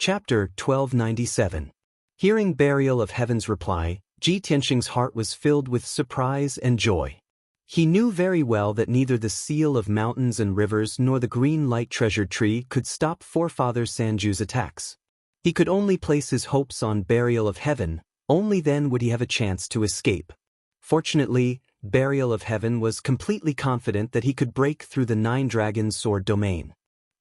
Chapter 1297. Hearing Burial of Heaven's reply, Ji Tianxing's heart was filled with surprise and joy. He knew very well that neither the seal of mountains and rivers nor the green light treasure tree could stop Forefather Sanju's attacks. He could only place his hopes on Burial of Heaven, only then would he have a chance to escape. Fortunately, Burial of Heaven was completely confident that he could break through the Nine Dragons' sword domain.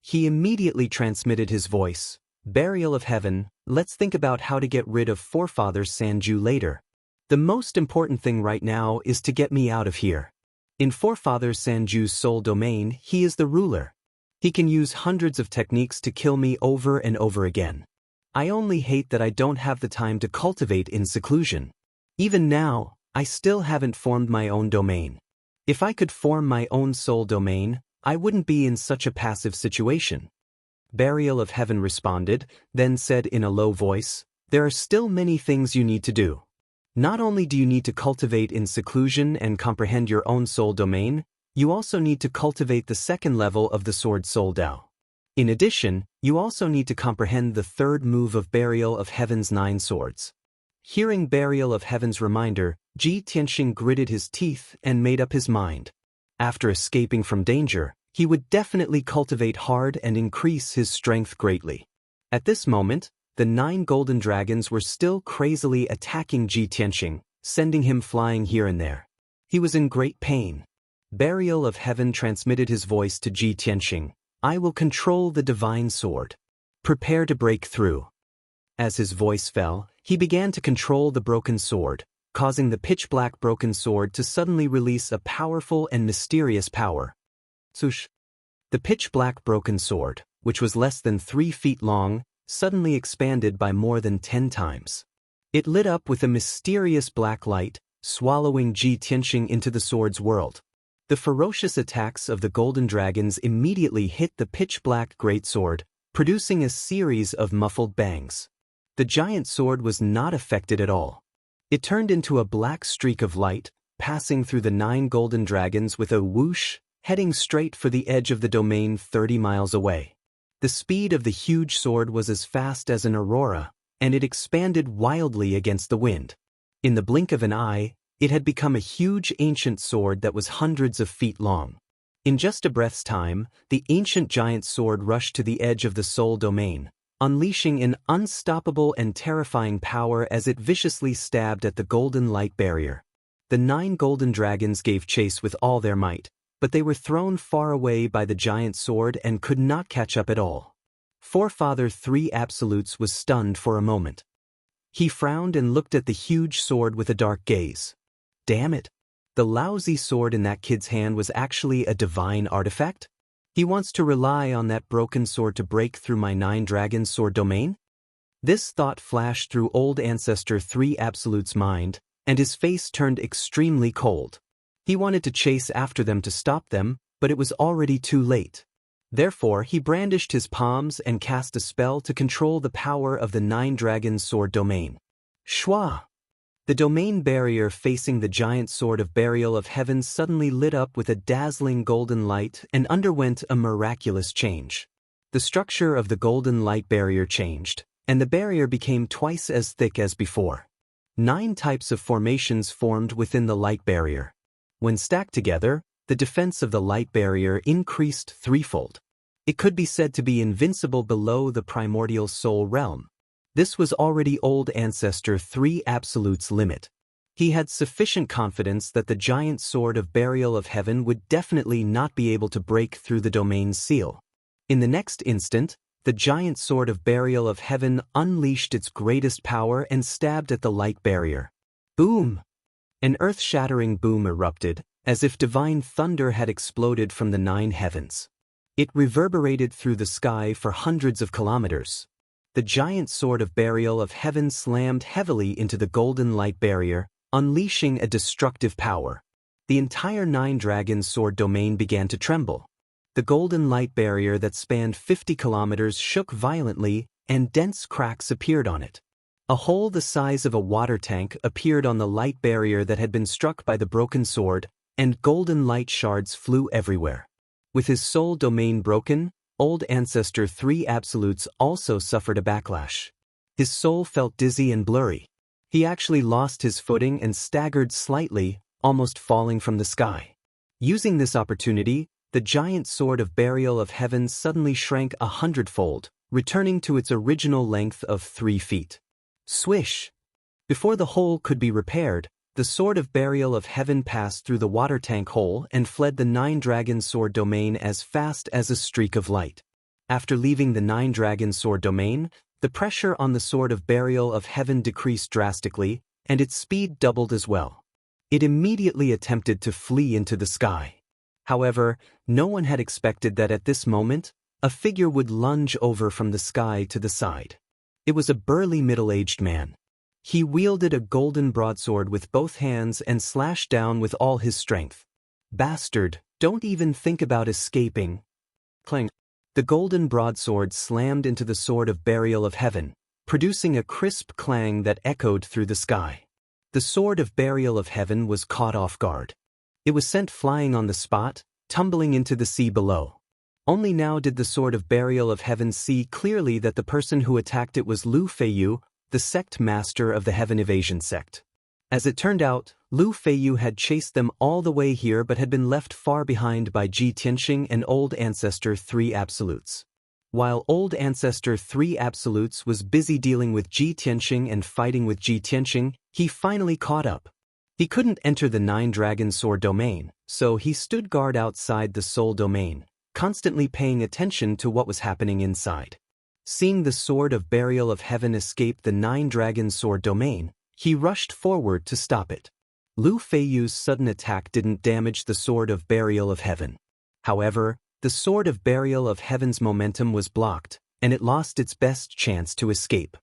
He immediately transmitted his voice, "Burial of Heaven, let's think about how to get rid of Forefather Sanju later. The most important thing right now is to get me out of here. In Forefather Sanju's soul domain, he is the ruler. He can use hundreds of techniques to kill me over and over again. I only hate that I don't have the time to cultivate in seclusion. Even now, I still haven't formed my own domain. If I could form my own soul domain, I wouldn't be in such a passive situation." Burial of Heaven responded, then said in a low voice, "There are still many things you need to do. Not only do you need to cultivate in seclusion and comprehend your own soul domain, you also need to cultivate the second level of the Sword Soul Dao. In addition, you also need to comprehend the third move of Burial of Heaven's 9 swords." Hearing Burial of Heaven's reminder, Ji Tianxing gritted his teeth and made up his mind. After escaping from danger, he would definitely cultivate hard and increase his strength greatly. At this moment, the 9 golden dragons were still crazily attacking Ji Tianxing, sending him flying here and there. He was in great pain. Burial of Heaven transmitted his voice to Ji Tianxing, "I will control the divine sword. Prepare to break through." As his voice fell, he began to control the broken sword, causing the pitch-black broken sword to suddenly release a powerful and mysterious power. Swoosh! The pitch-black broken sword, which was less than 3 feet long, suddenly expanded by more than 10 times. It lit up with a mysterious black light, swallowing Ji Tianxing into the sword's world. The ferocious attacks of the golden dragons immediately hit the pitch-black greatsword, producing a series of muffled bangs. The giant sword was not affected at all. It turned into a black streak of light, passing through the 9 golden dragons with a whoosh, heading straight for the edge of the domain 30 miles away. The speed of the huge sword was as fast as an aurora, and it expanded wildly against the wind. In the blink of an eye, it had become a huge ancient sword that was hundreds of feet long. In just a breath's time, the ancient giant sword rushed to the edge of the soul domain, unleashing an unstoppable and terrifying power as it viciously stabbed at the golden light barrier. The 9 golden dragons gave chase with all their might, but they were thrown far away by the giant sword and could not catch up at all. Forefather 3 Absolutes was stunned for a moment. He frowned and looked at the huge sword with a dark gaze. Damn it! The lousy sword in that kid's hand was actually a divine artifact? He wants to rely on that broken sword to break through my 9 dragons' sword domain? This thought flashed through Old Ancestor 3 Absolute's mind, and his face turned extremely cold. He wanted to chase after them to stop them, but it was already too late. Therefore, he brandished his palms and cast a spell to control the power of the 9 dragons' sword domain. Shwa! The domain barrier facing the giant sword of Burial of Heaven suddenly lit up with a dazzling golden light and underwent a miraculous change. The structure of the golden light barrier changed, and the barrier became twice as thick as before. 9 types of formations formed within the light barrier. When stacked together, the defense of the light barrier increased threefold. It could be said to be invincible below the primordial soul realm. This was already Old Ancestor 3 Absolute's limit. He had sufficient confidence that the giant sword of Burial of Heaven would definitely not be able to break through the domain's seal. In the next instant, the giant sword of Burial of Heaven unleashed its greatest power and stabbed at the light barrier. Boom! An earth-shattering boom erupted, as if divine thunder had exploded from the 9 heavens. It reverberated through the sky for hundreds of kilometers. The giant sword of Burial of Heaven slammed heavily into the golden light barrier, unleashing a destructive power. The entire 9 dragons' sword domain began to tremble. The golden light barrier that spanned 50 kilometers shook violently, and dense cracks appeared on it. A hole the size of a water tank appeared on the light barrier that had been struck by the broken sword, and golden light shards flew everywhere. With his soul domain broken, Old Ancestor 3 Absolutes also suffered a backlash. His soul felt dizzy and blurry. He actually lost his footing and staggered slightly, almost falling from the sky. Using this opportunity, the giant sword of Burial of Heaven suddenly shrank 100-fold, returning to its original length of 3 feet. Swish! Before the hole could be repaired, the sword of Burial of Heaven passed through the water tank hole and fled the Nine-Dragon Sword domain as fast as a streak of light. After leaving the Nine-Dragon Sword domain, the pressure on the sword of Burial of Heaven decreased drastically, and its speed doubled as well. It immediately attempted to flee into the sky. However, no one had expected that at this moment, a figure would lunge over from the sky to the side. It was a burly middle-aged man. He wielded a golden broadsword with both hands and slashed down with all his strength. "Bastard, don't even think about escaping." Clang. The golden broadsword slammed into the sword of Burial of Heaven, producing a crisp clang that echoed through the sky. The sword of Burial of Heaven was caught off guard. It was sent flying on the spot, tumbling into the sea below. Only now did the sword of Burial of Heaven see clearly that the person who attacked it was Lu Feiyu, the sect master of the Heaven Evasion sect. As it turned out, Lu Feiyu had chased them all the way here but had been left far behind by Ji Tianxing and Old Ancestor 3 Absolutes. While Old Ancestor 3 Absolutes was busy dealing with Ji Tianxing and fighting with Ji Tianxing, he finally caught up. He couldn't enter the Nine-Dragon Sword domain, so he stood guard outside the Soul domain, constantly paying attention to what was happening inside. Seeing the sword of Burial of Heaven escape the Nine-Dragon Sword domain, he rushed forward to stop it. Lu Feiyu's sudden attack didn't damage the sword of Burial of Heaven. However, the sword of Burial of Heaven's momentum was blocked, and it lost its best chance to escape.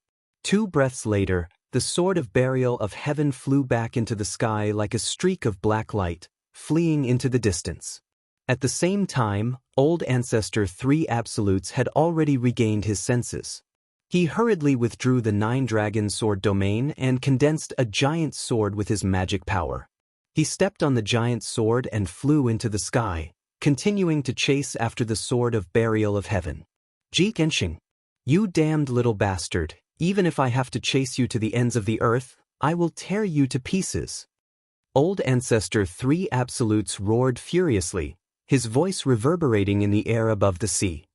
2 breaths later, the sword of Burial of Heaven flew back into the sky like a streak of black light, fleeing into the distance. At the same time, Old Ancestor 3 Absolutes had already regained his senses. He hurriedly withdrew the Nine-Dragon Sword domain and condensed a giant sword with his magic power. He stepped on the giant sword and flew into the sky, continuing to chase after the sword of Burial of Heaven. "Ji Tianxing, you damned little bastard, even if I have to chase you to the ends of the earth, I will tear you to pieces." Old Ancestor 3 Absolutes roared furiously, his voice reverberating in the air above the sea.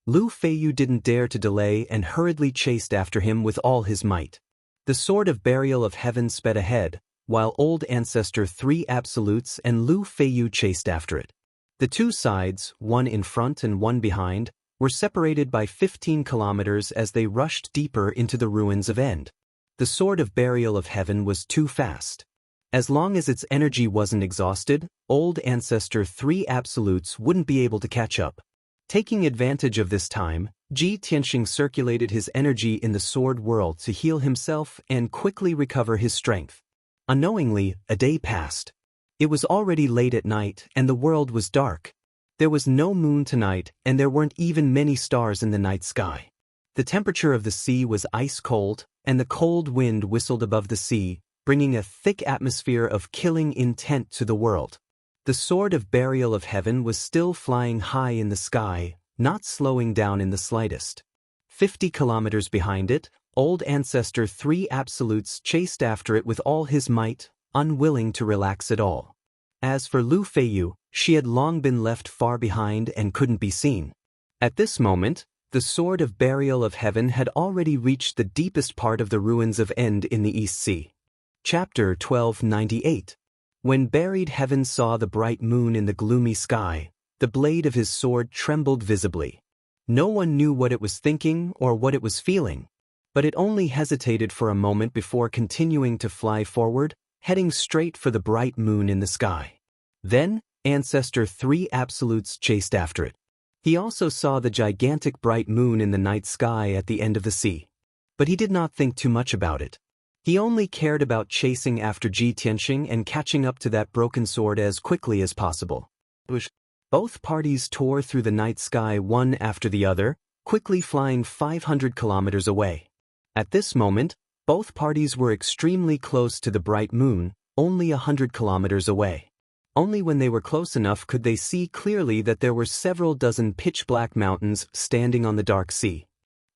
Lu Feiyu didn't dare to delay and hurriedly chased after him with all his might. The sword of Burial of Heaven sped ahead, while Old Ancestor 3 Absolutes and Lu Feiyu chased after it. The 2 sides, one in front and one behind, were separated by 15 kilometers as they rushed deeper into the ruins of End. The sword of Burial of Heaven was too fast. As long as its energy wasn't exhausted, Old Ancestor 3 Absolutes wouldn't be able to catch up. Taking advantage of this time, Ji Tianxing circulated his energy in the sword world to heal himself and quickly recover his strength. Unknowingly, a day passed. It was already late at night and the world was dark. There was no moon tonight and there weren't even many stars in the night sky. The temperature of the sea was ice cold, and the cold wind whistled above the sea, bringing a thick atmosphere of killing intent to the world. The sword of Burial of Heaven was still flying high in the sky, not slowing down in the slightest. 50 kilometers behind it, Old Ancestor 3 Absolutes chased after it with all his might, unwilling to relax at all. As for Lu Feiyu, she had long been left far behind and couldn't be seen. At this moment, the sword of Burial of Heaven had already reached the deepest part of the ruins of End in the East Sea. Chapter 1298. When Buried Heaven saw the bright moon in the gloomy sky, the blade of his sword trembled visibly. No one knew what it was thinking or what it was feeling, but it only hesitated for a moment before continuing to fly forward, heading straight for the bright moon in the sky. Then, Ancestor 3 Absolutes chased after it. He also saw the gigantic bright moon in the night sky at the end of the sea. But he did not think too much about it. He only cared about chasing after Ji Tianxing and catching up to that broken sword as quickly as possible. Both parties tore through the night sky one after the other, quickly flying 500 kilometers away. At this moment, both parties were extremely close to the bright moon, only 100 kilometers away. Only when they were close enough could they see clearly that there were several dozen pitch-black mountains standing on the dark sea.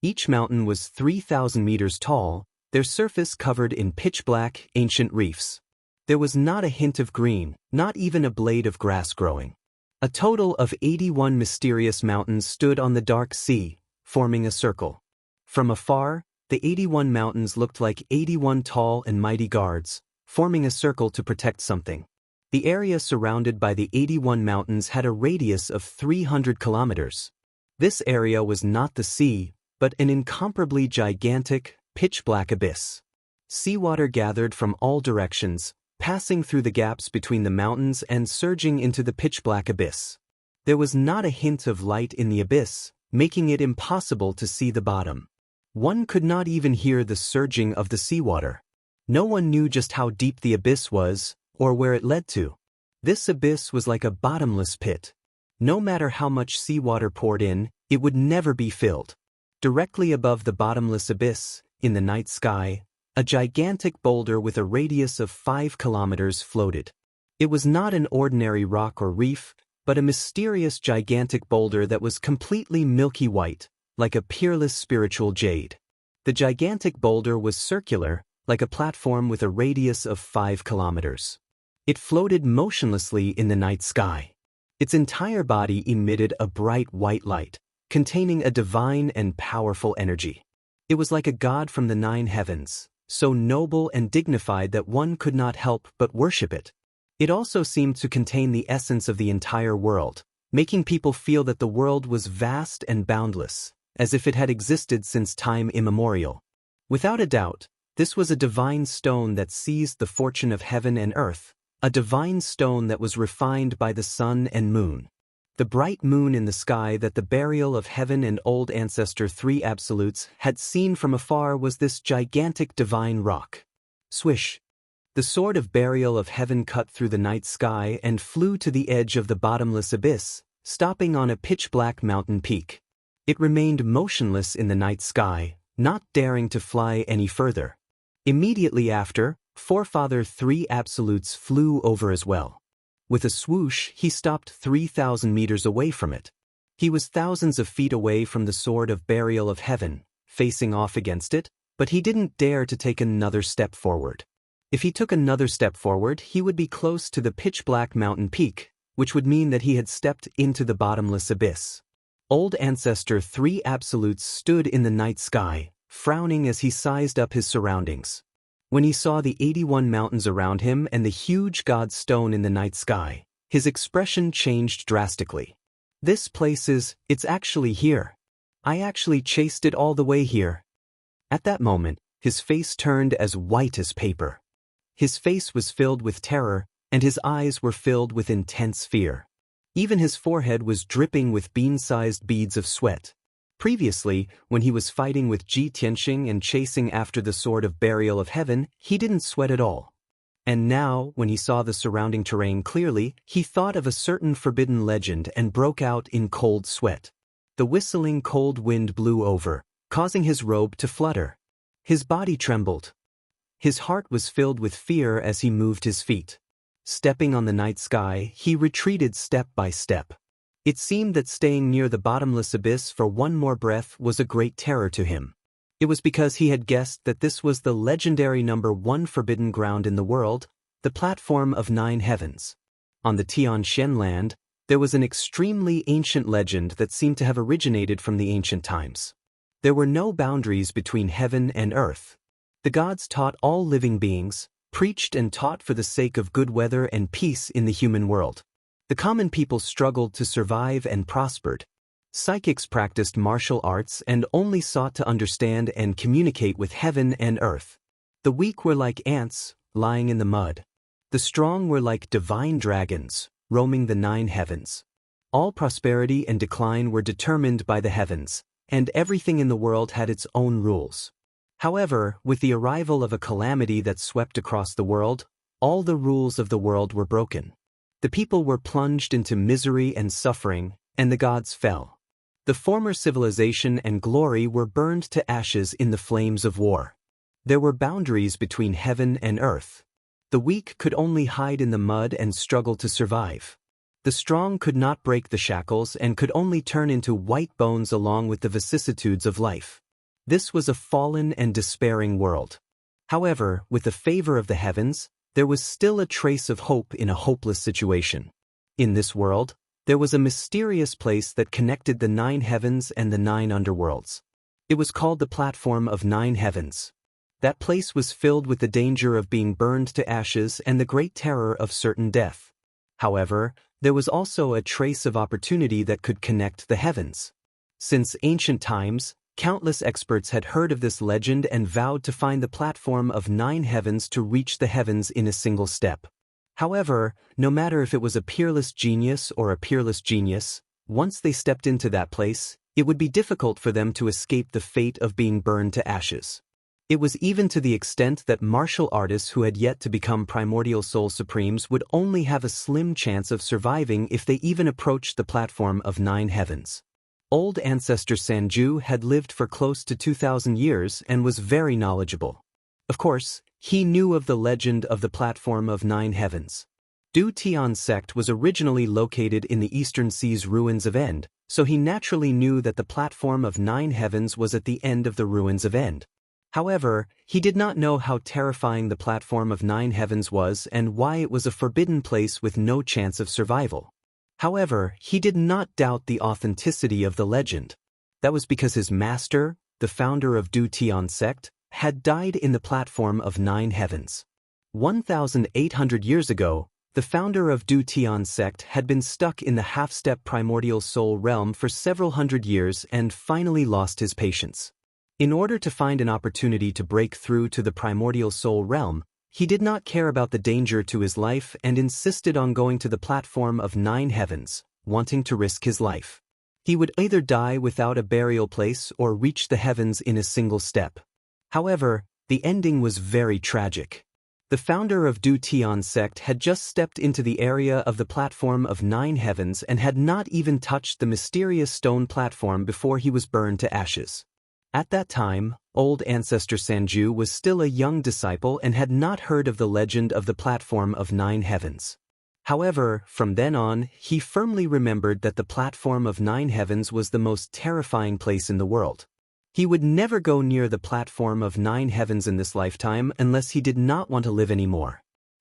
Each mountain was 3,000 meters tall, their surface covered in pitch-black, ancient reefs. There was not a hint of green, not even a blade of grass growing. A total of 81 mysterious mountains stood on the dark sea, forming a circle. From afar, the 81 mountains looked like 81 tall and mighty guards, forming a circle to protect something. The area surrounded by the 81 mountains had a radius of 300 kilometers. This area was not the sea, but an incomparably gigantic, pitch-black abyss. Seawater gathered from all directions, passing through the gaps between the mountains and surging into the pitch-black abyss. There was not a hint of light in the abyss, making it impossible to see the bottom. One could not even hear the surging of the seawater. No one knew just how deep the abyss was, or where it led to. This abyss was like a bottomless pit. No matter how much seawater poured in, it would never be filled. Directly above the bottomless abyss, in the night sky, a gigantic boulder with a radius of 5 kilometers floated. It was not an ordinary rock or reef, but a mysterious gigantic boulder that was completely milky white, like a peerless spiritual jade. The gigantic boulder was circular, like a platform with a radius of 5 kilometers. It floated motionlessly in the night sky. Its entire body emitted a bright white light, containing a divine and powerful energy. It was like a god from the 9 heavens, so noble and dignified that one could not help but worship it. It also seemed to contain the essence of the entire world, making people feel that the world was vast and boundless, as if it had existed since time immemorial. Without a doubt, this was a divine stone that seized the fortune of heaven and earth, a divine stone that was refined by the sun and moon. The bright moon in the sky that the burial of heaven and old ancestor 3 absolutes had seen from afar was this gigantic divine rock. Swish! The sword of burial of heaven cut through the night sky and flew to the edge of the bottomless abyss, stopping on a pitch-black mountain peak. It remained motionless in the night sky, not daring to fly any further. Immediately after, Forefather 3 absolutes flew over as well. With a swoosh, he stopped 3,000 meters away from it. He was thousands of feet away from the sword of burial of heaven, facing off against it, but he didn't dare to take another step forward. If he took another step forward, he would be close to the pitch-black mountain peak, which would mean that he had stepped into the bottomless abyss. Old Ancestor 3 absolutes stood in the night sky, frowning as he sized up his surroundings. When he saw the 81 mountains around him and the huge god stone in the night sky, his expression changed drastically. This place it's actually here. I actually chased it all the way here. At that moment, his face turned as white as paper. His face was filled with terror, and his eyes were filled with intense fear. Even his forehead was dripping with bean-sized beads of sweat. Previously, when he was fighting with Ji Tianxing and chasing after the sword of burial of heaven, he didn't sweat at all. And now, when he saw the surrounding terrain clearly, he thought of a certain forbidden legend and broke out in cold sweat. The whistling cold wind blew over, causing his robe to flutter. His body trembled. His heart was filled with fear as he moved his feet. Stepping on the night sky, he retreated step by step. It seemed that staying near the bottomless abyss for one more breath was a great terror to him. It was because he had guessed that this was the legendary number 1 forbidden ground in the world, the platform of 9 heavens. On the Tianshan land, there was an extremely ancient legend that seemed to have originated from the ancient times. There were no boundaries between heaven and earth. The gods taught all living beings, preached and taught for the sake of good weather and peace in the human world. The common people struggled to survive and prospered. Psychics practiced martial arts and only sought to understand and communicate with heaven and earth. The weak were like ants, lying in the mud. The strong were like divine dragons, roaming the 9 heavens. All prosperity and decline were determined by the heavens, and everything in the world had its own rules. However, with the arrival of a calamity that swept across the world, all the rules of the world were broken. The people were plunged into misery and suffering, and the gods fell. The former civilization and glory were burned to ashes in the flames of war. There were boundaries between heaven and earth. The weak could only hide in the mud and struggle to survive. The strong could not break the shackles and could only turn into white bones along with the vicissitudes of life. This was a fallen and despairing world. However, with the favor of the heavens, there was still a trace of hope in a hopeless situation. In this world, there was a mysterious place that connected the 9 heavens and the 9 underworlds. It was called the Platform of 9 Heavens. That place was filled with the danger of being burned to ashes and the great terror of certain death. However, there was also a trace of opportunity that could connect the heavens. Since ancient times, countless experts had heard of this legend and vowed to find the Platform of 9 Heavens to reach the heavens in a single step. However, no matter if it was a peerless genius or a peerless genius, once they stepped into that place, it would be difficult for them to escape the fate of being burned to ashes. It was even to the extent that martial artists who had yet to become primordial soul supremes would only have a slim chance of surviving if they even approached the Platform of 9 Heavens. Old ancestor Sanju had lived for close to 2,000 years and was very knowledgeable. Of course, he knew of the legend of the Platform of 9 Heavens. Du Tian sect was originally located in the Eastern Sea's ruins of End, so he naturally knew that the Platform of 9 Heavens was at the end of the ruins of End. However, he did not know how terrifying the Platform of 9 Heavens was and why it was a forbidden place with no chance of survival. However, he did not doubt the authenticity of the legend. That was because his master, the founder of Du Tian sect, had died in the Platform of 9 Heavens. 1,800 years ago, the founder of Du Tian sect had been stuck in the half-step primordial soul realm for several hundred years and finally lost his patience. In order to find an opportunity to break through to the primordial soul realm, he did not care about the danger to his life and insisted on going to the Platform of 9 Heavens, wanting to risk his life. He would either die without a burial place or reach the heavens in a single step. However, the ending was very tragic. The founder of Du Tian sect had just stepped into the area of the Platform of 9 Heavens and had not even touched the mysterious stone platform before he was burned to ashes. At that time, old ancestor Sanju was still a young disciple and had not heard of the legend of the Platform of 9 Heavens. However, from then on, he firmly remembered that the Platform of 9 Heavens was the most terrifying place in the world. He would never go near the Platform of 9 Heavens in this lifetime unless he did not want to live anymore.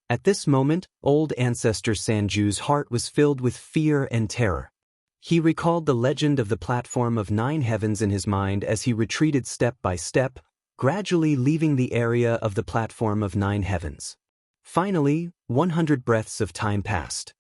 At this moment, old ancestor Sanju's heart was filled with fear and terror. He recalled the legend of the Platform of 9 Heavens in his mind as he retreated step by step, gradually leaving the area of the Platform of 9 Heavens. Finally, 100 breaths of time passed.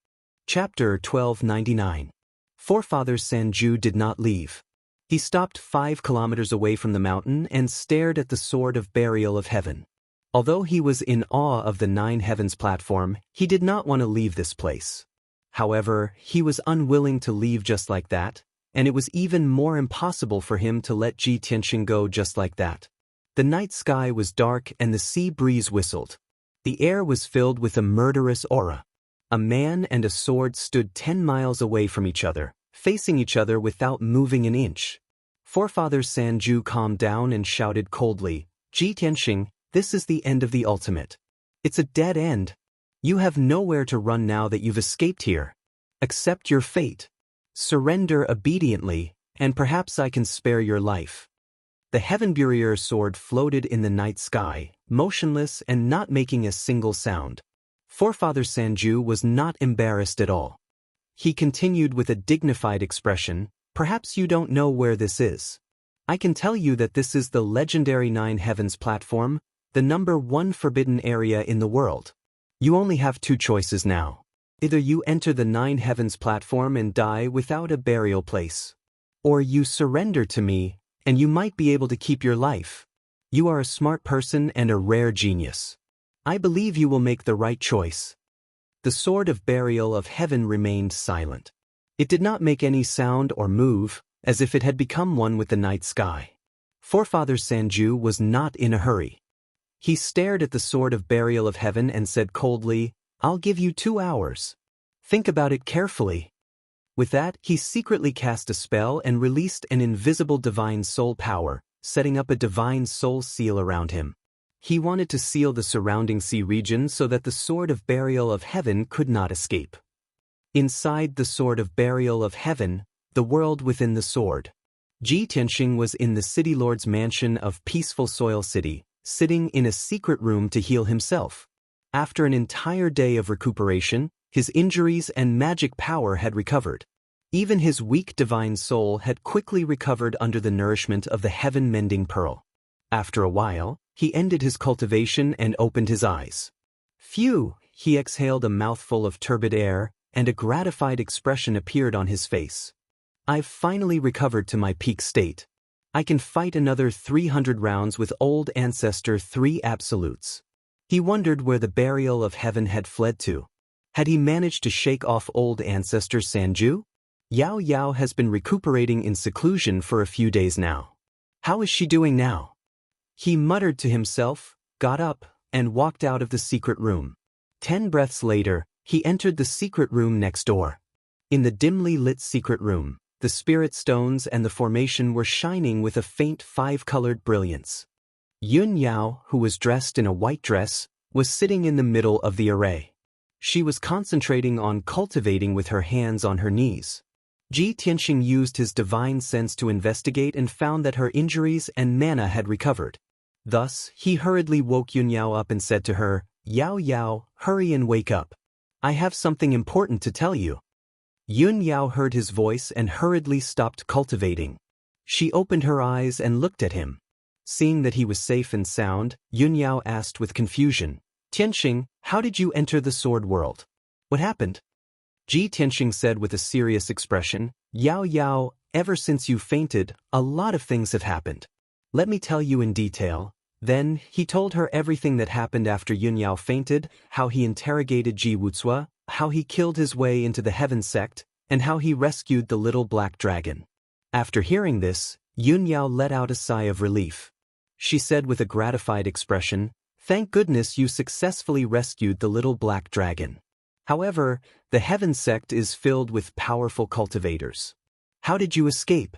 Chapter 1299. Forefather Sanju did not leave. He stopped 5 kilometers away from the mountain and stared at the sword of burial of heaven. Although he was in awe of the 9 Heavens platform, he did not want to leave this place. However, he was unwilling to leave just like that, and it was even more impossible for him to let Ji Tianxing go just like that. The night sky was dark and the sea breeze whistled. The air was filled with a murderous aura. A man and a sword stood 10 miles away from each other, facing each other without moving an inch. Forefather Sanju calmed down and shouted coldly, "Ji Tianxing, this is the end of the ultimate. It's a dead end. You have nowhere to run now that you've escaped here. Accept your fate. Surrender obediently, and perhaps I can spare your life." The Heavenburier sword floated in the night sky, motionless and not making a single sound. Forefather Sanju was not embarrassed at all. He continued with a dignified expression, "Perhaps you don't know where this is. I can tell you that this is the legendary 9 Heavens platform, the number 1 forbidden area in the world. You only have 2 choices now. Either you enter the 9 Heavens platform and die without a burial place, or you surrender to me, and you might be able to keep your life. You are a smart person and a rare genius. I believe you will make the right choice." The sword of burial of heaven remained silent. It did not make any sound or move, as if it had become one with the night sky. Forefather Sanju was not in a hurry. He stared at the sword of burial of heaven and said coldly, "I'll give you 2 hours. Think about it carefully." With that, he secretly cast a spell and released an invisible divine soul power, setting up a divine soul seal around him. He wanted to seal the surrounding sea region so that the Sword of Burial of Heaven could not escape. Inside the Sword of Burial of Heaven, the world within the sword. Ji Tianxing was in the City Lord's mansion of Peaceful Soil City, sitting in a secret room to heal himself. After an entire day of recuperation, his injuries and magic power had recovered. Even his weak divine soul had quickly recovered under the nourishment of the heaven-mending pearl. After a while, he ended his cultivation and opened his eyes. Phew! He exhaled a mouthful of turbid air, and a gratified expression appeared on his face. I've finally recovered to my peak state. I can fight another 300 rounds with Old Ancestor 3 Absolutes. He wondered where the Burial of Heaven had fled to. Had he managed to shake off Old Ancestor Sanju? Yao Yao has been recuperating in seclusion for a few days now. How is she doing now? He muttered to himself, got up, and walked out of the secret room. 10 breaths later, he entered the secret room next door. In the dimly lit secret room, the spirit stones and the formation were shining with a faint 5-colored brilliance. Yun Yao, who was dressed in a white dress, was sitting in the middle of the array. She was concentrating on cultivating with her hands on her knees. Ji Tianxing used his divine sense to investigate and found that her injuries and mana had recovered. Thus, he hurriedly woke Yun Yao up and said to her, Yao Yao, hurry and wake up. I have something important to tell you. Yun Yao heard his voice and hurriedly stopped cultivating. She opened her eyes and looked at him. Seeing that he was safe and sound, Yun Yao asked with confusion, Tianxing, how did you enter the sword world? What happened? Ji Tianxing said with a serious expression, Yao Yao, ever since you fainted, a lot of things have happened. Let me tell you in detail. Then, he told her everything that happened after Yun Yao fainted, how he interrogated Ji Wucua, how he killed his way into the Heaven Sect, and how he rescued the little black dragon. After hearing this, Yun Yao let out a sigh of relief. She said with a gratified expression, Thank goodness you successfully rescued the little black dragon. However, the Heaven Sect is filled with powerful cultivators. How did you escape?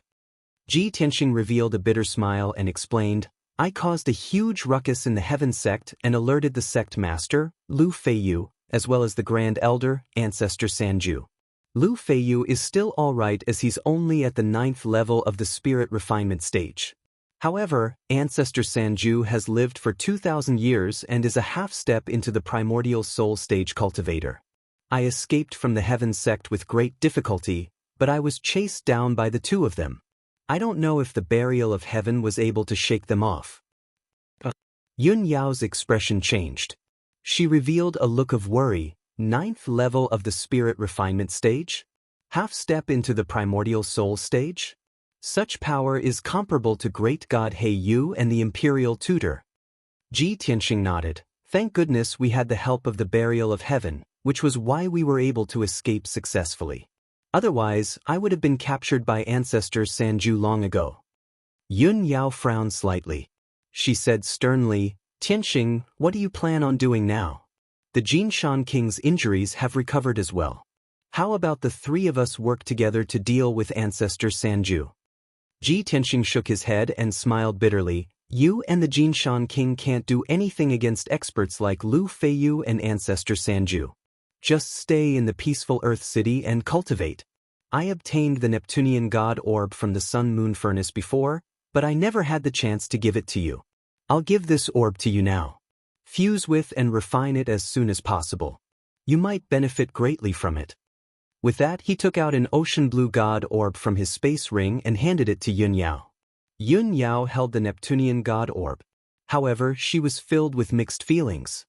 Ji Tianxing revealed a bitter smile and explained, I caused a huge ruckus in the Heaven Sect and alerted the sect master, Lu Feiyu, as well as the Grand Elder, Ancestor Sanju. Lu Feiyu is still alright as he's only at the 9th level of the spirit refinement stage. However, Ancestor Sanju has lived for 2,000 years and is a half-step into the primordial soul stage cultivator. I escaped from the Heaven Sect with great difficulty, but I was chased down by the two of them. I don't know if the Burial of Heaven was able to shake them off. Yun Yao's expression changed. She revealed a look of worry. 9th level of the spirit refinement stage? Half-step into the primordial soul stage? Such power is comparable to great god He Yu and the imperial tutor. Ji Tianxing nodded. Thank goodness we had the help of the Burial of Heaven, which was why we were able to escape successfully. Otherwise, I would have been captured by Ancestor Sanju long ago. Yun Yao frowned slightly. She said sternly, Tianxing, what do you plan on doing now? The Jinshan King's injuries have recovered as well. How about the three of us work together to deal with Ancestor Sanju? Ji Tianxing shook his head and smiled bitterly. You and the Jinshan King can't do anything against experts like Lu Feiyu and Ancestor Sanju. Just stay in the peaceful Earth City and cultivate. I obtained the Neptunian God Orb from the Sun-Moon Furnace before, but I never had the chance to give it to you. I'll give this orb to you now. Fuse with and refine it as soon as possible. You might benefit greatly from it. With that, he took out an ocean blue God Orb from his space ring and handed it to Yun Yao. Yun Yao held the Neptunian God Orb. However, she was filled with mixed feelings.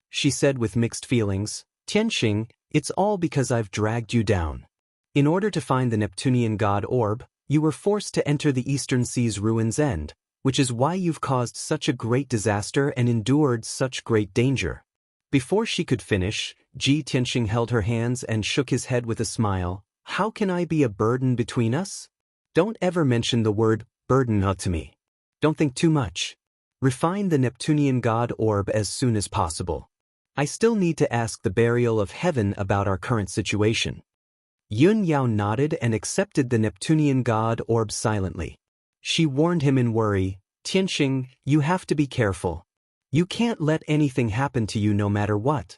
She said with mixed feelings, Tianxing, it's all because I've dragged you down. In order to find the Neptunian God Orb, you were forced to enter the Eastern Sea's ruin's end, which is why you've caused such a great disaster and endured such great danger. Before she could finish, Ji Tianxing held her hands and shook his head with a smile. How can I be a burden between us? Don't ever mention the word burden to me. Don't think too much. Refine the Neptunian God Orb as soon as possible. I still need to ask the Burial of Heaven about our current situation. Yun Yao nodded and accepted the Neptunian God Orb silently. She warned him in worry, Tianxing, you have to be careful. You can't let anything happen to you no matter what.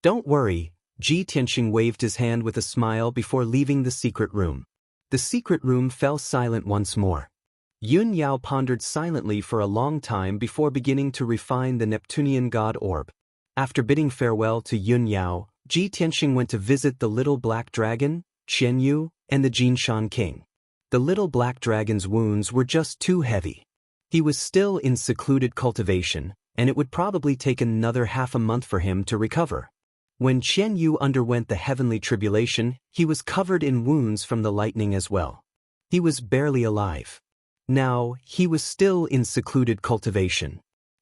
Don't worry, Ji Tianqing waved his hand with a smile before leaving the secret room. The secret room fell silent once more. Yun Yao pondered silently for a long time before beginning to refine the Neptunian god orb. After bidding farewell to Yun Yao, Ji Tianqing went to visit the little black dragon, Qian Yu, and the Jinshan king. The little black dragon's wounds were just too heavy. He was still in secluded cultivation, and it would probably take another half a month for him to recover. When Qian Yu underwent the heavenly tribulation, he was covered in wounds from the lightning as well. He was barely alive. Now, he was still in secluded cultivation.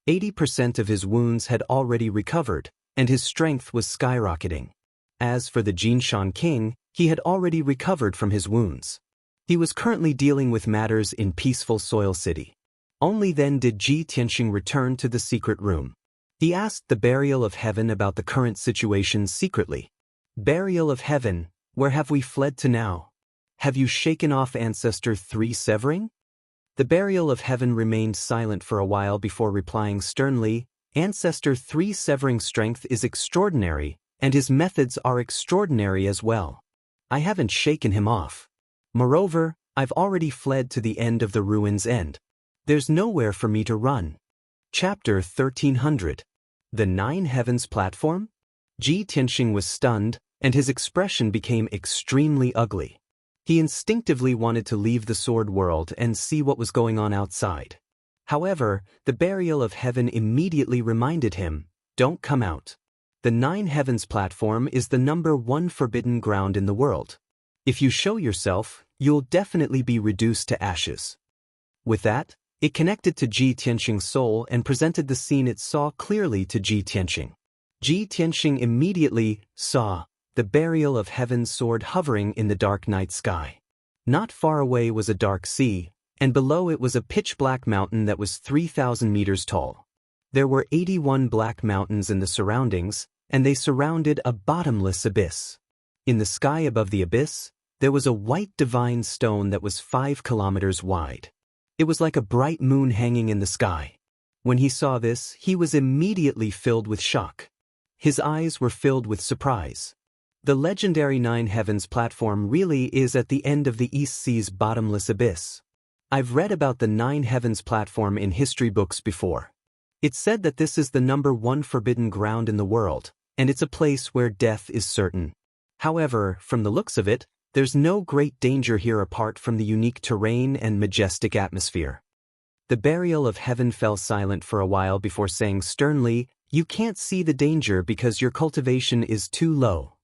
80% of his wounds had already recovered, and his strength was skyrocketing. As for the Jinshan king, he had already recovered from his wounds. He was currently dealing with matters in peaceful Soil City. Only then did Ji Tianqing return to the secret room. He asked the Burial of Heaven about the current situation secretly. Burial of Heaven, where have we fled to now? Have you shaken off Ancestor 3 Severing? The Burial of Heaven remained silent for a while before replying sternly, Ancestor 3 Severing's strength is extraordinary, and his methods are extraordinary as well. I haven't shaken him off. Moreover, I've already fled to the end of the ruin's end. There's nowhere for me to run. Chapter 1300. The Nine Heavens Platform? Ji Tianqing was stunned, and his expression became extremely ugly. He instinctively wanted to leave the sword world and see what was going on outside. However, the Burial of Heaven immediately reminded him, don't come out. The Nine Heavens Platform is the #1 forbidden ground in the world. If you show yourself, you'll definitely be reduced to ashes. With that, it connected to Ji Tianqing's soul and presented the scene it saw clearly to Ji Tianqing. Ji Tianqing immediately saw the Burial of Heaven's sword hovering in the dark night sky. Not far away was a dark sea, and below it was a pitch-black mountain that was 3,000 meters tall. There were 81 black mountains in the surroundings, and they surrounded a bottomless abyss. In the sky above the abyss, there was a white divine stone that was 5 kilometers wide. It was like a bright moon hanging in the sky. When he saw this, he was immediately filled with shock. His eyes were filled with surprise. The legendary Nine Heavens platform really is at the end of the East Sea's bottomless abyss. I've read about the Nine Heavens platform in history books before. It's said that this is the #1 forbidden ground in the world, and it's a place where death is certain. However, from the looks of it, there's no great danger here apart from the unique terrain and majestic atmosphere. The Burial of Heaven fell silent for a while before saying sternly, you can't see the danger because your cultivation is too low.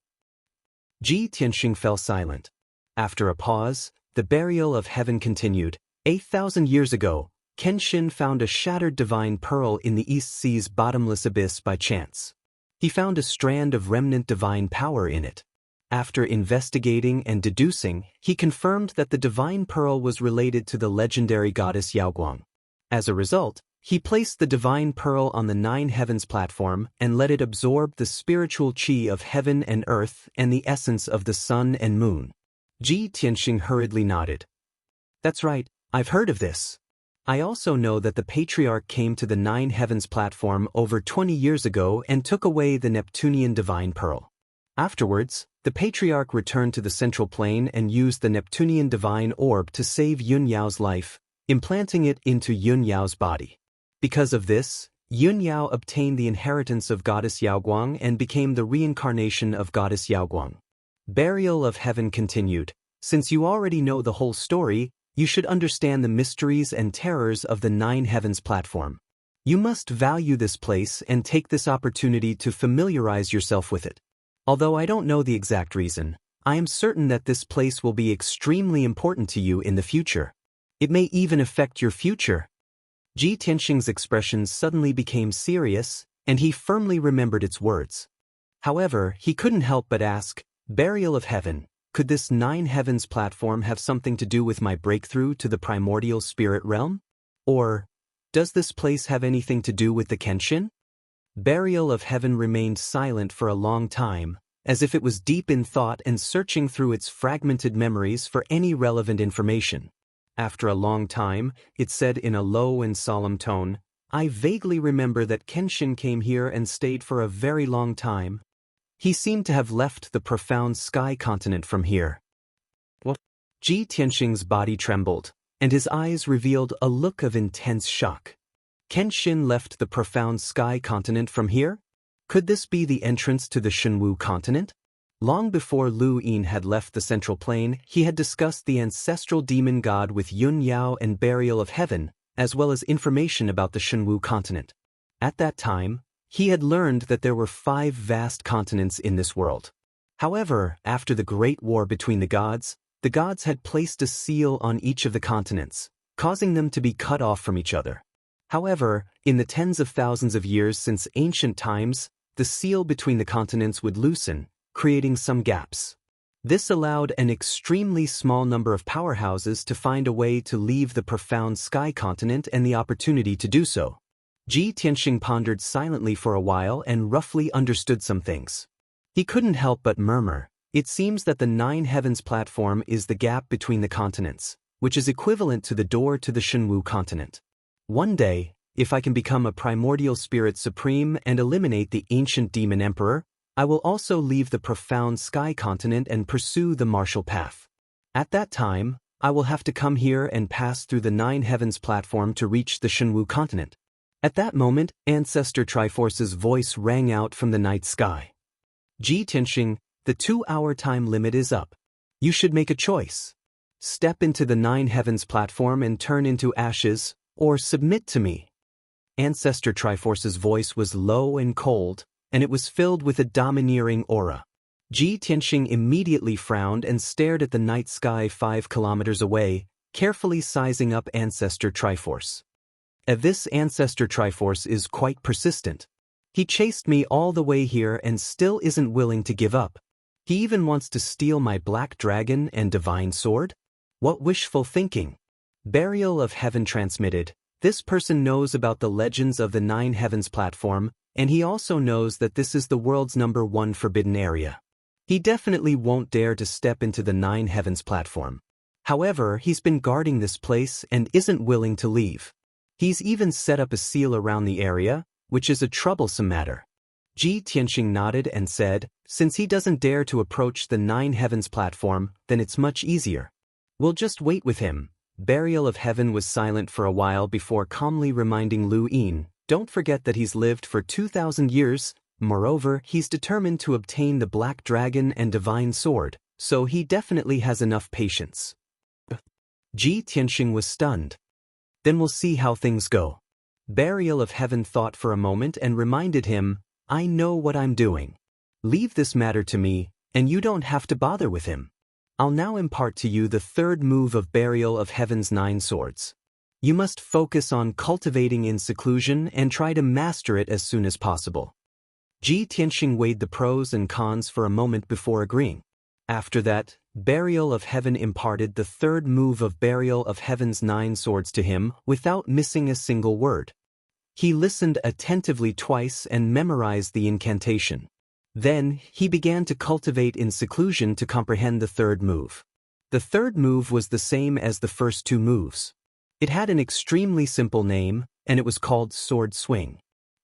Ji Tianqing fell silent. After a pause, the Burial of Heaven continued, 8,000 years ago, Kenshin found a shattered divine pearl in the East Sea's bottomless abyss by chance. He found a strand of remnant divine power in it. After investigating and deducing, he confirmed that the divine pearl was related to the legendary goddess Yaoguang. As a result, he placed the divine pearl on the Nine Heavens platform and let it absorb the spiritual qi of heaven and earth and the essence of the sun and moon. Ji Tianqing hurriedly nodded. That's right, I've heard of this. I also know that the patriarch came to the Nine Heavens platform over 20 years ago and took away the Neptunian divine pearl. Afterwards, the patriarch returned to the central plane and used the Neptunian divine orb to save Yun Yao's life, implanting it into Yun Yao's body. Because of this, Yun Yao obtained the inheritance of goddess Yaoguang and became the reincarnation of goddess Yaoguang. Burial of Heaven continued. Since you already know the whole story, you should understand the mysteries and terrors of the Nine Heavens platform. You must value this place and take this opportunity to familiarize yourself with it. Although I don't know the exact reason, I am certain that this place will be extremely important to you in the future. It may even affect your future. Ji Tianqing's expression suddenly became serious, and he firmly remembered its words. However, he couldn't help but ask, Burial of Heaven, could this Nine Heavens platform have something to do with my breakthrough to the primordial spirit realm? Or, does this place have anything to do with the Kenshin? Burial of Heaven remained silent for a long time, as if it was deep in thought and searching through its fragmented memories for any relevant information. After a long time, it said in a low and solemn tone, I vaguely remember that Kenshin came here and stayed for a very long time. He seemed to have left the profound sky continent from here. What? Ji Tianxing's body trembled, and his eyes revealed a look of intense shock. Kenshin left the profound sky continent from here? Could this be the entrance to the Shenwu continent? Long before Lu Yin had left the central plane, he had discussed the ancestral demon god with Yun Yao and Burial of Heaven, as well as information about the Shenwu continent. At that time, he had learned that there were 5 vast continents in this world. However, after the Great War between the gods had placed a seal on each of the continents, causing them to be cut off from each other. However, in the tens of thousands of years since ancient times, the seal between the continents would loosen, creating some gaps. This allowed an extremely small number of powerhouses to find a way to leave the profound sky continent and the opportunity to do so. Ji Tianxing pondered silently for a while and roughly understood some things. He couldn't help but murmur, "It seems that the 9 Heavens platform is the gap between the continents, which is equivalent to the door to the Shenwu continent. One day, if I can become a primordial spirit supreme and eliminate the ancient demon emperor, I will also leave the profound sky continent and pursue the martial path. At that time, I will have to come here and pass through the 9 Heavens platform to reach the Shenwu continent." At that moment, Ancestor Triforce's voice rang out from the night sky. "Ji Tianxing, the 2-hour time limit is up. You should make a choice. Step into the 9 Heavens platform and turn into ashes, or submit to me." Ancestor Triforce's voice was low and cold, and it was filled with a domineering aura. Ji Tianxing immediately frowned and stared at the night sky 5 kilometers away, carefully sizing up Ancestor Triforce. This Ancestor Triforce is quite persistent. He chased me all the way here and still isn't willing to give up. He even wants to steal my black dragon and divine sword? What wishful thinking. Burial of Heaven transmitted, this person knows about the legends of the 9 Heavens platform, and he also knows that this is the world's #1 forbidden area. He definitely won't dare to step into the 9 Heavens platform. However, he's been guarding this place and isn't willing to leave. He's even set up a seal around the area, which is a troublesome matter. Ji Tianxing nodded and said, "Since he doesn't dare to approach the 9 Heavens platform, then it's much easier. We'll just wait with him." Burial of Heaven was silent for a while before calmly reminding Lu Yin, "Don't forget that he's lived for 2,000 years, moreover, he's determined to obtain the black dragon and divine sword, so he definitely has enough patience." Ji Tianxing was stunned. "Then we'll see how things go." Burial of Heaven thought for a moment and reminded him, "I know what I'm doing. Leave this matter to me, and you don't have to bother with him. I'll now impart to you the 3rd move of Burial of Heaven's 9 swords. You must focus on cultivating in seclusion and try to master it as soon as possible." Ji Tianxing weighed the pros and cons for a moment before agreeing. After that, Burial of Heaven imparted the 3rd move of Burial of Heaven's 9 swords to him without missing a single word. He listened attentively twice and memorized the incantation. Then, he began to cultivate in seclusion to comprehend the 3rd move. The 3rd move was the same as the first 2 moves. It had an extremely simple name, and it was called Sword Swing.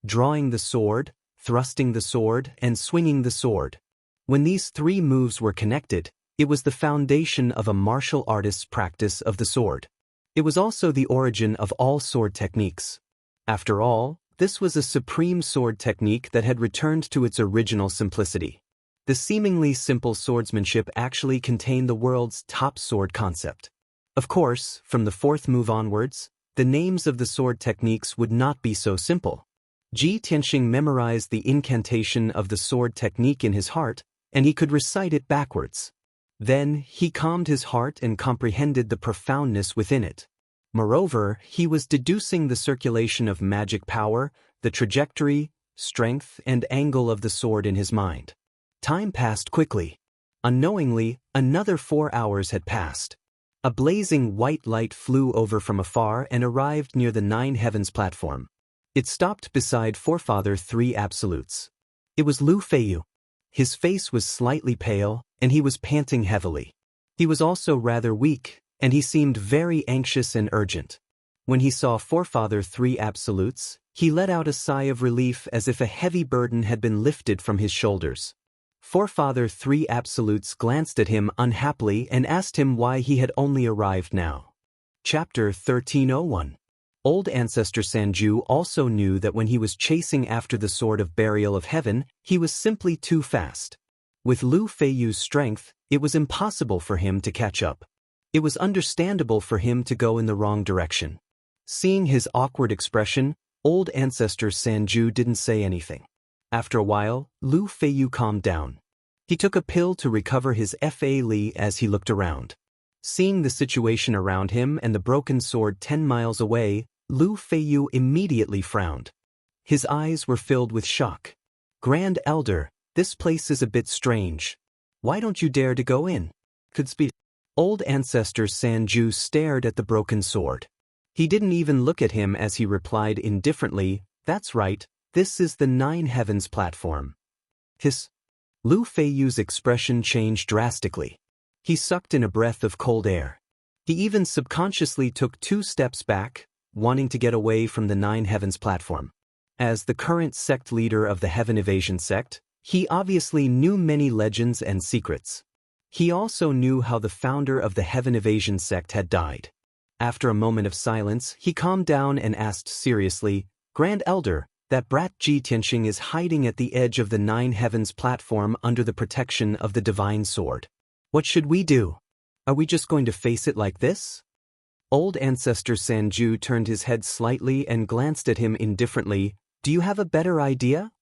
Drawing the sword, thrusting the sword, and swinging the sword. When these 3 moves were connected, it was the foundation of a martial artist's practice of the sword. It was also the origin of all sword techniques. After all, this was a supreme sword technique that had returned to its original simplicity. The seemingly simple swordsmanship actually contained the world's top sword concept. Of course, from the 4th move onwards, the names of the sword techniques would not be so simple. Ji Tianxing memorized the incantation of the sword technique in his heart, and he could recite it backwards. Then, he calmed his heart and comprehended the profoundness within it. Moreover, he was deducing the circulation of magic power, the trajectory, strength, and angle of the sword in his mind. Time passed quickly. Unknowingly, another 4 hours had passed. A blazing white light flew over from afar and arrived near the 9 Heavens platform. It stopped beside Forefather 3 Absolutes. It was Lu Feiyu. His face was slightly pale, and he was panting heavily. He was also rather weak, and he seemed very anxious and urgent. When he saw Forefather 3 Absolutes, he let out a sigh of relief as if a heavy burden had been lifted from his shoulders. Forefather 3 Absolutes glanced at him unhappily and asked him why he had only arrived now. Chapter 1301. Old Ancestor Sanju also knew that when he was chasing after the Sword of Burial of Heaven, he was simply too fast. With Lu Feiyu's strength, it was impossible for him to catch up. It was understandable for him to go in the wrong direction. Seeing his awkward expression, Old Ancestor Sanju didn't say anything. After a while, Lu Feiyu calmed down. He took a pill to recover his Fa Li as he looked around. Seeing the situation around him and the broken sword 10 miles away, Lu Feiyu immediately frowned. His eyes were filled with shock. "Grand Elder, this place is a bit strange. Why don't you dare to go in?" Old Ancestor Sanju stared at the broken sword. He didn't even look at him as he replied indifferently, "That's right, this is the 9 Heavens platform." Lu Feiyu's expression changed drastically. He sucked in a breath of cold air. He even subconsciously took 2 steps back, wanting to get away from the 9 Heavens platform. As the current sect leader of the Heaven Evasion sect, he obviously knew many legends and secrets. He also knew how the founder of the Heaven Evasion sect had died. After a moment of silence, he calmed down and asked seriously, "Grand Elder, that brat Ji Tianxing is hiding at the edge of the 9 Heavens platform under the protection of the Divine Sword. What should we do? Are we just going to face it like this?" Old Ancestor Sanju turned his head slightly and glanced at him indifferently. "Do you have a better idea?"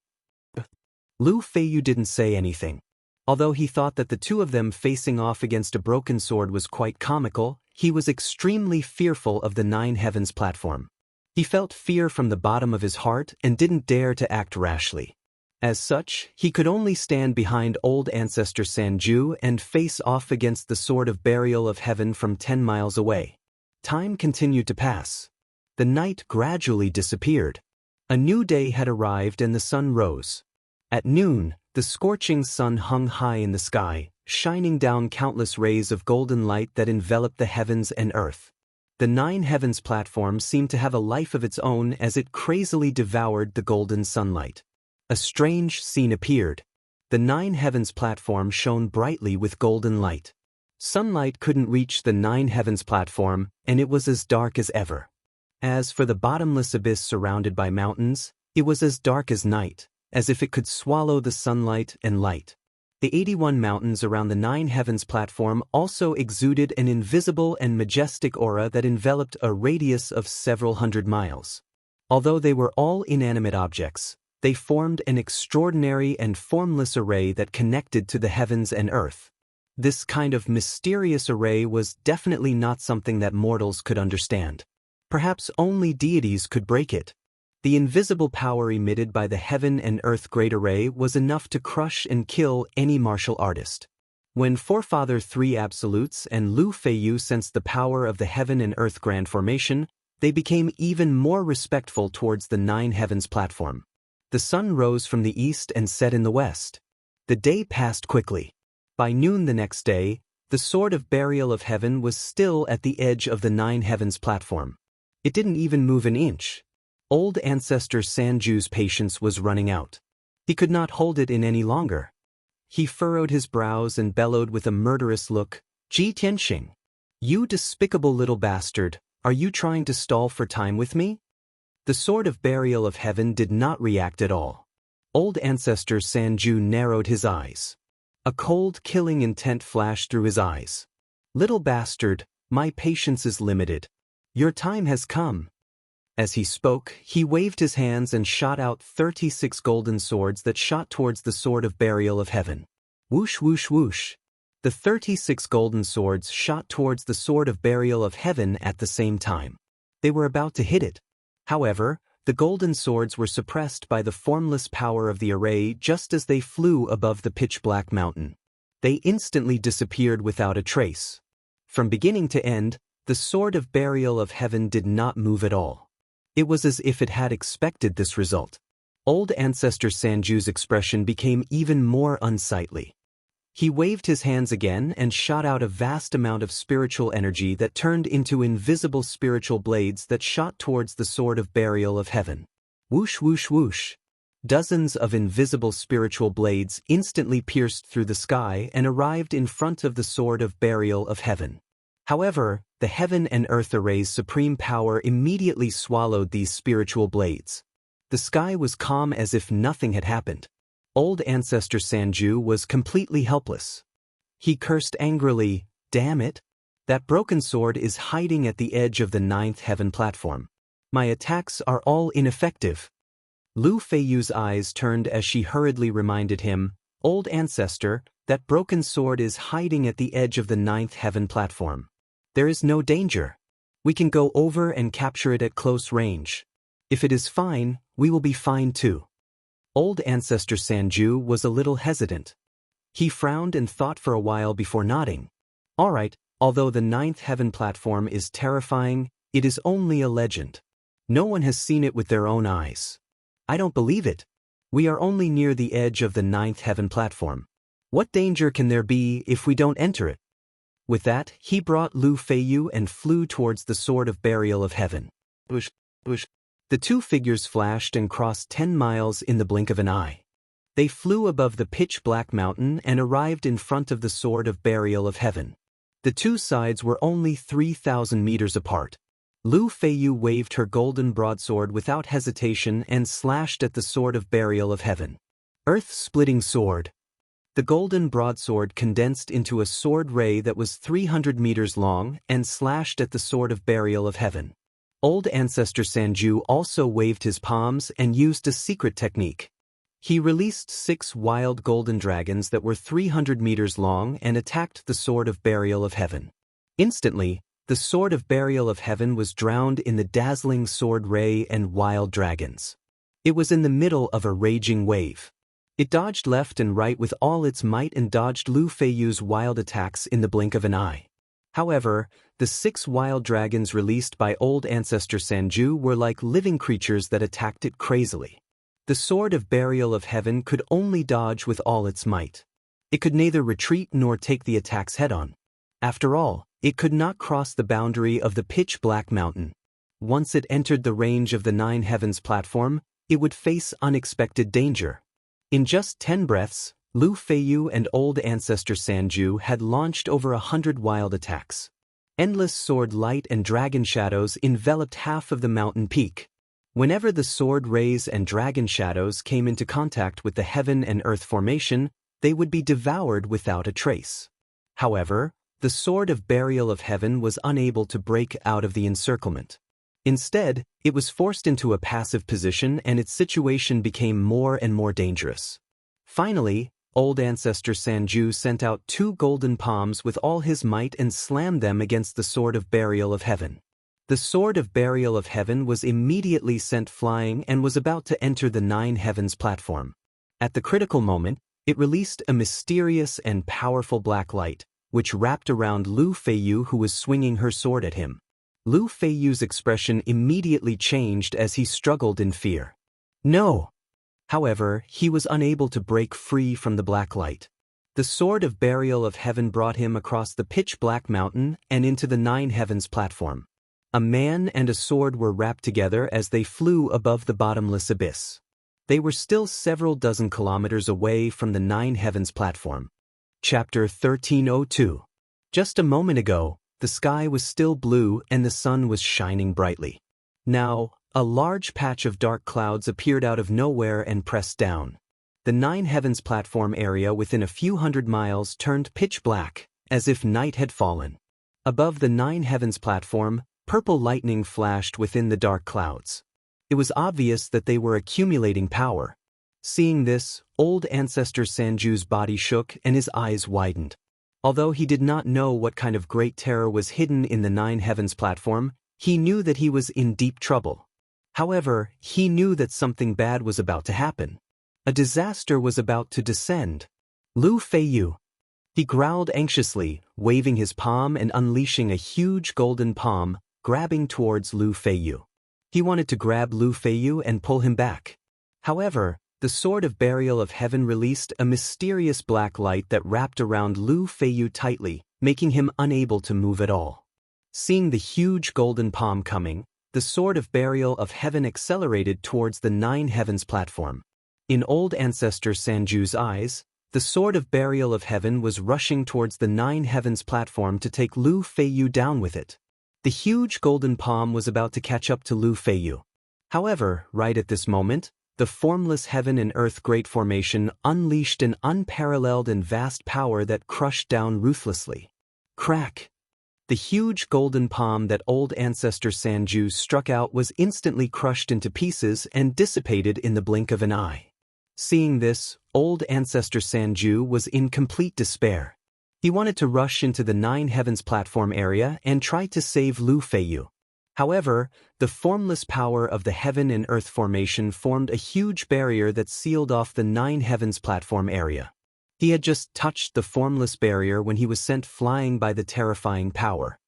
Lu Feiyu didn't say anything. Although he thought that the two of them facing off against a broken sword was quite comical, he was extremely fearful of the 9 Heavens platform. He felt fear from the bottom of his heart and didn't dare to act rashly. As such, he could only stand behind Old Ancestor Sanju and face off against the Sword of Burial of Heaven from 10 miles away. Time continued to pass. The night gradually disappeared. A new day had arrived and the sun rose. At noon, the scorching sun hung high in the sky, shining down countless rays of golden light that enveloped the heavens and earth. The 9 Heavens platform seemed to have a life of its own as it crazily devoured the golden sunlight. A strange scene appeared. The 9 Heavens platform shone brightly with golden light. Sunlight couldn't reach the 9 Heavens platform, and it was as dark as ever. As for the bottomless abyss surrounded by mountains, it was as dark as night, as if it could swallow the sunlight and light. The 81 mountains around the 9 Heavens platform also exuded an invisible and majestic aura that enveloped a radius of several hundred miles. Although they were all inanimate objects, they formed an extraordinary and formless array that connected to the heavens and earth. This kind of mysterious array was definitely not something that mortals could understand. Perhaps only deities could break it. The invisible power emitted by the Heaven and Earth Great Array was enough to crush and kill any martial artist. When Forefather 3 Absolutes and Lu Feiyu sensed the power of the Heaven and Earth Grand Formation, they became even more respectful towards the 9 Heavens platform. The sun rose from the east and set in the west. The day passed quickly. By noon the next day, the Sword of Burial of Heaven was still at the edge of the 9 Heavens platform. It didn't even move an inch. Old Ancestor Sanju's patience was running out. He could not hold it in any longer. He furrowed his brows and bellowed with a murderous look, "Ji Tianxing, you despicable little bastard, are you trying to stall for time with me?" The Sword of Burial of Heaven did not react at all. Old Ancestor Sanju narrowed his eyes. A cold, killing intent flashed through his eyes. "Little bastard, my patience is limited. Your time has come." As he spoke, he waved his hands and shot out 36 golden swords that shot towards the Sword of Burial of Heaven. Whoosh whoosh whoosh. The 36 golden swords shot towards the Sword of Burial of Heaven at the same time. They were about to hit it. However, the golden swords were suppressed by the formless power of the array just as they flew above the pitch-black mountain. They instantly disappeared without a trace. From beginning to end, the Sword of Burial of Heaven did not move at all. It was as if it had expected this result. Old Ancestor Sanju's expression became even more unsightly. He waved his hands again and shot out a vast amount of spiritual energy that turned into invisible spiritual blades that shot towards the sword of burial of heaven. Whoosh whoosh whoosh. Dozens of invisible spiritual blades instantly pierced through the sky and arrived in front of the sword of burial of heaven. However, the heaven and earth array's supreme power immediately swallowed these spiritual blades. The sky was calm as if nothing had happened. Old Ancestor Sanju was completely helpless. He cursed angrily, "Damn it! That broken sword is hiding at the edge of the 9th heaven platform. My attacks are all ineffective." Lu Feiyu's eyes turned as she hurriedly reminded him, "Old Ancestor, that broken sword is hiding at the edge of the 9th heaven platform. There is no danger. We can go over and capture it at close range. If it is fine, we will be fine too." Old Ancestor Sanju was a little hesitant. He frowned and thought for a while before nodding. "All right, although the 9th heaven platform is terrifying, it is only a legend. No one has seen it with their own eyes. I don't believe it. We are only near the edge of the 9th heaven platform. What danger can there be if we don't enter it?" With that, he brought Lu Feiyu and flew towards the sword of burial of heaven. Whoosh, whoosh. The two figures flashed and crossed 10 miles in the blink of an eye. They flew above the pitch-black mountain and arrived in front of the sword of burial of heaven. The two sides were only 3,000 meters apart. Lu Feiyu waved her golden broadsword without hesitation and slashed at the sword of burial of heaven. Earth-splitting sword. The golden broadsword condensed into a sword ray that was 300 meters long and slashed at the sword of burial of heaven. Old Ancestor Sanju also waved his palms and used a secret technique. He released 6 wild golden dragons that were 300 meters long and attacked the sword of burial of heaven. Instantly, the sword of burial of heaven was drowned in the dazzling sword ray and wild dragons. It was in the middle of a raging wave. It dodged left and right with all its might and dodged Lu Feiyu's wild attacks in the blink of an eye. However, the 6 wild dragons released by Old Ancestor Sanju were like living creatures that attacked it crazily. The sword of burial of heaven could only dodge with all its might. It could neither retreat nor take the attacks head-on. After all, it could not cross the boundary of the pitch-black mountain. Once it entered the range of the 9 heavens platform, it would face unexpected danger. In just 10 breaths, Lu Feiyu and Old Ancestor Sanju had launched over 100 wild attacks. Endless sword light and dragon shadows enveloped half of the mountain peak. Whenever the sword rays and dragon shadows came into contact with the heaven and earth formation, they would be devoured without a trace. However, the sword of burial of heaven was unable to break out of the encirclement. Instead, it was forced into a passive position and its situation became more and more dangerous. Finally, Old Ancestor Sanju sent out 2 golden palms with all his might and slammed them against the sword of burial of heaven. The sword of burial of heaven was immediately sent flying and was about to enter the 9 heavens platform. At the critical moment, it released a mysterious and powerful black light, which wrapped around Lu Feiyu who was swinging her sword at him. Lu Feiyu's expression immediately changed as he struggled in fear. No! However, he was unable to break free from the black light. The sword of burial of heaven brought him across the pitch-black mountain and into the 9 heavens platform. A man and a sword were wrapped together as they flew above the bottomless abyss. They were still several dozen kilometers away from the 9 heavens platform. Chapter 1302. Just a moment ago, the sky was still blue and the sun was shining brightly. Now, a large patch of dark clouds appeared out of nowhere and pressed down. The 9 heavens platform area within a few hundred miles turned pitch black, as if night had fallen. Above the 9 heavens platform, purple lightning flashed within the dark clouds. It was obvious that they were accumulating power. Seeing this, Old Ancestor Sanju's body shook and his eyes widened. Although he did not know what kind of great terror was hidden in the 9 heavens platform, he knew that he was in deep trouble. However, he knew that something bad was about to happen. A disaster was about to descend. Lu Feiyu. He growled anxiously, waving his palm and unleashing a huge golden palm, grabbing towards Lu Feiyu. He wanted to grab Lu Feiyu and pull him back. However, the Sword of Burial of Heaven released a mysterious black light that wrapped around Lu Feiyu tightly, making him unable to move at all. Seeing the huge golden palm coming, the Sword of Burial of Heaven accelerated towards the Nine Heavens platform. In old ancestor Sanju's eyes, the Sword of Burial of Heaven was rushing towards the Nine Heavens platform to take Lu Feiyu down with it. The huge golden palm was about to catch up to Lu Feiyu. However, right at this moment, the formless heaven and earth great formation unleashed an unparalleled and vast power that crushed down ruthlessly. Crack! The huge golden palm that old ancestor Sanju struck out was instantly crushed into pieces and dissipated in the blink of an eye. Seeing this, old ancestor Sanju was in complete despair. He wanted to rush into the Nine Heavens platform area and try to save Lu Feiyu. However, the formless power of the heaven and earth formation formed a huge barrier that sealed off the Nine Heavens platform area. He had just touched the formless barrier when he was sent flying by the terrifying power.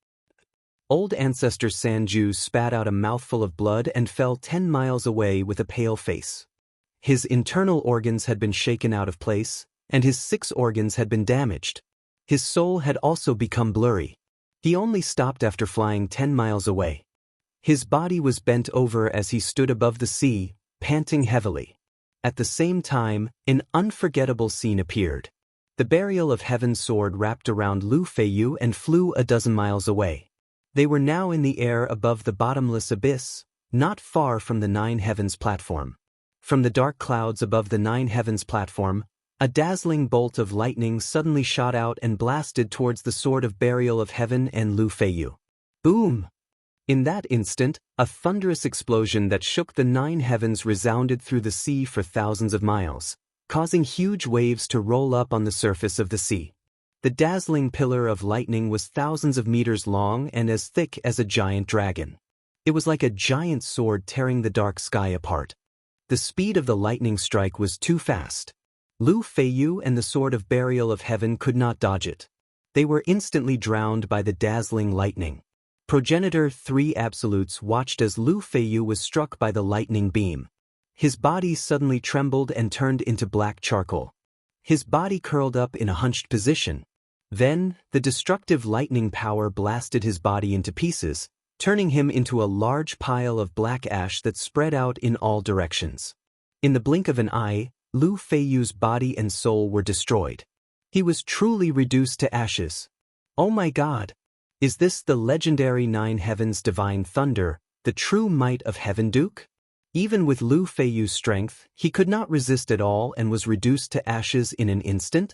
Old ancestor Sanju spat out a mouthful of blood and fell 10 miles away with a pale face. His internal organs had been shaken out of place, and his 6 organs had been damaged. His soul had also become blurry. He only stopped after flying 10 miles away. His body was bent over as he stood above the sea, panting heavily. At the same time, an unforgettable scene appeared. The Burial of Heaven sword wrapped around Lu Feiyu and flew a dozen miles away. They were now in the air above the bottomless abyss, not far from the Nine Heavens platform. From the dark clouds above the Nine Heavens platform, a dazzling bolt of lightning suddenly shot out and blasted towards the Sword of Burial of Heaven and Lu Feiyu. Boom! In that instant, a thunderous explosion that shook the Nine Heavens resounded through the sea for thousands of miles, causing huge waves to roll up on the surface of the sea. The dazzling pillar of lightning was thousands of meters long and as thick as a giant dragon. It was like a giant sword tearing the dark sky apart. The speed of the lightning strike was too fast. Lu Feiyu and the Sword of Burial of Heaven could not dodge it. They were instantly drowned by the dazzling lightning. Progenitor 3 Absolutes watched as Lu Feiyu was struck by the lightning beam. His body suddenly trembled and turned into black charcoal. His body curled up in a hunched position. Then, the destructive lightning power blasted his body into pieces, turning him into a large pile of black ash that spread out in all directions. In the blink of an eye, Lu Feiyu's body and soul were destroyed. He was truly reduced to ashes. Oh my God! Is this the legendary Nine Heavens divine thunder, the true might of Heaven Duke? Even with Lu Feiyu's strength, he could not resist at all and was reduced to ashes in an instant?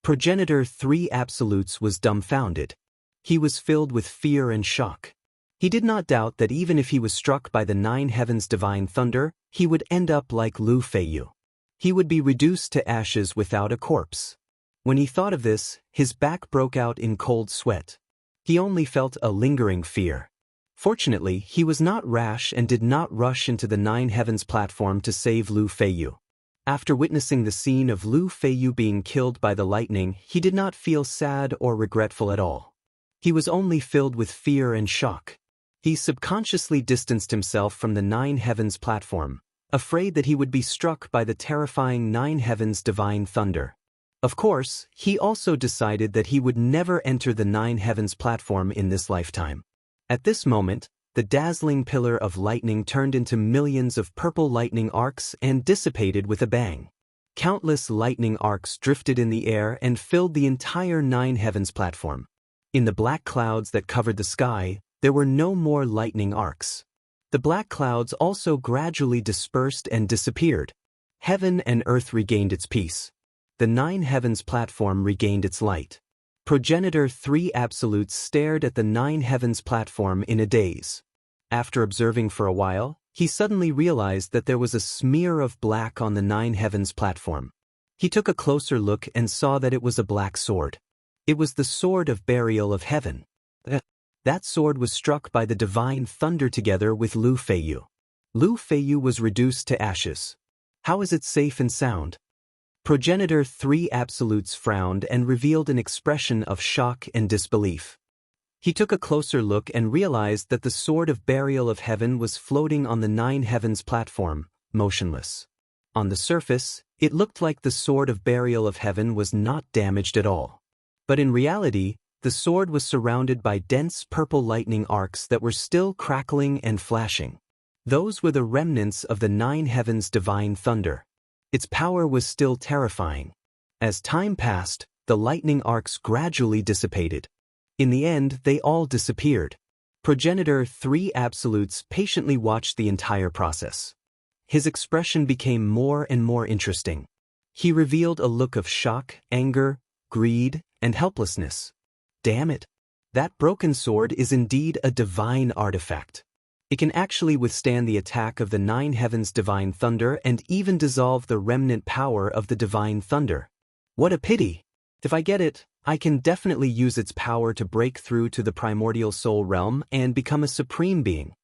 Progenitor 3 Absolutes was dumbfounded. He was filled with fear and shock. He did not doubt that even if he was struck by the Nine Heavens divine thunder, he would end up like Lu Feiyu. He would be reduced to ashes without a corpse. When he thought of this, his back broke out in cold sweat. He only felt a lingering fear. Fortunately, he was not rash and did not rush into the Nine Heavens platform to save Lu Feiyu. After witnessing the scene of Lu Feiyu being killed by the lightning, he did not feel sad or regretful at all. He was only filled with fear and shock. He subconsciously distanced himself from the Nine Heavens platform, afraid that he would be struck by the terrifying Nine Heavens divine thunder. Of course, he also decided that he would never enter the Nine Heavens platform in this lifetime. At this moment, the dazzling pillar of lightning turned into millions of purple lightning arcs and dissipated with a bang. Countless lightning arcs drifted in the air and filled the entire Nine Heavens platform. In the black clouds that covered the sky, there were no more lightning arcs. The black clouds also gradually dispersed and disappeared. Heaven and earth regained its peace. The Nine Heavens platform regained its light. Progenitor 3 Absolutes stared at the Nine Heavens platform in a daze. After observing for a while, he suddenly realized that there was a smear of black on the Nine Heavens platform. He took a closer look and saw that it was a black sword. It was the Sword of Burial of Heaven. That sword was struck by the divine thunder together with Lu Feiyu. Lu Feiyu was reduced to ashes. How is it safe and sound? Progenitor 3 Absolutes frowned and revealed an expression of shock and disbelief. He took a closer look and realized that the Sword of Burial of Heaven was floating on the Nine Heavens platform, motionless. On the surface, it looked like the sword of burial of heaven was not damaged at all. But in reality, the sword was surrounded by dense purple lightning arcs that were still crackling and flashing. Those were the remnants of the 9 heavens' divine thunder. Its power was still terrifying. As time passed, the lightning arcs gradually dissipated. In the end, they all disappeared. Progenitor 3 Absolutes patiently watched the entire process. His expression became more and more interesting. He revealed a look of shock, anger, greed, and helplessness. Damn it! That broken sword is indeed a divine artifact. It can actually withstand the attack of the 9 heavens' divine thunder and even dissolve the remnant power of the divine thunder. What a pity! If I get it, I can definitely use its power to break through to the primordial soul realm and become a supreme being.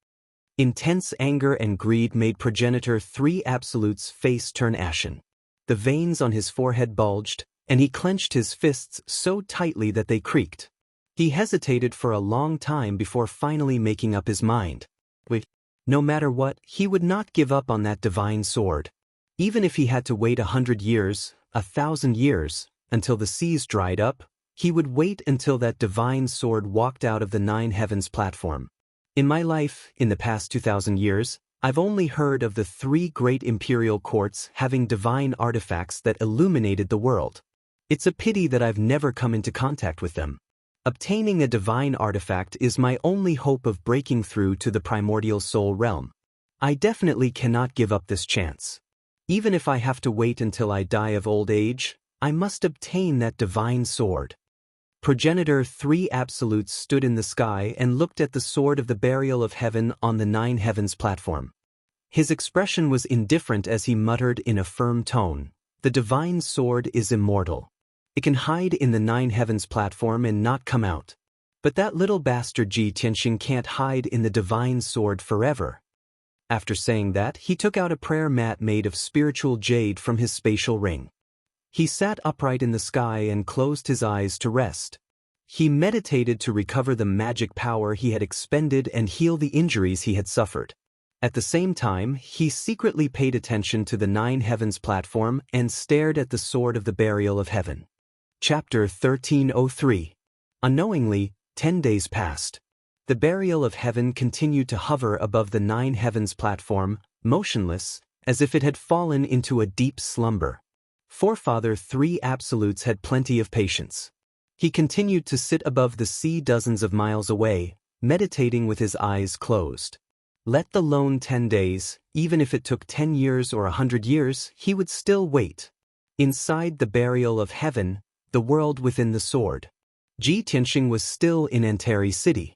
Intense anger and greed made Progenitor 3 Absolute's face turn ashen. The veins on his forehead bulged, and he clenched his fists so tightly that they creaked. He hesitated for a long time before finally making up his mind. No matter what, he would not give up on that divine sword. Even if he had to wait 100 years, 1,000 years, until the seas dried up, he would wait until that divine sword walked out of the 9 heavens platform. In my life, in the past 2,000 years, I've only heard of the 3 great imperial courts having divine artifacts that illuminated the world. It's a pity that I've never come into contact with them. Obtaining a divine artifact is my only hope of breaking through to the primordial soul realm. I definitely cannot give up this chance. Even if I have to wait until I die of old age, I must obtain that divine sword. Progenitor 3 Absolutes stood in the sky and looked at the sword of the burial of heaven on the 9 heavens platform. His expression was indifferent as he muttered in a firm tone, "The divine sword is immortal. It can hide in the 9 heavens platform and not come out. But that little bastard Ji Tianxing can't hide in the divine sword forever." After saying that, he took out a prayer mat made of spiritual jade from his spatial ring. He sat upright in the sky and closed his eyes to rest. He meditated to recover the magic power he had expended and heal the injuries he had suffered. At the same time, he secretly paid attention to the 9 heavens platform and stared at the sword of the burial of heaven. Chapter 1303. Unknowingly, 10 days passed. The burial of heaven continued to hover above the 9 heavens platform, motionless, as if it had fallen into a deep slumber. Forefather 3 Absolutes had plenty of patience. He continued to sit above the sea dozens of miles away, meditating with his eyes closed. Let alone 10 days, even if it took 10 years or 100 years, he would still wait. Inside the burial of heaven, the world within the sword. Ji Tianxing was still in Anteri City.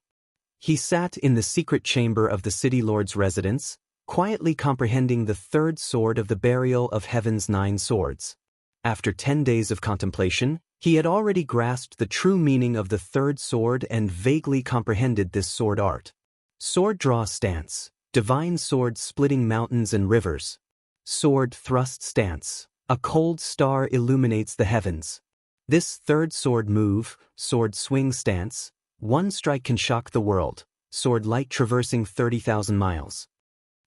He sat in the secret chamber of the city lord's residence, quietly comprehending the 3rd sword of the burial of heaven's 9 swords. After 10 days of contemplation, he had already grasped the true meaning of the 3rd sword and vaguely comprehended this sword art. Sword draw stance, divine sword splitting mountains and rivers. Sword thrust stance, a cold star illuminates the heavens. This 3rd sword move, sword swing stance, one strike can shock the world, sword light traversing 30,000 miles.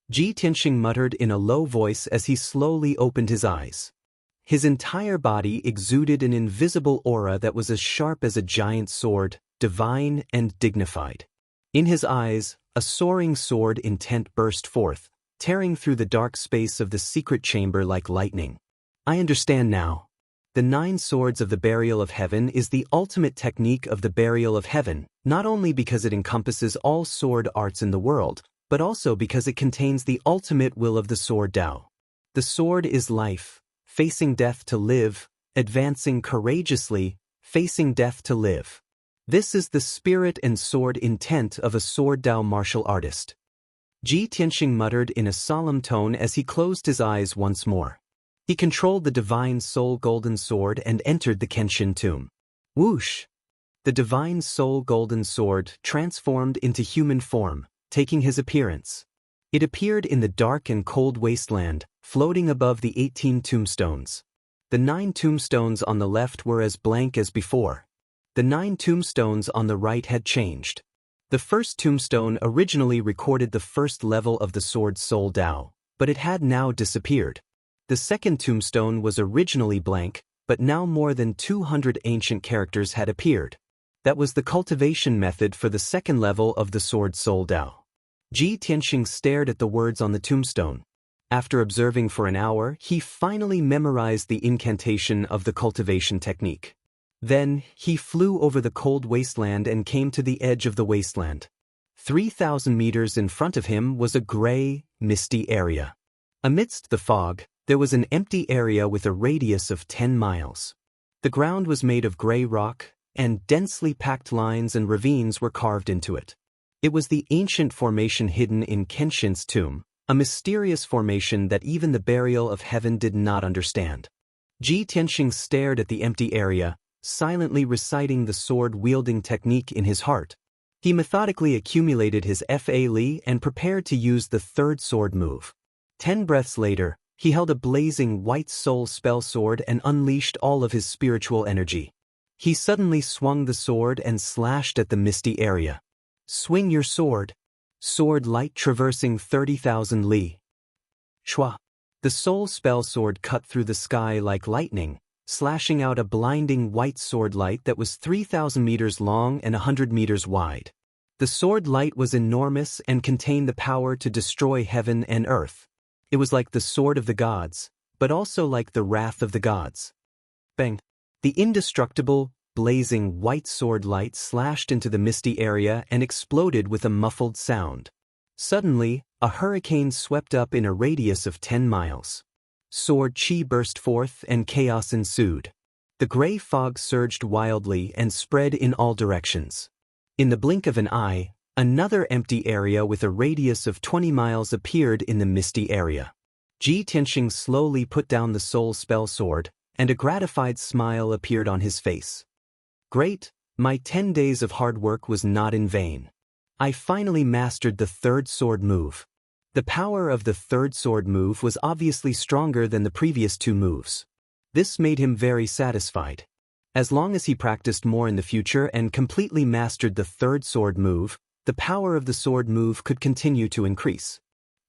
Ji Tianxing muttered in a low voice as he slowly opened his eyes. His entire body exuded an invisible aura that was as sharp as a giant sword, divine and dignified. In his eyes, a soaring sword intent burst forth, tearing through the dark space of the secret chamber like lightning. I understand now. The 9 swords of the burial of heaven is the ultimate technique of the burial of heaven, not only because it encompasses all sword arts in the world, but also because it contains the ultimate will of the sword Tao. The sword is life, facing death to live, advancing courageously, facing death to live. This is the spirit and sword intent of a sword Tao martial artist. Ji Tianxing muttered in a solemn tone as he closed his eyes once more. He controlled the divine soul golden sword and entered the Kenshin tomb. Whoosh! The divine soul golden sword transformed into human form, taking his appearance. It appeared in the dark and cold wasteland, floating above the 18 tombstones. The 9 tombstones on the left were as blank as before. The 9 tombstones on the right had changed. The first tombstone originally recorded the first level of the sword's soul Tao, but it had now disappeared. The second tombstone was originally blank, but now more than 200 ancient characters had appeared. That was the cultivation method for the second level of the Sword Soul Dao. Ji Tianxing stared at the words on the tombstone. After observing for an hour, he finally memorized the incantation of the cultivation technique. Then, he flew over the cold wasteland and came to the edge of the wasteland. 3,000 meters in front of him was a gray, misty area. Amidst the fog, there was an empty area with a radius of 10 miles. The ground was made of gray rock, and densely packed lines and ravines were carved into it. It was the ancient formation hidden in Kenshin's tomb, a mysterious formation that even the Burial of Heaven did not understand. Ji Tianxing stared at the empty area, silently reciting the sword-wielding technique in his heart. He methodically accumulated his Fa Li and prepared to use the third sword move. 10 breaths later, he held a blazing white soul spell sword and unleashed all of his spiritual energy. He suddenly swung the sword and slashed at the misty area. Swing your sword. Sword light traversing 30,000 li. Shua. The soul spell sword cut through the sky like lightning, slashing out a blinding white sword light that was 3,000 meters long and 100 meters wide. The sword light was enormous and contained the power to destroy heaven and earth. It was like the sword of the gods, but also like the wrath of the gods. Bang! The indestructible, blazing white sword light slashed into the misty area and exploded with a muffled sound. Suddenly, a hurricane swept up in a radius of 10 miles. Sword chi burst forth and chaos ensued. The gray fog surged wildly and spread in all directions. In the blink of an eye, another empty area with a radius of 20 miles appeared in the misty area. Ji Tianxing slowly put down the soul spell sword, and a gratified smile appeared on his face. Great, my 10 days of hard work was not in vain. I finally mastered the third sword move. The power of the third sword move was obviously stronger than the previous two moves. This made him very satisfied. As long as he practiced more in the future and completely mastered the third sword move, the power of the sword move could continue to increase.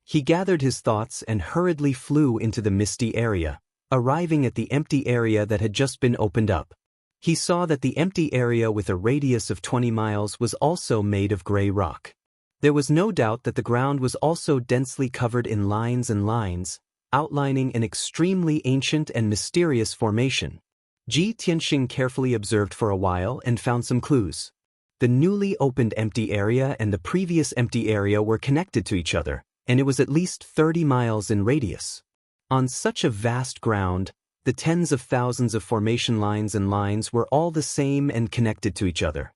He gathered his thoughts and hurriedly flew into the misty area, arriving at the empty area that had just been opened up. He saw that the empty area with a radius of 20 miles was also made of gray rock. There was no doubt that the ground was also densely covered in lines and lines, outlining an extremely ancient and mysterious formation. Ji Tianxing carefully observed for a while and found some clues. The newly opened empty area and the previous empty area were connected to each other, and it was at least 30 miles in radius. On such a vast ground, the tens of thousands of formation lines and lines were all the same and connected to each other.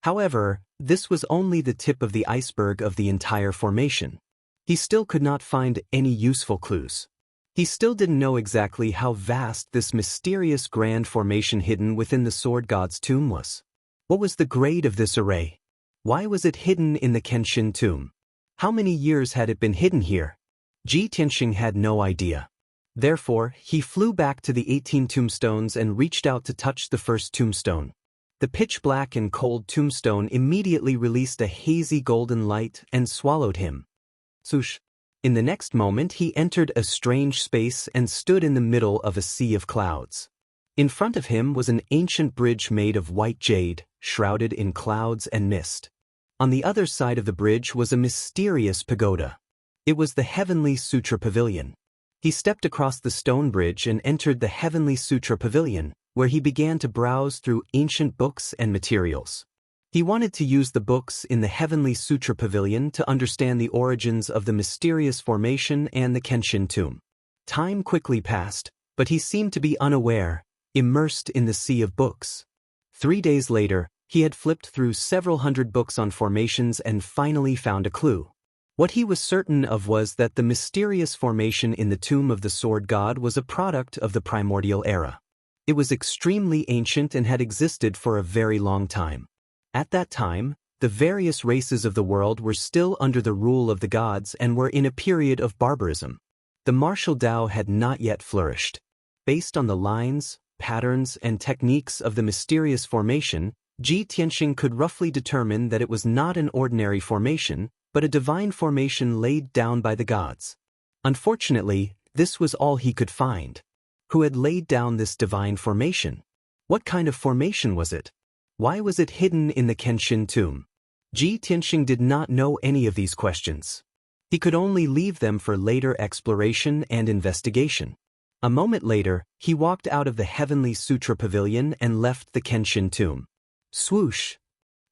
However, this was only the tip of the iceberg of the entire formation. He still could not find any useful clues. He still didn't know exactly how vast this mysterious grand formation hidden within the sword god's tomb was. What was the grade of this array? Why was it hidden in the Kenshin tomb? How many years had it been hidden here? Ji Tianxing had no idea. Therefore, he flew back to the 18 tombstones and reached out to touch the first tombstone. The pitch-black and cold tombstone immediately released a hazy golden light and swallowed him. Swoosh! In the next moment he entered a strange space and stood in the middle of a sea of clouds. In front of him was an ancient bridge made of white jade, shrouded in clouds and mist. On the other side of the bridge was a mysterious pagoda. It was the Heavenly Sutra Pavilion. He stepped across the stone bridge and entered the Heavenly Sutra Pavilion, where he began to browse through ancient books and materials. He wanted to use the books in the Heavenly Sutra Pavilion to understand the origins of the mysterious formation and the Kenshin tomb. Time quickly passed, but he seemed to be unaware, immersed in the sea of books. 3 days later, he had flipped through several hundred books on formations and finally found a clue. What he was certain of was that the mysterious formation in the tomb of the sword god was a product of the primordial era. It was extremely ancient and had existed for a very long time. At that time, the various races of the world were still under the rule of the gods and were in a period of barbarism. The martial Tao had not yet flourished. Based on the lines, patterns, and techniques of the mysterious formation, Ji Tianxing could roughly determine that it was not an ordinary formation, but a divine formation laid down by the gods. Unfortunately, this was all he could find. Who had laid down this divine formation? What kind of formation was it? Why was it hidden in the Kenshin tomb? Ji Tianxing did not know any of these questions. He could only leave them for later exploration and investigation. A moment later, he walked out of the Heavenly Sutra Pavilion and left the Kenshin tomb. Swoosh!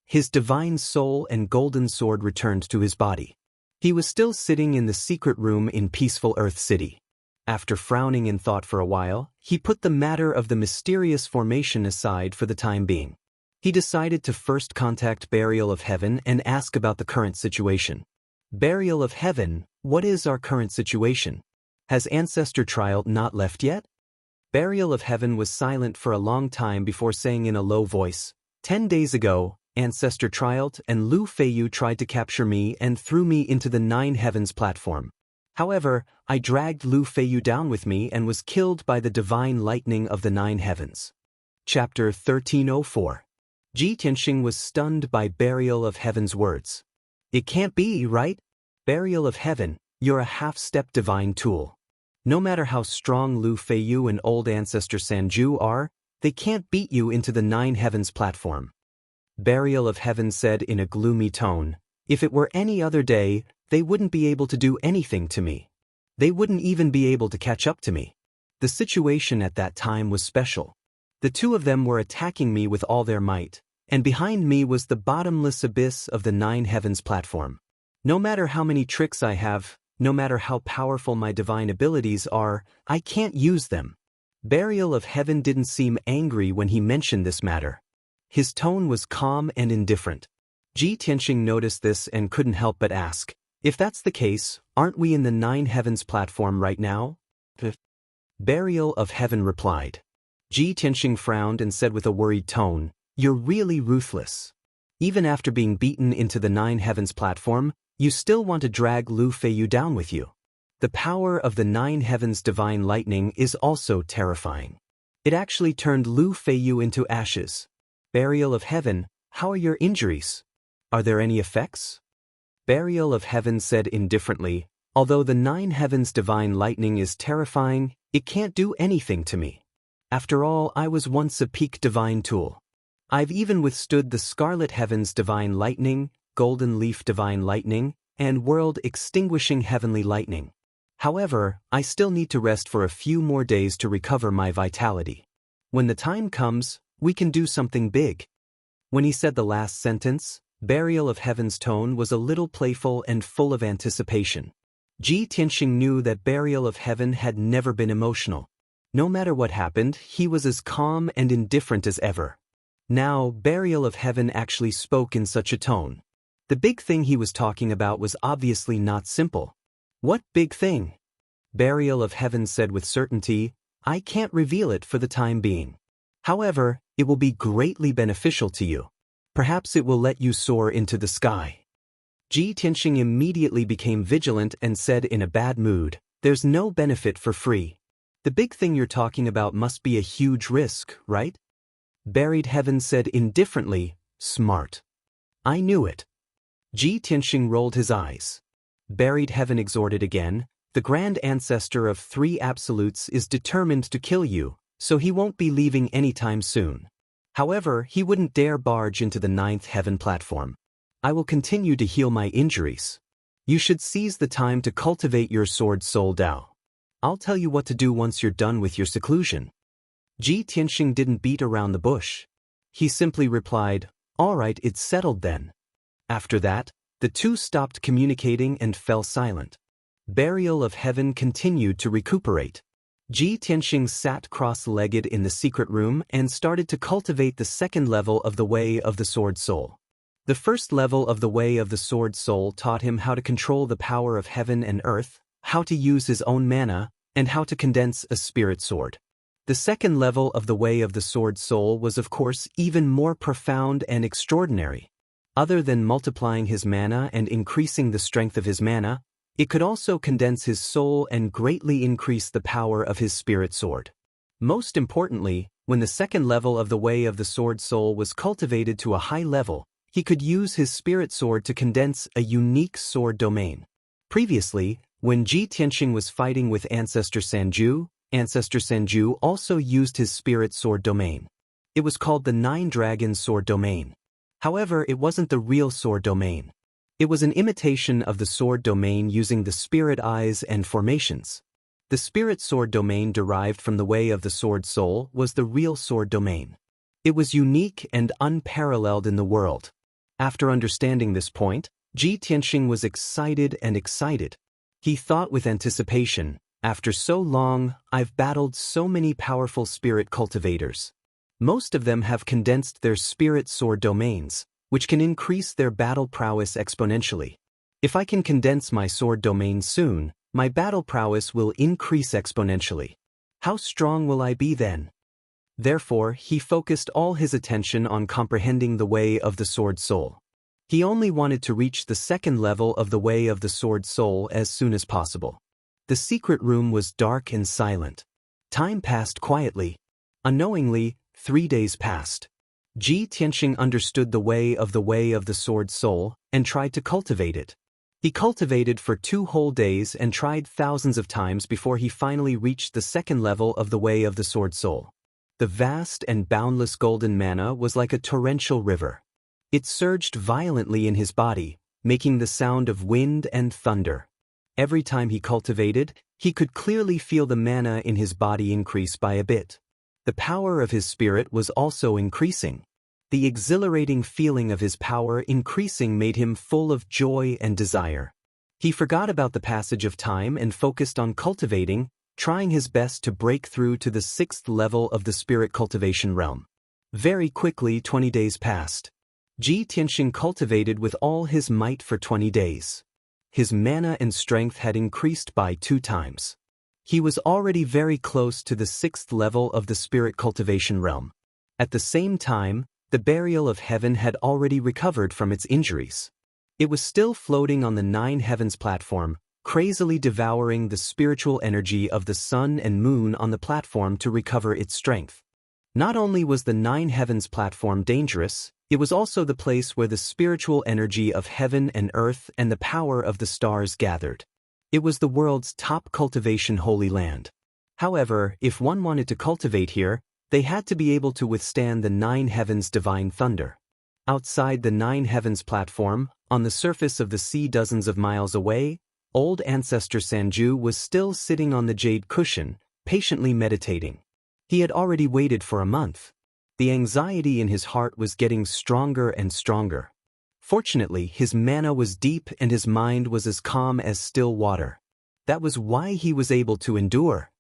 His divine soul and golden sword returned to his body. He was still sitting in the secret room in peaceful Earth City. After frowning in thought for a while, he put the matter of the mysterious formation aside for the time being. He decided to first contact Burial of Heaven and ask about the current situation. Burial of Heaven, what is our current situation? Has Ancestor Trial not left yet? Burial of Heaven was silent for a long time before saying in a low voice, 10 days ago, Ancestor Trialt and Lu Feiyu tried to capture me and threw me into the Nine Heavens platform. However, I dragged Lu Feiyu down with me and was killed by the divine lightning of the Nine Heavens. Chapter 1304. Ji Tianxing was stunned by Burial of Heaven's words. It can't be, right? Burial of Heaven, you're a half-step divine tool. No matter how strong Lu Feiyu and old Ancestor Sanju are, they can't beat you into the Nine Heavens platform. Burial of Heaven said in a gloomy tone, if it were any other day, they wouldn't be able to do anything to me. They wouldn't even be able to catch up to me. The situation at that time was special. The two of them were attacking me with all their might, and behind me was the bottomless abyss of the Nine Heavens platform. No matter how many tricks I have, no matter how powerful my divine abilities are, I can't use them. Burial of Heaven didn't seem angry when he mentioned this matter. His tone was calm and indifferent. Ji Tianxing noticed this and couldn't help but ask, if that's the case, aren't we in the Nine Heavens platform right now? Burial of Heaven replied. Ji Tianxing frowned and said with a worried tone, you're really ruthless. Even after being beaten into the Nine Heavens platform, you still want to drag Lu Feiyu down with you. The power of the Nine Heavens divine lightning is also terrifying. It actually turned Lu Feiyu into ashes. Burial of Heaven, how are your injuries? Are there any effects? Burial of Heaven said indifferently, although the Nine Heavens divine lightning is terrifying, it can't do anything to me. After all, I was once a peak divine tool. I've even withstood the Scarlet Heavens divine lightning, Golden Leaf divine lightning, and world-extinguishing heavenly lightning. However, I still need to rest for a few more days to recover my vitality. When the time comes, we can do something big. When he said the last sentence, Burial of Heaven's tone was a little playful and full of anticipation. Ji Tianxing knew that Burial of Heaven had never been emotional. No matter what happened, he was as calm and indifferent as ever. Now, Burial of Heaven actually spoke in such a tone. The big thing he was talking about was obviously not simple. What big thing? Burial of Heaven said with certainty, I can't reveal it for the time being. However, it will be greatly beneficial to you. Perhaps it will let you soar into the sky. Ji Tianxing immediately became vigilant and said in a bad mood, there's no benefit for free. The big thing you're talking about must be a huge risk, right? Buried Heaven said indifferently, smart. I knew it. Ji Tianxing rolled his eyes. Buried Heaven exhorted again, the Grand Ancestor of Three Absolutes is determined to kill you, so he won't be leaving anytime soon. However, he wouldn't dare barge into the Ninth Heaven platform. I will continue to heal my injuries. You should seize the time to cultivate your sword soul Dao. I'll tell you what to do once you're done with your seclusion. Ji Tianxing didn't beat around the bush. He simply replied, all right, it's settled then. After that, the two stopped communicating and fell silent. Burial of Heaven continued to recuperate. Ji Tianxing sat cross-legged in the secret room and started to cultivate the second level of the Way of the Sword Soul. The first level of the Way of the Sword Soul taught him how to control the power of heaven and earth, how to use his own mana, and how to condense a spirit sword. The second level of the Way of the Sword Soul was of course even more profound and extraordinary. Other than multiplying his mana and increasing the strength of his mana, it could also condense his soul and greatly increase the power of his spirit sword. Most importantly, when the second level of the Way of the Sword Soul was cultivated to a high level, he could use his spirit sword to condense a unique sword domain. Previously, When Ji Tianqing was fighting with Ancestor Sanju also used his spirit sword domain. It was called the Nine Dragons Sword Domain. However, it wasn't the real sword domain. It was an imitation of the sword domain using the spirit eyes and formations. The spirit sword domain derived from the way of the sword soul was the real sword domain. It was unique and unparalleled in the world. After understanding this point, Ji Tianqing was excited. He thought with anticipation, after so long, I've battled so many powerful spirit cultivators. Most of them have condensed their spirit sword domains, which can increase their battle prowess exponentially. If I can condense my sword domain soon, my battle prowess will increase exponentially. How strong will I be then? Therefore, he focused all his attention on comprehending the way of the sword soul. He only wanted to reach the second level of the way of the sword soul as soon as possible. The secret room was dark and silent. Time passed quietly. Unknowingly, 3 days passed. Ji Tianqing understood the way of the sword soul and tried to cultivate it. He cultivated for 2 whole days and tried thousands of times before he finally reached the second level of the way of the sword soul. The vast and boundless golden mana was like a torrential river. It surged violently in his body, making the sound of wind and thunder. Every time he cultivated, he could clearly feel the mana in his body increase by a bit. The power of his spirit was also increasing. The exhilarating feeling of his power increasing made him full of joy and desire. He forgot about the passage of time and focused on cultivating, trying his best to break through to the 6th level of the spirit cultivation realm. Very quickly 20 days passed. Ji Tianqing cultivated with all his might for 20 days. His mana and strength had increased by 2 times. He was already very close to the 6th level of the spirit cultivation realm. At the same time, the burial of heaven had already recovered from its injuries. It was still floating on the 9 heavens platform, crazily devouring the spiritual energy of the sun and moon on the platform to recover its strength. Not only was the 9 heavens platform dangerous, it was also the place where the spiritual energy of heaven and earth and the power of the stars gathered. It was the world's top cultivation holy land. However, if one wanted to cultivate here, they had to be able to withstand the 9 heavens' divine thunder. Outside the 9 heavens platform, on the surface of the sea dozens of miles away, old Ancestor Sanju was still sitting on the jade cushion, patiently meditating. He had already waited for a month. The anxiety in his heart was getting stronger and stronger. Fortunately, his mana was deep and his mind was as calm as still water. That was why he was able to endure.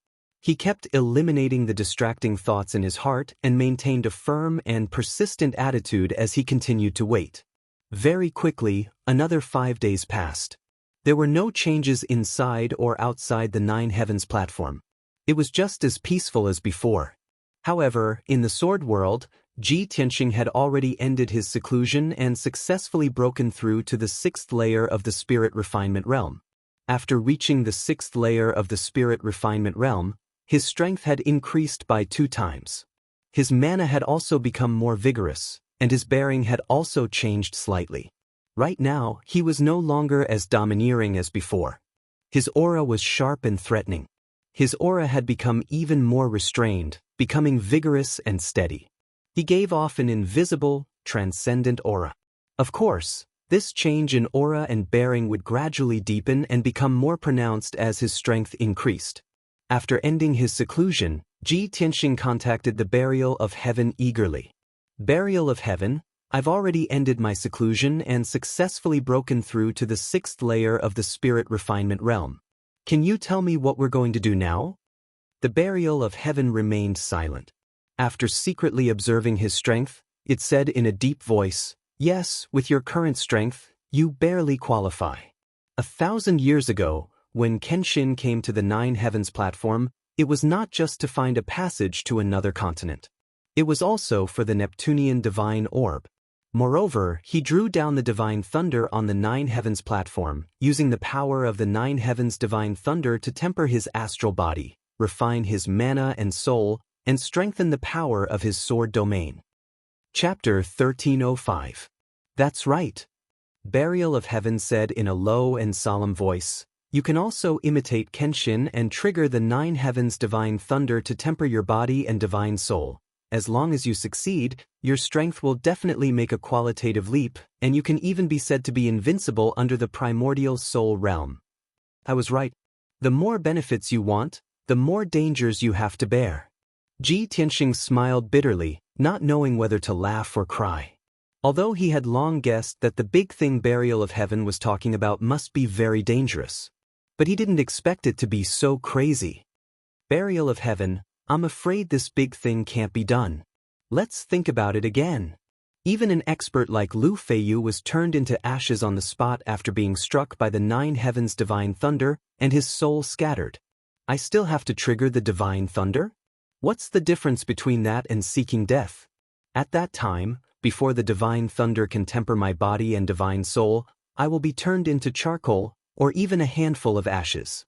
He kept eliminating the distracting thoughts in his heart and maintained a firm and persistent attitude as he continued to wait. Very quickly, another 5 days passed. There were no changes inside or outside the 9 heavens platform. It was just as peaceful as before. However, in the sword world, Ji Tianqing had already ended his seclusion and successfully broken through to the 6th layer of the spirit refinement realm. After reaching the 6th layer of the spirit refinement realm, his strength had increased by 2 times. His mana had also become more vigorous, and his bearing had also changed slightly. Right now, he was no longer as domineering as before. His aura was sharp and threatening. His aura had become even more restrained, becoming vigorous and steady. He gave off an invisible, transcendent aura. Of course, this change in aura and bearing would gradually deepen and become more pronounced as his strength increased. After ending his seclusion, Ji Tianqing contacted the burial of heaven eagerly. Burial of heaven, I've already ended my seclusion and successfully broken through to the 6th layer of the spirit refinement realm. Can you tell me what we're going to do now? The burial of heaven remained silent. After secretly observing his strength, it said in a deep voice, "Yes, with your current strength, you barely qualify." 1,000 years ago, when Kenshin came to the 9 heavens platform, it was not just to find a passage to another continent. It was also for the Neptunian divine orb. Moreover, he drew down the divine thunder on the 9 heavens platform, using the power of the 9 heavens divine thunder to temper his astral body, refine his mana and soul, and strengthen the power of his sword domain. Chapter 1305. That's right. Burial of Heaven said in a low and solemn voice, You can also imitate Kenshin and trigger the 9 heavens divine thunder to temper your body and divine soul. As long as you succeed, your strength will definitely make a qualitative leap, and you can even be said to be invincible under the primordial soul realm. I was right. The more benefits you want, the more dangers you have to bear. Ji Tianxing smiled bitterly, not knowing whether to laugh or cry. Although he had long guessed that the big thing Burial of Heaven was talking about must be very dangerous. But he didn't expect it to be so crazy. Burial of Heaven, I'm afraid this big thing can't be done. Let's think about it again. Even an expert like Lu Feiyu was turned into ashes on the spot after being struck by the 9 heavens divine thunder, and his soul scattered. I still have to trigger the divine thunder? What's the difference between that and seeking death? At that time, before the divine thunder can temper my body and divine soul, I will be turned into charcoal, or even a handful of ashes.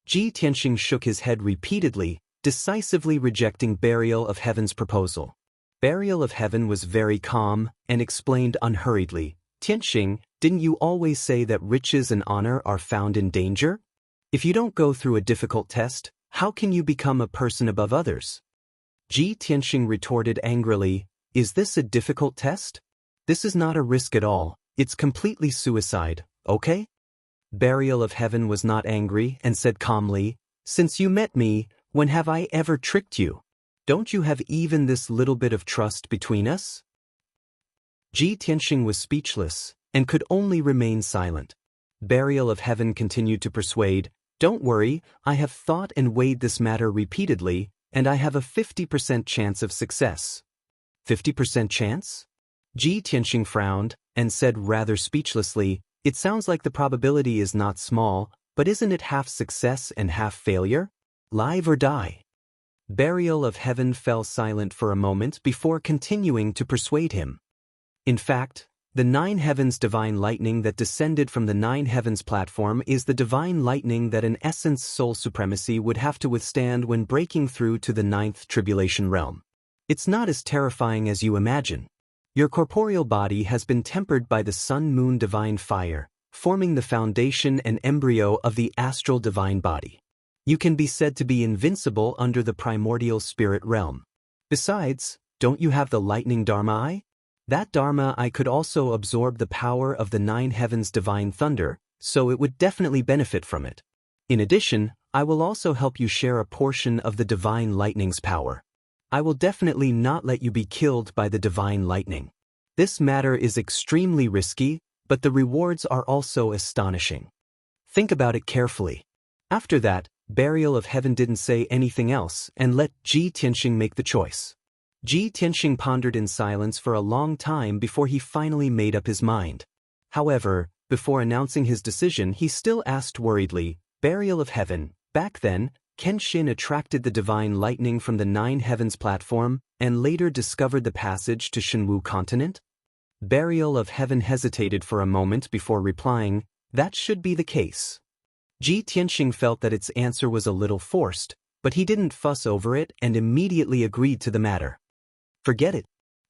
Ji Tianxing shook his head repeatedly, decisively rejecting Burial of Heaven's proposal. Burial of Heaven was very calm, and explained unhurriedly, Tianxing, didn't you always say that riches and honor are found in danger? If you don't go through a difficult test, how can you become a person above others? Ji Tianxing retorted angrily, is this a difficult test? This is not a risk at all, it's completely suicide, okay? Burial of Heaven was not angry and said calmly, since you met me, when have I ever tricked you? Don't you have even this little bit of trust between us? Ji Tianxing was speechless, and could only remain silent. Burial of Heaven continued to persuade, don't worry, I have thought and weighed this matter repeatedly, and I have a 50% chance of success. 50% chance? Ji Tianxing frowned, and said rather speechlessly, it sounds like the probability is not small, but isn't it half success and half failure? Live or die? Burial of Heaven fell silent for a moment before continuing to persuade him. In fact, the 9 heavens divine lightning that descended from the 9 heavens platform is the divine lightning that an essence soul supremacy would have to withstand when breaking through to the 9th tribulation realm. It's not as terrifying as you imagine. Your corporeal body has been tempered by the sun-moon divine fire, forming the foundation and embryo of the astral divine body. You can be said to be invincible under the primordial spirit realm. Besides, don't you have the lightning Dharma eye? That Dharma eye could also absorb the power of the 9 heavens divine thunder, so it would definitely benefit from it. In addition, I will also help you share a portion of the divine lightning's power. I will definitely not let you be killed by the divine lightning. This matter is extremely risky, but the rewards are also astonishing. Think about it carefully. After that, Burial of Heaven didn't say anything else and let Ji Tianxing make the choice. Ji Tianxing pondered in silence for a long time before he finally made up his mind. However, before announcing his decision, he still asked worriedly, Burial of Heaven, back then, Kenshin attracted the divine lightning from the 9 heavens platform and later discovered the passage to Shenwu continent? Burial of Heaven hesitated for a moment before replying, that should be the case. Ji Tianxing felt that its answer was a little forced, but he didn't fuss over it and immediately agreed to the matter. Forget it.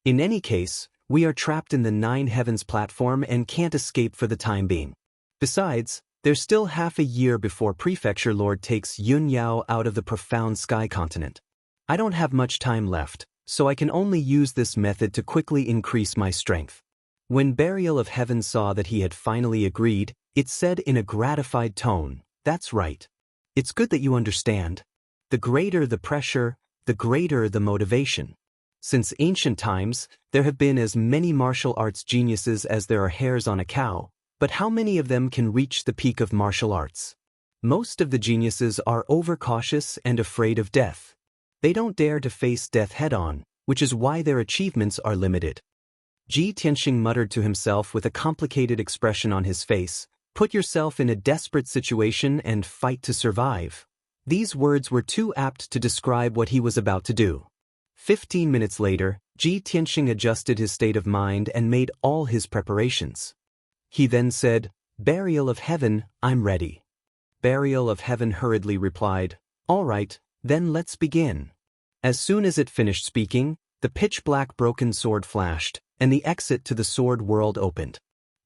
In any case, we are trapped in the 9 heavens platform and can't escape for the time being. Besides, there's still half a year before Prefecture Lord takes Yun Yao out of the profound sky continent. I don't have much time left, so I can only use this method to quickly increase my strength. When Burial of Heaven saw that he had finally agreed, it said in a gratified tone, that's right. It's good that you understand. The greater the pressure, the greater the motivation. Since ancient times, there have been as many martial arts geniuses as there are hairs on a cow, but how many of them can reach the peak of martial arts? Most of the geniuses are overcautious and afraid of death. They don't dare to face death head-on, which is why their achievements are limited. Ji Tianxing muttered to himself with a complicated expression on his face, put yourself in a desperate situation and fight to survive. These words were too apt to describe what he was about to do. 15 minutes later, Ji Tianxing adjusted his state of mind and made all his preparations. He then said, Burial of Heaven, I'm ready. Burial of Heaven hurriedly replied, all right, then let's begin. As soon as it finished speaking, the pitch-black broken sword flashed, and the exit to the sword world opened.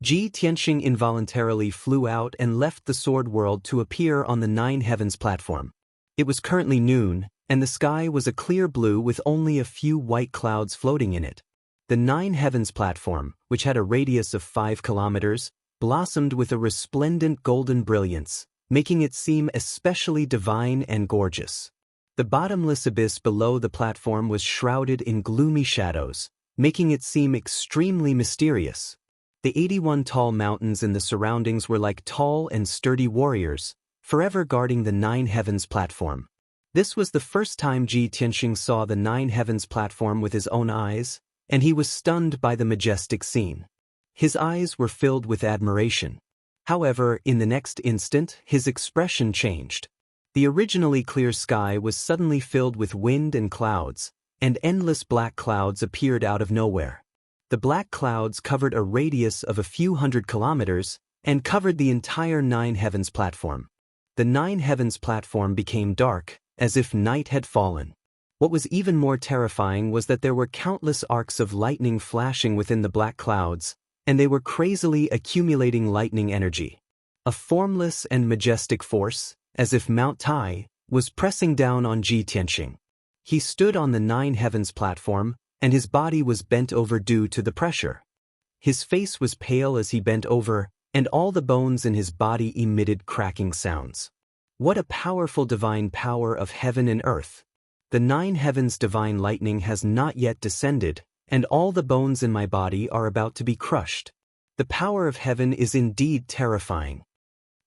Ji Tianxing involuntarily flew out and left the sword world to appear on the Nine Heavens platform. It was currently noon, and the sky was a clear blue with only a few white clouds floating in it. The Nine Heavens platform, which had a radius of 5 kilometers, blossomed with a resplendent golden brilliance, making it seem especially divine and gorgeous. The bottomless abyss below the platform was shrouded in gloomy shadows, making it seem extremely mysterious. The 81 tall mountains in the surroundings were like tall and sturdy warriors, forever guarding the Nine Heavens platform. This was the first time Ji Tianxing saw the Nine Heavens platform with his own eyes, and he was stunned by the majestic scene. His eyes were filled with admiration. However, in the next instant, his expression changed. The originally clear sky was suddenly filled with wind and clouds, and endless black clouds appeared out of nowhere. The black clouds covered a radius of a few hundred kilometers and covered the entire Nine Heavens platform. The Nine Heavens platform became dark, as if night had fallen. What was even more terrifying was that there were countless arcs of lightning flashing within the black clouds, and they were crazily accumulating lightning energy. A formless and majestic force, as if Mount Tai, was pressing down on Ji Tianxing. He stood on the Nine Heavens platform, and his body was bent over due to the pressure. His face was pale as he bent over, and all the bones in his body emitted cracking sounds. What a powerful divine power of heaven and earth! The Nine Heavens divine lightning has not yet descended, and all the bones in my body are about to be crushed. The power of heaven is indeed terrifying.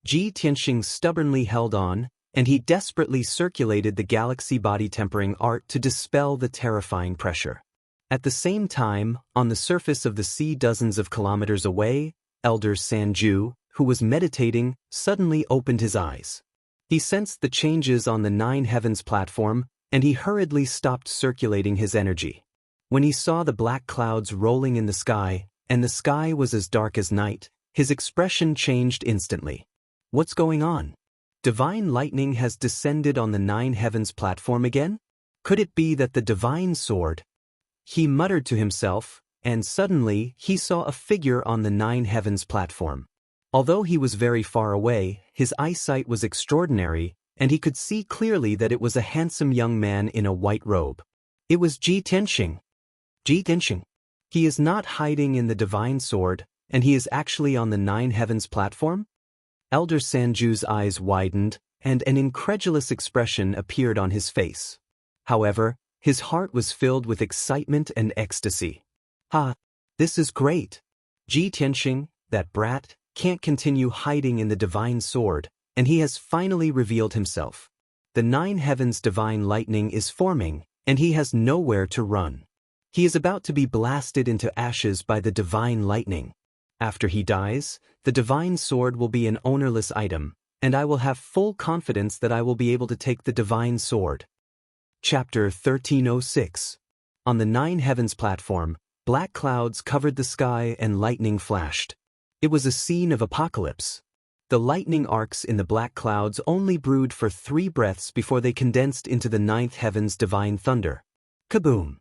Ji Tianxing stubbornly held on, and he desperately circulated the galaxy body tempering art to dispel the terrifying pressure. At the same time, on the surface of the sea dozens of kilometers away, Elder Sanju, who was meditating, suddenly opened his eyes. He sensed the changes on the Nine Heavens platform, and he hurriedly stopped circulating his energy. When he saw the black clouds rolling in the sky, and the sky was as dark as night, his expression changed instantly. What's going on? Divine lightning has descended on the Nine Heavens platform again? Could it be that the divine sword? He muttered to himself, and suddenly he saw a figure on the Nine Heavens platform. Although he was very far away, his eyesight was extraordinary, and he could see clearly that it was a handsome young man in a white robe. It was Ji Tianxing. Ji Tianxing. He is not hiding in the divine sword, and he is actually on the Nine Heavens platform? Elder Sanju's eyes widened, and an incredulous expression appeared on his face. However, his heart was filled with excitement and ecstasy. This is great. Ji Tianxing, that brat, can't continue hiding in the divine sword, and he has finally revealed himself. The Nine Heavens divine lightning is forming, and he has nowhere to run. He is about to be blasted into ashes by the divine lightning. After he dies, the divine sword will be an ownerless item, and I will have full confidence that I will be able to take the divine sword. Chapter 1306. On the Nine Heavens platform, black clouds covered the sky and lightning flashed. It was a scene of apocalypse. The lightning arcs in the black clouds only brewed for 3 breaths before they condensed into the ninth heaven's divine thunder. Kaboom!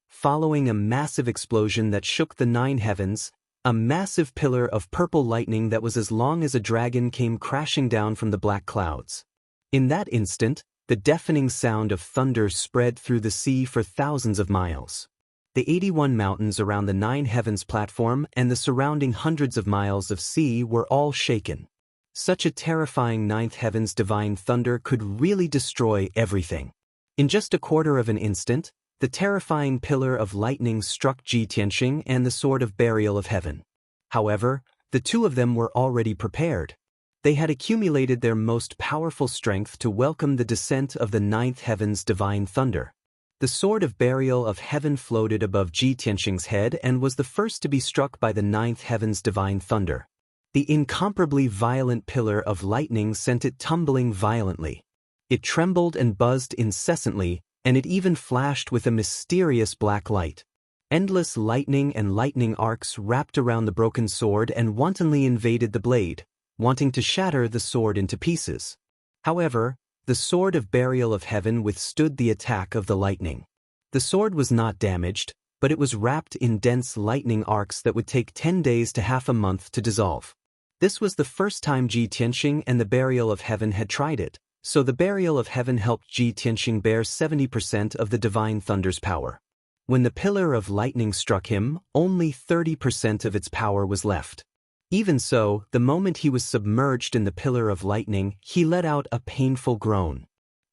Following a massive explosion that shook the 9 heavens, a massive pillar of purple lightning that was as long as a dragon came crashing down from the black clouds. In that instant, the deafening sound of thunder spread through the sea for thousands of miles. The 81 mountains around the 9 heavens platform and the surrounding hundreds of miles of sea were all shaken. Such a terrifying 9th heaven's divine thunder could really destroy everything. In just a quarter of an instant, the terrifying pillar of lightning struck Ji Tianxing and the sword of burial of heaven. However, the two of them were already prepared. They had accumulated their most powerful strength to welcome the descent of the 9th heaven's divine thunder. The sword of burial of heaven floated above Ji Tianxing's head and was the first to be struck by the 9th heaven's divine thunder. The incomparably violent pillar of lightning sent it tumbling violently. It trembled and buzzed incessantly, and it even flashed with a mysterious black light. Endless lightning and lightning arcs wrapped around the broken sword and wantonly invaded the blade, wanting to shatter the sword into pieces. However, the sword of burial of heaven withstood the attack of the lightning. The sword was not damaged, but it was wrapped in dense lightning arcs that would take 10 days to half a month to dissolve. This was the first time Ji Tianqing and the Burial of Heaven had tried it, so the Burial of Heaven helped Ji Tianqing bear 70% of the divine thunder's power. When the pillar of lightning struck him, only 30% of its power was left. Even so, the moment he was submerged in the pillar of lightning, he let out a painful groan.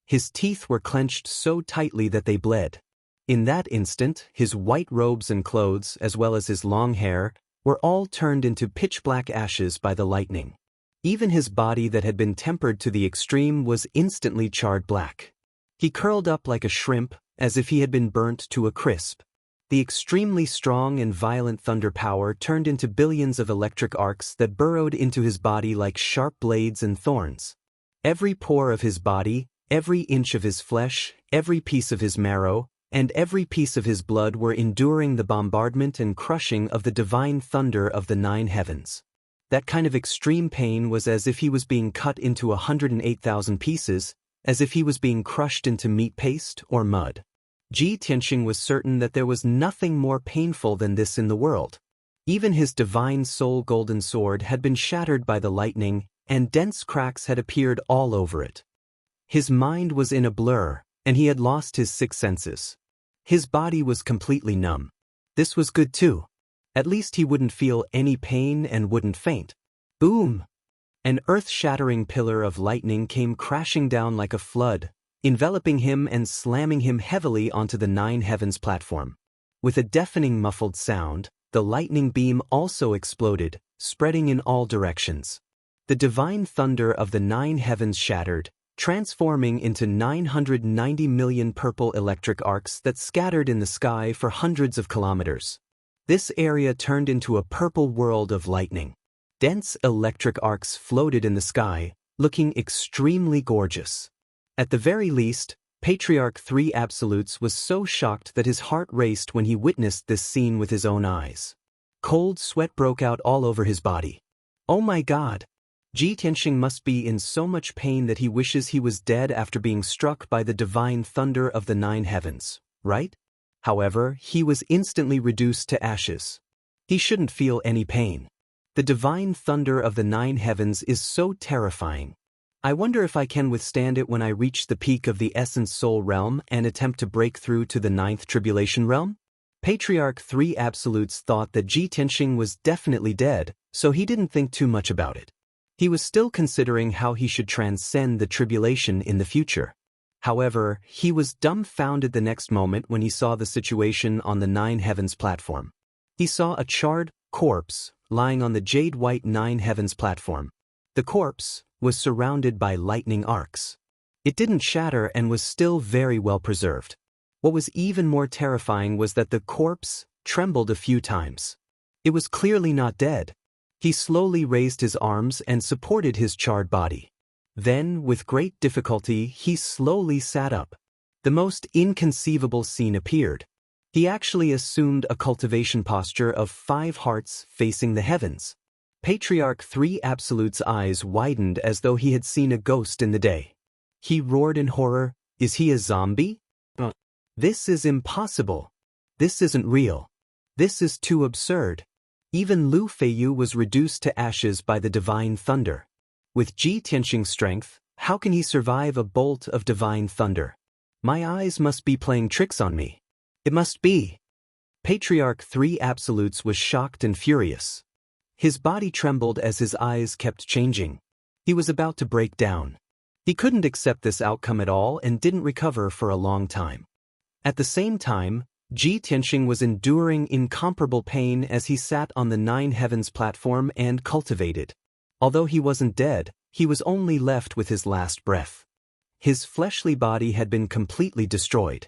His teeth were clenched so tightly that they bled. In that instant, his white robes and clothes, as well as his long hair, were all turned into pitch-black ashes by the lightning. Even his body that had been tempered to the extreme was instantly charred black. He curled up like a shrimp, as if he had been burnt to a crisp. The extremely strong and violent thunder power turned into billions of electric arcs that burrowed into his body like sharp blades and thorns. Every pore of his body, every inch of his flesh, every piece of his marrow, and every piece of his blood were enduring the bombardment and crushing of the divine thunder of the 9 heavens. That kind of extreme pain was as if he was being cut into 108,000 pieces, as if he was being crushed into meat paste or mud. Ji Tianqing was certain that there was nothing more painful than this in the world. Even his divine soul golden sword had been shattered by the lightning, and dense cracks had appeared all over it. His mind was in a blur, and he had lost his 6 senses. His body was completely numb. This was good too. At least he wouldn't feel any pain and wouldn't faint. Boom! An earth-shattering pillar of lightning came crashing down like a flood, enveloping him and slamming him heavily onto the 9 heavens platform. With a deafening muffled sound, the lightning beam also exploded, spreading in all directions. The divine thunder of the 9 heavens shattered, transforming into 990 million purple electric arcs that scattered in the sky for hundreds of kilometers. This area turned into a purple world of lightning. Dense electric arcs floated in the sky, looking extremely gorgeous. At the very least, Patriarch 3 Absolutes was so shocked that his heart raced when he witnessed this scene with his own eyes. Cold sweat broke out all over his body. Oh my God! Ji Tianqing must be in so much pain that he wishes he was dead after being struck by the divine thunder of the 9 heavens, right? However, he was instantly reduced to ashes. He shouldn't feel any pain. The divine thunder of the 9 heavens is so terrifying. I wonder if I can withstand it when I reach the peak of the Essence Soul realm and attempt to break through to the 9th Tribulation realm? Patriarch 3 Absolutes thought that Ji Tianqing was definitely dead, so he didn't think too much about it. He was still considering how he should transcend the tribulation in the future. However, he was dumbfounded the next moment when he saw the situation on the 9 heavens platform. He saw a charred corpse lying on the jade-white 9 heavens platform. The corpse was surrounded by lightning arcs. It didn't shatter and was still very well preserved. What was even more terrifying was that the corpse trembled a few times. It was clearly not dead. He slowly raised his arms and supported his charred body. Then, with great difficulty, he slowly sat up. The most inconceivable scene appeared. He actually assumed a cultivation posture of 5 hearts facing the heavens. Patriarch 3 Absolute's eyes widened as though he had seen a ghost in the day. He roared in horror, "Is he a zombie? This is impossible. This isn't real. This is too absurd." Even Lu Feiyu was reduced to ashes by the divine thunder. With Ji Tianqing's strength, how can he survive a bolt of divine thunder? My eyes must be playing tricks on me. It must be. Patriarch 3 Absolutes was shocked and furious. His body trembled as his eyes kept changing. He was about to break down. He couldn't accept this outcome at all and didn't recover for a long time. At the same time, Ji Tianqing was enduring incomparable pain as he sat on the 9 heavens platform and cultivated. Although he wasn't dead, he was only left with his last breath. His fleshly body had been completely destroyed.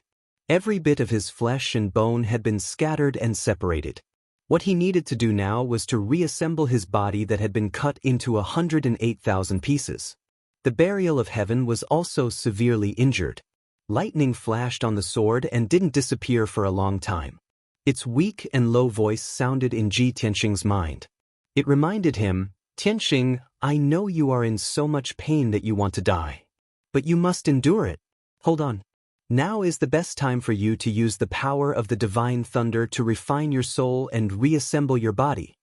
Every bit of his flesh and bone had been scattered and separated. What he needed to do now was to reassemble his body that had been cut into 108,000 pieces. The Burial of Heaven was also severely injured. Lightning flashed on the sword and didn't disappear for a long time. Its weak and low voice sounded in Ji Tianqing's mind. It reminded him, "Tianqing, I know you are in so much pain that you want to die. But you must endure it. Hold on. Now is the best time for you to use the power of the divine thunder to refine your soul and reassemble your body.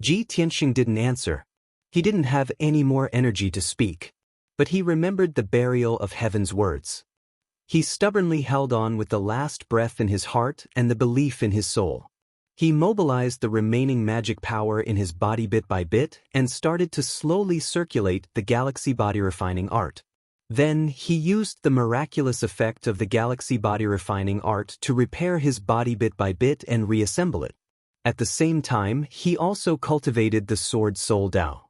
Ji Tianxing didn't answer. He didn't have any more energy to speak. But he remembered the burial of heaven's words. He stubbornly held on with the last breath in his heart and the belief in his soul. He mobilized the remaining magic power in his body bit by bit and started to slowly circulate the galaxy body refining art. Then he used the miraculous effect of the galaxy body refining art to repair his body bit by bit and reassemble it. At the same time, he also cultivated the sword Soul Dao.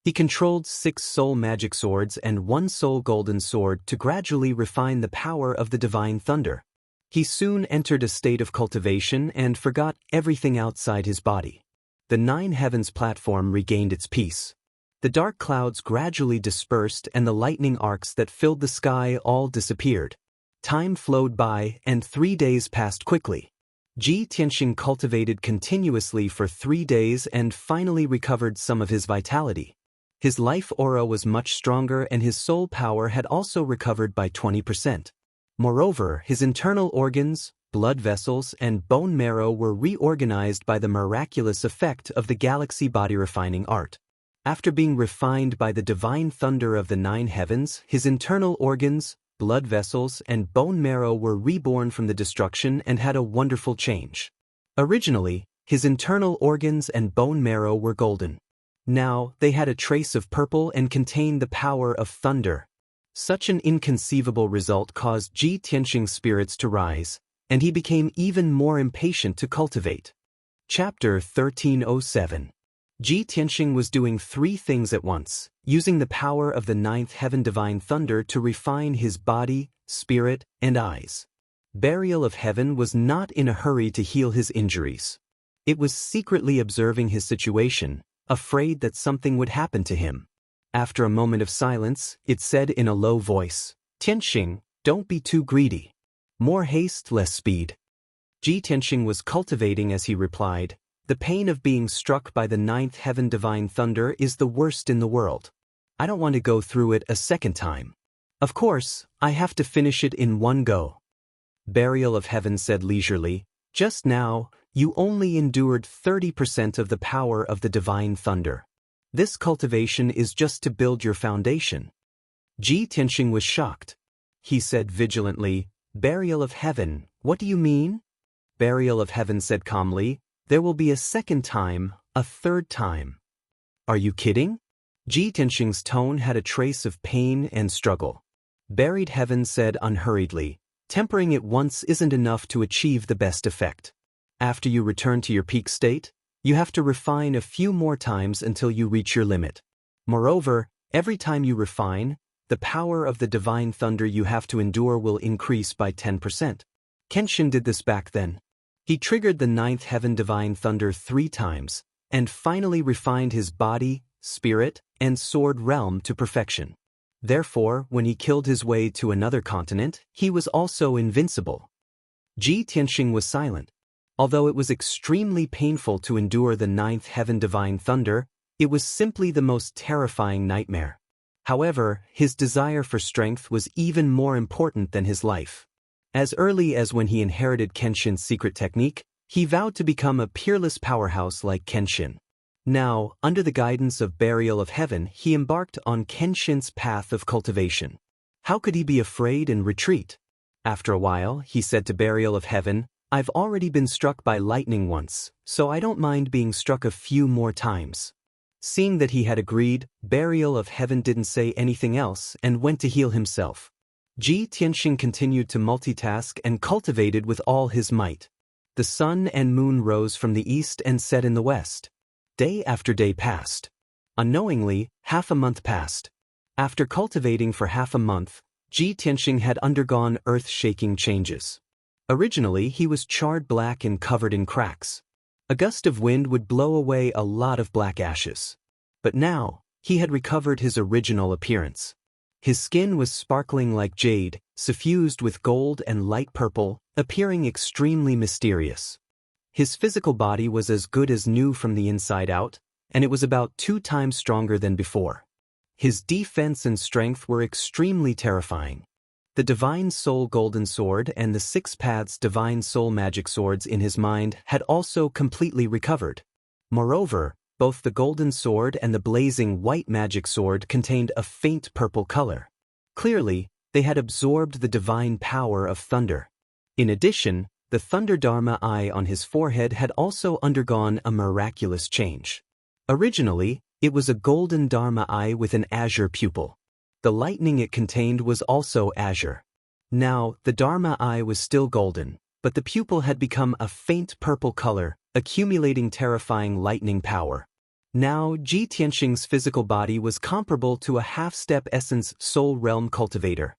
He controlled 6 soul magic swords and 1 soul golden sword to gradually refine the power of the divine thunder. He soon entered a state of cultivation and forgot everything outside his body. The 9 heavens platform regained its peace. The dark clouds gradually dispersed and the lightning arcs that filled the sky all disappeared. Time flowed by and 3 days passed quickly. Ji Tianxing cultivated continuously for 3 days and finally recovered some of his vitality. His life aura was much stronger and his soul power had also recovered by 20%. Moreover, his internal organs, blood vessels, and bone marrow were reorganized by the miraculous effect of the galaxy body refining art. After being refined by the divine thunder of the 9 heavens, his internal organs, blood vessels, and bone marrow were reborn from the destruction and had a wonderful change. Originally, his internal organs and bone marrow were golden. Now, they had a trace of purple and contained the power of thunder. Such an inconceivable result caused Ji Tianxing's spirits to rise, and he became even more impatient to cultivate. Chapter 1307. Ji Tianxing was doing 3 things at once, using the power of the 9th heaven divine thunder to refine his body, spirit, and eyes. Burial of Heaven was not in a hurry to heal his injuries. It was secretly observing his situation, afraid that something would happen to him. After a moment of silence, it said in a low voice, "Tianxing, don't be too greedy. More haste, less speed." Ji Tianxing was cultivating as he replied, "The pain of being struck by the 9th heaven divine thunder is the worst in the world. I don't want to go through it a second time. Of course, I have to finish it in one go." Burial of Heaven said leisurely, "Just now, you only endured 30% of the power of the divine thunder. This cultivation is just to build your foundation." Ji Tianxing was shocked. He said vigilantly, "Burial of Heaven, what do you mean?" Burial of Heaven said calmly, "There will be a second time, a third time." "Are you kidding?" Ji Tianxing's tone had a trace of pain and struggle. Buried Heaven said unhurriedly, "Tempering it once isn't enough to achieve the best effect. After you return to your peak state, you have to refine a few more times until you reach your limit. Moreover, every time you refine, the power of the divine thunder you have to endure will increase by 10%. Kenshin did this back then. He triggered the 9th heaven divine thunder 3 times, and finally refined his body, spirit, and sword realm to perfection. Therefore, when he killed his way to another continent, he was also invincible. Ji Tianxing was silent. Although it was extremely painful to endure the 9th heaven divine thunder, it was simply the most terrifying nightmare. However, his desire for strength was even more important than his life. As early as when he inherited Kenshin's secret technique, he vowed to become a peerless powerhouse like Kenshin. Now, under the guidance of Burial of Heaven, he embarked on Kenshin's path of cultivation. How could he be afraid and retreat? After a while, he said to Burial of Heaven, "I've already been struck by lightning once, so I don't mind being struck a few more times." Seeing that he had agreed, Burial of Heaven didn't say anything else and went to heal himself. Ji Tianxing continued to multitask and cultivated with all his might. The sun and moon rose from the east and set in the west. Day after day passed. Unknowingly, half a month passed. After cultivating for half a month, Ji Tianxing had undergone earth-shaking changes. Originally, he was charred black and covered in cracks. A gust of wind would blow away a lot of black ashes. But now, he had recovered his original appearance. His skin was sparkling like jade, suffused with gold and light purple, appearing extremely mysterious. His physical body was as good as new from the inside out, and it was about 2 times stronger than before. His defense and strength were extremely terrifying. The Divine Soul Golden Sword and the 6 Paths Divine Soul Magic Swords in his mind had also completely recovered. Moreover, both the Golden Sword and the Blazing White Magic Sword contained a faint purple color. Clearly, they had absorbed the divine power of thunder. In addition, the Thunder Dharma eye on his forehead had also undergone a miraculous change. Originally, it was a golden Dharma eye with an azure pupil. The lightning it contained was also azure. Now, the Dharma eye was still golden, but the pupil had become a faint purple color, accumulating terrifying lightning power. Now, Ji Tianxing's physical body was comparable to a half-step essence soul realm cultivator.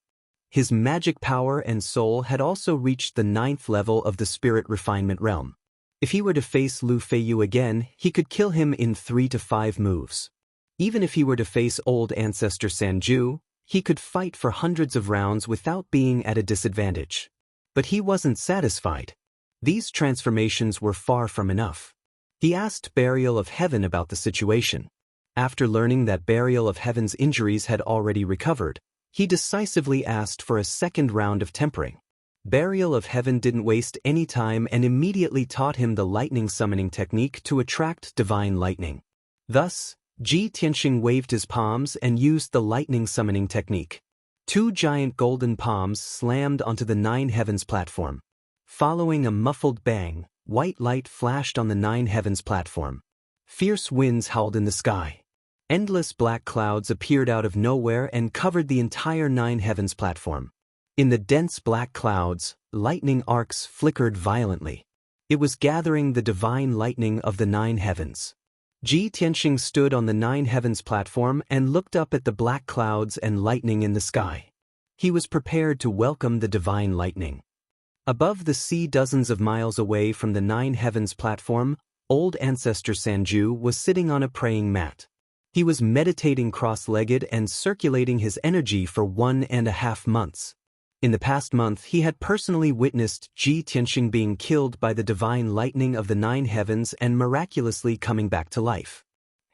His magic power and soul had also reached the 9th level of the spirit refinement realm. If he were to face Lu Feiyu again, he could kill him in 3 to 5 moves. Even if he were to face old ancestor Sanju, he could fight for hundreds of rounds without being at a disadvantage. But he wasn't satisfied. These transformations were far from enough. He asked Burial of Heaven about the situation. After learning that Burial of Heaven's injuries had already recovered, he decisively asked for a second round of tempering. Burial of Heaven didn't waste any time and immediately taught him the lightning summoning technique to attract divine lightning. Thus, Ji Tianxing waved his palms and used the lightning summoning technique. 2 giant golden palms slammed onto the 9 Heavens platform. Following a muffled bang, white light flashed on the 9 Heavens platform. Fierce winds howled in the sky. Endless black clouds appeared out of nowhere and covered the entire 9 Heavens platform. In the dense black clouds, lightning arcs flickered violently. It was gathering the divine lightning of the 9 Heavens. Ji Tianxing stood on the 9 Heavens platform and looked up at the black clouds and lightning in the sky. He was prepared to welcome the divine lightning. Above the sea dozens of miles away from the 9 Heavens platform, old ancestor Sanju was sitting on a praying mat. He was meditating cross-legged and circulating his energy for 1.5 months. In the past month, he had personally witnessed Ji Tianxing being killed by the divine lightning of the 9 Heavens and miraculously coming back to life.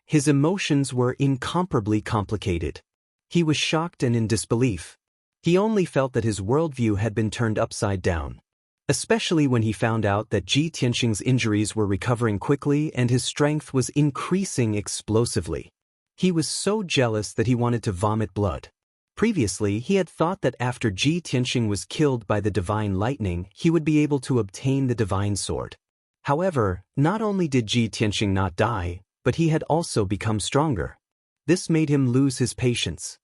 His emotions were incomparably complicated. He was shocked and in disbelief. He only felt that his worldview had been turned upside down. Especially when he found out that Ji Tianxing's injuries were recovering quickly and his strength was increasing explosively. He was so jealous that he wanted to vomit blood. Previously, he had thought that after Ji Tianxing was killed by the divine lightning, he would be able to obtain the divine sword. However, not only did Ji Tianxing not die, but he had also become stronger. This made him lose his patience.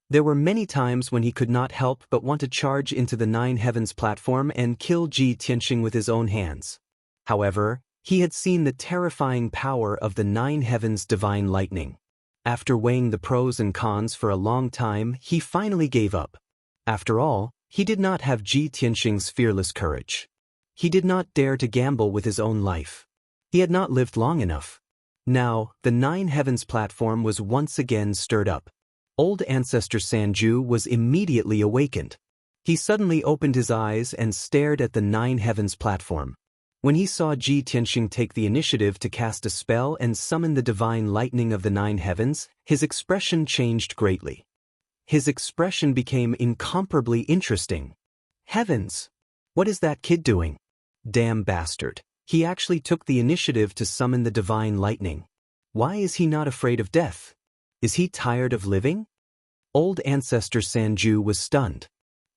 There were many times when he could not help but want to charge into the 9 Heavens platform and kill Ji Tianxing with his own hands. However, he had seen the terrifying power of the 9 Heavens divine lightning. After weighing the pros and cons for a long time, he finally gave up. After all, he did not have Ji Tianxing's fearless courage. He did not dare to gamble with his own life. He had not lived long enough. Now, the 9 Heavens platform was once again stirred up. Old ancestor Sanju was immediately awakened. He suddenly opened his eyes and stared at the 9 Heavens platform. When he saw Ji Tianxing take the initiative to cast a spell and summon the divine lightning of the 9 Heavens, his expression changed greatly. His expression became incomparably interesting. Heavens! What is that kid doing? Damn bastard. He actually took the initiative to summon the divine lightning. Why is he not afraid of death? Is he tired of living? Old ancestor Sanju was stunned.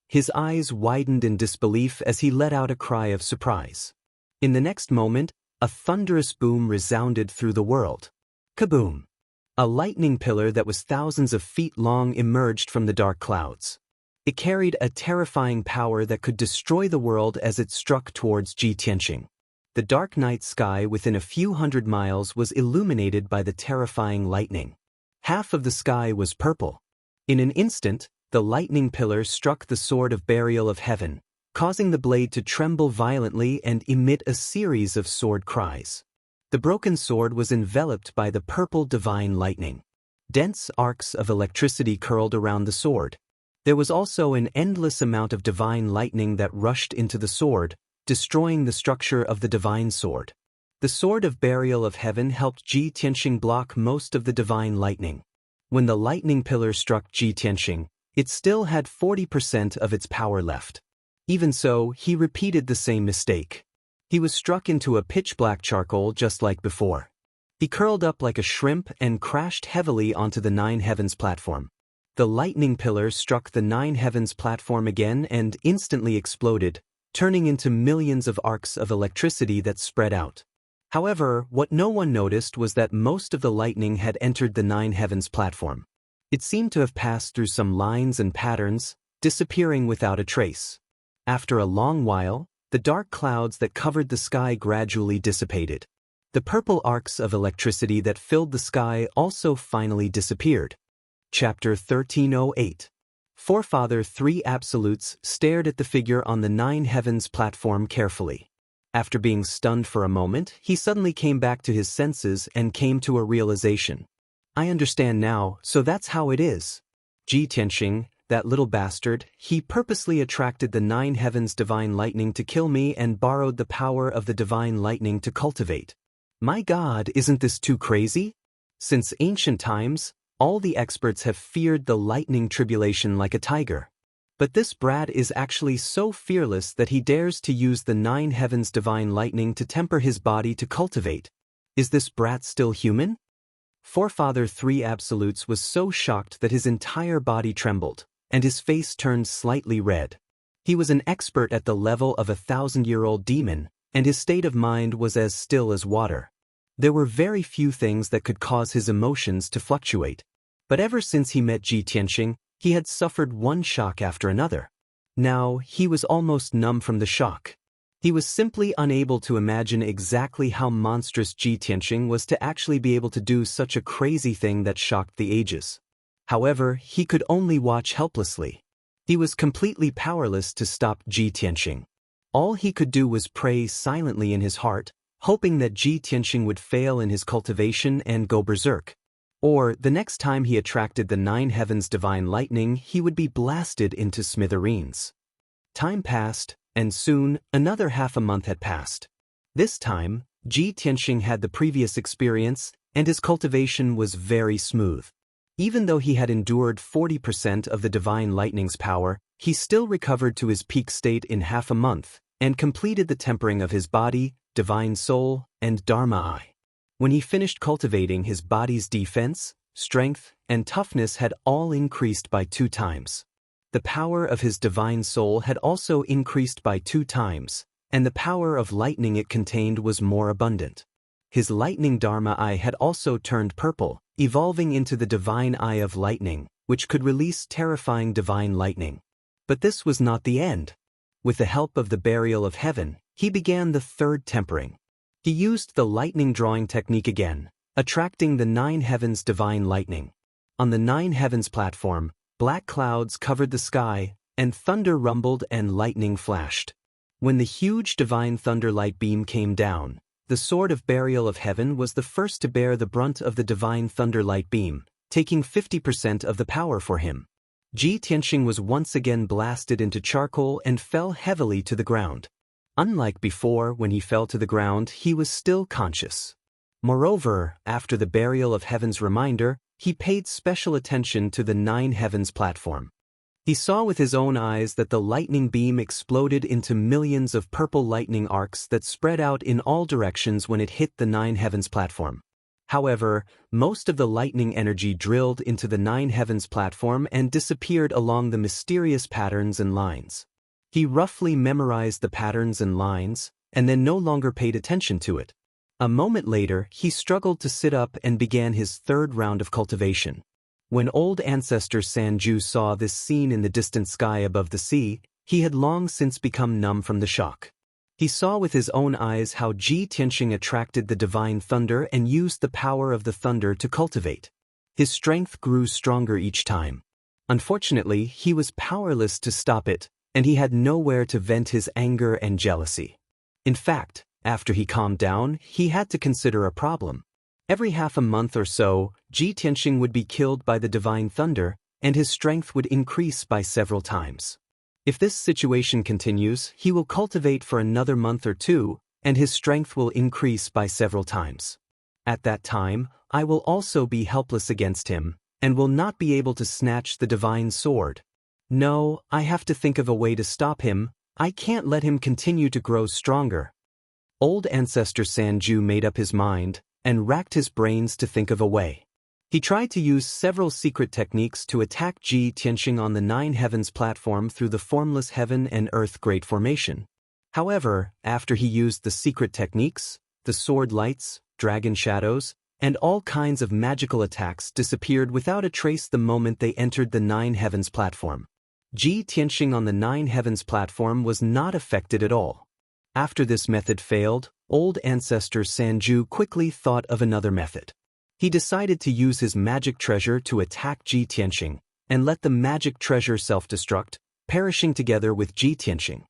His eyes widened in disbelief as he let out a cry of surprise. In the next moment, a thunderous boom resounded through the world. Kaboom! A lightning pillar that was thousands of feet long emerged from the dark clouds. It carried a terrifying power that could destroy the world as it struck towards Ji Tianxing. The dark night sky within a few hundred miles was illuminated by the terrifying lightning. Half of the sky was purple. In an instant, the lightning pillar struck the sword of Burial of Heaven, causing the blade to tremble violently and emit a series of sword cries. The broken sword was enveloped by the purple divine lightning. Dense arcs of electricity curled around the sword. There was also an endless amount of divine lightning that rushed into the sword, destroying the structure of the divine sword. The sword of Burial of Heaven helped Ji Tianxing block most of the divine lightning. When the lightning pillar struck Ji Tianxing, It still had 40% of its power left. Even so, he repeated the same mistake. He was struck into a pitch-black charcoal just like before. He curled up like a shrimp and crashed heavily onto the Nine Heavens platform. The lightning pillar struck the Nine Heavens platform again and instantly exploded, turning into millions of arcs of electricity that spread out. However, what no one noticed was that most of the lightning had entered the Nine Heavens platform. It seemed to have passed through some lines and patterns, disappearing without a trace. After a long while, the dark clouds that covered the sky gradually dissipated. The purple arcs of electricity that filled the sky also finally disappeared. Chapter 1308. Forefather Three Absolutes stared at the figure on the Nine Heavens platform carefully. After being stunned for a moment, he suddenly came back to his senses and came to a realization. I understand now, so that's how it is. Ji Tianxing, that little bastard, he purposely attracted the Nine Heavens divine lightning to kill me and borrowed the power of the divine lightning to cultivate. My God, isn't this too crazy? Since ancient times, all the experts have feared the lightning tribulation like a tiger. But this brat is actually so fearless that he dares to use the Nine Heavens divine lightning to temper his body to cultivate. Is this brat still human? Forefather Three Absolutes was so shocked that his entire body trembled, and his face turned slightly red. He was an expert at the level of a 1,000-year-old demon, and his state of mind was as still as water. There were very few things that could cause his emotions to fluctuate. But ever since he met Ji Tianxing, he had suffered one shock after another. Now, he was almost numb from the shock. He was simply unable to imagine exactly how monstrous Ji Tianxing was to actually be able to do such a crazy thing that shocked the ages. However, he could only watch helplessly. He was completely powerless to stop Ji Tianxing. All he could do was pray silently in his heart, hoping that Ji Tianxing would fail in his cultivation and go berserk. Or, the next time he attracted the Nine Heavens divine lightning, he would be blasted into smithereens. Time passed, and soon, another half a month had passed. This time, Ji Tianxing had the previous experience, and his cultivation was very smooth. Even though he had endured 40% of the divine lightning's power, he still recovered to his peak state in half a month, and completed the tempering of his body, divine soul, and Dharma eye. When he finished cultivating, his body's defense, strength, and toughness had all increased by 2 times. The power of his divine soul had also increased by 2 times, and the power of lightning it contained was more abundant. His lightning Dharma eye had also turned purple, evolving into the divine eye of lightning, which could release terrifying divine lightning. But this was not the end. With the help of the burial of heaven, he began the 3rd tempering. He used the lightning drawing technique again, attracting the Nine Heavens divine lightning. On the Nine Heavens platform, black clouds covered the sky, and thunder rumbled and lightning flashed. When the huge divine thunder light beam came down, the sword of burial of heaven was the first to bear the brunt of the divine thunder light beam, taking 50% of the power for him. Ji Tianxing was once again blasted into charcoal and fell heavily to the ground. Unlike before, when he fell to the ground, he was still conscious. Moreover, after the burial of heaven's reminder, he paid special attention to the Nine Heavens platform. He saw with his own eyes that the lightning beam exploded into millions of purple lightning arcs that spread out in all directions when it hit the Nine Heavens platform. However, most of the lightning energy drilled into the Nine Heavens platform and disappeared along the mysterious patterns and lines. He roughly memorized the patterns and lines, and then no longer paid attention to it. A moment later, he struggled to sit up and began his 3rd round of cultivation. When old ancestor Sanju saw this scene in the distant sky above the sea, he had long since become numb from the shock. He saw with his own eyes how Ji Tianxing attracted the divine thunder and used the power of the thunder to cultivate. His strength grew stronger each time. Unfortunately, he was powerless to stop it, and he had nowhere to vent his anger and jealousy. In fact, after he calmed down, he had to consider a problem. Every half a month or so, Ji Tianxing would be killed by the divine thunder, and his strength would increase by several times. If this situation continues, he will cultivate for another month or 2, and his strength will increase by several times. At that time, I will also be helpless against him, and will not be able to snatch the divine sword. No, I have to think of a way to stop him. I can't let him continue to grow stronger. Old Ancestor Sanju made up his mind and racked his brains to think of a way. He tried to use several secret techniques to attack Ji Tianxing on the Nine Heavens platform through the formless heaven and earth great formation. However, after he used the secret techniques, the sword lights, dragon shadows, and all kinds of magical attacks disappeared without a trace the moment they entered the Nine Heavens platform. Ji Tianxing on the Nine Heavens platform was not affected at all. After this method failed, Old Ancestor Sanju quickly thought of another method. He decided to use his magic treasure to attack Ji Tianxing, and let the magic treasure self-destruct, perishing together with Ji Tianxing.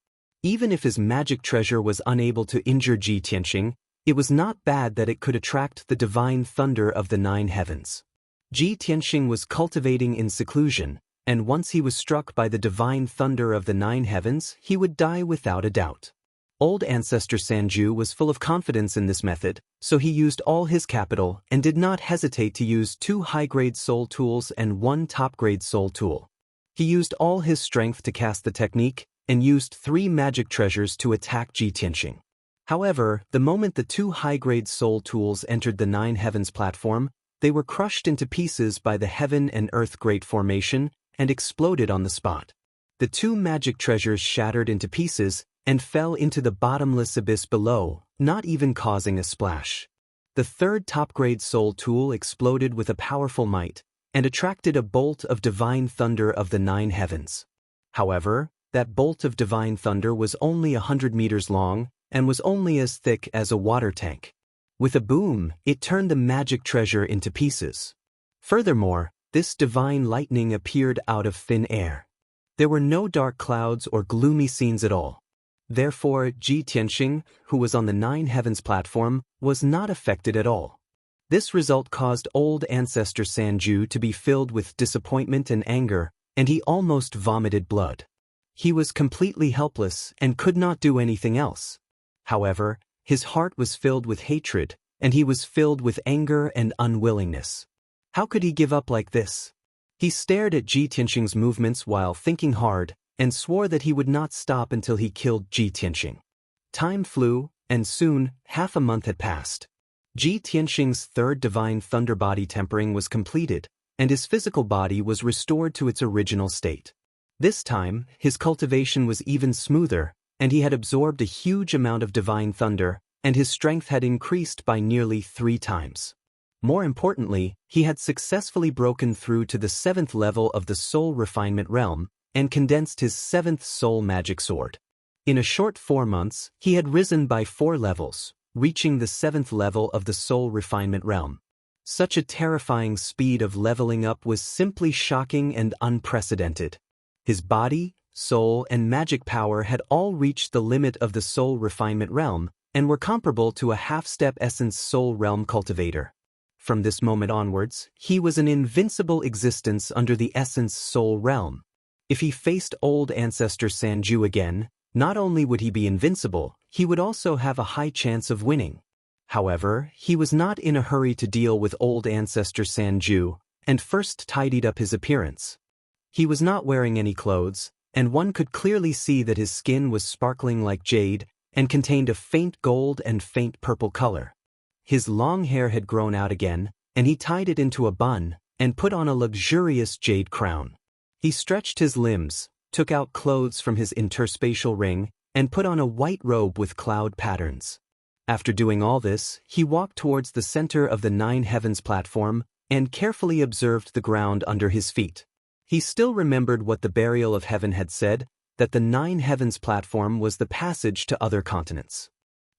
Even if his magic treasure was unable to injure Ji Tianxing, it was not bad that it could attract the divine thunder of the Nine Heavens. Ji Tianxing was cultivating in seclusion, and once he was struck by the divine thunder of the Nine Heavens, he would die without a doubt. Old Ancestor Sanju was full of confidence in this method, so he used all his capital and did not hesitate to use 2 high-grade soul tools and 1 top-grade soul tool. He used all his strength to cast the technique and used 3 magic treasures to attack Ji Tianxing. However, the moment the 2 high-grade soul tools entered the Nine Heavens platform, they were crushed into pieces by the heaven and earth great formation and exploded on the spot. The 2 magic treasures shattered into pieces and fell into the bottomless abyss below, not even causing a splash. The 3rd top-grade soul tool exploded with a powerful might and attracted a bolt of divine thunder of the Nine Heavens. However, that bolt of divine thunder was only 100 meters long and was only as thick as a water tank. With a boom, it turned the magic treasure into pieces. Furthermore, this divine lightning appeared out of thin air. There were no dark clouds or gloomy scenes at all. Therefore, Ji Tianxing, who was on the Nine Heavens platform, was not affected at all. This result caused Old Ancestor Sanju to be filled with disappointment and anger, and he almost vomited blood. He was completely helpless and could not do anything else. However, his heart was filled with hatred, and he was filled with anger and unwillingness. How could he give up like this? He stared at Ji Tianxing's movements while thinking hard, and swore that he would not stop until he killed Ji Tianxing. Time flew, and soon, half a month had passed. Ji Tianxing's 3rd divine thunder body tempering was completed, and his physical body was restored to its original state. This time, his cultivation was even smoother, and he had absorbed a huge amount of divine thunder, and his strength had increased by nearly 3 times. More importantly, he had successfully broken through to the 7th level of the soul refinement realm, and condensed his 7th soul magic sword. In a short 4 months, he had risen by 4 levels, reaching the 7th level of the soul refinement realm. Such a terrifying speed of leveling up was simply shocking and unprecedented. His body, soul, and magic power had all reached the limit of the soul refinement realm, and were comparable to a half-step essence soul realm cultivator. From this moment onwards, he was an invincible existence under the essence soul realm. If he faced Old Ancestor Sanju again, not only would he be invincible, he would also have a high chance of winning. However, he was not in a hurry to deal with Old Ancestor Sanju, and first tidied up his appearance. He was not wearing any clothes, and one could clearly see that his skin was sparkling like jade, and contained a faint gold and faint purple color. His long hair had grown out again, and he tied it into a bun, and put on a luxurious jade crown. He stretched his limbs, took out clothes from his interspatial ring, and put on a white robe with cloud patterns. After doing all this, he walked towards the center of the Nine Heavens platform, and carefully observed the ground under his feet. He still remembered what the Burial of Heaven had said, that the Nine Heavens platform was the passage to other continents.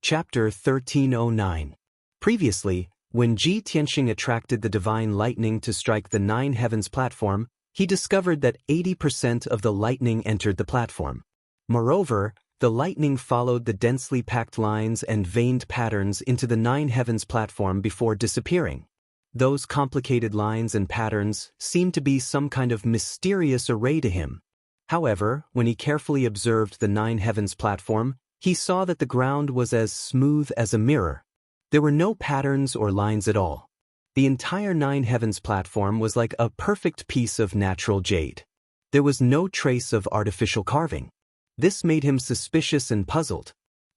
Chapter 1309. Previously, when Ji Tianxing attracted the divine lightning to strike the Nine Heavens platform, he discovered that 80% of the lightning entered the platform. Moreover, the lightning followed the densely packed lines and veined patterns into the Nine Heavens platform before disappearing. Those complicated lines and patterns seemed to be some kind of mysterious array to him. However, when he carefully observed the Nine Heavens platform, he saw that the ground was as smooth as a mirror. There were no patterns or lines at all. The entire Nine Heavens platform was like a perfect piece of natural jade. There was no trace of artificial carving. This made him suspicious and puzzled.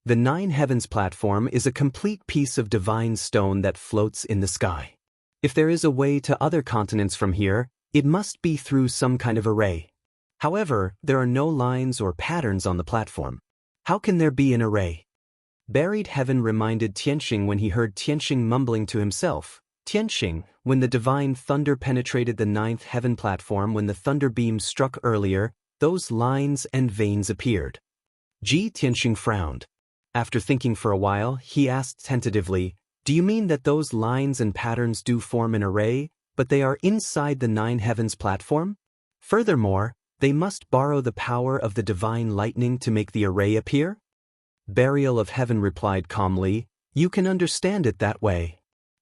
The Nine Heavens platform is a complete piece of divine stone that floats in the sky. If there is a way to other continents from here, it must be through some kind of array. However, there are no lines or patterns on the platform. How can there be an array? Buried heaven reminded Tianxing when he heard Tianxing mumbling to himself. Tianxing, when the divine thunder penetrated the ninth heaven platform, when the thunder beam struck earlier, those lines and veins appeared. Tianxing frowned. After thinking for a while, he asked tentatively, "Do you mean that those lines and patterns do form an array, but they are inside the Nine Heavens platform? Furthermore, they must borrow the power of the divine lightning to make the array appear?" Burial of Heaven replied calmly, "You can understand it that way."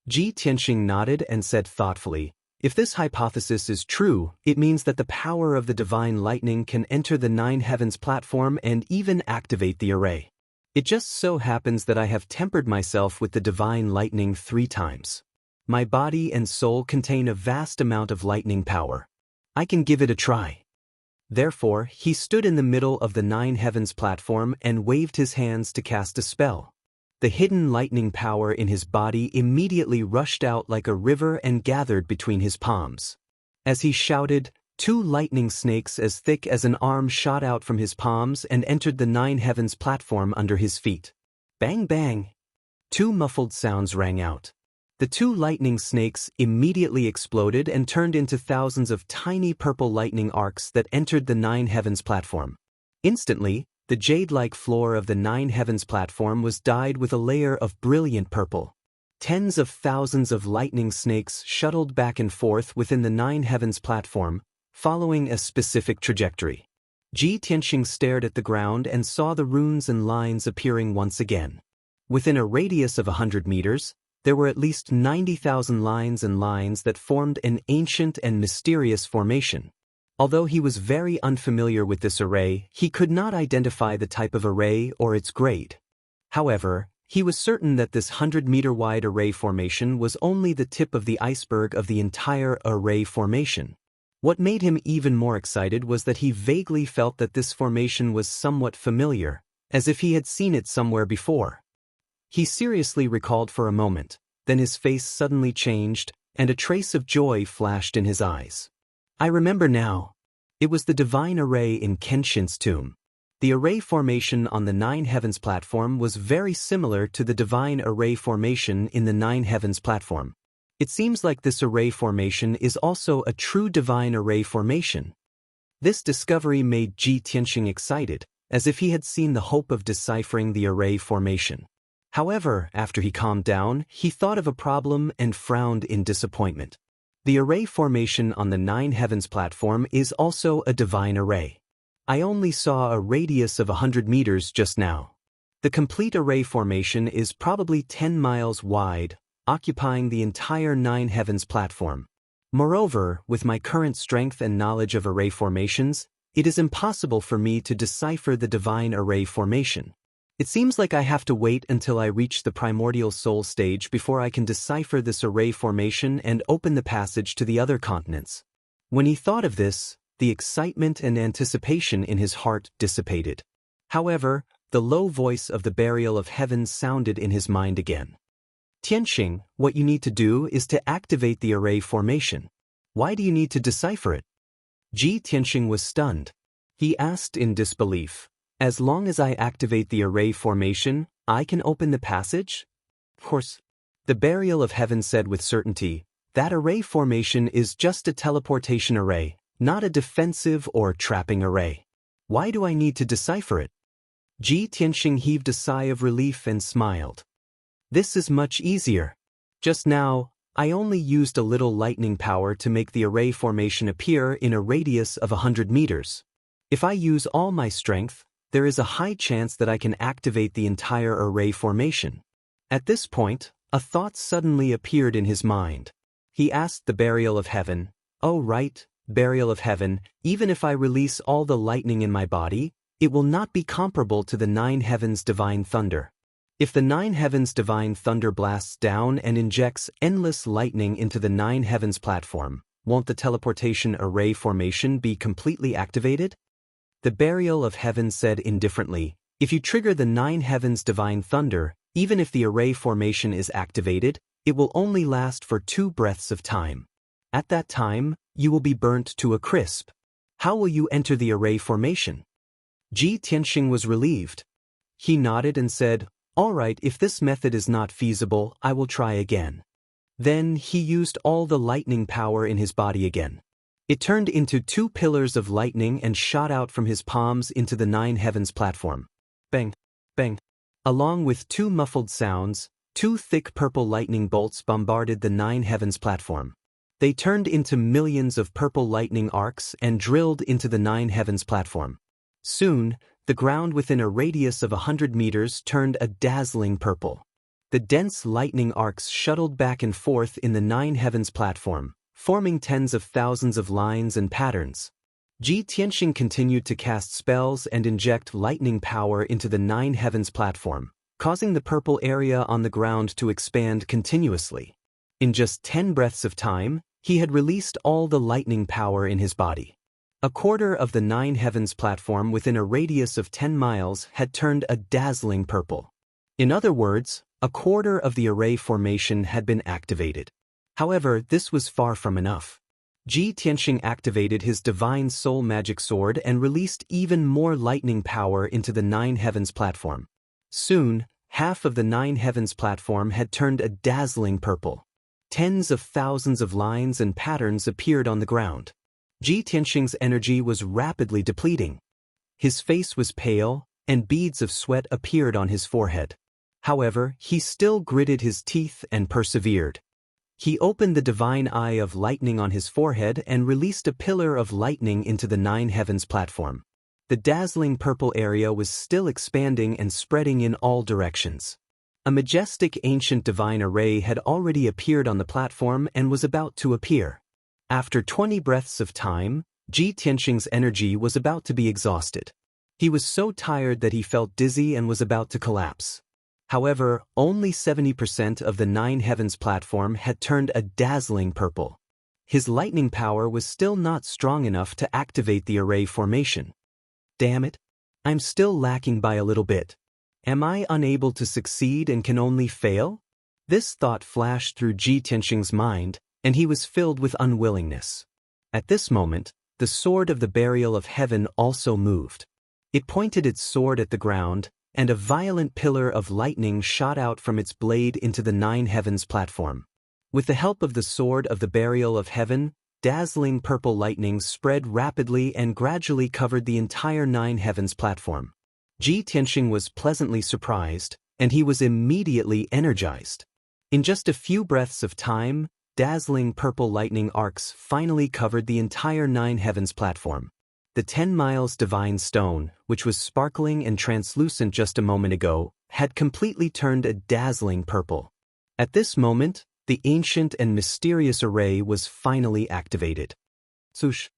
Tianxing nodded and said thoughtfully, "If this hypothesis is true, it means that the power of the divine lightning can enter the Nine Heavens platform and even activate the array. It just so happens that I have tempered myself with the divine lightning 3 times. My body and soul contain a vast amount of lightning power. I can give it a try." Therefore, he stood in the middle of the Nine Heavens platform and waved his hands to cast a spell. The hidden lightning power in his body immediately rushed out like a river and gathered between his palms. As he shouted, 2 lightning snakes as thick as an arm shot out from his palms and entered the Nine Heavens platform under his feet. Bang bang! 2 muffled sounds rang out. The 2 lightning snakes immediately exploded and turned into thousands of tiny purple lightning arcs that entered the Nine Heavens platform. Instantly, the jade-like floor of the Nine Heavens platform was dyed with a layer of brilliant purple. Tens of thousands of lightning snakes shuttled back and forth within the Nine Heavens platform, following a specific trajectory. Tianxing stared at the ground and saw the runes and lines appearing once again. Within a radius of 100 meters, there were at least 90,000 lines and lines that formed an ancient and mysterious formation. Although he was very unfamiliar with this array, he could not identify the type of array or its grade. However, he was certain that this 100-meter-wide array formation was only the tip of the iceberg of the entire array formation. What made him even more excited was that he vaguely felt that this formation was somewhat familiar, as if he had seen it somewhere before. He seriously recalled for a moment, then his face suddenly changed, and a trace of joy flashed in his eyes. "I remember now. It was the divine array in Kenshin's tomb." The array formation on the Nine Heavens platform was very similar to the divine array formation in the Nine Heavens platform. It seems like this array formation is also a true divine array formation. This discovery made Tianxing excited, as if he had seen the hope of deciphering the array formation. However, after he calmed down, he thought of a problem and frowned in disappointment. The array formation on the Nine Heavens platform is also a divine array. I only saw a radius of 100 meters just now. The complete array formation is probably 10 miles wide, occupying the entire Nine Heavens platform. Moreover, with my current strength and knowledge of array formations, it is impossible for me to decipher the divine array formation. It seems like I have to wait until I reach the primordial soul stage before I can decipher this array formation and open the passage to the other continents. When he thought of this, the excitement and anticipation in his heart dissipated. However, the low voice of the Burial of Heaven sounded in his mind again. "Tianxing, what you need to do is to activate the array formation. Why do you need to decipher it?" Tianxing was stunned. He asked in disbelief, "As long as I activate the array formation, I can open the passage?" "Of course." The Burial of Heaven said with certainty, "That array formation is just a teleportation array, not a defensive or trapping array. Why do I need to decipher it?" Tianxing heaved a sigh of relief and smiled. "This is much easier. Just now, I only used a little lightning power to make the array formation appear in a radius of 100 meters. If I use all my strength, there is a high chance that I can activate the entire array formation." At this point, a thought suddenly appeared in his mind. He asked the Burial of Heaven, "Oh right, Burial of Heaven, even if I release all the lightning in my body, it will not be comparable to the Nine Heavens' divine thunder. If the nine heavens divine thunder blasts down and injects endless lightning into the nine heavens platform, won't the teleportation array formation be completely activated? The burial of heaven said indifferently, if you trigger the nine heavens divine thunder, even if the array formation is activated, it will only last for 2 breaths of time. At that time, you will be burnt to a crisp. How will you enter the array formation? Ji Tianxing was relieved. He nodded and said, all right, if this method is not feasible, I will try again. Then he used all the lightning power in his body again. It turned into 2 pillars of lightning and shot out from his palms into the nine heavens platform. Bang, bang. Along with 2 muffled sounds, 2 thick purple lightning bolts bombarded the nine heavens platform. They turned into millions of purple lightning arcs and drilled into the nine heavens platform. Soon, the ground within a radius of 100 meters turned a dazzling purple. The dense lightning arcs shuttled back and forth in the nine heavens platform, forming tens of thousands of lines and patterns. Ji Tianxing continued to cast spells and inject lightning power into the nine heavens platform, causing the purple area on the ground to expand continuously. In just 10 breaths of time, he had released all the lightning power in his body. A quarter of the nine heavens platform within a radius of 10 miles had turned a dazzling purple. In other words, a quarter of the array formation had been activated. However, this was far from enough. Ji Tianxing activated his divine soul magic sword and released even more lightning power into the nine heavens platform. Soon, half of the nine heavens platform had turned a dazzling purple. Tens of thousands of lines and patterns appeared on the ground. Ji Tianxing's energy was rapidly depleting. His face was pale, and beads of sweat appeared on his forehead. However, he still gritted his teeth and persevered. He opened the divine eye of lightning on his forehead and released a pillar of lightning into the nine heavens platform. The dazzling purple area was still expanding and spreading in all directions. A majestic ancient divine array had already appeared on the platform and was about to appear. After 20 breaths of time, Ji Tianxing's energy was about to be exhausted. He was so tired that he felt dizzy and was about to collapse. However, only 70% of the nine heavens platform had turned a dazzling purple. His lightning power was still not strong enough to activate the array formation. Damn it! I'm still lacking by a little bit. Am I unable to succeed and can only fail? This thought flashed through Ji Tianxing's mind, and he was filled with unwillingness. At this moment, the sword of the burial of heaven also moved. It pointed its sword at the ground, and a violent pillar of lightning shot out from its blade into the nine heavens platform. With the help of the sword of the burial of heaven, dazzling purple lightning spread rapidly and gradually covered the entire nine heavens platform. Ji Tianxing was pleasantly surprised, and he was immediately energized. In just a few breaths of time, dazzling purple lightning arcs finally covered the entire nine heavens platform. The 10 miles divine stone, which was sparkling and translucent just a moment ago, had completely turned a dazzling purple. At this moment, the ancient and mysterious array was finally activated. Sush.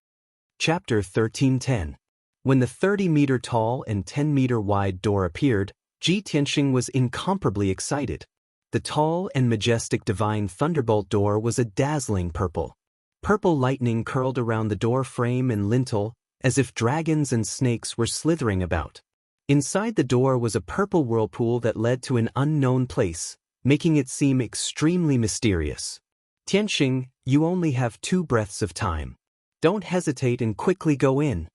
Chapter 1310. When the 30-meter tall and 10-meter wide door appeared, Ji Tianxing was incomparably excited. The tall and majestic divine thunderbolt door was a dazzling purple. Purple lightning curled around the door frame and lintel, as if dragons and snakes were slithering about. Inside the door was a purple whirlpool that led to an unknown place, making it seem extremely mysterious. Tianxing, you only have 2 breaths of time. Don't hesitate and quickly go in.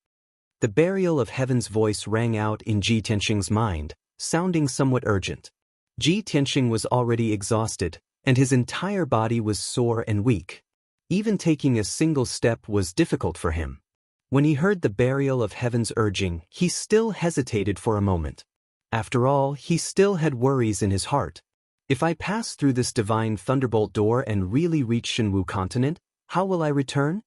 The burial of heaven's voice rang out in Ji Tianxing's mind, sounding somewhat urgent. Ji Tianxing was already exhausted, and his entire body was sore and weak. Even taking a single step was difficult for him. When he heard the burial of heaven's urging, he still hesitated for a moment. After all, he still had worries in his heart. If I pass through this divine thunderbolt door and really reach Shenwu continent, how will I return?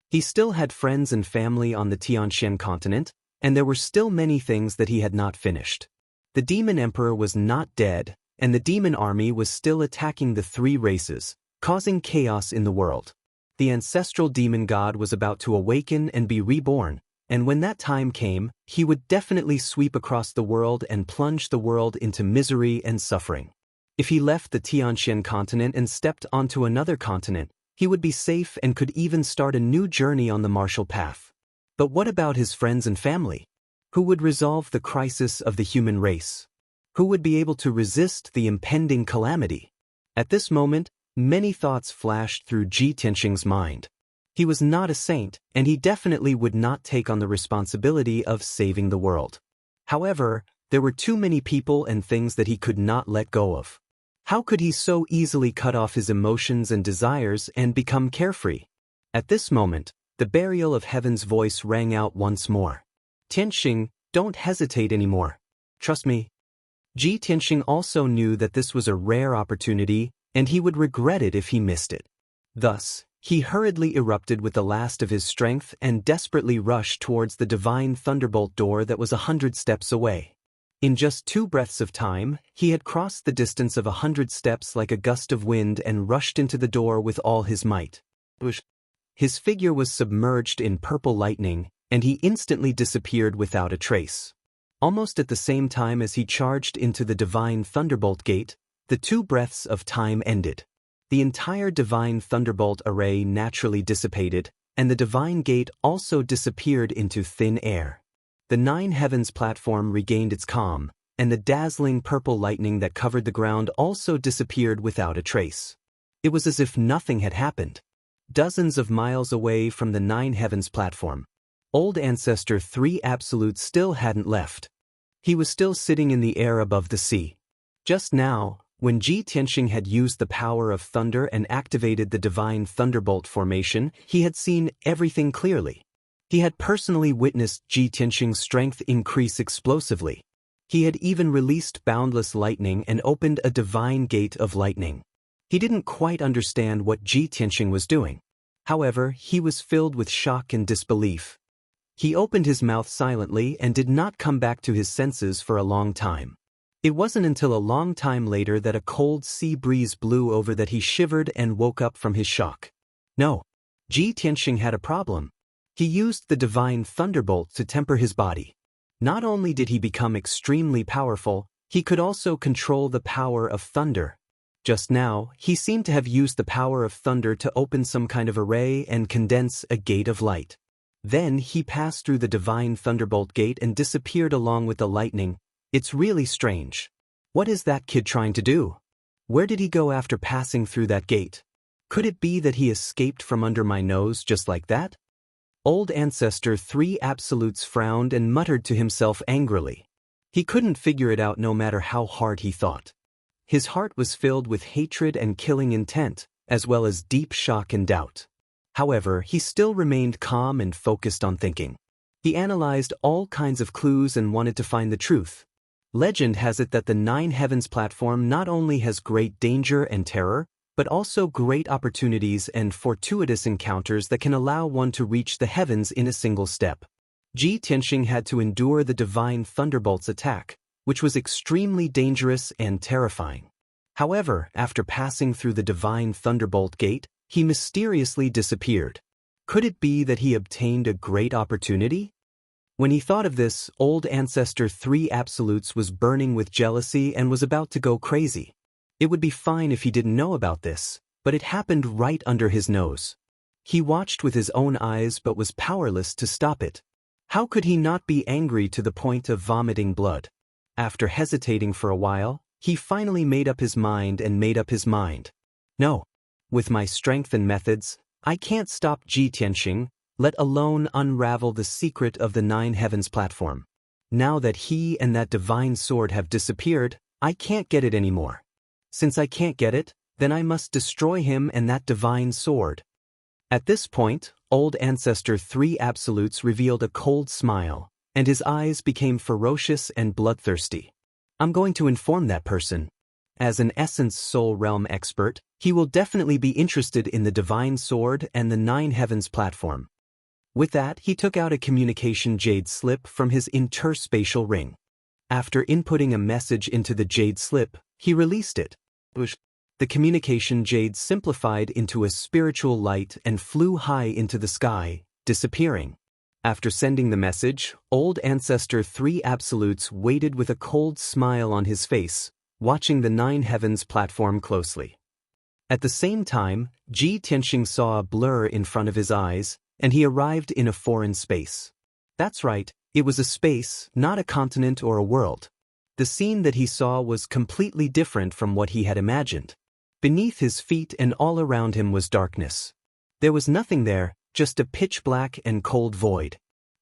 He still had friends and family on the Tianxian continent, and there were still many things that he had not finished. The demon emperor was not dead, and the demon army was still attacking the 3 races, causing chaos in the world. The ancestral demon god was about to awaken and be reborn, and when that time came, he would definitely sweep across the world and plunge the world into misery and suffering. If he left the Tianxian continent and stepped onto another continent, he would be safe and could even start a new journey on the martial path. But what about his friends and family? Who would resolve the crisis of the human race? Who would be able to resist the impending calamity? At this moment, many thoughts flashed through Ji Tianxing's mind. He was not a saint, and he definitely would not take on the responsibility of saving the world. However, there were too many people and things that he could not let go of. How could he so easily cut off his emotions and desires and become carefree? At this moment, the burial of heaven's voice rang out once more. Tianxing, don't hesitate anymore. Trust me. Ji Tianxing also knew that this was a rare opportunity, and he would regret it if he missed it. Thus, he hurriedly erupted with the last of his strength and desperately rushed towards the divine thunderbolt door that was 100 steps away. In just 2 breaths of time, he had crossed the distance of 100 steps like a gust of wind and rushed into the door with all his might. His figure was submerged in purple lightning, and he instantly disappeared without a trace. Almost at the same time as he charged into the divine thunderbolt gate, the 2 breaths of time ended. The entire divine thunderbolt array naturally dissipated, and the divine gate also disappeared into thin air. The 9 heavens platform regained its calm, and the dazzling purple lightning that covered the ground also disappeared without a trace. It was as if nothing had happened. Dozens of miles away from the 9 heavens platform, Old Ancestor 3 Absolute still hadn't left. He was still sitting in the air above the sea. Just now, when Ji Tianxing had used the power of thunder and activated the divine thunderbolt formation, he had seen everything clearly. He had personally witnessed Ji Tianxing's strength increase explosively. He had even released boundless lightning and opened a divine gate of lightning. He didn't quite understand what Ji Tianxing was doing. However, he was filled with shock and disbelief. He opened his mouth silently and did not come back to his senses for a long time. It wasn't until a long time later that a cold sea breeze blew over that he shivered and woke up from his shock. No, Ji Tianxing had a problem. He used the divine thunderbolt to temper his body. Not only did he become extremely powerful, he could also control the power of thunder. Just now, he seemed to have used the power of thunder to open some kind of array and condense a gate of light. Then he passed through the divine thunderbolt gate and disappeared along with the lightning. It's really strange. What is that kid trying to do? Where did he go after passing through that gate? Could it be that he escaped from under my nose just like that? Old Ancestor 3 Absolutes frowned and muttered to himself angrily. He couldn't figure it out no matter how hard he thought. His heart was filled with hatred and killing intent, as well as deep shock and doubt. However, he still remained calm and focused on thinking. He analyzed all kinds of clues and wanted to find the truth. Legend has it that the 9 heavens platform not only has great danger and terror, but also great opportunities and fortuitous encounters that can allow one to reach the heavens in a single step. Ji Tianxing had to endure the divine thunderbolt's attack, which was extremely dangerous and terrifying. However, after passing through the divine thunderbolt gate, he mysteriously disappeared. Could it be that he obtained a great opportunity? When he thought of this, Old Ancestor 3 Absolutes was burning with jealousy and was about to go crazy. It would be fine if he didn't know about this, but it happened right under his nose. He watched with his own eyes but was powerless to stop it. How could he not be angry to the point of vomiting blood? After hesitating for a while, he finally made up his mind. No. With my strength and methods, I can't stop Ji Tianxing, let alone unravel the secret of the 9 heavens platform. Now that he and that divine sword have disappeared, I can't get it anymore. Since I can't get it, then I must destroy him and that divine sword. At this point, Old Ancestor 3 Absolutes revealed a cold smile, and his eyes became ferocious and bloodthirsty. I'm going to inform that person. As an Essence Soul Realm expert, he will definitely be interested in the divine sword and the 9 heavens platform. With that, he took out a communication jade slip from his interspatial ring. After inputting a message into the jade slip, he released it. The communication jade simplified into a spiritual light and flew high into the sky, disappearing. After sending the message, Old Ancestor 3 Absolutes waited with a cold smile on his face, watching the Nine Heavens platform closely. At the same time, Ji Tianxing saw a blur in front of his eyes, and he arrived in a foreign space. That's right, it was a space, not a continent or a world. The scene that he saw was completely different from what he had imagined. Beneath his feet and all around him was darkness. There was nothing there, just a pitch-black and cold void.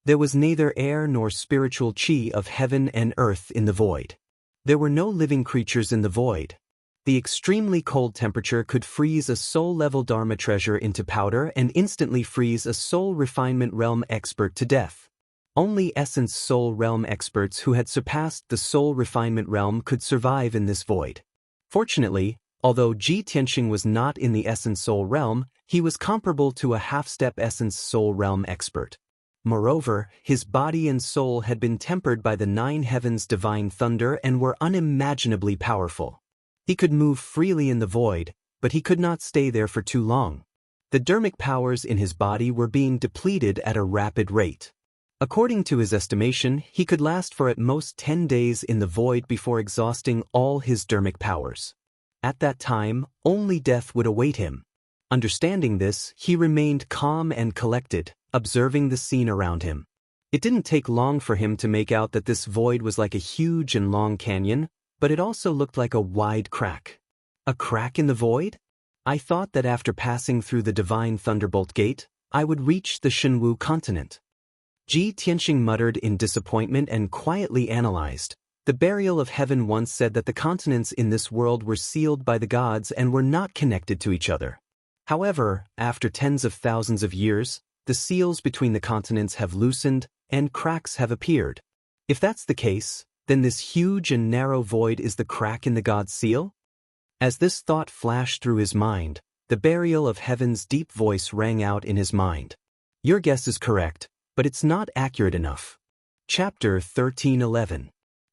There was neither air nor spiritual chi of heaven and earth in the void. There were no living creatures in the void. The extremely cold temperature could freeze a soul-level Dharma treasure into powder and instantly freeze a soul refinement realm expert to death. Only Essence Soul Realm experts who had surpassed the Soul Refinement Realm could survive in this void. Fortunately, although Ji Tianxing was not in the Essence Soul Realm, he was comparable to a half-step Essence Soul Realm expert. Moreover, his body and soul had been tempered by the Nine Heavens' divine thunder and were unimaginably powerful. He could move freely in the void, but he could not stay there for too long. The dermic powers in his body were being depleted at a rapid rate. According to his estimation, he could last for at most 10 days in the void before exhausting all his dermic powers. At that time, only death would await him. Understanding this, he remained calm and collected, observing the scene around him. It didn't take long for him to make out that this void was like a huge and long canyon, but it also looked like a wide crack. A crack in the void? I thought that after passing through the Divine Thunderbolt Gate, I would reach the Shenwu continent. Ji Tianxing muttered in disappointment and quietly analyzed. The Burial of Heaven once said that the continents in this world were sealed by the gods and were not connected to each other. However, after tens of thousands of years, the seals between the continents have loosened and cracks have appeared. If that's the case, then this huge and narrow void is the crack in the god's seal? As this thought flashed through his mind, the Burial of Heaven's deep voice rang out in his mind. Your guess is correct, but it's not accurate enough. Chapter 13:11.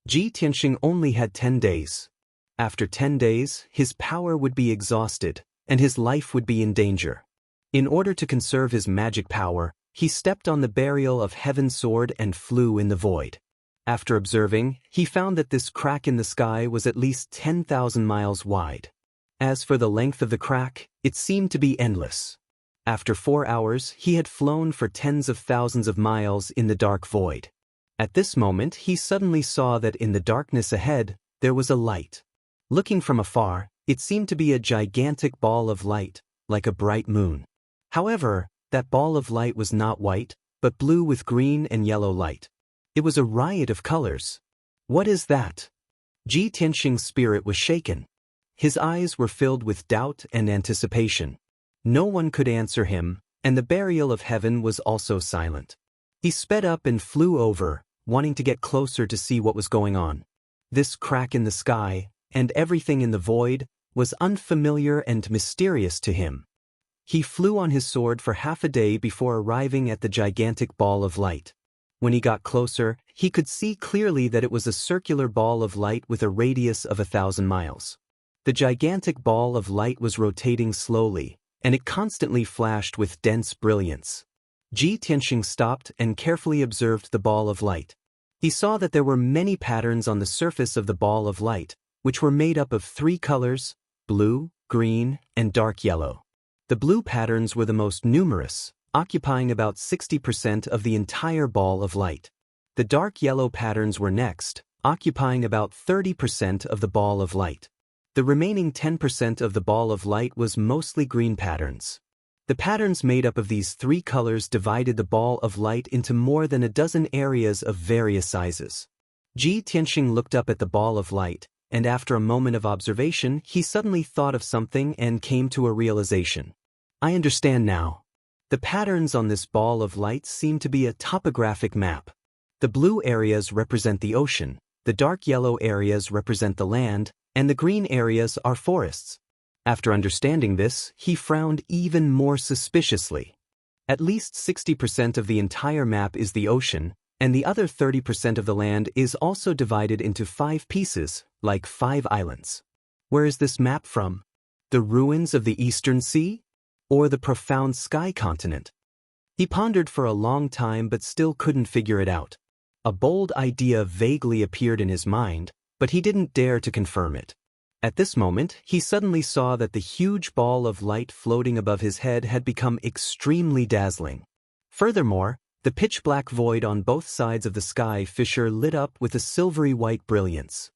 Ji Tianxing only had 10 days. After 10 days, his power would be exhausted, and his life would be in danger. In order to conserve his magic power, he stepped on the Burial of Heaven's sword and flew in the void. After observing, he found that this crack in the sky was at least 10,000 miles wide. As for the length of the crack, it seemed to be endless. After 4 hours, he had flown for tens of thousands of miles in the dark void. At this moment, he suddenly saw that in the darkness ahead, there was a light. Looking from afar, it seemed to be a gigantic ball of light, like a bright moon. However, that ball of light was not white, but blue with green and yellow light. It was a riot of colors. What is that? Ji Tianxing's spirit was shaken. His eyes were filled with doubt and anticipation. No one could answer him, and the Burial of Heaven was also silent. He sped up and flew over, wanting to get closer to see what was going on. This crack in the sky, and everything in the void, was unfamiliar and mysterious to him. He flew on his sword for half a day before arriving at the gigantic ball of light. When he got closer, he could see clearly that it was a circular ball of light with a radius of 1,000 miles. The gigantic ball of light was rotating slowly, and it constantly flashed with dense brilliance. Ji Tianxing stopped and carefully observed the ball of light. He saw that there were many patterns on the surface of the ball of light, which were made up of 3 colors: blue, green, and dark yellow. The blue patterns were the most numerous, occupying about 60% of the entire ball of light. The dark yellow patterns were next, occupying about 30% of the ball of light. The remaining 10% of the ball of light was mostly green patterns. The patterns made up of these 3 colors divided the ball of light into more than a dozen areas of various sizes. Ji Tianxing looked up at the ball of light, and after a moment of observation, he suddenly thought of something and came to a realization. I understand now. The patterns on this ball of light seem to be a topographic map. The blue areas represent the ocean, the dark yellow areas represent the land, and the green areas are forests. After understanding this, he frowned even more suspiciously. At least 60% of the entire map is the ocean, and the other 30% of the land is also divided into 5 pieces, like 5 islands. Where is this map from? The ruins of the Eastern Sea? Or the profound sky continent? He pondered for a long time but still couldn't figure it out. A bold idea vaguely appeared in his mind, but he didn't dare to confirm it. At this moment, he suddenly saw that the huge ball of light floating above his head had become extremely dazzling. Furthermore, the pitch-black void on both sides of the sky fissure lit up with a silvery white brilliance.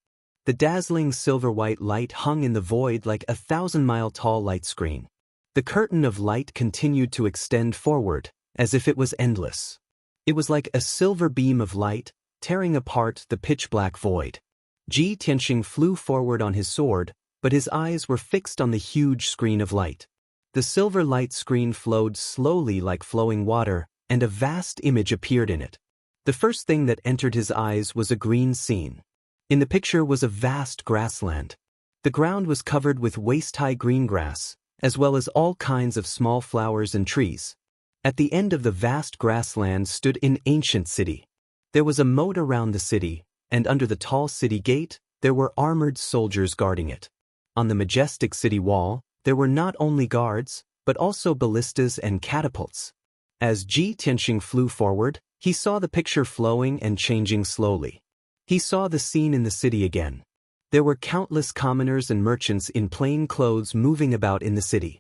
The dazzling silver-white light hung in the void like a 1,000-mile-tall light screen. The curtain of light continued to extend forward, as if it was endless. It was like a silver beam of light, tearing apart the pitch-black void. Ji Tianxing flew forward on his sword, but his eyes were fixed on the huge screen of light. The silver light screen flowed slowly like flowing water, and a vast image appeared in it. The first thing that entered his eyes was a green scene. In the picture was a vast grassland. The ground was covered with waist-high green grass, as well as all kinds of small flowers and trees. At the end of the vast grassland stood an ancient city. There was a moat around the city, and under the tall city gate, there were armored soldiers guarding it. On the majestic city wall, there were not only guards, but also ballistas and catapults. As Ji Tianxing flew forward, he saw the picture flowing and changing slowly. He saw the scene in the city again. There were countless commoners and merchants in plain clothes moving about in the city.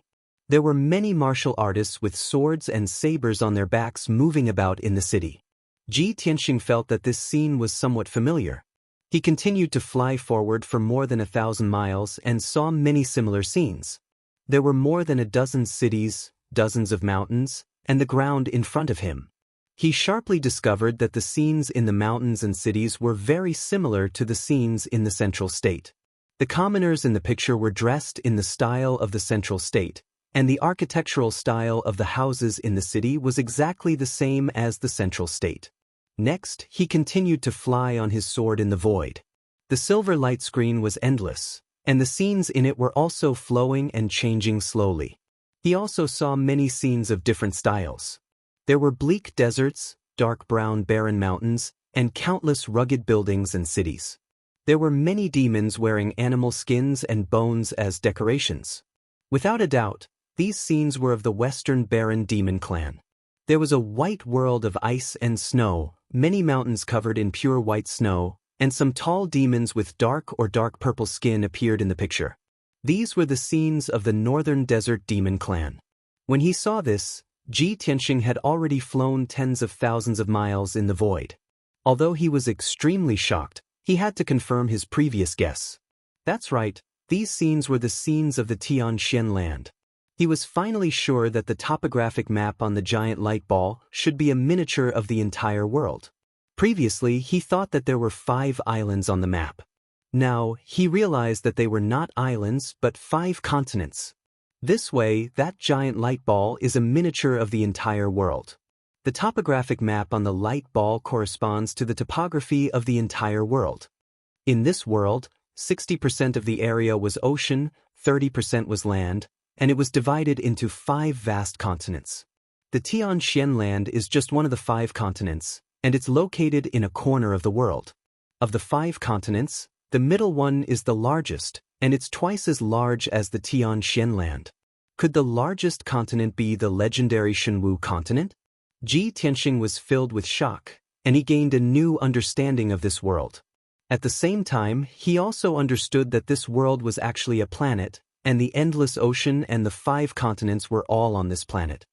There were many martial artists with swords and sabers on their backs moving about in the city. Ji Tianxing felt that this scene was somewhat familiar. He continued to fly forward for more than 1,000 miles and saw many similar scenes. There were more than a dozen cities, dozens of mountains, and the ground in front of him. He sharply discovered that the scenes in the mountains and cities were very similar to the scenes in the central state. The commoners in the picture were dressed in the style of the central state, and the architectural style of the houses in the city was exactly the same as the central state. Next, he continued to fly on his sword in the void. The silver light screen was endless, and the scenes in it were also flowing and changing slowly. He also saw many scenes of different styles. There were bleak deserts, dark brown barren mountains, and countless rugged buildings and cities. There were many demons wearing animal skins and bones as decorations. Without a doubt, these scenes were of the Western Barren Demon clan. There was a white world of ice and snow, many mountains covered in pure white snow, and some tall demons with dark or dark purple skin appeared in the picture. These were the scenes of the Northern Desert Demon clan. When he saw this, Ji Tianxing had already flown tens of thousands of miles in the void. Although he was extremely shocked, he had to confirm his previous guess. That's right, these scenes were the scenes of the Tianxian land. He was finally sure that the topographic map on the giant light ball should be a miniature of the entire world. Previously, he thought that there were 5 islands on the map. Now, he realized that they were not islands but 5 continents. This way, that giant light ball is a miniature of the entire world. The topographic map on the light ball corresponds to the topography of the entire world. In this world, 60% of the area was ocean, 30% was land, and it was divided into 5 vast continents. The Tianxian land is just one of the 5 continents, and it's located in a corner of the world. Of the 5 continents, the middle one is the largest, and it's twice as large as the Tianxian land. Could the largest continent be the legendary Shenwu continent? Ji Tianxing was filled with shock, and he gained a new understanding of this world. At the same time, he also understood that this world was actually a planet, and the endless ocean and the 5 continents were all on this planet.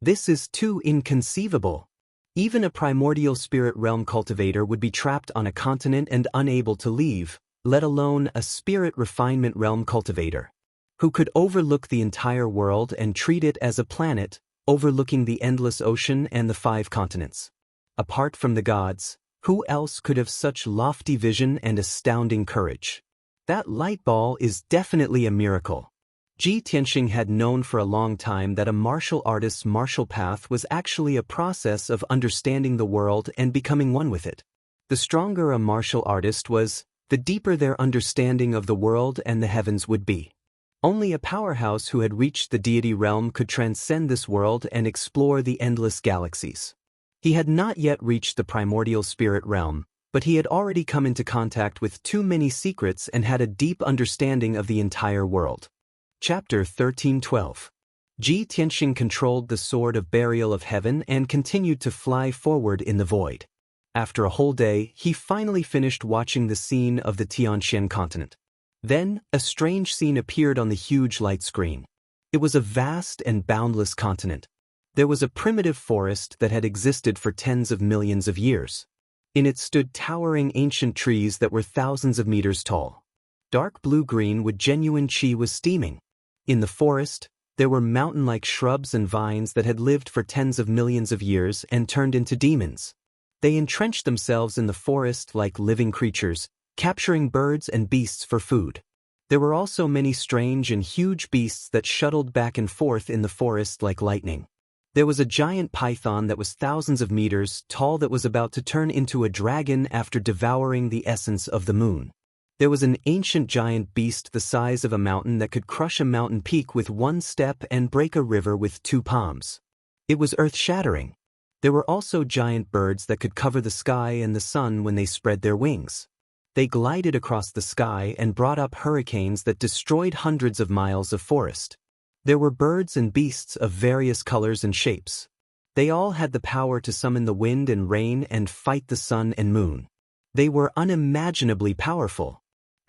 This is too inconceivable. Even a primordial spirit realm cultivator would be trapped on a continent and unable to leave, let alone a spirit refinement realm cultivator, who could overlook the entire world and treat it as a planet, overlooking the endless ocean and the 5 continents. Apart from the gods, who else could have such lofty vision and astounding courage? That light ball is definitely a miracle. Ji Tianxing had known for a long time that a martial artist's martial path was actually a process of understanding the world and becoming one with it. The stronger a martial artist was, the deeper their understanding of the world and the heavens would be. Only a powerhouse who had reached the deity realm could transcend this world and explore the endless galaxies. He had not yet reached the primordial spirit realm, but he had already come into contact with too many secrets and had a deep understanding of the entire world. Chapter 13:12. Ji Tianxing controlled the sword of burial of heaven and continued to fly forward in the void. After a whole day, he finally finished watching the scene of the Tianxian continent. Then, a strange scene appeared on the huge light screen. It was a vast and boundless continent. There was a primitive forest that had existed for tens of millions of years. In it stood towering ancient trees that were thousands of meters tall. Dark blue-green with genuine qi was steaming. In the forest, there were mountain-like shrubs and vines that had lived for tens of millions of years and turned into demons. They entrenched themselves in the forest like living creatures, capturing birds and beasts for food. There were also many strange and huge beasts that shuttled back and forth in the forest like lightning. There was a giant python that was thousands of meters tall that was about to turn into a dragon after devouring the essence of the moon. There was an ancient giant beast the size of a mountain that could crush a mountain peak with one step and break a river with two palms. It was earth-shattering. There were also giant birds that could cover the sky and the sun when they spread their wings. They glided across the sky and brought up hurricanes that destroyed hundreds of miles of forest. There were birds and beasts of various colors and shapes. They all had the power to summon the wind and rain and fight the sun and moon. They were unimaginably powerful.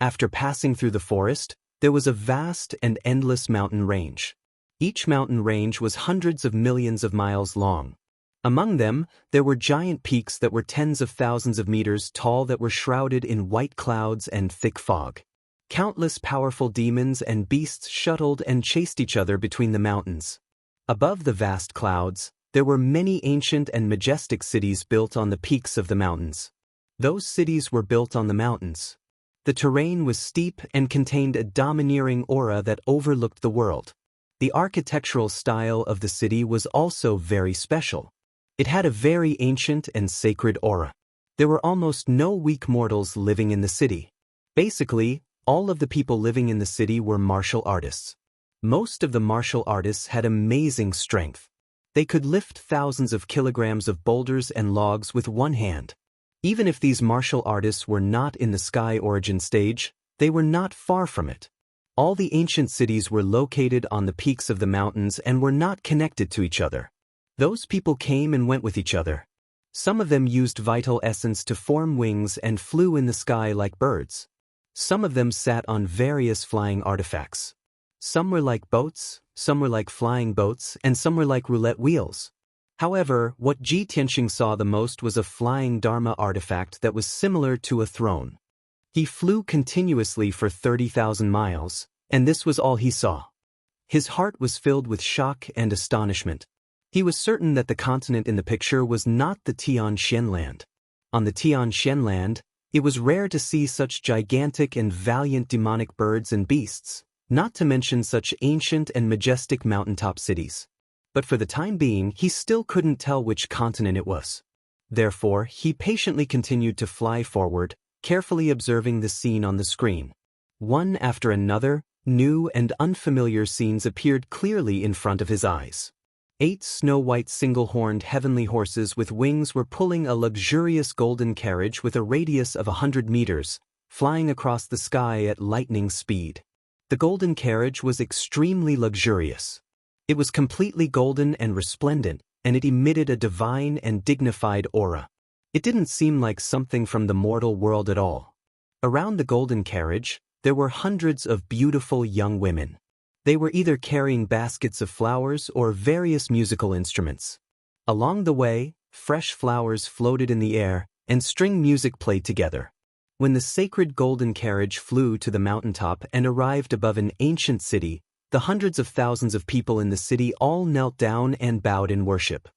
After passing through the forest, there was a vast and endless mountain range. Each mountain range was hundreds of millions of miles long. Among them, there were giant peaks that were tens of thousands of meters tall that were shrouded in white clouds and thick fog. Countless powerful demons and beasts shuttled and chased each other between the mountains. Above the vast clouds, there were many ancient and majestic cities built on the peaks of the mountains. Those cities were built on the mountains. The terrain was steep and contained a domineering aura that overlooked the world. The architectural style of the city was also very special. It had a very ancient and sacred aura. There were almost no weak mortals living in the city. Basically, all of the people living in the city were martial artists. Most of the martial artists had amazing strength. They could lift thousands of kilograms of boulders and logs with one hand. Even if these martial artists were not in the sky origin stage, they were not far from it. All the ancient cities were located on the peaks of the mountains and were not connected to each other. Those people came and went with each other. Some of them used vital essence to form wings and flew in the sky like birds. Some of them sat on various flying artifacts. Some were like boats, some were like flying boats, and some were like roulette wheels. However, what Ji Tianxing saw the most was a flying Dharma artifact that was similar to a throne. He flew continuously for 30,000 miles, and this was all he saw. His heart was filled with shock and astonishment. He was certain that the continent in the picture was not the Tianxian land. On the Tianxian land, it was rare to see such gigantic and valiant demonic birds and beasts, not to mention such ancient and majestic mountaintop cities. But for the time being, he still couldn't tell which continent it was. Therefore, he patiently continued to fly forward, carefully observing the scene on the screen. One after another, new and unfamiliar scenes appeared clearly in front of his eyes. 8 snow-white single-horned heavenly horses with wings were pulling a luxurious golden carriage with a radius of 100 meters, flying across the sky at lightning speed. The golden carriage was extremely luxurious. It was completely golden and resplendent, and it emitted a divine and dignified aura. It didn't seem like something from the mortal world at all. Around the golden carriage, there were hundreds of beautiful young women. They were either carrying baskets of flowers or various musical instruments. Along the way, fresh flowers floated in the air, and string music played together. When the sacred golden carriage flew to the mountaintop and arrived above an ancient city, the hundreds of thousands of people in the city all knelt down and bowed in worship.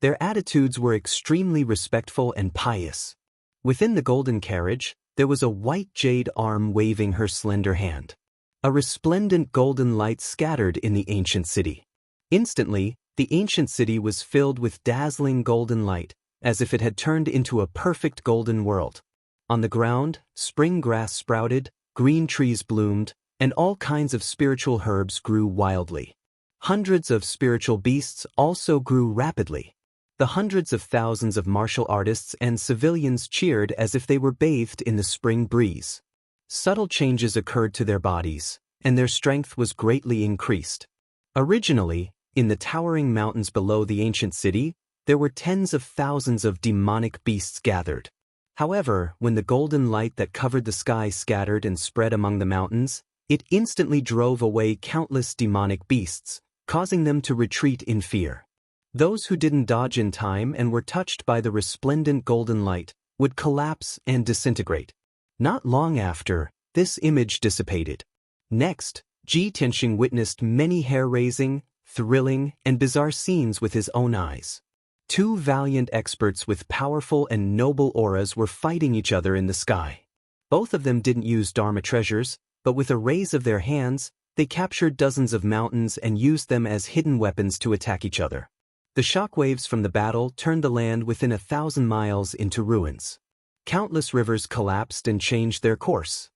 Their attitudes were extremely respectful and pious. Within the golden carriage, there was a white jade arm waving her slender hand. A resplendent golden light scattered in the ancient city. Instantly, the ancient city was filled with dazzling golden light, as if it had turned into a perfect golden world. On the ground, spring grass sprouted, green trees bloomed, and all kinds of spiritual herbs grew wildly. Hundreds of spiritual beasts also grew rapidly. The hundreds of thousands of martial artists and civilians cheered as if they were bathed in the spring breeze. Subtle changes occurred to their bodies, and their strength was greatly increased. Originally, In the towering mountains below the ancient city, there were tens of thousands of demonic beasts gathered. However, when the golden light that covered the sky scattered and spread among the mountains, it instantly drove away countless demonic beasts, causing them to retreat in fear. Those who didn't dodge in time and were touched by the resplendent golden light would collapse and disintegrate. Not long after, this image dissipated. Next, Ji Tianxing witnessed many hair-raising, thrilling, and bizarre scenes with his own eyes. Two valiant experts with powerful and noble auras were fighting each other in the sky. Both of them didn't use Dharma treasures, but with a raise of their hands, they captured dozens of mountains and used them as hidden weapons to attack each other. The shockwaves from the battle turned the land within 1,000 miles into ruins. Countless rivers collapsed and changed their course.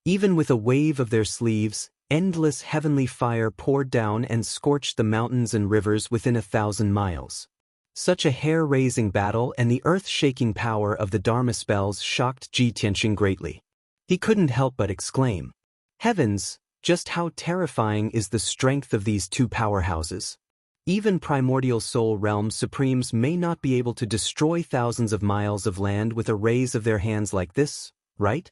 Even with a wave of their sleeves, endless heavenly fire poured down and scorched the mountains and rivers within 1,000 miles. Such a hair-raising battle and the earth-shaking power of the Dharma spells shocked Ji Tianxing greatly. He couldn't help but exclaim, "Heavens, just how terrifying is the strength of these two powerhouses. Even primordial soul realm supremes may not be able to destroy thousands of miles of land with a raise of their hands like this, right?"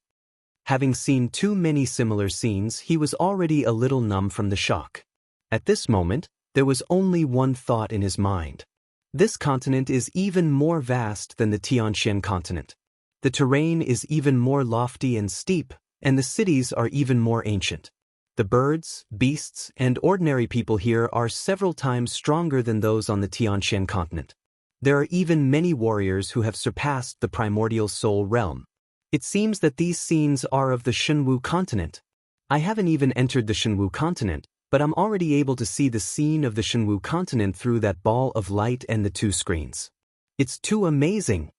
Having seen too many similar scenes, he was already a little numb from the shock. At this moment, there was only one thought in his mind. This continent is even more vast than the Tianxian continent. The terrain is even more lofty and steep, and the cities are even more ancient. The birds, beasts, and ordinary people here are several times stronger than those on the Tianxian continent. There are even many warriors who have surpassed the primordial soul realm. It seems that these scenes are of the Shenwu continent. I haven't even entered the Shenwu continent, but I'm already able to see the scene of the Shenwu continent through that ball of light and the two screens. It's too amazing.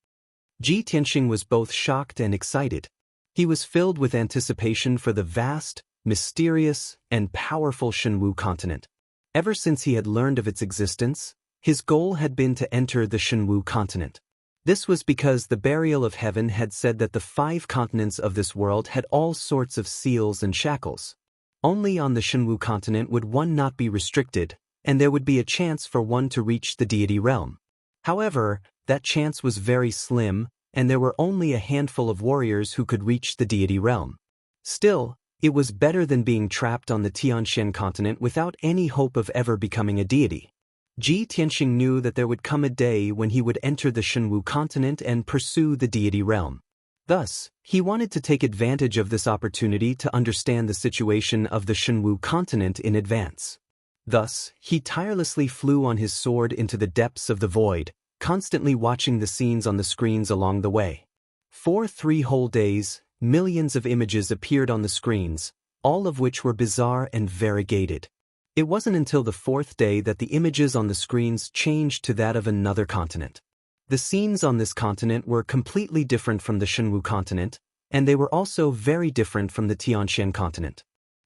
Ji Tianxing was both shocked and excited. He was filled with anticipation for the vast, mysterious, and powerful Shenwu continent. Ever since he had learned of its existence, his goal had been to enter the Shenwu continent. This was because the Burial of Heaven had said that the 5 continents of this world had all sorts of seals and shackles. Only on the Shenwu continent would one not be restricted, and there would be a chance for one to reach the deity realm. However, that chance was very slim, and there were only a handful of warriors who could reach the deity realm. Still, it was better than being trapped on the Tianxian continent without any hope of ever becoming a deity. Ji Tianxing knew that there would come a day when he would enter the Shenwu continent and pursue the deity realm. Thus, he wanted to take advantage of this opportunity to understand the situation of the Shenwu continent in advance. Thus, he tirelessly flew on his sword into the depths of the void, constantly watching the scenes on the screens along the way. For 3 whole days, millions of images appeared on the screens, all of which were bizarre and variegated. It wasn't until the 4th day that the images on the screens changed to that of another continent. The scenes on this continent were completely different from the Shenwu continent, and they were also very different from the Tianxian continent.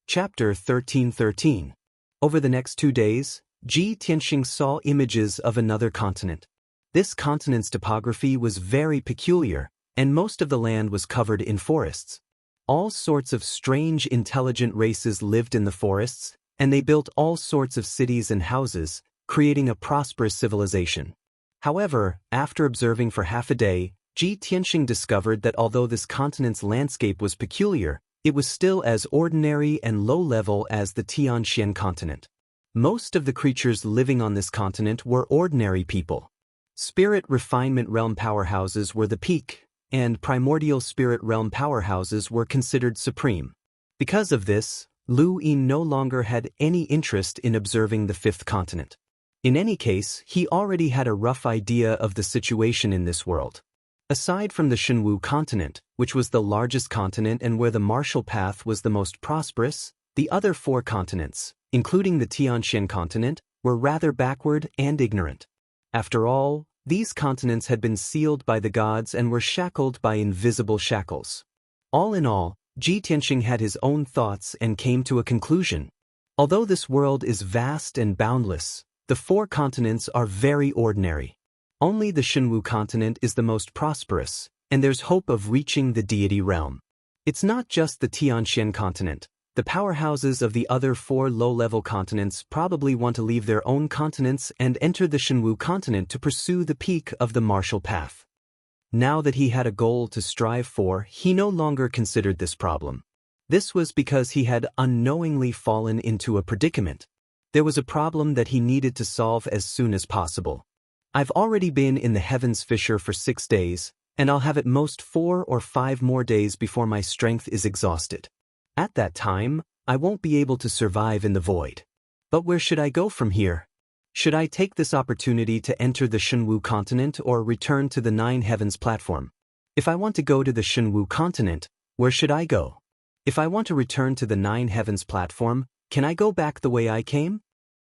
Chapter 1313. Over the next 2 days, Ji Tianxing saw images of another continent. This continent's topography was very peculiar, and most of the land was covered in forests. All sorts of strange intelligent races lived in the forests, and they built all sorts of cities and houses, creating a prosperous civilization. However, after observing for half a day, Ji Tianxing discovered that although this continent's landscape was peculiar, it was still as ordinary and low-level as the Tianxian continent. Most of the creatures living on this continent were ordinary people. Spirit refinement realm powerhouses were the peak, and primordial spirit realm powerhouses were considered supreme. Because of this, Lu Yin no longer had any interest in observing the 5th continent. In any case, he already had a rough idea of the situation in this world. Aside from the Shenwu continent, which was the largest continent and where the martial path was the most prosperous, the other 4 continents, including the Tianxian continent, were rather backward and ignorant. After all, these continents had been sealed by the gods and were shackled by invisible shackles. All in all, Ji Tianxing had his own thoughts and came to a conclusion. Although this world is vast and boundless, the 4 continents are very ordinary. Only the Shenwu continent is the most prosperous, and there's hope of reaching the deity realm. It's not just the Tianxian continent, The powerhouses of the other 4 low-level continents probably want to leave their own continents and enter the Shenwu continent to pursue the peak of the Marshall Path. Now that he had a goal to strive for, he no longer considered this problem. This was because he had unknowingly fallen into a predicament. There was a problem that he needed to solve as soon as possible. I've already been in the Heavens Fissure for 6 days, and I'll have at most 4 or 5 more days before my strength is exhausted. At that time, I won't be able to survive in the void. But where should I go from here? Should I take this opportunity to enter the Shenwu continent or return to the 9 Heavens platform? If I want to go to the Shenwu continent, where should I go? If I want to return to the 9 Heavens platform, can I go back the way I came?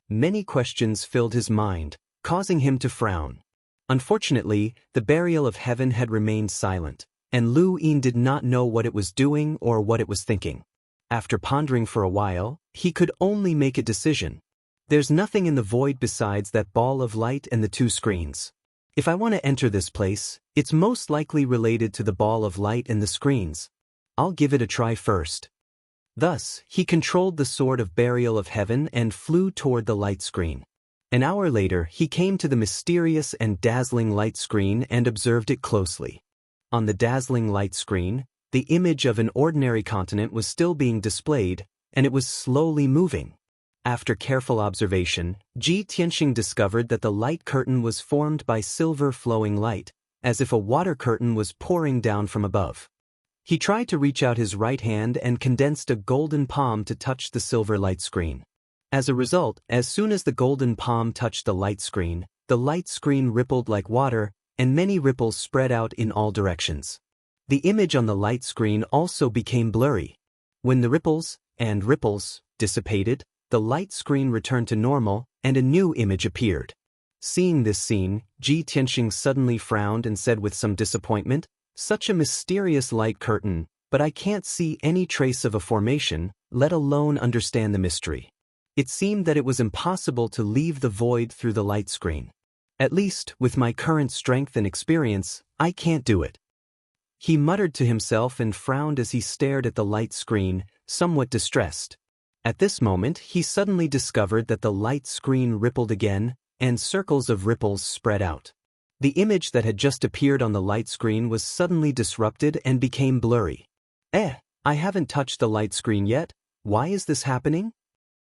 Many questions filled his mind, causing him to frown. Unfortunately, the burial of heaven had remained silent, and Lu Yin did not know what it was doing or what it was thinking. After pondering for a while, he could only make a decision. There's nothing in the void besides that ball of light and the 2 screens. If I want to enter this place, it's most likely related to the ball of light and the screens. I'll give it a try first. Thus, he controlled the sword of burial of heaven and flew toward the light screen. An hour later, he came to the mysterious and dazzling light screen and observed it closely. On the dazzling light screen, the image of an ordinary continent was still being displayed, and it was slowly moving. After careful observation, Ji Tianxing discovered that the light curtain was formed by silver flowing light, as if a water curtain was pouring down from above. He tried to reach out his right hand and condensed a golden palm to touch the silver light screen. As a result, as soon as the golden palm touched the light screen rippled like water, and many ripples spread out in all directions. The image on the light screen also became blurry. When the ripples dissipated, the light screen returned to normal, and a new image appeared. Seeing this scene, Ji Tianxing suddenly frowned and said with some disappointment, "Such a mysterious light curtain, but I can't see any trace of a formation, let alone understand the mystery." It seemed that it was impossible to leave the void through the light screen. At least, with my current strength and experience, I can't do it. He muttered to himself and frowned as he stared at the light screen, somewhat distressed. At this moment, he suddenly discovered that the light screen rippled again, and circles of ripples spread out. The image that had just appeared on the light screen was suddenly disrupted and became blurry. I haven't touched the light screen yet. Why is this happening?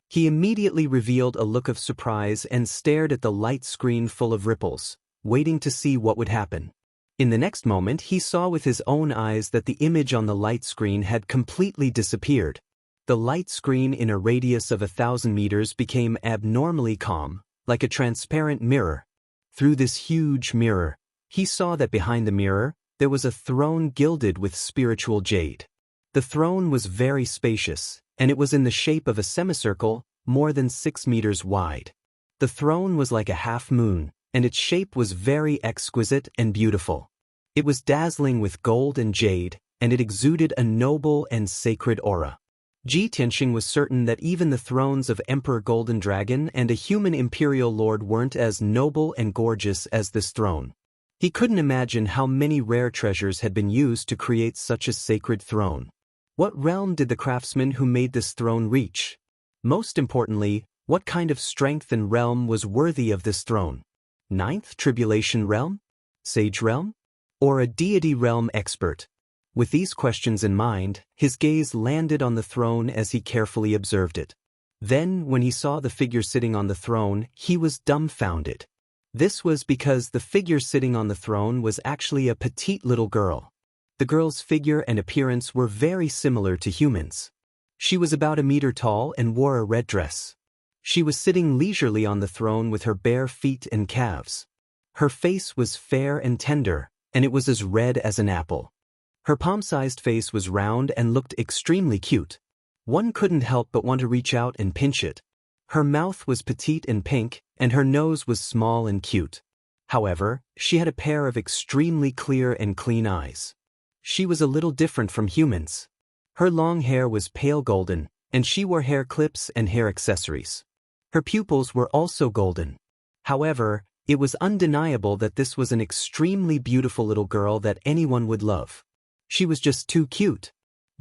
He immediately revealed a look of surprise and stared at the light screen full of ripples, waiting to see what would happen. In the next moment, he saw with his own eyes that the image on the light screen had completely disappeared. The light screen in a radius of 1,000 meters became abnormally calm, like a transparent mirror. Through this huge mirror, he saw that behind the mirror, there was a throne gilded with spiritual jade. The throne was very spacious, and it was in the shape of a semicircle, more than 6 meters wide. The throne was like a half moon, and its shape was very exquisite and beautiful. It was dazzling with gold and jade, and it exuded a noble and sacred aura. Ji Tianxing was certain that even the thrones of Emperor Golden Dragon and a human imperial lord weren't as noble and gorgeous as this throne. He couldn't imagine how many rare treasures had been used to create such a sacred throne. What realm did the craftsman who made this throne reach? Most importantly, what kind of strength and realm was worthy of this throne? 9th Tribulation Realm? Sage Realm? Or a deity realm expert? With these questions in mind, his gaze landed on the throne as he carefully observed it. Then, when he saw the figure sitting on the throne, he was dumbfounded. This was because the figure sitting on the throne was actually a petite little girl. The girl's figure and appearance were very similar to humans. She was about 1 meter tall and wore a red dress. She was sitting leisurely on the throne with her bare feet and calves. Her face was fair and tender, and it was as red as an apple. Her palm-sized face was round and looked extremely cute. One couldn't help but want to reach out and pinch it. Her mouth was petite and pink, and her nose was small and cute. However, she had a pair of extremely clear and clean eyes. She was a little different from humans. Her long hair was pale golden, and she wore hair clips and hair accessories. Her pupils were also golden. However, it was undeniable that this was an extremely beautiful little girl that anyone would love. She was just too cute.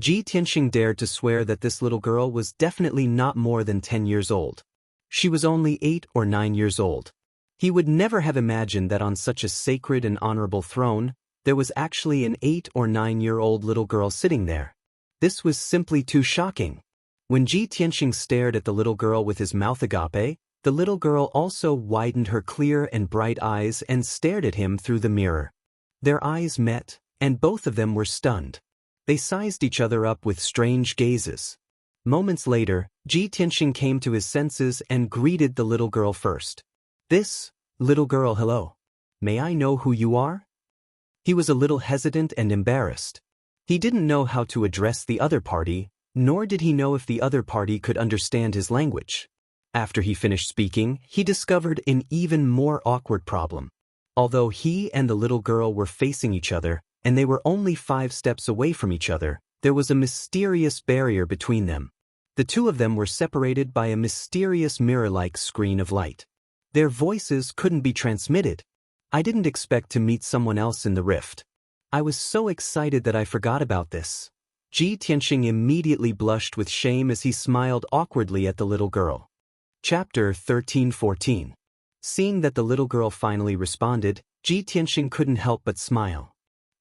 Ji Tianxing dared to swear that this little girl was definitely not more than 10 years old. She was only 8 or 9 years old. He would never have imagined that on such a sacred and honorable throne, there was actually an 8 or 9-year-old little girl sitting there. This was simply too shocking. When Ji Tianxing stared at the little girl with his mouth agape, the little girl also widened her clear and bright eyes and stared at him through the mirror. Their eyes met, and both of them were stunned. They sized each other up with strange gazes. Moments later, Ji Tianxing came to his senses and greeted the little girl first. "This, little girl, hello. May I know who you are?" He was a little hesitant and embarrassed. He didn't know how to address the other party, nor did he know if the other party could understand his language. After he finished speaking, he discovered an even more awkward problem. Although he and the little girl were facing each other, and they were only 5 steps away from each other, there was a mysterious barrier between them. The two of them were separated by a mysterious mirror-like screen of light. Their voices couldn't be transmitted. I didn't expect to meet someone else in the rift. I was so excited that I forgot about this. Ji Tianxing immediately blushed with shame as he smiled awkwardly at the little girl. Chapter 13-14. Seeing that the little girl finally responded, Ji Tianxing couldn't help but smile.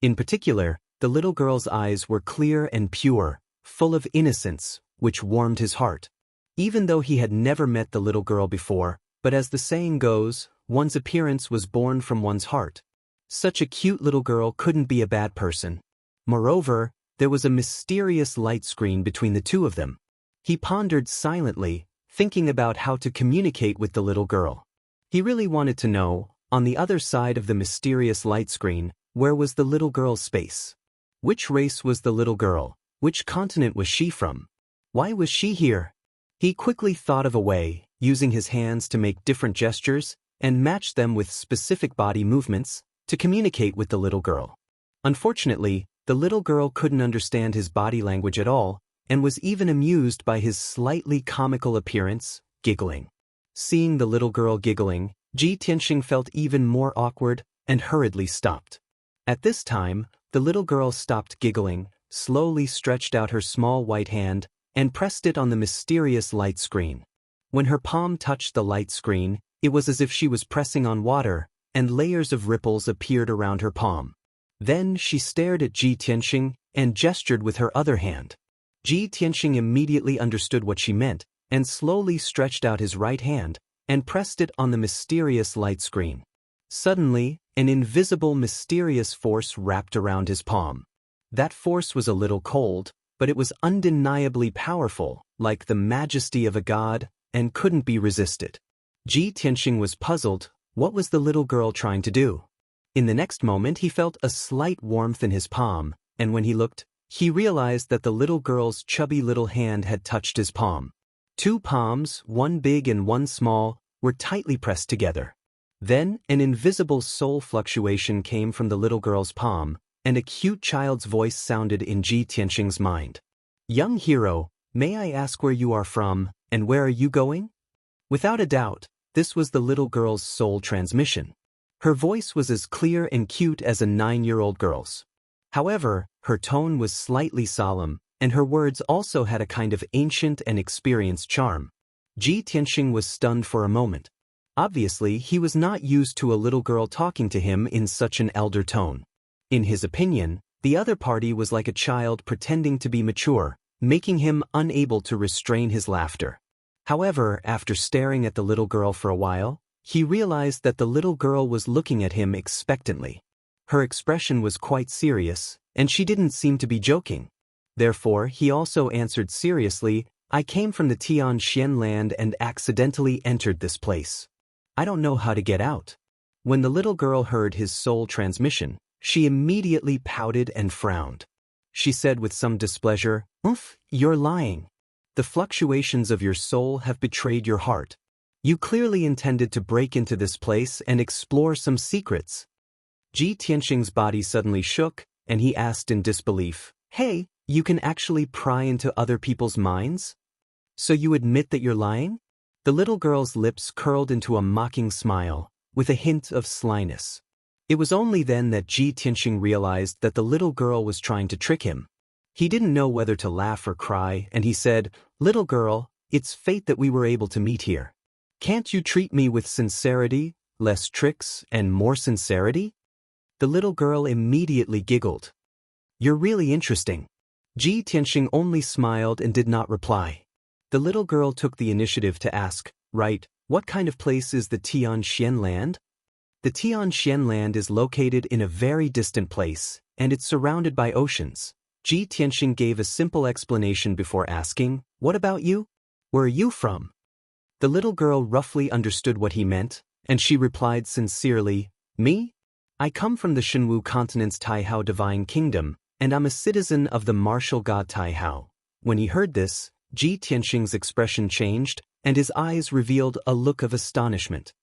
In particular, the little girl's eyes were clear and pure, full of innocence, which warmed his heart. Even though he had never met the little girl before, but as the saying goes, one's appearance was born from one's heart. Such a cute little girl couldn't be a bad person. Moreover, there was a mysterious light screen between the two of them. He pondered silently, thinking about how to communicate with the little girl. He really wanted to know, on the other side of the mysterious light screen, where was the little girl's space? Which race was the little girl? Which continent was she from? Why was she here? He quickly thought of a way, using his hands to make different gestures, and match them with specific body movements, to communicate with the little girl. Unfortunately, the little girl couldn't understand his body language at all, and was even amused by his slightly comical appearance, giggling. Seeing the little girl giggling, Ji Tianxing felt even more awkward and hurriedly stopped. At this time, the little girl stopped giggling, slowly stretched out her small white hand, and pressed it on the mysterious light screen. When her palm touched the light screen, it was as if she was pressing on water, and layers of ripples appeared around her palm. Then she stared at Ji Tianxing and gestured with her other hand. Ji Tianxing immediately understood what she meant, and slowly stretched out his right hand, and pressed it on the mysterious light screen. Suddenly, an invisible mysterious force wrapped around his palm. That force was a little cold, but it was undeniably powerful, like the majesty of a god, and couldn't be resisted. Ji Tianxing was puzzled. What was the little girl trying to do? In the next moment he felt a slight warmth in his palm, and when he looked, he realized that the little girl's chubby little hand had touched his palm. 2 palms, one big and one small, were tightly pressed together. Then, an invisible soul fluctuation came from the little girl's palm, and a cute child's voice sounded in Ji Tianxing's mind. "Young hero, may I ask where you are from, and where are you going?" Without a doubt, this was the little girl's soul transmission. Her voice was as clear and cute as a 9-year-old girl's. However, her tone was slightly solemn, and her words also had a kind of ancient and experienced charm. Ji Tianxing was stunned for a moment. Obviously, he was not used to a little girl talking to him in such an elder tone. In his opinion, the other party was like a child pretending to be mature, making him unable to restrain his laughter. However, after staring at the little girl for a while, he realized that the little girl was looking at him expectantly. Her expression was quite serious, and she didn't seem to be joking. Therefore, he also answered seriously, "I came from the Tianxian land and accidentally entered this place. I don't know how to get out." When the little girl heard his soul transmission, she immediately pouted and frowned. She said with some displeasure, "Oof, you're lying. The fluctuations of your soul have betrayed your heart. You clearly intended to break into this place and explore some secrets." Ji Tianxing's body suddenly shook, and he asked in disbelief, "Hey, you can actually pry into other people's minds? So you admit that you're lying?" The little girl's lips curled into a mocking smile, with a hint of slyness. It was only then that Ji Tianxing realized that the little girl was trying to trick him. He didn't know whether to laugh or cry, and he said, "Little girl, it's fate that we were able to meet here. Can't you treat me with sincerity, less tricks, and more sincerity?" The little girl immediately giggled. "You're really interesting." Ji Tianxing only smiled and did not reply. The little girl took the initiative to ask, "Right, what kind of place is the Tianxian land?" The Tianxian land is located in a very distant place, and it's surrounded by oceans. Ji Tianxing gave a simple explanation before asking, "What about you? Where are you from?" The little girl roughly understood what he meant, and she replied sincerely, "Me? I come from the Shenwu continent's Taihao divine kingdom, and I'm a citizen of the martial god Taihao." When he heard this, Ji Tianxing's expression changed, and his eyes revealed a look of astonishment.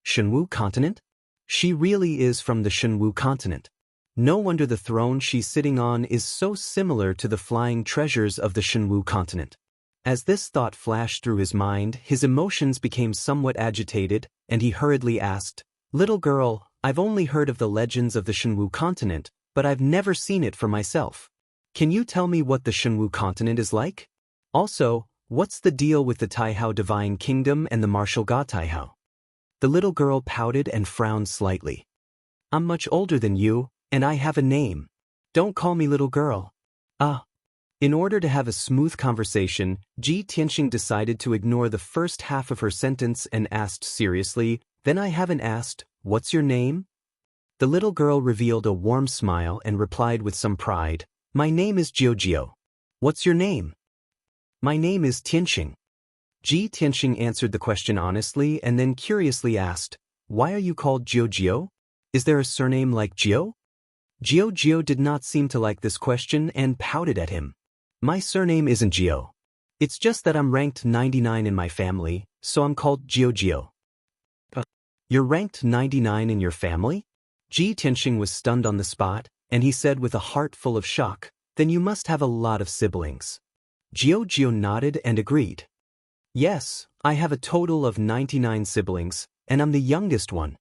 Shenwu continent? She really is from the Shenwu continent. No wonder the throne she's sitting on is so similar to the flying treasures of the Shenwu continent. As this thought flashed through his mind, his emotions became somewhat agitated, and he hurriedly asked, "Little girl, I've only heard of the legends of the Shenwu continent, but I've never seen it for myself. Can you tell me what the Shenwu continent is like? Also, what's the deal with the Taihao divine kingdom and the martial god Taihao?" The little girl pouted and frowned slightly. "I'm much older than you, and I have a name. Don't call me little girl." In order to have a smooth conversation, Ji Tianxing decided to ignore the first half of her sentence and asked seriously, "Then I haven't asked, what's your name?" The little girl revealed a warm smile and replied with some pride, "My name is Jiao. What's your name?" "My name is Tianxing." Ji Tianxing answered the question honestly and then curiously asked, "Why are you called Jiao? Is there a surname like Jiao?" Jiao did not seem to like this question and pouted at him. "My surname isn't Jiao. It's just that I'm ranked 99 in my family, so I'm called Jiao. "You're ranked 99 in your family?" Ji Tianxing was stunned on the spot, and he said with a heart full of shock, "Then you must have a lot of siblings." Jiao nodded and agreed. "Yes, I have a total of 99 siblings, and I'm the youngest one.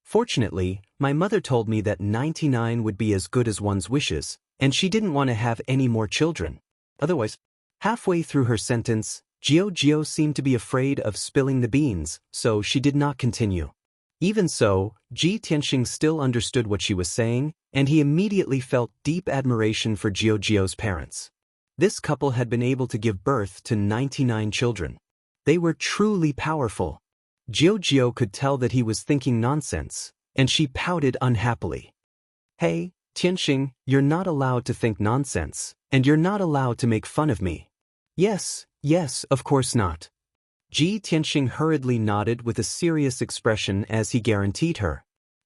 Fortunately, my mother told me that 99 would be as good as one's wishes, and she didn't want to have any more children. Otherwise." Halfway through her sentence, Jiao seemed to be afraid of spilling the beans, so she did not continue. Even so, Ji Tianxing still understood what she was saying, and he immediately felt deep admiration for Jiao's parents. This couple had been able to give birth to 99 children. They were truly powerful. Jiao could tell that he was thinking nonsense, and she pouted unhappily. "Hey, Tianxing, you're not allowed to think nonsense, and you're not allowed to make fun of me." Yes, of course not." Ji Tianxing hurriedly nodded with a serious expression as he guaranteed her.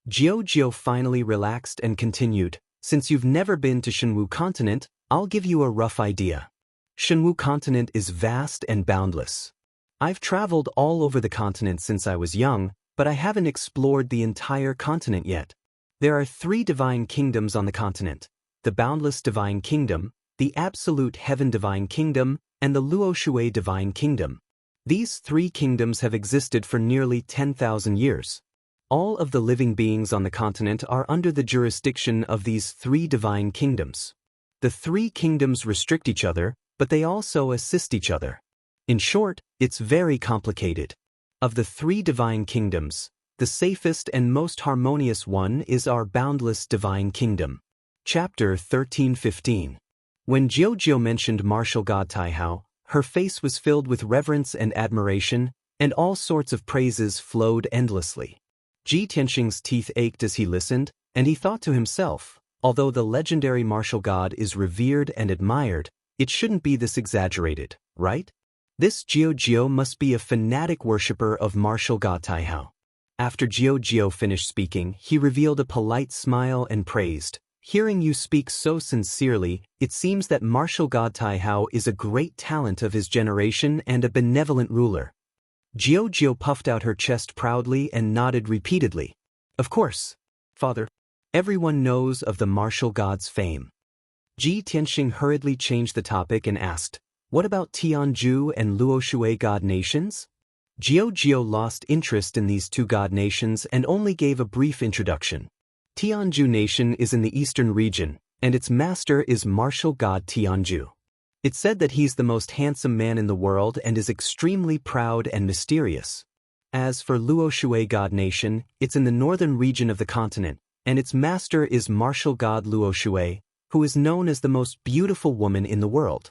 Jiao finally relaxed and continued, "Since you've never been to Shenwu continent, I'll give you a rough idea. Shenwu continent is vast and boundless. I've traveled all over the continent since I was young, but I haven't explored the entire continent yet. There are 3 divine kingdoms on the continent: the Boundless Divine Kingdom, the Absolute Heaven Divine Kingdom, and the Luoshui Divine Kingdom. These 3 kingdoms have existed for nearly 10,000 years. All of the living beings on the continent are under the jurisdiction of these 3 divine kingdoms. The 3 kingdoms restrict each other, but they also assist each other. In short, it's very complicated. Of the 3 divine kingdoms, the safest and most harmonious one is our boundless divine kingdom." Chapter 13:15. When Jiao mentioned martial god Taihao, her face was filled with reverence and admiration, and all sorts of praises flowed endlessly. Ji Tianxing's teeth ached as he listened, and he thought to himself, although the legendary martial god is revered and admired, it shouldn't be this exaggerated, right? This Jiao must be a fanatic worshipper of martial god Taihao. After Jiao finished speaking, he revealed a polite smile and praised, "Hearing you speak so sincerely, it seems that martial god Taihao is a great talent of his generation and a benevolent ruler." Jiao puffed out her chest proudly and nodded repeatedly. "Of course, father. Everyone knows of the martial god's fame." Ji Tianxing hurriedly changed the topic and asked, "What about Tianju and Luoshui god nations?" Jiao lost interest in these 2 god nations and only gave a brief introduction. Tianju nation is in the eastern region, and its master is martial god Tianju. It's said that he's the most handsome man in the world and is extremely proud and mysterious. As for Luo Shui God Nation, it's in the northern region of the continent, and its master is martial god Luo Shui, who is known as the most beautiful woman in the world.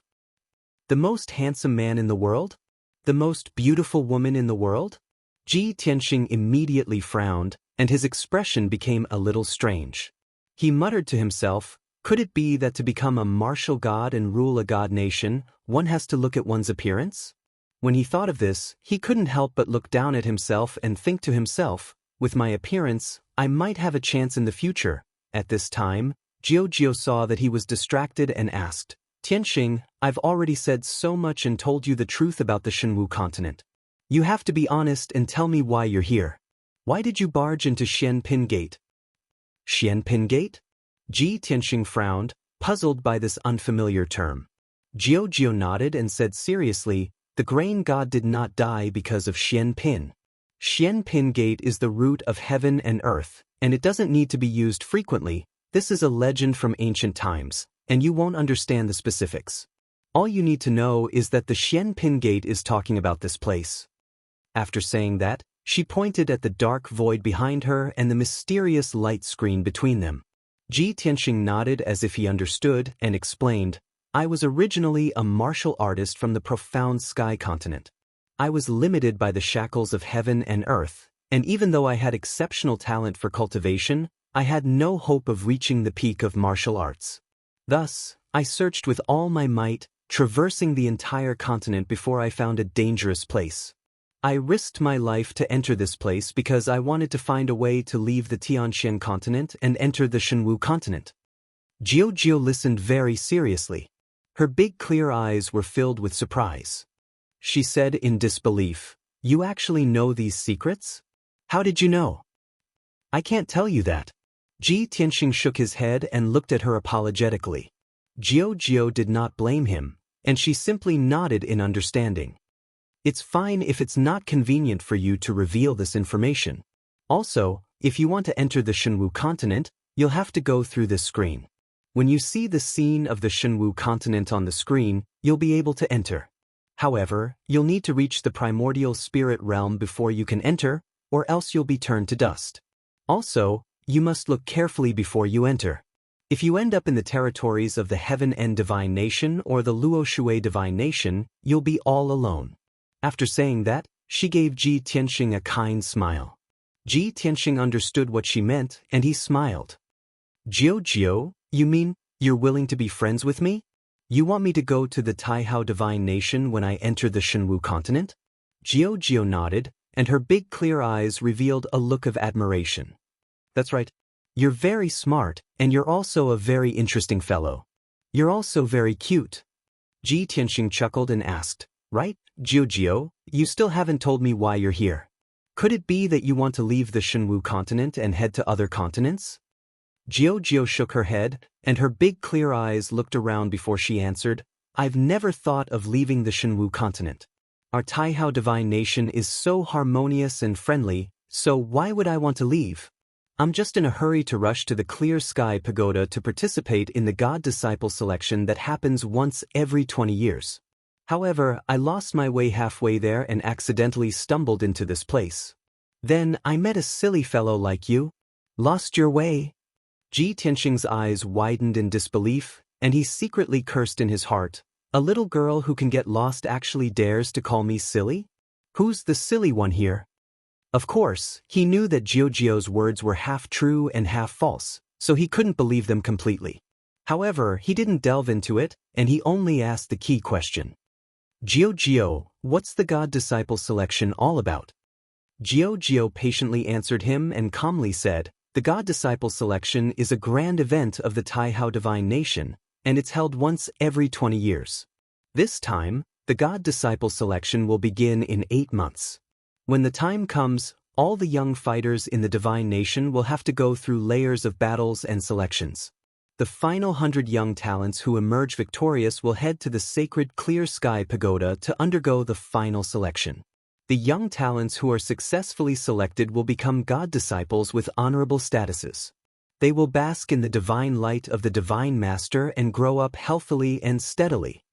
The most handsome man in the world? The most beautiful woman in the world? Ji Tianxing immediately frowned, and his expression became a little strange. He muttered to himself, could it be that to become a martial god and rule a god nation, one has to look at one's appearance? When he thought of this, he couldn't help but look down at himself and think to himself, with my appearance, I might have a chance in the future. At this time, Jiao saw that he was distracted and asked, Tianxing, I've already said so much and told you the truth about the Shenwu continent. You have to be honest and tell me why you're here. Why did you barge into Xianpin Gate? Xianpin Gate? Ji Tianxing frowned, puzzled by this unfamiliar term. Jiao nodded and said seriously, the grain god did not die because of Xianpin. Xianpin Gate is the root of heaven and earth, and it doesn't need to be used frequently. This is a legend from ancient times, and you won't understand the specifics. All you need to know is that the Xianpin Gate is talking about this place. After saying that, she pointed at the dark void behind her and the mysterious light screen between them. Ji Tianxing nodded as if he understood and explained, I was originally a martial artist from the profound sky continent. I was limited by the shackles of heaven and earth, and even though I had exceptional talent for cultivation, I had no hope of reaching the peak of martial arts. Thus, I searched with all my might, traversing the entire continent before I found a dangerous place. I risked my life to enter this place because I wanted to find a way to leave the Tianxian continent and enter the Shenwu continent. Jiao listened very seriously. Her big clear eyes were filled with surprise. She said in disbelief, You actually know these secrets? How did you know? I can't tell you that. Ji Tianxing shook his head and looked at her apologetically. Jiao did not blame him, and she simply nodded in understanding. It's fine if it's not convenient for you to reveal this information. Also, if you want to enter the Shenwu continent, you'll have to go through this screen. When you see the scene of the Shenwu continent on the screen, you'll be able to enter. However, you'll need to reach the primordial spirit realm before you can enter, or else you'll be turned to dust. Also, you must look carefully before you enter. If you end up in the territories of the Heaven End Divine Nation or the Luo Shui Divine Nation, you'll be all alone. After saying that, she gave Ji Tianxing a kind smile. Ji Tianxing understood what she meant, and he smiled. Jiao, you mean, you're willing to be friends with me? You want me to go to the Taihao Divine Nation when I enter the Shenwu continent? Jiao nodded, and her big clear eyes revealed a look of admiration. That's right. You're very smart, and you're also a very interesting fellow. You're also very cute. Ji Tianxing chuckled and asked, Right, Jiao, you still haven't told me why you're here. Could it be that you want to leave the Shenwu continent and head to other continents? Jiao shook her head, and her big clear eyes looked around before she answered, I've never thought of leaving the Shenwu continent. Our Taihao Divine Nation is so harmonious and friendly, so why would I want to leave? I'm just in a hurry to rush to the Clear Sky Pagoda to participate in the God Disciple selection that happens once every 20 years. However, I lost my way halfway there and accidentally stumbled into this place. Then I met a silly fellow like you. Lost your way? Ji Tianxing's eyes widened in disbelief, and he secretly cursed in his heart. A little girl who can get lost actually dares to call me silly? Who's the silly one here? Of course, he knew that Jiao's words were half true and half false, so he couldn't believe them completely. However, he didn't delve into it, and he only asked the key question. Jiao, what's the God Disciple selection all about? Jiao patiently answered him and calmly said, the God Disciple selection is a grand event of the Taihao Divine Nation, and it's held once every 20 years. This time, the God Disciple selection will begin in 8 months. When the time comes, all the young fighters in the Divine Nation will have to go through layers of battles and selections. The final 100 young talents who emerge victorious will head to the sacred Clear Sky Pagoda to undergo the final selection. The young talents who are successfully selected will become God Disciples with honorable statuses. They will bask in the divine light of the Divine Master and grow up healthily and steadily.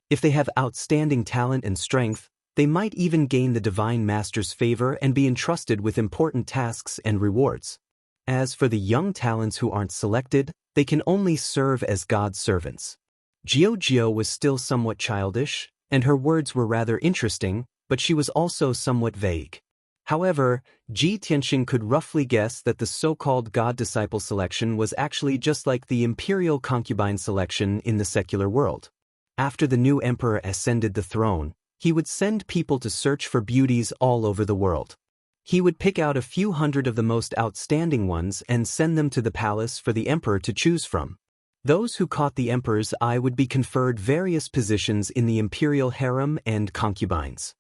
If they have outstanding talent and strength, they might even gain the Divine Master's favor and be entrusted with important tasks and rewards. As for the young talents who aren't selected, they can only serve as God's servants. Jiao was still somewhat childish, and her words were rather interesting, but she was also somewhat vague. However, Ji Tianxing could roughly guess that the so-called God-disciple selection was actually just like the imperial concubine selection in the secular world. After the new emperor ascended the throne, he would send people to search for beauties all over the world. He would pick out a few hundred of the most outstanding ones and send them to the palace for the emperor to choose from. Those who caught the emperor's eye would be conferred various positions in the imperial harem and concubines.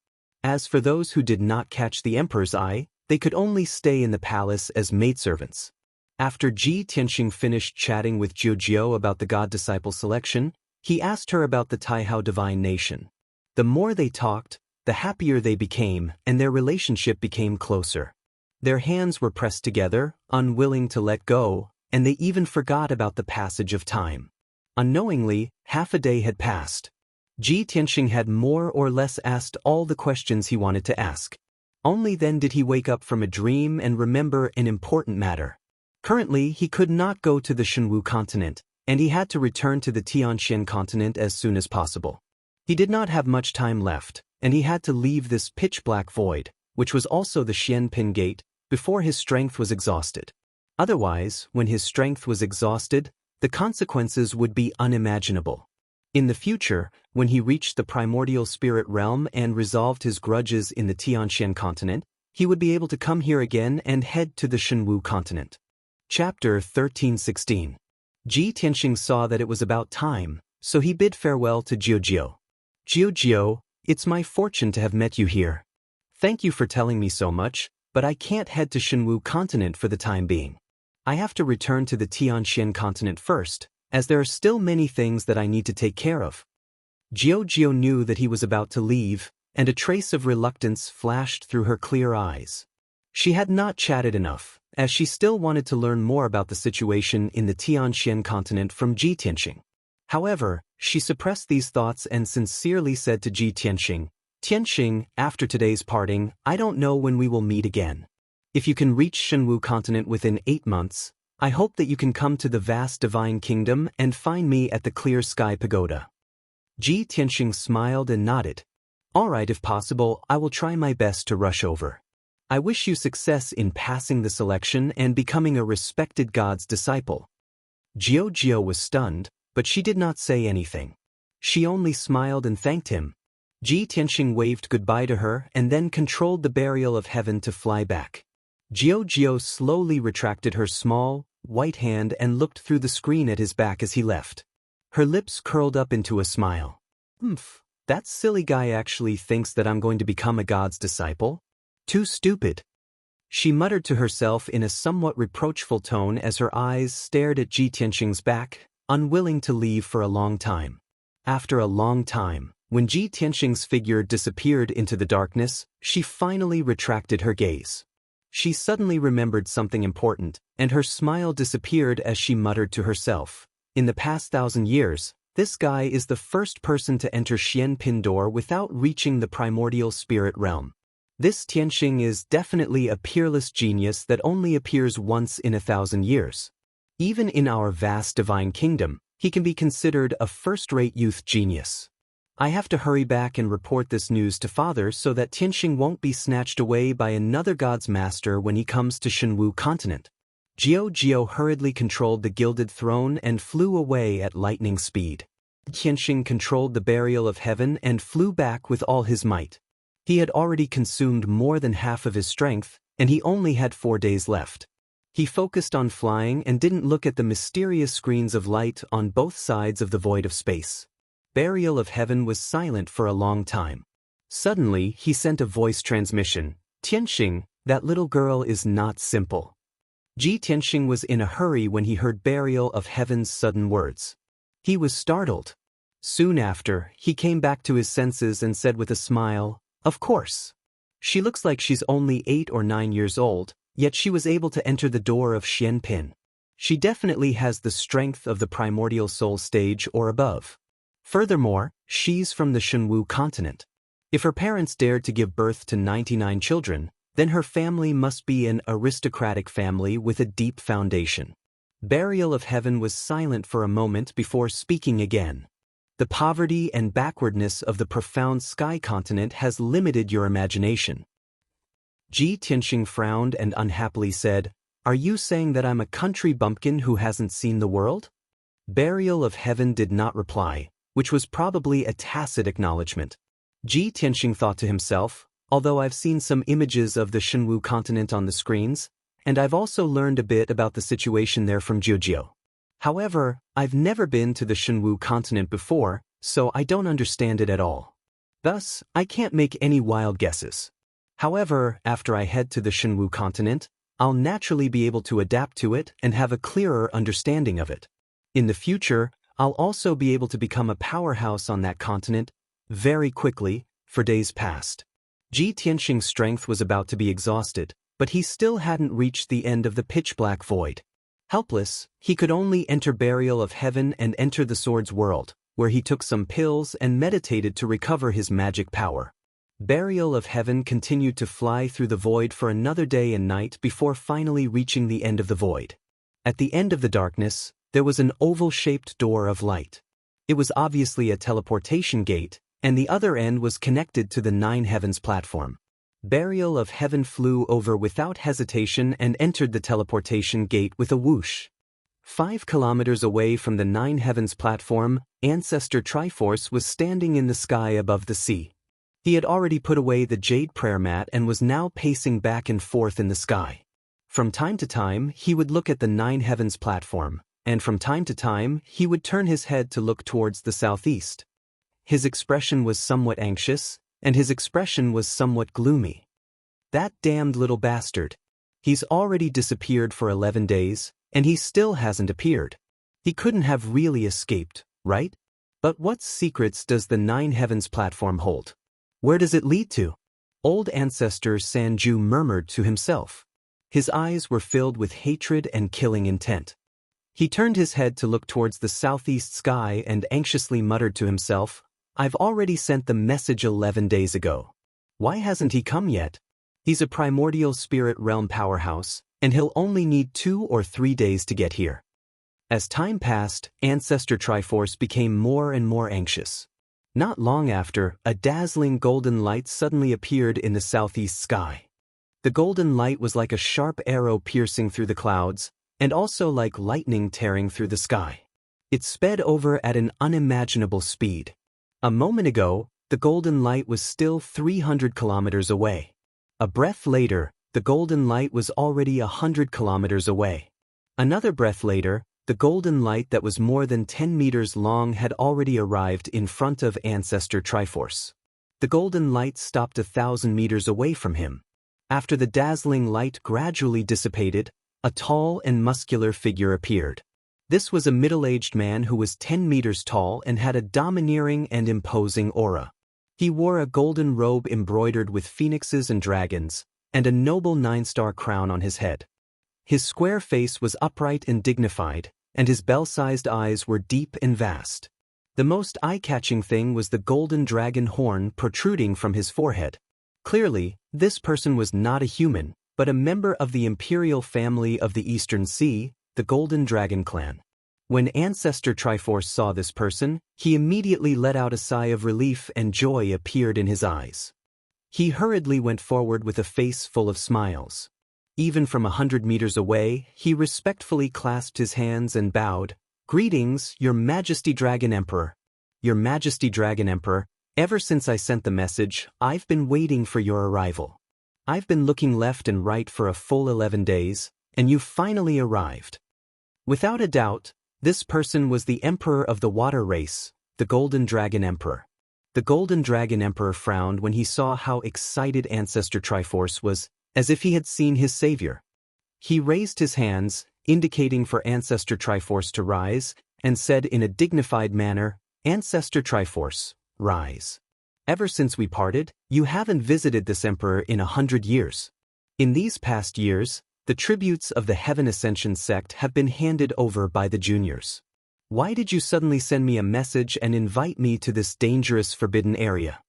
As for those who did not catch the emperor's eye, they could only stay in the palace as maidservants. After Ji Tianxing finished chatting with Jiao about the God-disciple selection, he asked her about the Taihao divine nation. The more they talked, the happier they became, and their relationship became closer. Their hands were pressed together, unwilling to let go, and they even forgot about the passage of time. Unknowingly, half a day had passed. Ji Tianxing had more or less asked all the questions he wanted to ask. Only then did he wake up from a dream and remember an important matter. Currently, he could not go to the Shenwu continent, and he had to return to the Tianxian continent as soon as possible. He did not have much time left, and he had to leave this pitch-black void, which was also the Xianpin Gate, before his strength was exhausted. Otherwise, when his strength was exhausted, the consequences would be unimaginable. In the future, when he reached the primordial spirit realm and resolved his grudges in the Tianxian continent, he would be able to come here again and head to the Shenwu continent. Chapter 1316. Ji Tianxing saw that it was about time, so he bid farewell to Jiao. Jiao, it's my fortune to have met you here. Thank you for telling me so much, but I can't head to Shenwu continent for the time being. I have to return to the Tianxian continent first, as there are still many things that I need to take care of. Jiao knew that he was about to leave, and a trace of reluctance flashed through her clear eyes. She had not chatted enough, as she still wanted to learn more about the situation in the Tianxian continent from Ji Tianxing. However, she suppressed these thoughts and sincerely said to Ji Tianxing, "Tianxing, after today's parting, I don't know when we will meet again. If you can reach Shenwu continent within 8 months, I hope that you can come to the vast divine kingdom and find me at the Clear Sky Pagoda." Ji Tianxing smiled and nodded. "All right, if possible, I will try my best to rush over. I wish you success in passing the selection and becoming a respected God's disciple." Jiao was stunned, but she did not say anything. She only smiled and thanked him. Ji Tianxing waved goodbye to her and then controlled the barrier of heaven to fly back. Jiao slowly retracted her small, white hand and looked through the screen at his back as he left. Her lips curled up into a smile. That silly guy actually thinks that I'm going to become a God's disciple? Too stupid. She muttered to herself in a somewhat reproachful tone as her eyes stared at Ji Tianxing's back, unwilling to leave for a long time. After a long time, when Ji Tianxing's figure disappeared into the darkness, she finally retracted her gaze. She suddenly remembered something important, and her smile disappeared as she muttered to herself. In the past 1,000 years, this guy is the first person to enter Xianpin Door without reaching the primordial spirit realm. This Tianxing is definitely a peerless genius that only appears once in 1,000 years. Even in our vast divine kingdom, he can be considered a first-rate youth genius. I have to hurry back and report this news to Father so that Tianxing won't be snatched away by another God's master when he comes to Shenwu continent. Jiao hurriedly controlled the gilded throne and flew away at lightning speed. Tianxing controlled the barrier of heaven and flew back with all his might. He had already consumed more than half of his strength, and he only had 4 days left. He focused on flying and didn't look at the mysterious screens of light on both sides of the void of space. Barrier of heaven was silent for a long time. Suddenly, he sent a voice transmission. "Tianxing, that little girl is not simple." Ji Tianxing was in a hurry when he heard Barrier of Heaven's sudden words. He was startled. Soon after, he came back to his senses and said with a smile, "Of course. She looks like she's only 8 or 9 years old, yet she was able to enter the door of Xianpin. She definitely has the strength of the primordial soul stage or above. Furthermore, she's from the Shunwu continent. If her parents dared to give birth to 99 children, then her family must be an aristocratic family with a deep foundation. Burial of Heaven was silent for a moment before speaking again. The poverty and backwardness of the profound sky continent has limited your imagination. Ji Tianxing frowned and unhappily said, "Are you saying that I'm a country bumpkin who hasn't seen the world?" Burial of Heaven did not reply, which was probably a tacit acknowledgement. Ji Tianxing thought to himself, although I've seen some images of the Shunwu continent on the screens, and I've also learned a bit about the situation there from Jiujiu. However, I've never been to the Shunwu continent before, so I don't understand it at all. Thus, I can't make any wild guesses. However, after I head to the Shunwu continent, I'll naturally be able to adapt to it and have a clearer understanding of it. In the future, I'll also be able to become a powerhouse on that continent very quickly. For days past, Ji Tianxing's strength was about to be exhausted, but he still hadn't reached the end of the pitch-black void. Helpless, he could only enter Burial of Heaven and enter the Sword's world, where he took some pills and meditated to recover his magic power. Burial of Heaven continued to fly through the void for another day and night before finally reaching the end of the void. At the end of the darkness, there was an oval-shaped door of light. It was obviously a teleportation gate, and the other end was connected to the Nine Heavens platform. Burial of Heaven flew over without hesitation and entered the teleportation gate with a whoosh. 5 kilometers away from the Nine Heavens platform, Ancestor Triforce was standing in the sky above the sea. He had already put away the jade prayer mat and was now pacing back and forth in the sky. From time to time, he would look at the Nine Heavens platform, and from time to time, he would turn his head to look towards the southeast. His expression was somewhat anxious, and his expression was somewhat gloomy. That damned little bastard. He's already disappeared for 11 days, and he still hasn't appeared. He couldn't have really escaped, right? But what secrets does the Nine Heavens platform hold? Where does it lead to? Old Ancestor Sanju murmured to himself. His eyes were filled with hatred and killing intent. He turned his head to look towards the southeast sky and anxiously muttered to himself, "I've already sent the message 11 days ago. Why hasn't he come yet? He's a primordial spirit realm powerhouse, and he'll only need 2 or 3 days to get here." As time passed, Ancestor Triforce became more and more anxious. Not long after, a dazzling golden light suddenly appeared in the southeast sky. The golden light was like a sharp arrow piercing through the clouds, and also like lightning tearing through the sky. It sped over at an unimaginable speed. A moment ago, the golden light was still 300 kilometers away. A breath later, the golden light was already 100 kilometers away. Another breath later, the golden light that was more than 10 meters long had already arrived in front of Ancestor Triforce. The golden light stopped 1,000 meters away from him. After the dazzling light gradually dissipated, a tall and muscular figure appeared. This was a middle-aged man who was 10 meters tall and had a domineering and imposing aura. He wore a golden robe embroidered with phoenixes and dragons, and a noble 9-star crown on his head. His square face was upright and dignified, and his bell-sized eyes were deep and vast. The most eye-catching thing was the golden dragon horn protruding from his forehead. Clearly, this person was not a human, but a member of the imperial family of the Eastern Sea, the Golden Dragon Clan. When Ancestor Triforce saw this person, he immediately let out a sigh of relief and joy appeared in his eyes. He hurriedly went forward with a face full of smiles. Even from 100 meters away, he respectfully clasped his hands and bowed. "Greetings, Your Majesty Dragon Emperor. Your Majesty Dragon Emperor, ever since I sent the message, I've been waiting for your arrival. I've been looking left and right for a full 11 days, and you've finally arrived." Without a doubt, this person was the Emperor of the Water Race, the Golden Dragon Emperor. The Golden Dragon Emperor frowned when he saw how excited Ancestor Triforce was, as if he had seen his savior. He raised his hands, indicating for Ancestor Triforce to rise, and said in a dignified manner, "Ancestor Triforce, rise. Ever since we parted, you haven't visited this emperor in 100 years. In these past years, The tributes of the Heaven Ascension sect have been handed over by the juniors. Why did you suddenly send me a message and invite me to this dangerous forbidden area?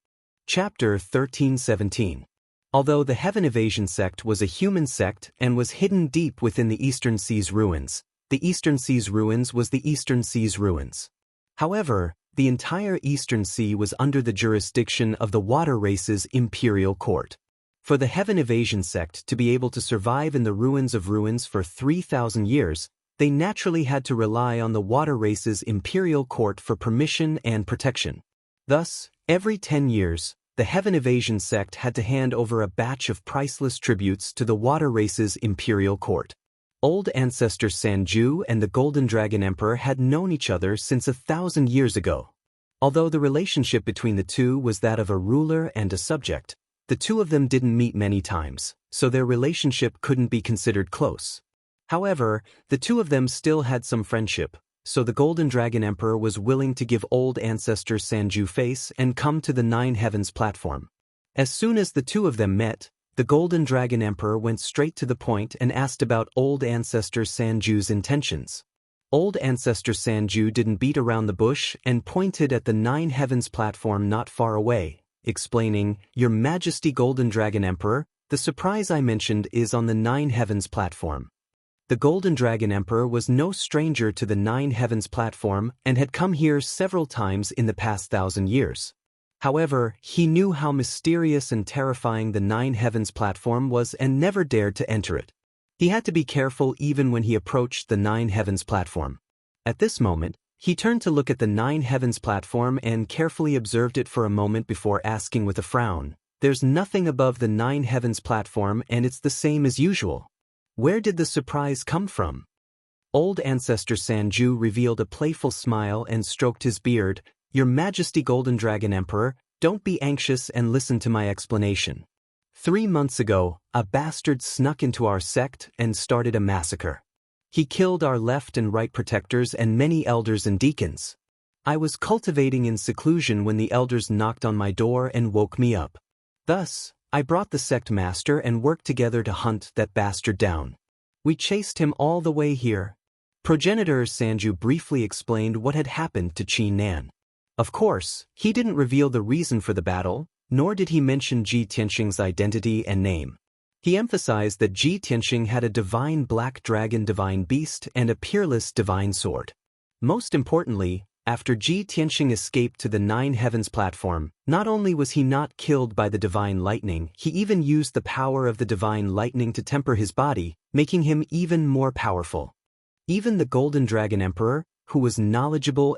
Chapter 13:17. Although the Heaven Evasion sect was a human sect and was hidden deep within the Eastern Sea's ruins, the Eastern Sea's ruins was the Eastern Sea's ruins. However, the entire Eastern Sea was under the jurisdiction of the Water Race's imperial court. For the Heaven Evasion sect to be able to survive in the ruins of ruins for 3,000 years, they naturally had to rely on the Water Race's imperial court for permission and protection. Thus, every 10 years, the Heaven Evasion sect had to hand over a batch of priceless tributes to the Water Race's imperial court. Old ancestor Sanju and the Golden Dragon Emperor had known each other since 1,000 years ago. Although the relationship between the two was that of a ruler and a subject, the two of them didn't meet many times, so their relationship couldn't be considered close. However, the two of them still had some friendship, so the Golden Dragon Emperor was willing to give old ancestor Sanju face and come to the Nine Heavens platform. As soon as the two of them met, the Golden Dragon Emperor went straight to the point and asked about old ancestor Sanju's intentions. Old ancestor Sanju didn't beat around the bush and pointed at the Nine Heavens platform not far away, explaining, "Your Majesty Golden Dragon Emperor, the surprise I mentioned is on the Nine Heavens platform." The Golden Dragon Emperor was no stranger to the Nine Heavens platform and had come here several times in the past 1,000 years. However, he knew how mysterious and terrifying the Nine Heavens platform was and never dared to enter it. He had to be careful even when he approached the Nine Heavens platform. At this moment, he turned to look at the Nine Heavens platform and carefully observed it for a moment before asking with a frown, "There's nothing above the Nine Heavens platform and it's the same as usual. Where did the surprise come from?" Old ancestor Sanju revealed a playful smile and stroked his beard. "Your Majesty Golden Dragon Emperor, don't be anxious and listen to my explanation. 3 months ago, a bastard snuck into our sect and started a massacre. He killed our left and right protectors and many elders and deacons. I was cultivating in seclusion when the elders knocked on my door and woke me up. Thus, I brought the sect master and worked together to hunt that bastard down. We chased him all the way here." Progenitor Sanju briefly explained what had happened to Qin Nan. Of course, he didn't reveal the reason for the battle, nor did he mention Ji Tianxing's identity and name. He emphasized that Ji Tianxing had a divine black dragon divine beast and a peerless divine sword. Most importantly, after Ji Tianxing escaped to the Nine Heavens platform, not only was he not killed by the divine lightning, he even used the power of the divine lightning to temper his body, making him even more powerful. Even the Golden Dragon Emperor, who was knowledgeable,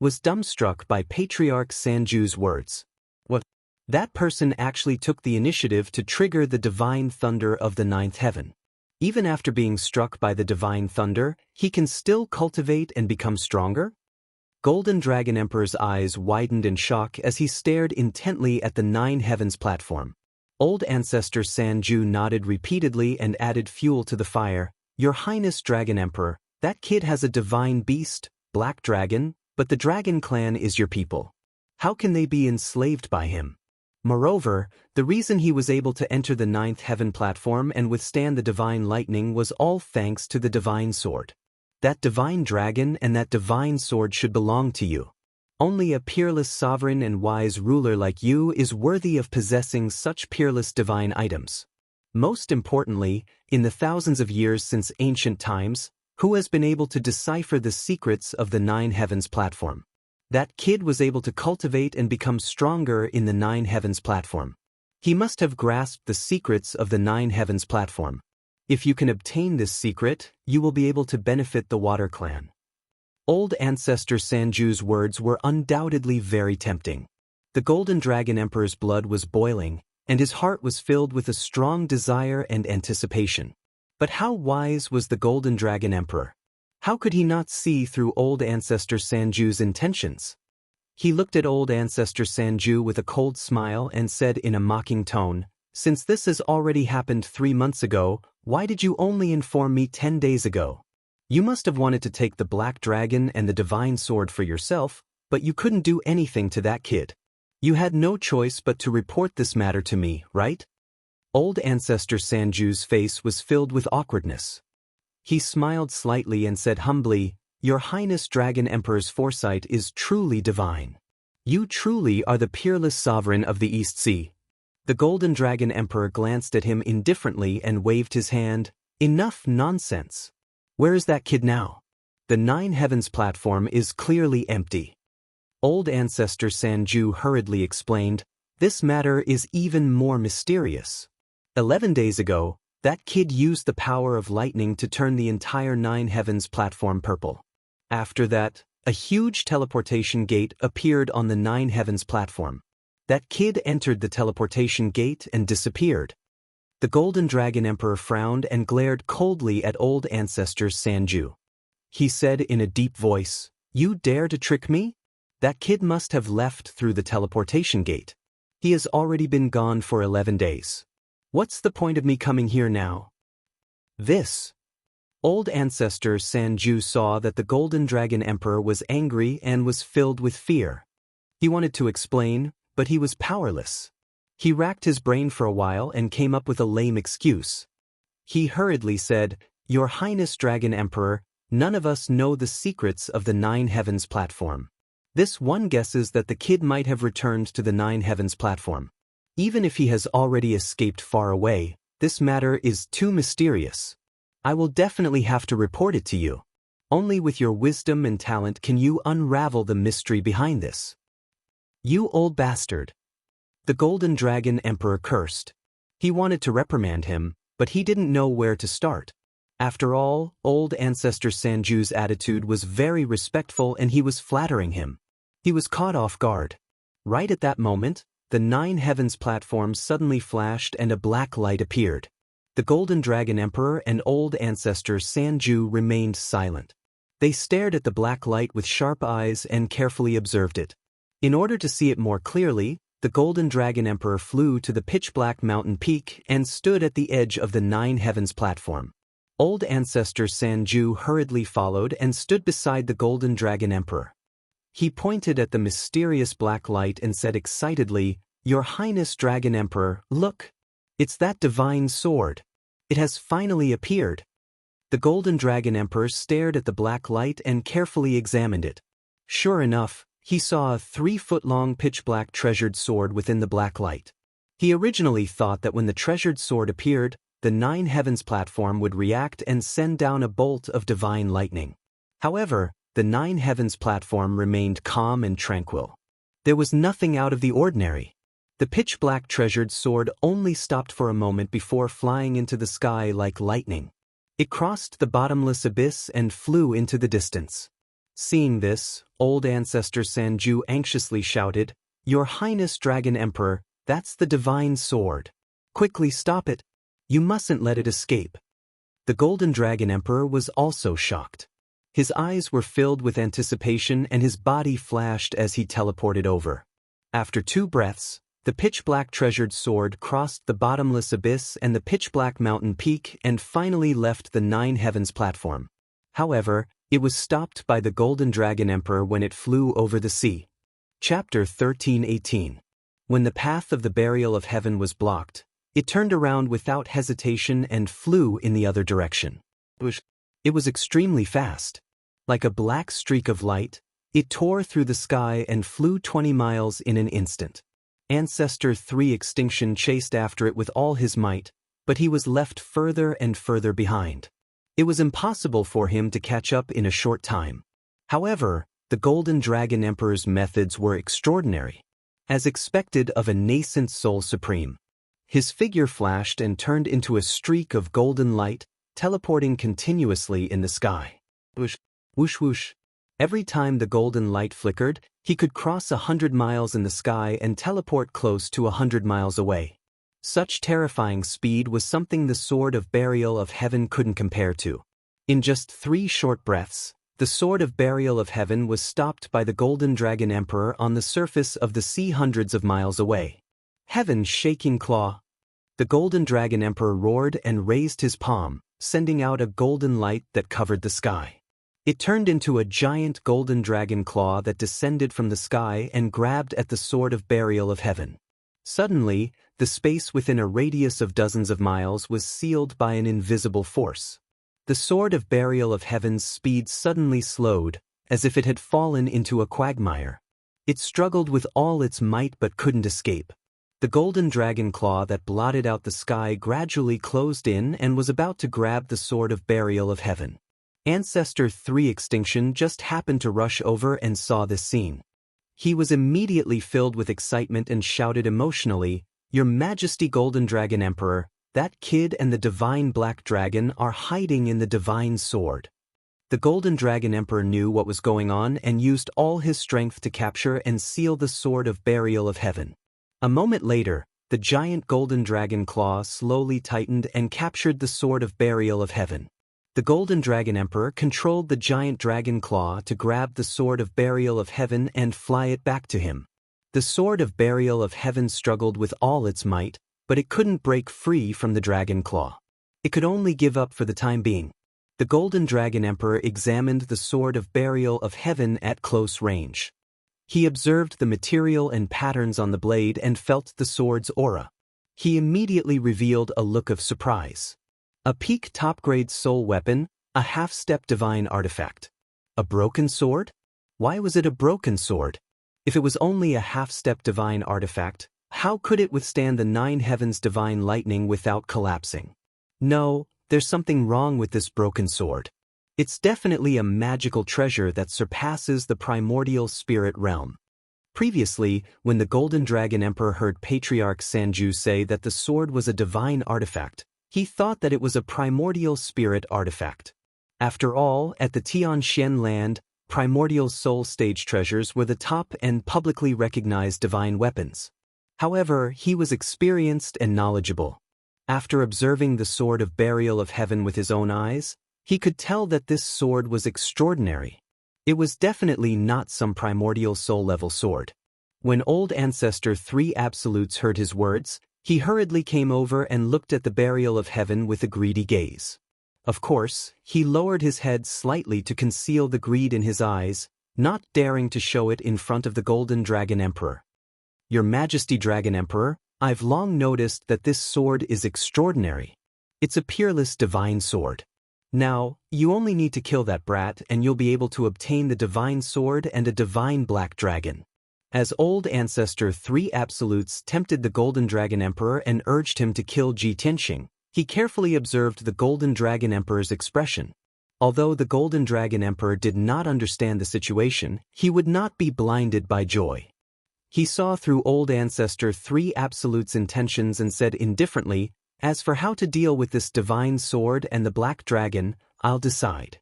was dumbstruck by Patriarch Sanju's words. What? That person actually took the initiative to trigger the divine thunder of the ninth heaven. Even after being struck by the divine thunder, he can still cultivate and become stronger? Golden Dragon Emperor's eyes widened in shock as he stared intently at the Nine Heavens platform. Old ancestor Sanju nodded repeatedly and added fuel to the fire. "Your Highness Dragon Emperor, that kid has a divine beast, Black Dragon, but the Dragon Clan is your people. How can they be enslaved by him? Moreover, the reason he was able to enter the ninth heaven platform and withstand the divine lightning was all thanks to the divine sword. That divine dragon and that divine sword should belong to you. Only a peerless sovereign and wise ruler like you is worthy of possessing such peerless divine items. Most importantly, in the thousands of years since ancient times, who has been able to decipher the secrets of the Nine Heavens platform? That kid was able to cultivate and become stronger in the Nine Heavens platform. He must have grasped the secrets of the Nine Heavens platform. If you can obtain this secret, you will be able to benefit the Water Clan." Old ancestor Sanju's words were undoubtedly very tempting. The Golden Dragon Emperor's blood was boiling, and his heart was filled with a strong desire and anticipation. But how wise was the Golden Dragon Emperor? How could he not see through old ancestor Sanju's intentions? He looked at old ancestor Sanju with a cold smile and said in a mocking tone, "Since this has already happened 3 months ago, why did you only inform me 10 days ago? You must have wanted to take the Black Dragon and the Divine Sword for yourself, but you couldn't do anything to that kid. You had no choice but to report this matter to me, right?" Old Ancestor Sanju's face was filled with awkwardness. He smiled slightly and said humbly, "Your Highness Dragon Emperor's foresight is truly divine. You truly are the peerless sovereign of the East Sea." The Golden Dragon Emperor glanced at him indifferently and waved his hand. "Enough nonsense. Where is that kid now? The Nine Heavens platform is clearly empty." Old Ancestor Sanju hurriedly explained, "This matter is even more mysterious. 11 days ago, that kid used the power of lightning to turn the entire Nine Heavens platform purple. After that, a huge teleportation gate appeared on the Nine Heavens platform. That kid entered the teleportation gate and disappeared." The Golden Dragon Emperor frowned and glared coldly at Old Ancestor Sanju. He said in a deep voice, "You dare to trick me? That kid must have left through the teleportation gate. He has already been gone for 11 days. What's the point of me coming here now?" This. Old Ancestor Sanju saw that the Golden Dragon Emperor was angry and was filled with fear. He wanted to explain, but he was powerless. He racked his brain for a while and came up with a lame excuse. He hurriedly said, "Your Highness Dragon Emperor, none of us know the secrets of the Nine Heavens platform. This one guesses that the kid might have returned to the Nine Heavens platform. Even if he has already escaped far away, this matter is too mysterious. I will definitely have to report it to you. Only with your wisdom and talent can you unravel the mystery behind this. You old bastard." The Golden Dragon Emperor cursed. He wanted to reprimand him, but he didn't know where to start. After all, Old Ancestor Sanju's attitude was very respectful and he was flattering him. He was caught off guard. Right at that moment, the Nine Heavens platform suddenly flashed and a black light appeared. The Golden Dragon Emperor and Old Ancestor Sanju remained silent. They stared at the black light with sharp eyes and carefully observed it. In order to see it more clearly, the Golden Dragon Emperor flew to the pitch-black mountain peak and stood at the edge of the Nine Heavens platform. Old Ancestor Sanju hurriedly followed and stood beside the Golden Dragon Emperor. He pointed at the mysterious black light and said excitedly, "Your Highness Dragon Emperor, look! It's that divine sword. It has finally appeared." The Golden Dragon Emperor stared at the black light and carefully examined it. Sure enough, he saw a 3-foot-long pitch-black treasured sword within the black light. He originally thought that when the treasured sword appeared, the Nine Heavens platform would react and send down a bolt of divine lightning. However, the Nine Heavens platform remained calm and tranquil. There was nothing out of the ordinary. The pitch-black treasured sword only stopped for a moment before flying into the sky like lightning. It crossed the bottomless abyss and flew into the distance. Seeing this, Old Ancestor Sanju anxiously shouted, "Your Highness Dragon Emperor, that's the divine sword. Quickly stop it. You mustn't let it escape." The Golden Dragon Emperor was also shocked. His eyes were filled with anticipation and his body flashed as he teleported over. After 2 breaths, the pitch-black treasured sword crossed the bottomless abyss and the pitch-black mountain peak and finally left the Nine Heavens platform. However, it was stopped by the Golden Dragon Emperor when it flew over the sea. Chapter 13:18. When the path of the burial of heaven was blocked, it turned around without hesitation and flew in the other direction. It was extremely fast. Like a black streak of light, it tore through the sky and flew 20 miles in an instant. Ancestor 3 Extinction chased after it with all his might, but he was left further and further behind. It was impossible for him to catch up in a short time. However, the Golden Dragon Emperor's methods were extraordinary. As expected of a nascent Soul Supreme, his figure flashed and turned into a streak of golden light, teleporting continuously in the sky. Whoosh, whoosh, whoosh. Every time the golden light flickered, he could cross 100 miles in the sky and teleport close to 100 miles away. Such terrifying speed was something the Sword of Burial of Heaven couldn't compare to. In just 3 short breaths, the Sword of Burial of Heaven was stopped by the Golden Dragon Emperor on the surface of the sea hundreds of miles away. Heaven's shaking claw. The Golden Dragon Emperor roared and raised his palm, sending out a golden light that covered the sky. It turned into a giant golden dragon claw that descended from the sky and grabbed at the Sword of Burial of Heaven. Suddenly, The space within a radius of dozens of miles was sealed by an invisible force. The sword of burial of heaven's speed suddenly slowed, as if it had fallen into a quagmire. It struggled with all its might but couldn't escape. The golden dragon claw that blotted out the sky gradually closed in and was about to grab the sword of burial of heaven. Ancestor 3 Extinction just happened to rush over and saw this scene. He was immediately filled with excitement and shouted emotionally, "Your Majesty Golden Dragon Emperor, that kid and the divine black dragon are hiding in the divine sword." The Golden Dragon Emperor knew what was going on and used all his strength to capture and seal the sword of burial of heaven. A moment later, the giant golden dragon claw slowly tightened and captured the sword of burial of heaven. The Golden Dragon Emperor controlled the giant dragon claw to grab the sword of burial of heaven and fly it back to him. The sword of burial of heaven struggled with all its might, but it couldn't break free from the dragon claw. It could only give up for the time being. The Golden Dragon Emperor examined the sword of burial of heaven at close range. He observed the material and patterns on the blade and felt the sword's aura. He immediately revealed a look of surprise. A peak top-grade soul weapon, a half-step divine artifact. A broken sword? Why was it a broken sword? If it was only a half-step divine artifact, how could it withstand the 9 heavens divine lightning without collapsing? No, there's something wrong with this broken sword. It's definitely a magical treasure that surpasses the primordial spirit realm. Previously, when the Golden Dragon Emperor heard Patriarch Sanju say that the sword was a divine artifact, he thought that it was a primordial spirit artifact. After all, at the Tianxian land, primordial soul stage treasures were the top and publicly recognized divine weapons. However, he was experienced and knowledgeable. After observing the sword of burial of heaven with his own eyes, he could tell that this sword was extraordinary. It was definitely not some primordial soul-level sword. When Old Ancestor 3 Absolutes heard his words, he hurriedly came over and looked at the burial of heaven with a greedy gaze. Of course, he lowered his head slightly to conceal the greed in his eyes, not daring to show it in front of the Golden Dragon Emperor. "Your Majesty Dragon Emperor, I've long noticed that this sword is extraordinary. It's a peerless divine sword. Now, you only need to kill that brat and you'll be able to obtain the divine sword and a divine black dragon." As Old Ancestor 3 Absolutes tempted the Golden Dragon Emperor and urged him to kill Ji Tianxing, he carefully observed the Golden Dragon Emperor's expression. Although the Golden Dragon Emperor did not understand the situation, he would not be blinded by joy. He saw through Old Ancestor 3 Absolute's intentions and said indifferently, "As for how to deal with this divine sword and the black dragon, I'll decide.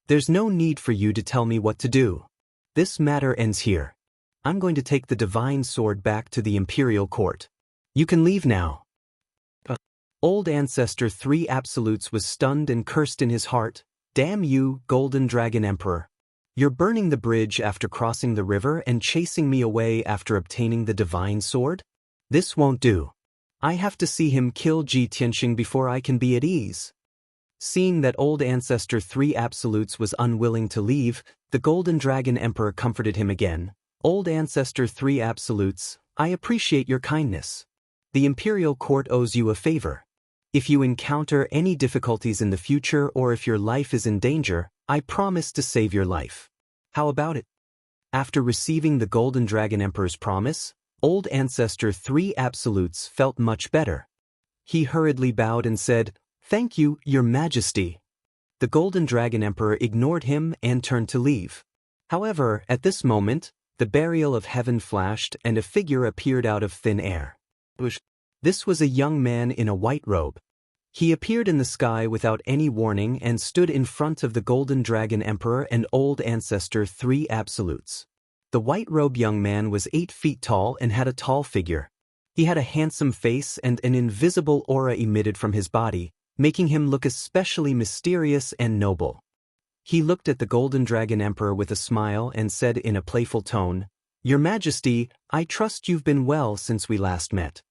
There's no need for you to tell me what to do. This matter ends here. I'm going to take the divine sword back to the imperial court. You can leave now." Old Ancestor 3 Absolutes was stunned and cursed in his heart. "Damn you, Golden Dragon Emperor. You're burning the bridge after crossing the river and chasing me away after obtaining the divine sword? This won't do. I have to see him kill Ji Tianxing before I can be at ease." Seeing that Old Ancestor 3 Absolutes was unwilling to leave, the Golden Dragon Emperor comforted him again. "Old Ancestor 3 Absolutes, I appreciate your kindness. The Imperial Court owes you a favor. If you encounter any difficulties in the future or if your life is in danger, I promise to save your life. How about it?" After receiving the Golden Dragon Emperor's promise, Old Ancestor 3 Absolutes felt much better. He hurriedly bowed and said, "Thank you, Your Majesty." The Golden Dragon Emperor ignored him and turned to leave. However, at this moment, the burial of heaven flashed and a figure appeared out of thin air. This was a young man in a white robe. He appeared in the sky without any warning and stood in front of the Golden Dragon Emperor and Old Ancestor 3 Absolutes. The white-robed young man was 8 feet tall and had a tall figure. He had a handsome face and an invisible aura emitted from his body, making him look especially mysterious and noble. He looked at the Golden Dragon Emperor with a smile and said in a playful tone, "Your Majesty, I trust you've been well since we last met.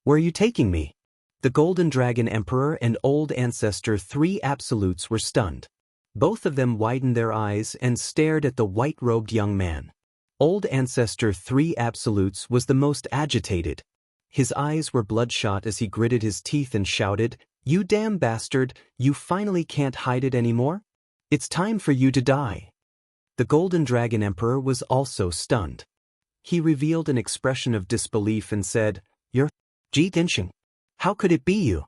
Where are you taking me?" The Golden Dragon Emperor and Old Ancestor 3 Absolutes were stunned. Both of them widened their eyes and stared at the white-robed young man. Old Ancestor 3 Absolutes was the most agitated. His eyes were bloodshot as he gritted his teeth and shouted, "You damn bastard, you finally can't hide it anymore? It's time for you to die." The Golden Dragon Emperor was also stunned. He revealed an expression of disbelief and said, "You're Ji Tianxing. How could it be you?"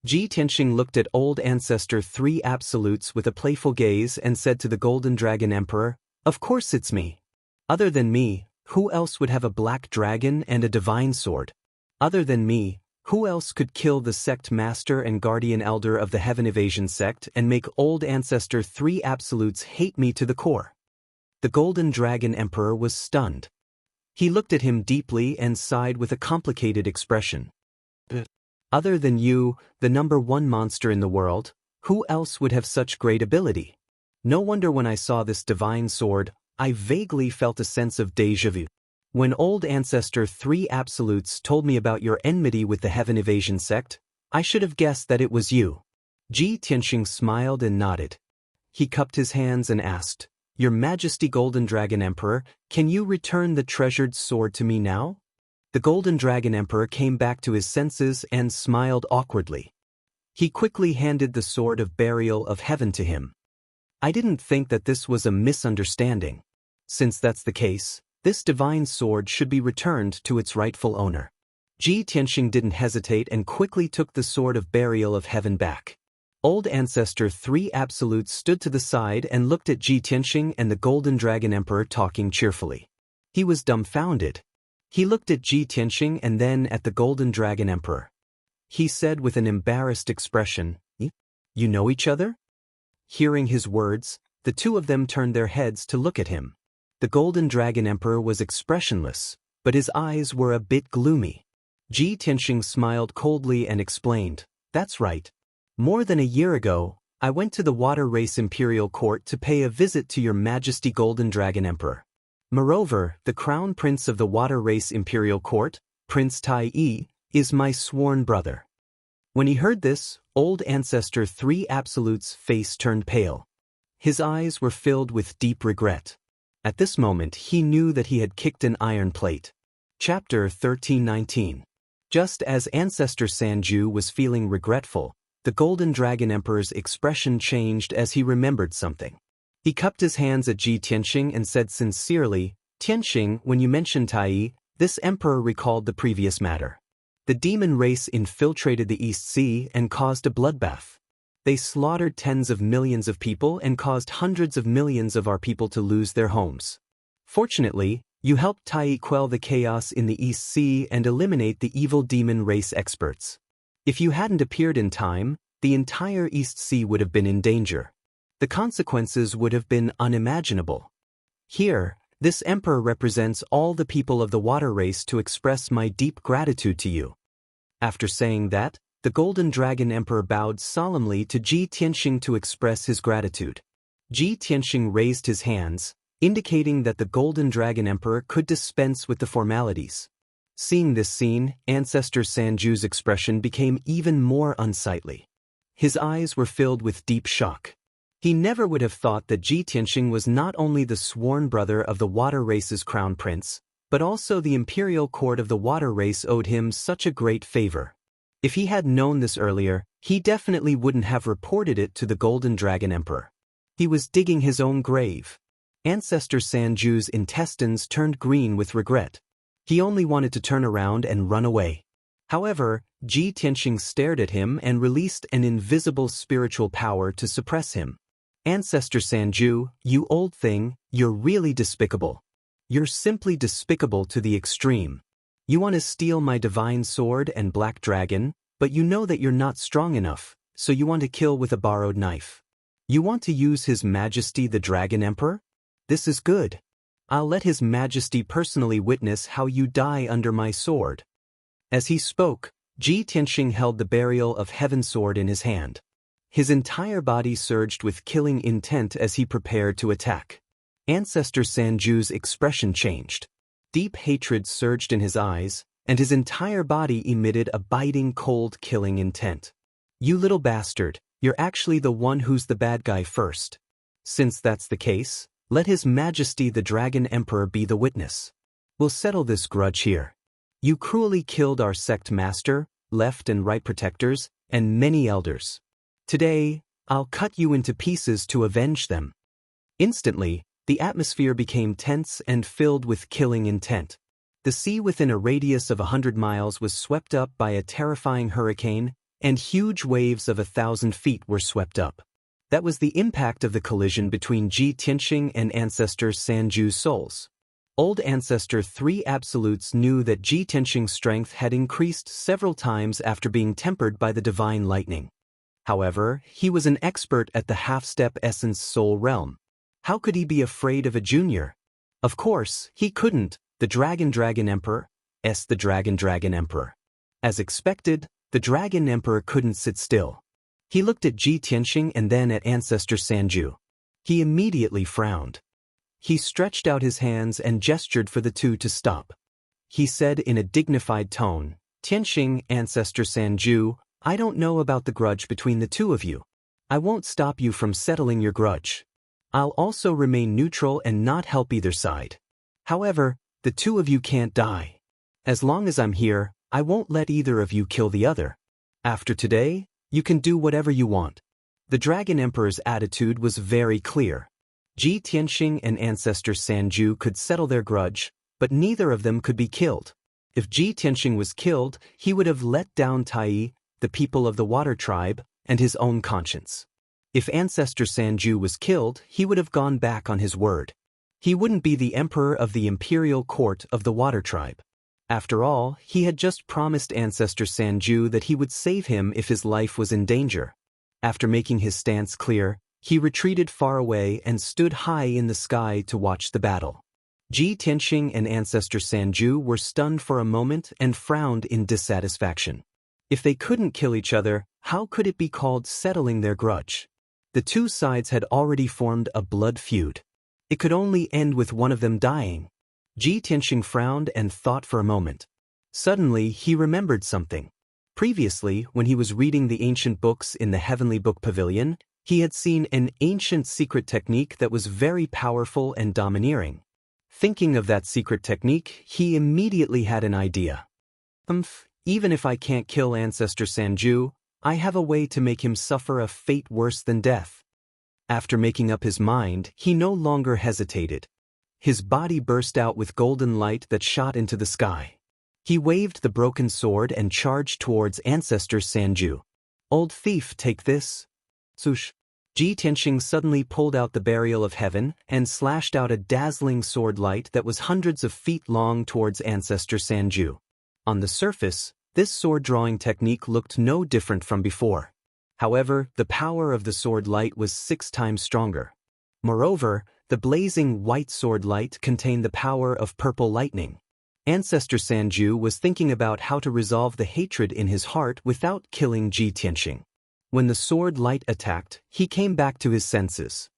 Ji Tianxing looked at old ancestor 3 Absolutes with a playful gaze and said to the Golden Dragon Emperor, "Of course it's me. Other than me, who else would have a black dragon and a divine sword? Other than me, who else could kill the sect master and guardian elder of the Heaven Evasion sect and make old ancestor 3 Absolutes hate me to the core?" The Golden Dragon Emperor was stunned. He looked at him deeply and sighed with a complicated expression. "Other than you, the #1 monster in the world, who else would have such great ability? No wonder when I saw this divine sword, I vaguely felt a sense of déjà vu. When old ancestor 3 Absolutes told me about your enmity with the Heaven Evasion sect, I should have guessed that it was you." Ji Tianxing smiled and nodded. He cupped his hands and asked, "Your Majesty Golden Dragon Emperor, can you return the treasured sword to me now?" The Golden Dragon Emperor came back to his senses and smiled awkwardly. He quickly handed the Sword of Burial of Heaven to him. "I didn't think that this was a misunderstanding. Since that's the case, this divine sword should be returned to its rightful owner." Ji Tianxing didn't hesitate and quickly took the Sword of Burial of Heaven back. Old ancestor 3 Absolutes stood to the side and looked at Ji Tianxing and the Golden Dragon Emperor talking cheerfully. He was dumbfounded. He looked at Ji Tianxing and then at the Golden Dragon Emperor. He said with an embarrassed expression, "You know each other?" Hearing his words, the two of them turned their heads to look at him. The Golden Dragon Emperor was expressionless, but his eyes were a bit gloomy. Ji Tianxing smiled coldly and explained, "That's right. More than a year ago, I went to the Water Race Imperial Court to pay a visit to your Majesty Golden Dragon Emperor. Moreover, the Crown Prince of the Water Race Imperial Court, Prince Tai Yi, is my sworn brother." When he heard this, old ancestor 3 Absolute's face turned pale. His eyes were filled with deep regret. At this moment he knew that he had kicked an iron plate. Chapter 1319. Just as Ancestor Sanju was feeling regretful, the Golden Dragon Emperor's expression changed as he remembered something. He cupped his hands at Ji Tianxing and said sincerely, "Tianxing, when you mentioned Tai, this emperor recalled the previous matter. The demon race infiltrated the East Sea and caused a bloodbath. They slaughtered tens of millions of people and caused hundreds of millions of our people to lose their homes. Fortunately, you helped Tai quell the chaos in the East Sea and eliminate the evil demon race experts. If you hadn't appeared in time, the entire East Sea would have been in danger. The consequences would have been unimaginable. Here, this emperor represents all the people of the water race to express my deep gratitude to you." After saying that, the Golden Dragon Emperor bowed solemnly to Ji Tianxing to express his gratitude. Ji Tianxing raised his hands, indicating that the Golden Dragon Emperor could dispense with the formalities. Seeing this scene, Ancestor Sanju's expression became even more unsightly. His eyes were filled with deep shock. He never would have thought that Ji Tianxing was not only the sworn brother of the water race's crown prince, but also the imperial court of the water race owed him such a great favor. If he had known this earlier, he definitely wouldn't have reported it to the Golden Dragon Emperor. He was digging his own grave. Ancestor Sanju's intestines turned green with regret. He only wanted to turn around and run away. However, Ji Tianxing stared at him and released an invisible spiritual power to suppress him. "Ancestor Sanju, you old thing, you're really despicable. You're simply despicable to the extreme. You want to steal my divine sword and black dragon, but you know that you're not strong enough, so you want to kill with a borrowed knife. You want to use His Majesty the Dragon Emperor? This is good. I'll let His Majesty personally witness how you die under my sword." As he spoke, Ji Tianxing held the Burial of Heaven sword in his hand. His entire body surged with killing intent as he prepared to attack. Ancestor Sanju's expression changed. Deep hatred surged in his eyes, and his entire body emitted a biting cold killing intent. "You little bastard, you're actually the one who's the bad guy first. Since that's the case, let His Majesty the Dragon Emperor be the witness. We'll settle this grudge here." You cruelly killed our sect master, left and right protectors, and many elders. Today, I'll cut you into pieces to avenge them." Instantly, the atmosphere became tense and filled with killing intent. The sea within a radius of 100 miles was swept up by a terrifying hurricane, and huge waves of 1,000 feet were swept up. That was the impact of the collision between Ji Tianqing and Ancestor Sanju's souls. Old Ancestor 3 Absolutes knew that Ji Tianqing's strength had increased several times after being tempered by the divine lightning. However, he was an expert at the half-step essence soul realm. How could he be afraid of a junior? Of course, he couldn't. The Dragon Emperor. As expected, the Dragon Emperor couldn't sit still. He looked at Ji Tianqing and then at Ancestor Sanju. He immediately frowned. He stretched out his hands and gestured for the two to stop. He said in a dignified tone, "Tianqing, Ancestor Sanju, I don't know about the grudge between the two of you. I won't stop you from settling your grudge. I'll also remain neutral and not help either side. However, the two of you can't die. As long as I'm here, I won't let either of you kill the other. After today, you can do whatever you want." The Dragon Emperor's attitude was very clear. Ji Tianqing and Ancestor Sanju could settle their grudge, but neither of them could be killed. If Ji Tianqing was killed, he would have let down Tai, the people of the Water Tribe, and his own conscience. If Ancestor Sanju was killed, he would have gone back on his word. He wouldn't be the emperor of the imperial court of the Water Tribe. After all, he had just promised Ancestor Sanju that he would save him if his life was in danger. After making his stance clear, he retreated far away and stood high in the sky to watch the battle. Ji Tianqing and Ancestor Sanju were stunned for a moment and frowned in dissatisfaction. If they couldn't kill each other, how could it be called settling their grudge? The two sides had already formed a blood feud. It could only end with one of them dying. Ji Tianqing frowned and thought for a moment. Suddenly, he remembered something. Previously, when he was reading the ancient books in the Heavenly Book Pavilion, he had seen an ancient secret technique that was very powerful and domineering. Thinking of that secret technique, he immediately had an idea. Even if I can't kill Ancestor Sanju, I have a way to make him suffer a fate worse than death. After making up his mind, he no longer hesitated. His body burst out with golden light that shot into the sky. He waved the broken sword and charged towards Ancestor Sanju. "Old thief, take this." Swoosh. Ji Tianqing suddenly pulled out the Burial of Heaven and slashed out a dazzling sword light that was hundreds of feet long towards Ancestor Sanju. On the surface, this sword-drawing technique looked no different from before. However, the power of the sword light was 6 times stronger. Moreover, the blazing white sword light contained the power of purple lightning. Ancestor Sanju was thinking about how to resolve the hatred in his heart without killing Ji Tianqing. When the sword light attacked, he came back to his senses.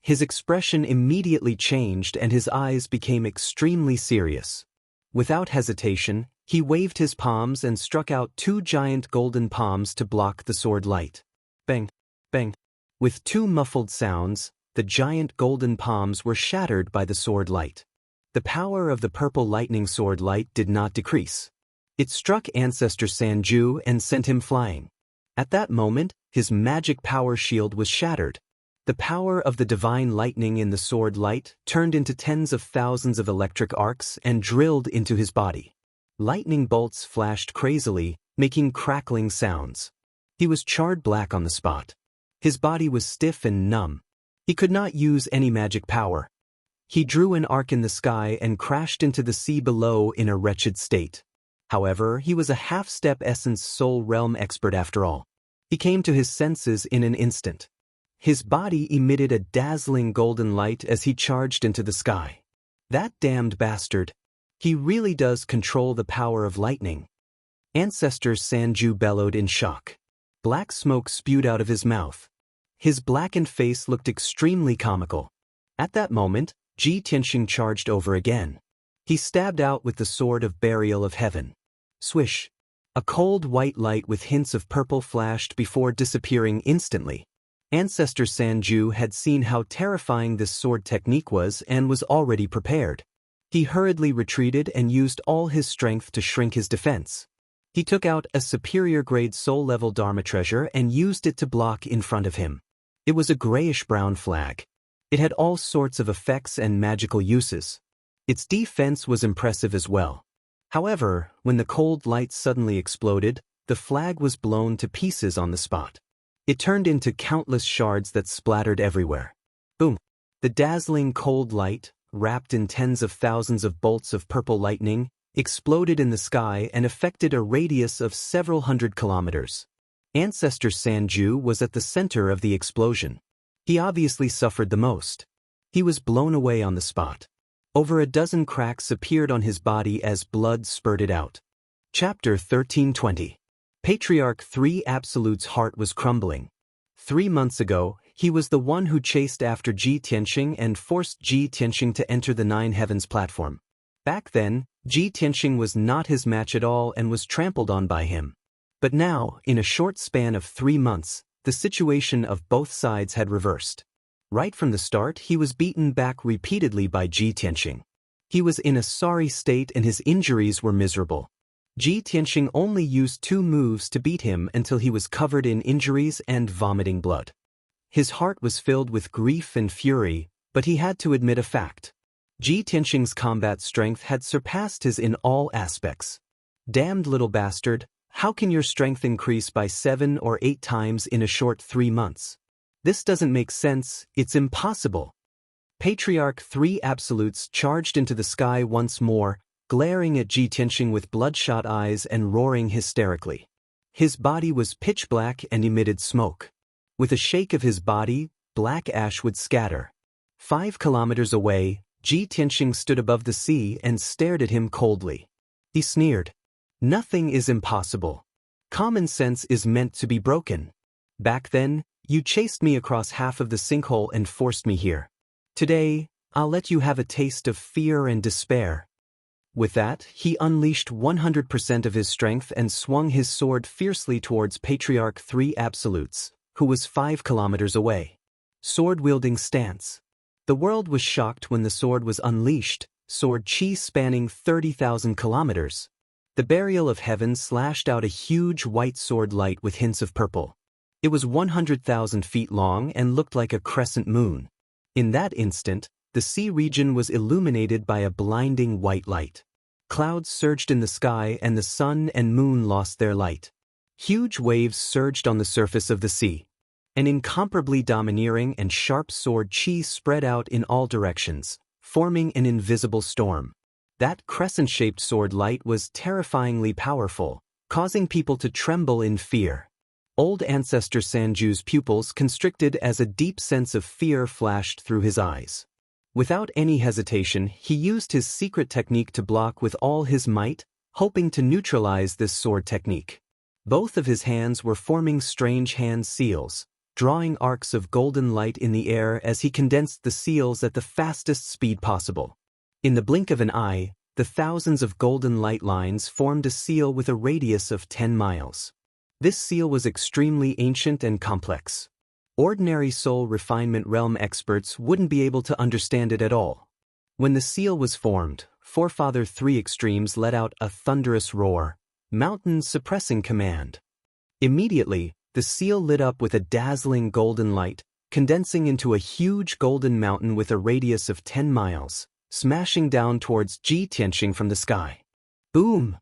His expression immediately changed and his eyes became extremely serious. Without hesitation, he waved his palms and struck out 2 giant golden palms to block the sword light. Bang! Bang! With 2 muffled sounds, the giant golden palms were shattered by the sword light. The power of the purple lightning sword light did not decrease. It struck Ancestor Sanju and sent him flying. At that moment, his magic power shield was shattered. The power of the divine lightning in the sword light turned into tens of thousands of electric arcs and drilled into his body. Lightning bolts flashed crazily, making crackling sounds. He was charred black on the spot. His body was stiff and numb. He could not use any magic power. He drew an arc in the sky and crashed into the sea below in a wretched state. However, he was a half-step essence soul realm expert after all. He came to his senses in an instant. His body emitted a dazzling golden light as he charged into the sky. That damned bastard. He really does control the power of lightning. Ancestor Sanju bellowed in shock. Black smoke spewed out of his mouth. His blackened face looked extremely comical. At that moment, Ji Tianqing charged over again. He stabbed out with the sword of Burial of Heaven. Swish! A cold white light with hints of purple flashed before disappearing instantly. Ancestor Sanju had seen how terrifying this sword technique was and was already prepared. He hurriedly retreated and used all his strength to shrink his defense. He took out a superior-grade soul-level Dharma treasure and used it to block in front of him. It was a grayish-brown flag. It had all sorts of effects and magical uses. Its defense was impressive as well. However, when the cold light suddenly exploded, the flag was blown to pieces on the spot. It turned into countless shards that splattered everywhere. Boom! The dazzling cold light, wrapped in tens of thousands of bolts of purple lightning, exploded in the sky and affected a radius of several hundred kilometers. Ancestor Sanju was at the center of the explosion. He obviously suffered the most. He was blown away on the spot. Over a dozen cracks appeared on his body as blood spurted out. Chapter 1320. Patriarch 3 Absolute's heart was crumbling. 3 months ago, he was the one who chased after Ji Tianxing and forced Ji Tianxing to enter the Nine Heavens platform. Back then, Ji Tianxing was not his match at all and was trampled on by him. But now, in a short span of 3 months, the situation of both sides had reversed. Right from the start, he was beaten back repeatedly by Ji Tianxing. He was in a sorry state and his injuries were miserable. Ji Tianxing only used 2 moves to beat him until he was covered in injuries and vomiting blood. His heart was filled with grief and fury, but he had to admit a fact. Ji Tianxing's combat strength had surpassed his in all aspects. Damned little bastard, how can your strength increase by 7 or 8 times in a short 3 months? This doesn't make sense, it's impossible. Patriarch 3 Absolutes charged into the sky once more, glaring at Ji Tianxing with bloodshot eyes and roaring hysterically. His body was pitch black and emitted smoke. With a shake of his body, black ash would scatter. 5 kilometers away, Ji Tianxing stood above the sea and stared at him coldly. He sneered. Nothing is impossible. Common sense is meant to be broken. Back then, you chased me across half of the sinkhole and forced me here. Today, I'll let you have a taste of fear and despair. With that, he unleashed 100% of his strength and swung his sword fiercely towards Patriarch 3 Absolutes, who was 5 kilometers away. Sword-wielding stance. The world was shocked when the sword was unleashed, sword chi spanning 30,000 kilometers. The burial of heaven slashed out a huge white sword light with hints of purple. It was 100,000 feet long and looked like a crescent moon. In that instant, the sea region was illuminated by a blinding white light. Clouds surged in the sky and the sun and moon lost their light. Huge waves surged on the surface of the sea. An incomparably domineering and sharp sword chi spread out in all directions, forming an invisible storm. That crescent-shaped sword light was terrifyingly powerful, causing people to tremble in fear. Old Ancestor Sanju's pupils constricted as a deep sense of fear flashed through his eyes. Without any hesitation, he used his secret technique to block with all his might, hoping to neutralize this sword technique. Both of his hands were forming strange hand seals, drawing arcs of golden light in the air as he condensed the seals at the fastest speed possible. In the blink of an eye, the thousands of golden light lines formed a seal with a radius of 10 miles. This seal was extremely ancient and complex. Ordinary soul refinement realm experts wouldn't be able to understand it at all. When the seal was formed, Forefather 3 Extremes let out a thunderous roar, mountain suppressing command. Immediately, the seal lit up with a dazzling golden light, condensing into a huge golden mountain with a radius of 10 miles, smashing down towards Ji Tianxing from the sky. Boom!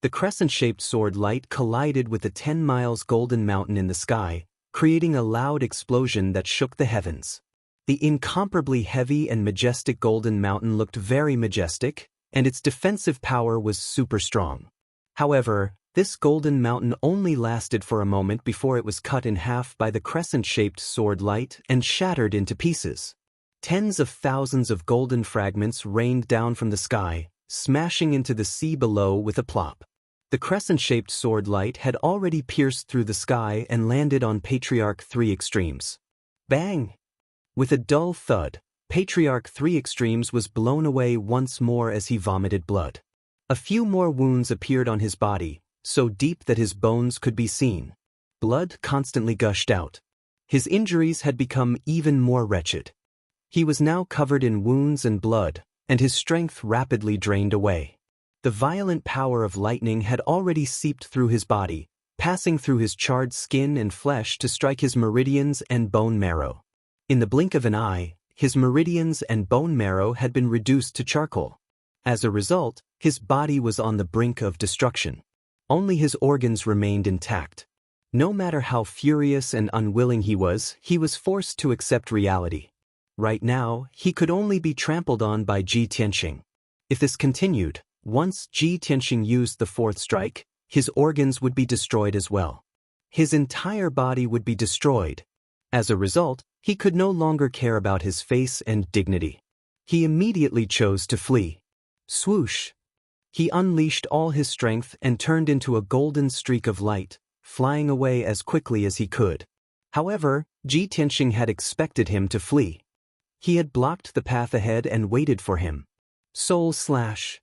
The crescent-shaped sword light collided with the 10 miles golden mountain in the sky, creating a loud explosion that shook the heavens. The incomparably heavy and majestic golden mountain looked very majestic, and its defensive power was super strong. However, this golden mountain only lasted for a moment before it was cut in half by the crescent-shaped sword light and shattered into pieces. Tens of thousands of golden fragments rained down from the sky, smashing into the sea below with a plop. The crescent-shaped sword light had already pierced through the sky and landed on Patriarch 3 Extremes. Bang! With a dull thud, Patriarch 3 Extremes was blown away once more as he vomited blood. A few more wounds appeared on his body, so deep that his bones could be seen. Blood constantly gushed out. His injuries had become even more wretched. He was now covered in wounds and blood, and his strength rapidly drained away. The violent power of lightning had already seeped through his body, passing through his charred skin and flesh to strike his meridians and bone marrow. In the blink of an eye, his meridians and bone marrow had been reduced to charcoal. As a result, his body was on the brink of destruction. Only his organs remained intact. No matter how furious and unwilling he was forced to accept reality. Right now, he could only be trampled on by Ji Tianxing. If this continued, once Ji Tianxing used the fourth strike, his organs would be destroyed as well. His entire body would be destroyed. As a result, he could no longer care about his face and dignity. He immediately chose to flee. Swoosh! He unleashed all his strength and turned into a golden streak of light, flying away as quickly as he could. However, Ji Tianxing had expected him to flee. He had blocked the path ahead and waited for him. Soul Slash!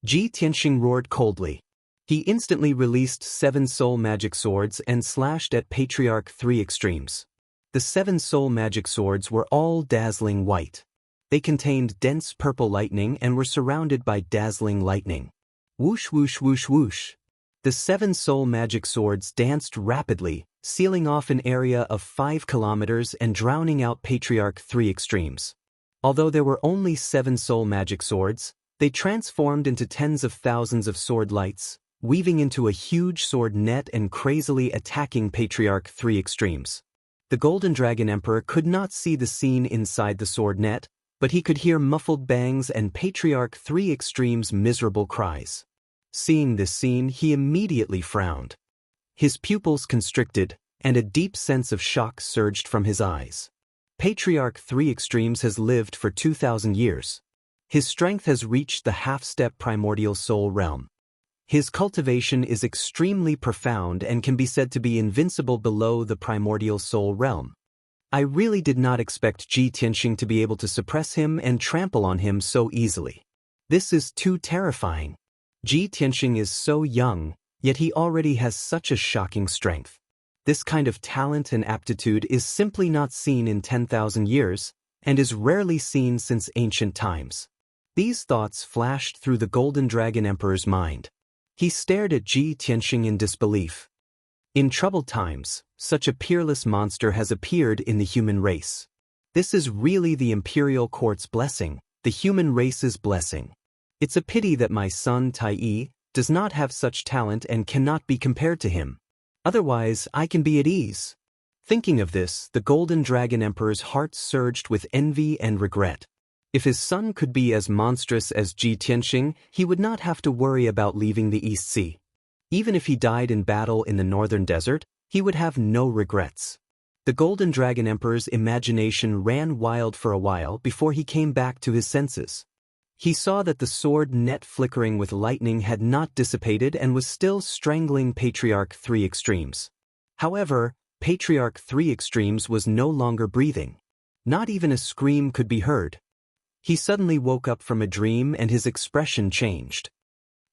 Ji Tianxing roared coldly. He instantly released 7 soul magic swords and slashed at Patriarch 3 Extremes. The 7 soul magic swords were all dazzling white. They contained dense purple lightning and were surrounded by dazzling lightning. Whoosh whoosh whoosh whoosh. The 7 soul magic swords danced rapidly, sealing off an area of 5 kilometers and drowning out Patriarch 3 Extremes. Although there were only 7 soul magic swords, they transformed into tens of thousands of sword lights, weaving into a huge sword net and crazily attacking Patriarch 3 Extremes. The Golden Dragon Emperor could not see the scene inside the sword net, but he could hear muffled bangs and Patriarch 3 Extremes' miserable cries. Seeing this scene, he immediately frowned. His pupils constricted, and a deep sense of shock surged from his eyes. Patriarch 3 Extremes has lived for 2,000 years. His strength has reached the half-step primordial soul realm. His cultivation is extremely profound and can be said to be invincible below the primordial soul realm. I really did not expect Ji Tianxing to be able to suppress him and trample on him so easily. This is too terrifying. Ji Tianxing is so young, yet he already has such a shocking strength. This kind of talent and aptitude is simply not seen in 10,000 years, and is rarely seen since ancient times. These thoughts flashed through the Golden Dragon Emperor's mind. He stared at Ji Tianxing in disbelief. In troubled times, such a peerless monster has appeared in the human race. This is really the Imperial Court's blessing, the human race's blessing. It's a pity that my son Tai Yi does not have such talent and cannot be compared to him. Otherwise, I can be at ease. Thinking of this, the Golden Dragon Emperor's heart surged with envy and regret. If his son could be as monstrous as Ji Tianxing, he would not have to worry about leaving the East Sea. Even if he died in battle in the northern desert, he would have no regrets. The Golden Dragon Emperor's imagination ran wild for a while before he came back to his senses. He saw that the sword net flickering with lightning had not dissipated and was still strangling Patriarch 3 Extremes. However, Patriarch 3 Extremes was no longer breathing. Not even a scream could be heard. He suddenly woke up from a dream and his expression changed.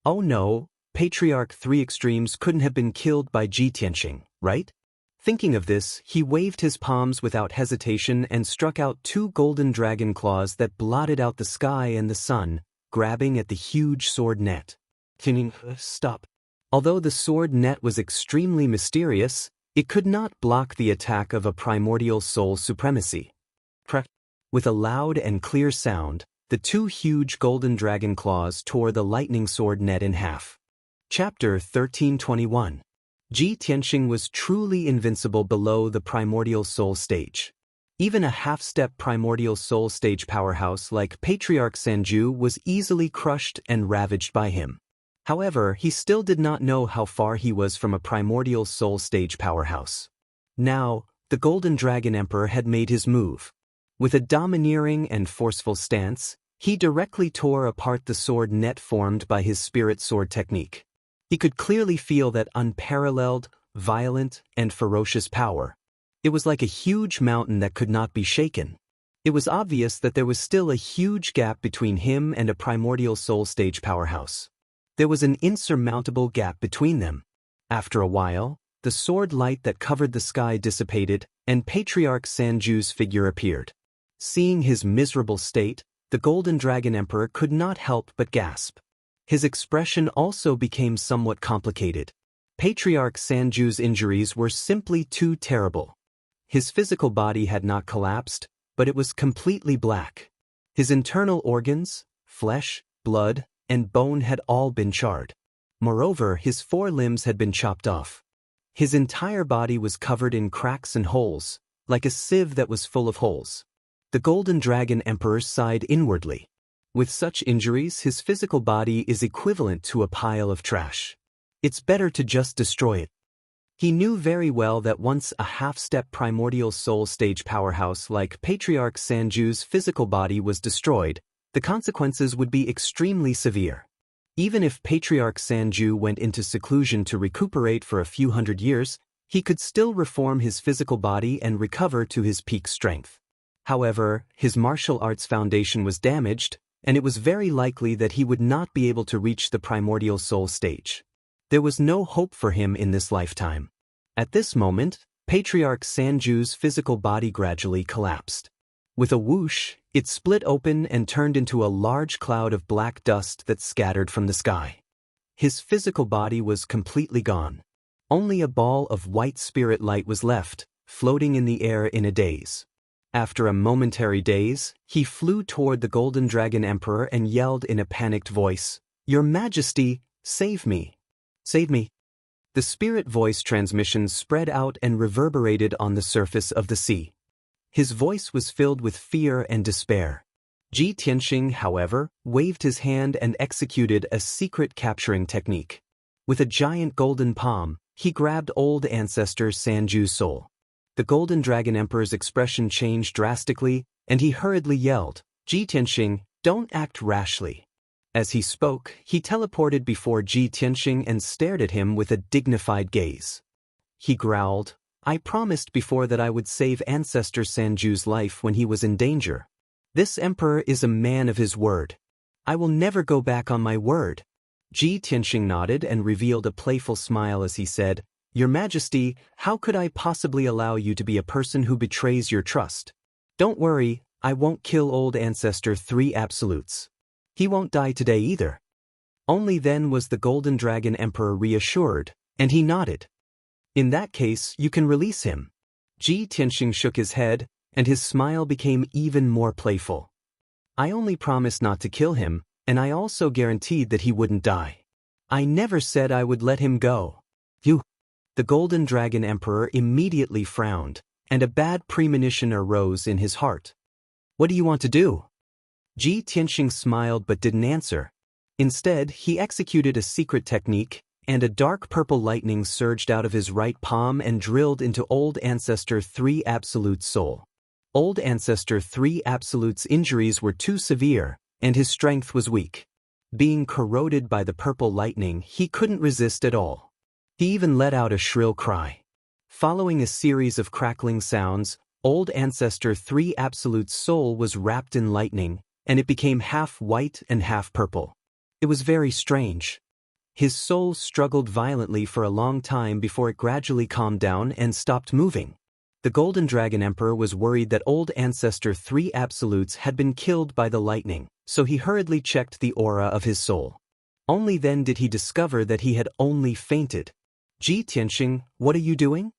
Oh no, Patriarch 3 Extremes couldn't have been killed by Ji Tianxing, right? Thinking of this, he waved his palms without hesitation and struck out 2 golden dragon claws that blotted out the sky and the sun, grabbing at the huge sword net. Stop. Although the sword net was extremely mysterious, it could not block the attack of a primordial soul supremacy. With a loud and clear sound, the 2 huge golden dragon claws tore the lightning sword net in half. Chapter 1321. Ji Tianxing was truly invincible below the primordial soul stage. Even a half-step primordial soul stage powerhouse like Patriarch Sanju was easily crushed and ravaged by him. However, he still did not know how far he was from a primordial soul stage powerhouse. Now, the Golden Dragon Emperor had made his move. With a domineering and forceful stance, he directly tore apart the sword net formed by his spirit sword technique. He could clearly feel that unparalleled, violent, and ferocious power. It was like a huge mountain that could not be shaken. It was obvious that there was still a huge gap between him and a primordial soul stage powerhouse. There was an insurmountable gap between them. After a while, the sword light that covered the sky dissipated, and Patriarch Sanju's figure appeared. Seeing his miserable state, The Golden Dragon Emperor could not help but gasp. His expression also became somewhat complicated. Patriarch Sanju's injuries were simply too terrible. His physical body had not collapsed, but it was completely black. His internal organs, flesh, blood, and bone had all been charred. Moreover, his 4 limbs had been chopped off. His entire body was covered in cracks and holes, like a sieve that was full of holes. The Golden Dragon Emperor sighed inwardly. With such injuries, his physical body is equivalent to a pile of trash. It's better to just destroy it. He knew very well that once a half-step primordial soul stage powerhouse like Patriarch Sanju's physical body was destroyed, the consequences would be extremely severe. Even if Patriarch Sanju went into seclusion to recuperate for a few hundred years, he could still reform his physical body and recover to his peak strength. However, his martial arts foundation was damaged, and it was very likely that he would not be able to reach the primordial soul stage. There was no hope for him in this lifetime. At this moment, Patriarch Sanju's physical body gradually collapsed. With a whoosh, it split open and turned into a large cloud of black dust that scattered from the sky. His physical body was completely gone. Only a ball of white spirit light was left, floating in the air in a daze. After a momentary daze, he flew toward the Golden Dragon Emperor and yelled in a panicked voice, "Your Majesty, save me! Save me!" The spirit voice transmission spread out and reverberated on the surface of the sea. His voice was filled with fear and despair. Ji Tianxing, however, waved his hand and executed a secret capturing technique. With a giant golden palm, he grabbed old ancestor Sanju's soul. The Golden Dragon Emperor's expression changed drastically, and he hurriedly yelled, "Ji Tianxing, don't act rashly." As he spoke, he teleported before Ji Tianxing and stared at him with a dignified gaze. He growled, "I promised before that I would save Ancestor Sanju's life when he was in danger. This emperor is a man of his word. I will never go back on my word." Ji Tianxing nodded and revealed a playful smile as he said, "Your Majesty, how could I possibly allow you to be a person who betrays your trust? Don't worry, I won't kill old Ancestor 3 Absolutes. He won't die today either." Only then was the Golden Dragon Emperor reassured, and he nodded. "In that case, you can release him." Ji Tianxing shook his head, and his smile became even more playful. "I only promised not to kill him, and I also guaranteed that he wouldn't die. I never said I would let him go." "You." The Golden Dragon Emperor immediately frowned, and a bad premonition arose in his heart. "What do you want to do?" Ji Tianxing smiled but didn't answer. Instead, he executed a secret technique, and a dark purple lightning surged out of his right palm and drilled into Old Ancestor 3 Absolute's soul. Old Ancestor 3 Absolute's injuries were too severe, and his strength was weak. Being corroded by the purple lightning, he couldn't resist at all. He even let out a shrill cry. Following a series of crackling sounds, Old Ancestor 3 Absolute's soul was wrapped in lightning, and it became half white and half purple. It was very strange. His soul struggled violently for a long time before it gradually calmed down and stopped moving. The Golden Dragon Emperor was worried that Old Ancestor 3 Absolutes had been killed by the lightning, so he hurriedly checked the aura of his soul. Only then did he discover that he had only fainted. "Ji Tianxing, what are you doing?"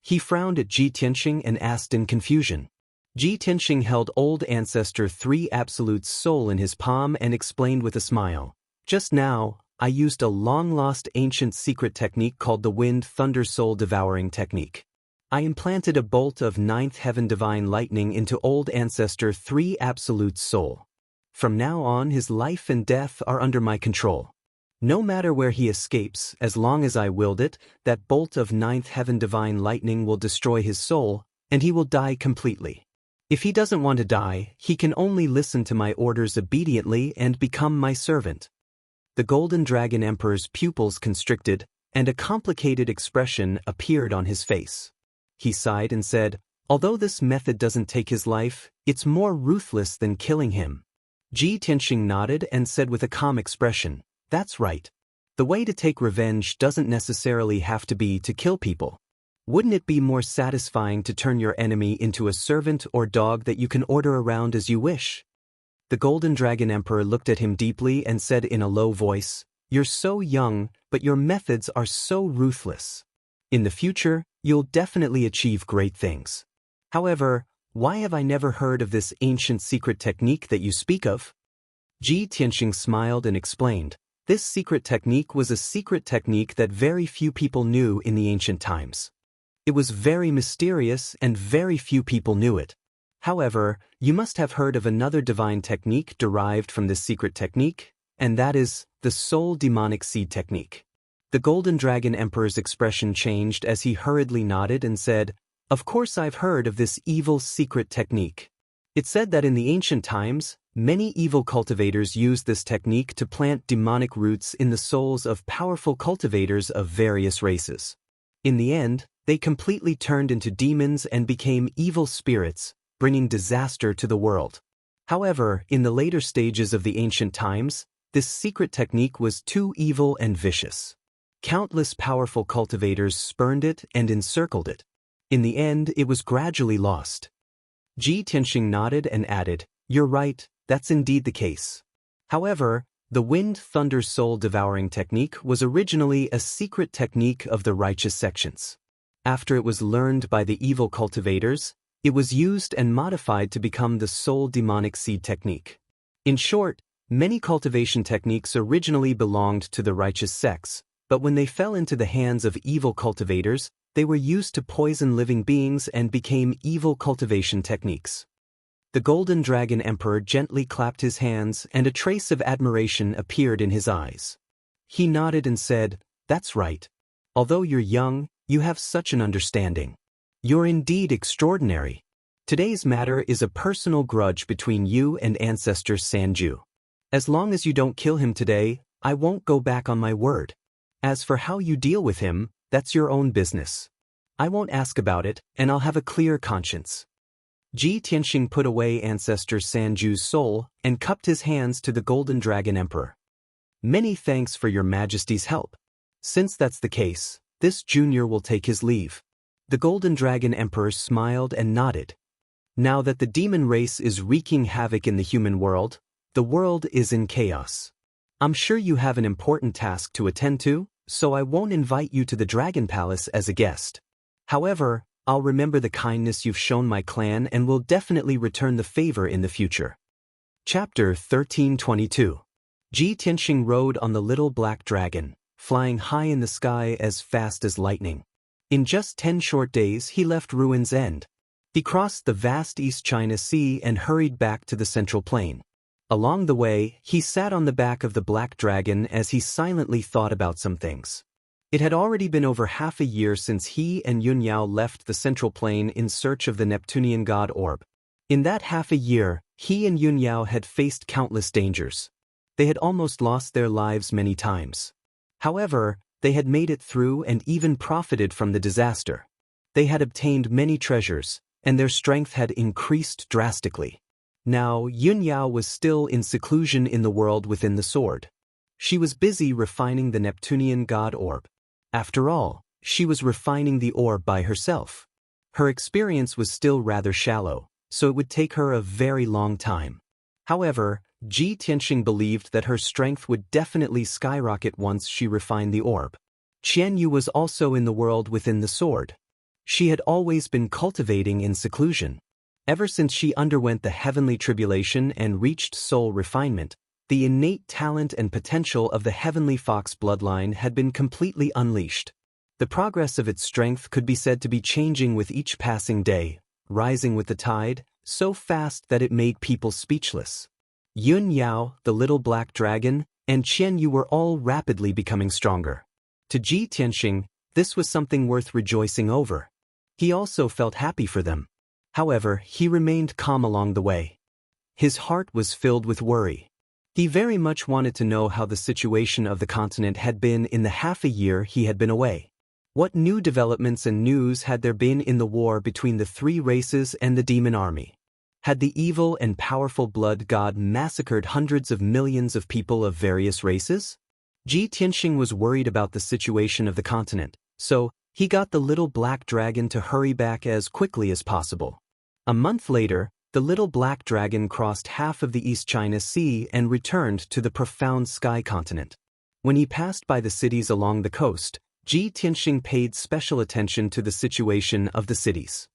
He frowned at Ji Tianxing and asked in confusion. Ji Tianxing held Old Ancestor 3 Absolute's soul in his palm and explained with a smile, "Just now, I used a long-lost ancient secret technique called the Wind Thunder Soul Devouring Technique. I implanted a bolt of 9th Heaven Divine Lightning into Old Ancestor 3 Absolute's soul. From now on, his life and death are under my control. No matter where he escapes, as long as I willed it, that bolt of 9th Heaven Divine Lightning will destroy his soul, and he will die completely. If he doesn't want to die, he can only listen to my orders obediently and become my servant." The Golden Dragon Emperor's pupils constricted, and a complicated expression appeared on his face. He sighed and said, "Although this method doesn't take his life, it's more ruthless than killing him." Ji Tianxing nodded and said with a calm expression, "That's right. The way to take revenge doesn't necessarily have to be to kill people. Wouldn't it be more satisfying to turn your enemy into a servant or dog that you can order around as you wish?" The Golden Dragon Emperor looked at him deeply and said in a low voice, "You're so young, but your methods are so ruthless. In the future, you'll definitely achieve great things. However, why have I never heard of this ancient secret technique that you speak of?" Ji Tianxing smiled and explained, "This secret technique was a secret technique that very few people knew in the ancient times. It was very mysterious and very few people knew it. However, you must have heard of another divine technique derived from this secret technique, and that is the soul demonic seed technique." The Golden Dragon Emperor's expression changed as he hurriedly nodded and said, "Of course I've heard of this evil secret technique. It's said that in the ancient times, many evil cultivators used this technique to plant demonic roots in the souls of powerful cultivators of various races. In the end, they completely turned into demons and became evil spirits, bringing disaster to the world. However, in the later stages of the ancient times, this secret technique was too evil and vicious. Countless powerful cultivators spurned it and encircled it. In the end, it was gradually lost." Ji Tianxing nodded and added, "You're right, that's indeed the case. However, the wind thunder soul devouring technique was originally a secret technique of the righteous sections. After it was learned by the evil cultivators, it was used and modified to become the soul demonic seed technique. In short, many cultivation techniques originally belonged to the righteous sects, but when they fell into the hands of evil cultivators, they were used to poison living beings and became evil cultivation techniques." The Golden Dragon Emperor gently clapped his hands and a trace of admiration appeared in his eyes. He nodded and said, "That's right. Although you're young, you have such an understanding. You're indeed extraordinary. Today's matter is a personal grudge between you and ancestor Sanju. As long as you don't kill him today, I won't go back on my word. As for how you deal with him, that's your own business. I won't ask about it, and I'll have a clear conscience." Ji Tianxing put away ancestor Sanju's soul and cupped his hands to the Golden Dragon Emperor. "Many thanks for your Majesty's help. Since that's the case, this junior will take his leave." The Golden Dragon Emperor smiled and nodded. "Now that the demon race is wreaking havoc in the human world, the world is in chaos. I'm sure you have an important task to attend to, so I won't invite you to the Dragon Palace as a guest. However, I'll remember the kindness you've shown my clan and will definitely return the favor in the future." Chapter 1322. Ji Tianxing rode on the little black dragon, flying high in the sky as fast as lightning. In just 10 short days he left Ruin's End. He crossed the vast East China Sea and hurried back to the Central Plain. Along the way, he sat on the back of the black dragon as he silently thought about some things. It had already been over half a year since he and Yun Yao left the Central Plain in search of the Neptunian god orb. In that half a year, he and Yun Yao had faced countless dangers. They had almost lost their lives many times. However, they had made it through and even profited from the disaster. They had obtained many treasures, and their strength had increased drastically. Now, Yun Yao was still in seclusion in the world within the sword. She was busy refining the Neptunian god orb. After all, she was refining the orb by herself. Her experience was still rather shallow, so it would take her a very long time. However, Ji Tianxing believed that her strength would definitely skyrocket once she refined the orb. Qian Yu was also in the world within the sword. She had always been cultivating in seclusion. Ever since she underwent the heavenly tribulation and reached soul refinement, the innate talent and potential of the heavenly fox bloodline had been completely unleashed. The progress of its strength could be said to be changing with each passing day, rising with the tide, so fast that it made people speechless. Yun Yao, the little black dragon, and Qian Yu were all rapidly becoming stronger. To Ji Tianxing, this was something worth rejoicing over. He also felt happy for them. However, he remained calm along the way. His heart was filled with worry. He very much wanted to know how the situation of the continent had been in the half a year he had been away. What new developments and news had there been in the war between the three races and the demon army? Had the evil and powerful blood god massacred hundreds of millions of people of various races? Ji Tianxing was worried about the situation of the continent, so he got the little black dragon to hurry back as quickly as possible. A month later, The little black dragon crossed half of the East China Sea and returned to the profound sky continent. When he passed by the cities along the coast, Ji Tianxing paid special attention to the situation of the cities.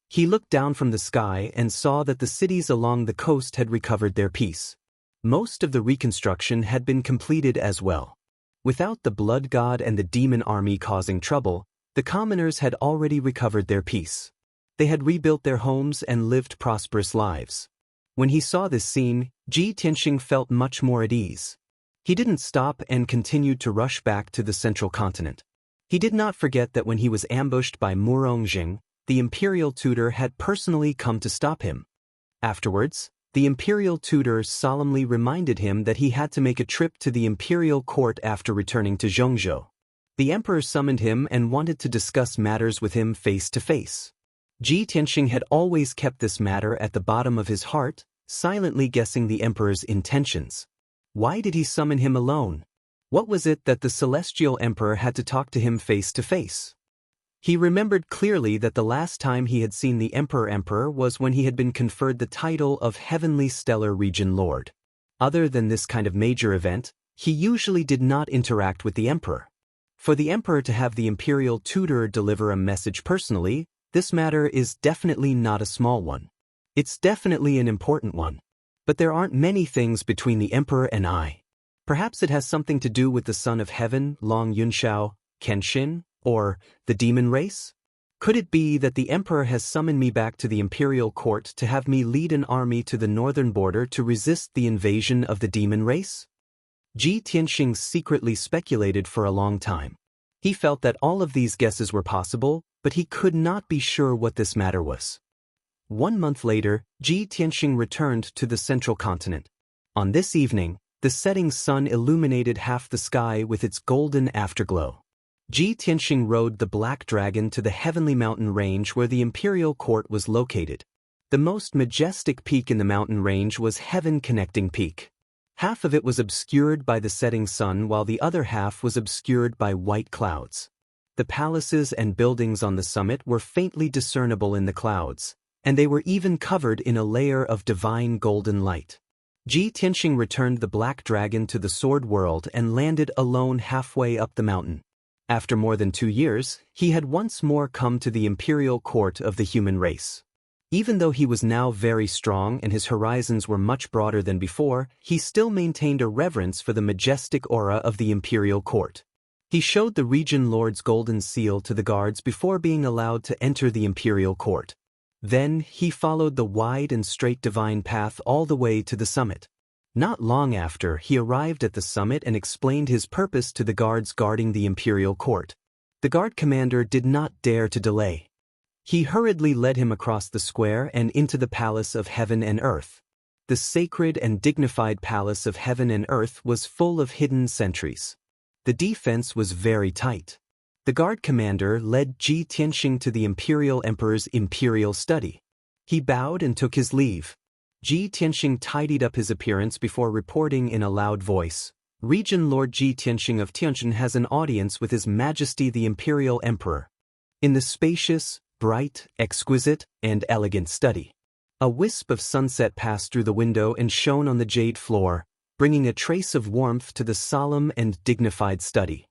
He looked down from the sky and saw that the cities along the coast had recovered their peace. Most of the reconstruction had been completed as well. Without the blood god and the demon army causing trouble, the commoners had already recovered their peace. They had rebuilt their homes and lived prosperous lives. When he saw this scene, Ji Tianxing felt much more at ease. He didn't stop and continued to rush back to the central continent. He did not forget that when he was ambushed by Murong, the imperial tutor had personally come to stop him. Afterwards, the imperial tutor solemnly reminded him that he had to make a trip to the imperial court after returning to Zhongzhou. The emperor summoned him and wanted to discuss matters with him face to face. Ji Tianxing had always kept this matter at the bottom of his heart, silently guessing the emperor's intentions. Why did he summon him alone? What was it that the celestial emperor had to talk to him face to face? He remembered clearly that the last time he had seen the emperor was when he had been conferred the title of Heavenly Stellar Region Lord. Other than this kind of major event, he usually did not interact with the emperor. For the emperor to have the imperial tutor deliver a message personally, this matter is definitely not a small one. It's definitely an important one. But there aren't many things between the emperor and I. Perhaps it has something to do with the son of heaven, Long Yunxiao, Kenshin, or the demon race? Could it be that the emperor has summoned me back to the imperial court to have me lead an army to the northern border to resist the invasion of the demon race? Ji Tianxing secretly speculated for a long time. He felt that all of these guesses were possible, but he could not be sure what this matter was. 1 month later, Ji Tianxing returned to the central continent. On this evening, the setting sun illuminated half the sky with its golden afterglow. Ji Tianxing rode the black dragon to the heavenly mountain range where the imperial court was located. The most majestic peak in the mountain range was Heaven Connecting Peak. Half of it was obscured by the setting sun while the other half was obscured by white clouds. The palaces and buildings on the summit were faintly discernible in the clouds, and they were even covered in a layer of divine golden light. Ji Tianxing returned the black dragon to the sword world and landed alone halfway up the mountain. After more than 2 years, he had once more come to the imperial court of the human race. Even though he was now very strong and his horizons were much broader than before, he still maintained a reverence for the majestic aura of the imperial court. He showed the region lord's golden seal to the guards before being allowed to enter the imperial court. Then, he followed the wide and straight divine path all the way to the summit. Not long after, he arrived at the summit and explained his purpose to the guards guarding the imperial court. The guard commander did not dare to delay. He hurriedly led him across the square and into the palace of heaven and earth. The sacred and dignified palace of heaven and earth was full of hidden sentries. The defense was very tight. The guard commander led Ji Tianxing to the imperial emperor's imperial study. He bowed and took his leave. Ji Tianxing tidied up his appearance before reporting in a loud voice, "Region Lord Ji Tianxing of Tianjin has an audience with His Majesty the Imperial Emperor." In the spacious, bright, exquisite, and elegant study, a wisp of sunset passed through the window and shone on the jade floor, bringing a trace of warmth to the solemn and dignified study.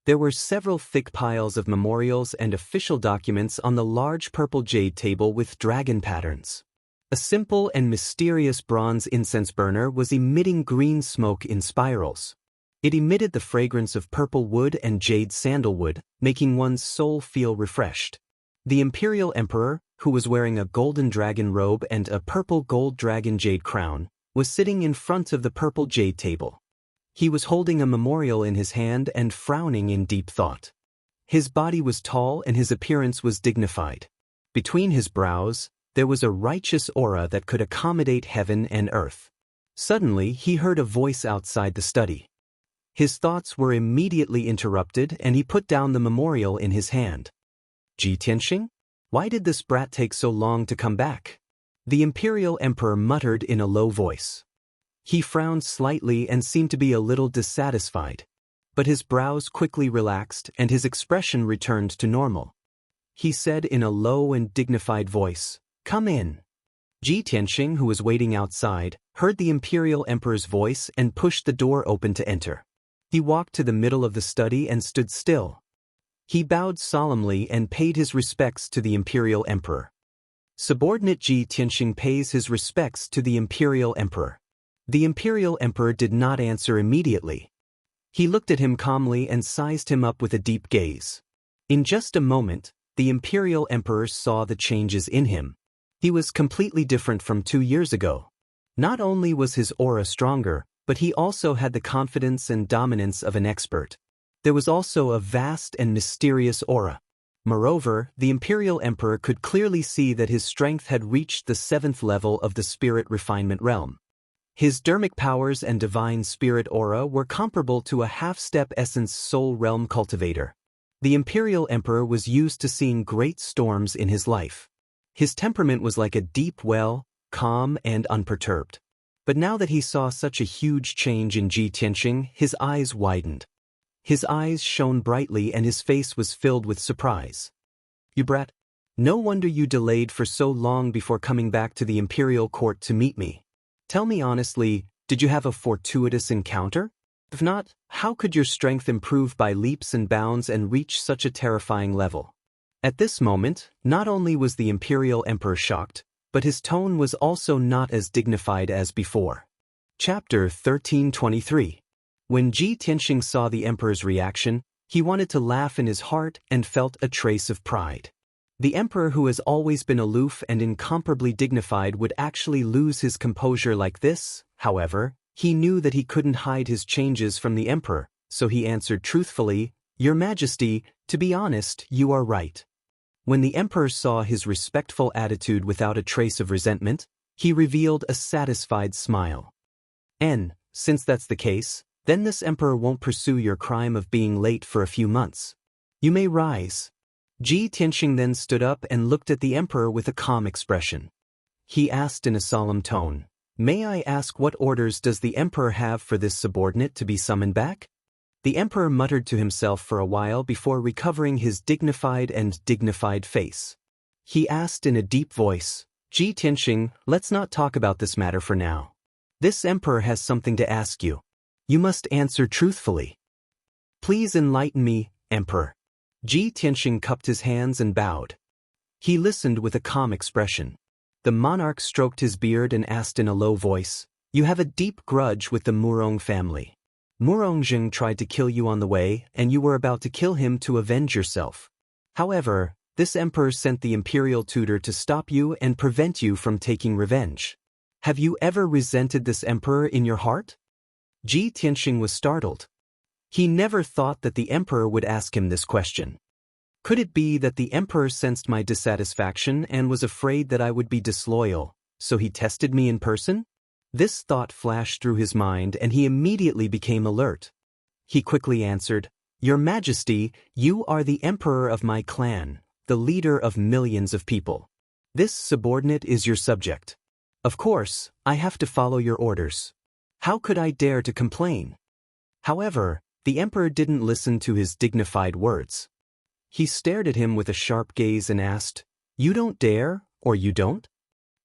There were several thick piles of memorials and official documents on the large purple jade table with dragon patterns. A simple and mysterious bronze incense burner was emitting green smoke in spirals. It emitted the fragrance of purple wood and jade sandalwood, making one's soul feel refreshed. The imperial emperor, who was wearing a golden dragon robe and a purple gold dragon jade crown, was sitting in front of the purple jade table. He was holding a memorial in his hand and frowning in deep thought. His body was tall and his appearance was dignified. Between his brows, there was a righteous aura that could accommodate heaven and earth. Suddenly, he heard a voice outside the study. His thoughts were immediately interrupted and he put down the memorial in his hand. "Ji Tianxing? Why did this brat take so long to come back?" The imperial emperor muttered in a low voice. He frowned slightly and seemed to be a little dissatisfied. But his brows quickly relaxed and his expression returned to normal. He said in a low and dignified voice, "Come in." Ji Tianqing, who was waiting outside, heard the imperial emperor's voice and pushed the door open to enter. He walked to the middle of the study and stood still. He bowed solemnly and paid his respects to the imperial emperor. Subordinate Ji Tianqing pays his respects to the imperial emperor. The imperial emperor did not answer immediately. He looked at him calmly and sized him up with a deep gaze. In just a moment, the imperial emperor saw the changes in him. He was completely different from 2 years ago. Not only was his aura stronger, but he also had the confidence and dominance of an expert. There was also a vast and mysterious aura. Moreover, the imperial emperor could clearly see that his strength had reached the 7th level of the spirit refinement realm. His dermic powers and divine spirit aura were comparable to a half-step essence soul realm cultivator. The imperial emperor was used to seeing great storms in his life. His temperament was like a deep well, calm and unperturbed. But now that he saw such a huge change in Ji Tianqing, his eyes widened. His eyes shone brightly and his face was filled with surprise. "You brat! No wonder you delayed for so long before coming back to the imperial court to meet me. Tell me honestly, did you have a fortuitous encounter? If not, how could your strength improve by leaps and bounds and reach such a terrifying level?" At this moment, not only was the imperial emperor shocked, but his tone was also not as dignified as before. Chapter 1323. When Ji Tianqing saw the emperor's reaction, he wanted to laugh in his heart and felt a trace of pride. The emperor, who has always been aloof and incomparably dignified, would actually lose his composure like this. However, he knew that he couldn't hide his changes from the emperor, so he answered truthfully, "Your Majesty, to be honest, you are right." When the emperor saw his respectful attitude without a trace of resentment, he revealed a satisfied smile. Since that's the case, then this emperor won't pursue your crime of being late for a few months. You may rise." Ji Tianqing then stood up and looked at the emperor with a calm expression. He asked in a solemn tone, "May I ask what orders does the emperor have for this subordinate to be summoned back?" The emperor muttered to himself for a while before recovering his dignified face. He asked in a deep voice, "Ji Tianqing, let's not talk about this matter for now. This emperor has something to ask you. You must answer truthfully. Please enlighten me, Emperor." Ji Tianqing cupped his hands and bowed. He listened with a calm expression. The monarch stroked his beard and asked in a low voice, "You have a deep grudge with the Murong family. Murongjing tried to kill you on the way, and you were about to kill him to avenge yourself. However, this emperor sent the imperial tutor to stop you and prevent you from taking revenge. Have you ever resented this emperor in your heart?" Ji Tianqing was startled. He never thought that the emperor would ask him this question. Could it be that the emperor sensed my dissatisfaction and was afraid that I would be disloyal, so he tested me in person? This thought flashed through his mind and he immediately became alert. He quickly answered, "Your Majesty, you are the emperor of my clan, the leader of millions of people. This subordinate is your subject. Of course, I have to follow your orders. How could I dare to complain?" However, the emperor didn't listen to his dignified words. He stared at him with a sharp gaze and asked, "You don't dare, or you don't?"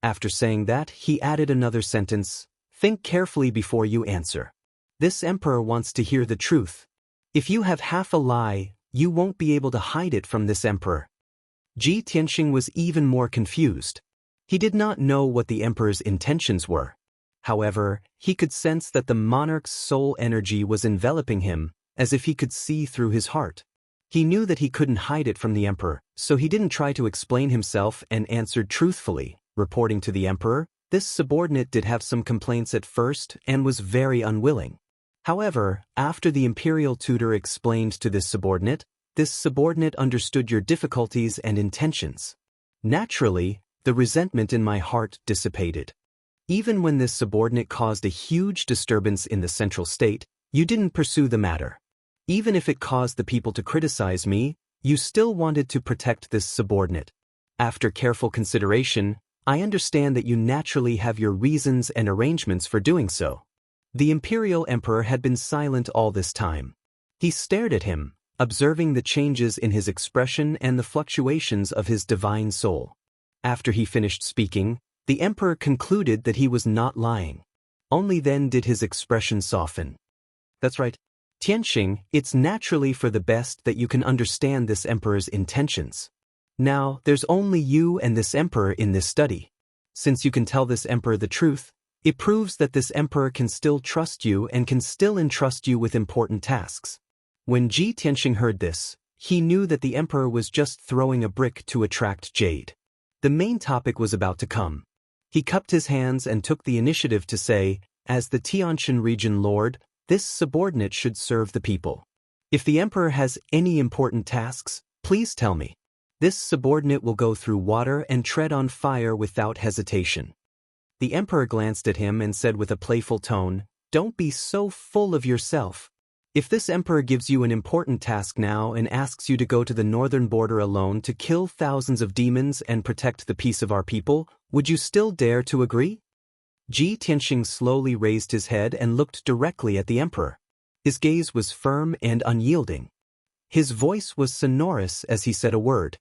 After saying that, he added another sentence, "Think carefully before you answer. This emperor wants to hear the truth. If you have half a lie, you won't be able to hide it from this emperor." Ji Tianqing was even more confused. He did not know what the emperor's intentions were. However, he could sense that the monarch's soul energy was enveloping him, as if he could see through his heart. He knew that he couldn't hide it from the emperor, so he didn't try to explain himself and answered truthfully, reporting to the emperor, "This subordinate did have some complaints at first and was very unwilling. However, after the imperial tutor explained to this subordinate understood your difficulties and intentions. Naturally, the resentment in my heart dissipated. Even when this subordinate caused a huge disturbance in the central state, you didn't pursue the matter. Even if it caused the people to criticize me, you still wanted to protect this subordinate. After careful consideration, I understand that you naturally have your reasons and arrangements for doing so." The imperial emperor had been silent all this time. He stared at him, observing the changes in his expression and the fluctuations of his divine soul. After he finished speaking, The emperor concluded that he was not lying. Only then did his expression soften. That's right. Tianxing, it's naturally for the best that you can understand this emperor's intentions. Now, there's only you and this emperor in this study. Since you can tell this emperor the truth, it proves that this emperor can still trust you and can still entrust you with important tasks. When Ji Tianxing heard this, he knew that the emperor was just throwing a brick to attract jade. The main topic was about to come. He cupped his hands and took the initiative to say, as the Tianxin region lord, this subordinate should serve the people. If the emperor has any important tasks, please tell me. This subordinate will go through water and tread on fire without hesitation. The emperor glanced at him and said with a playful tone, "Don't be so full of yourself. If this emperor gives you an important task now and asks you to go to the northern border alone to kill thousands of demons and protect the peace of our people, would you still dare to agree?" Ji Tianxing slowly raised his head and looked directly at the emperor. His gaze was firm and unyielding. His voice was sonorous as he said a word.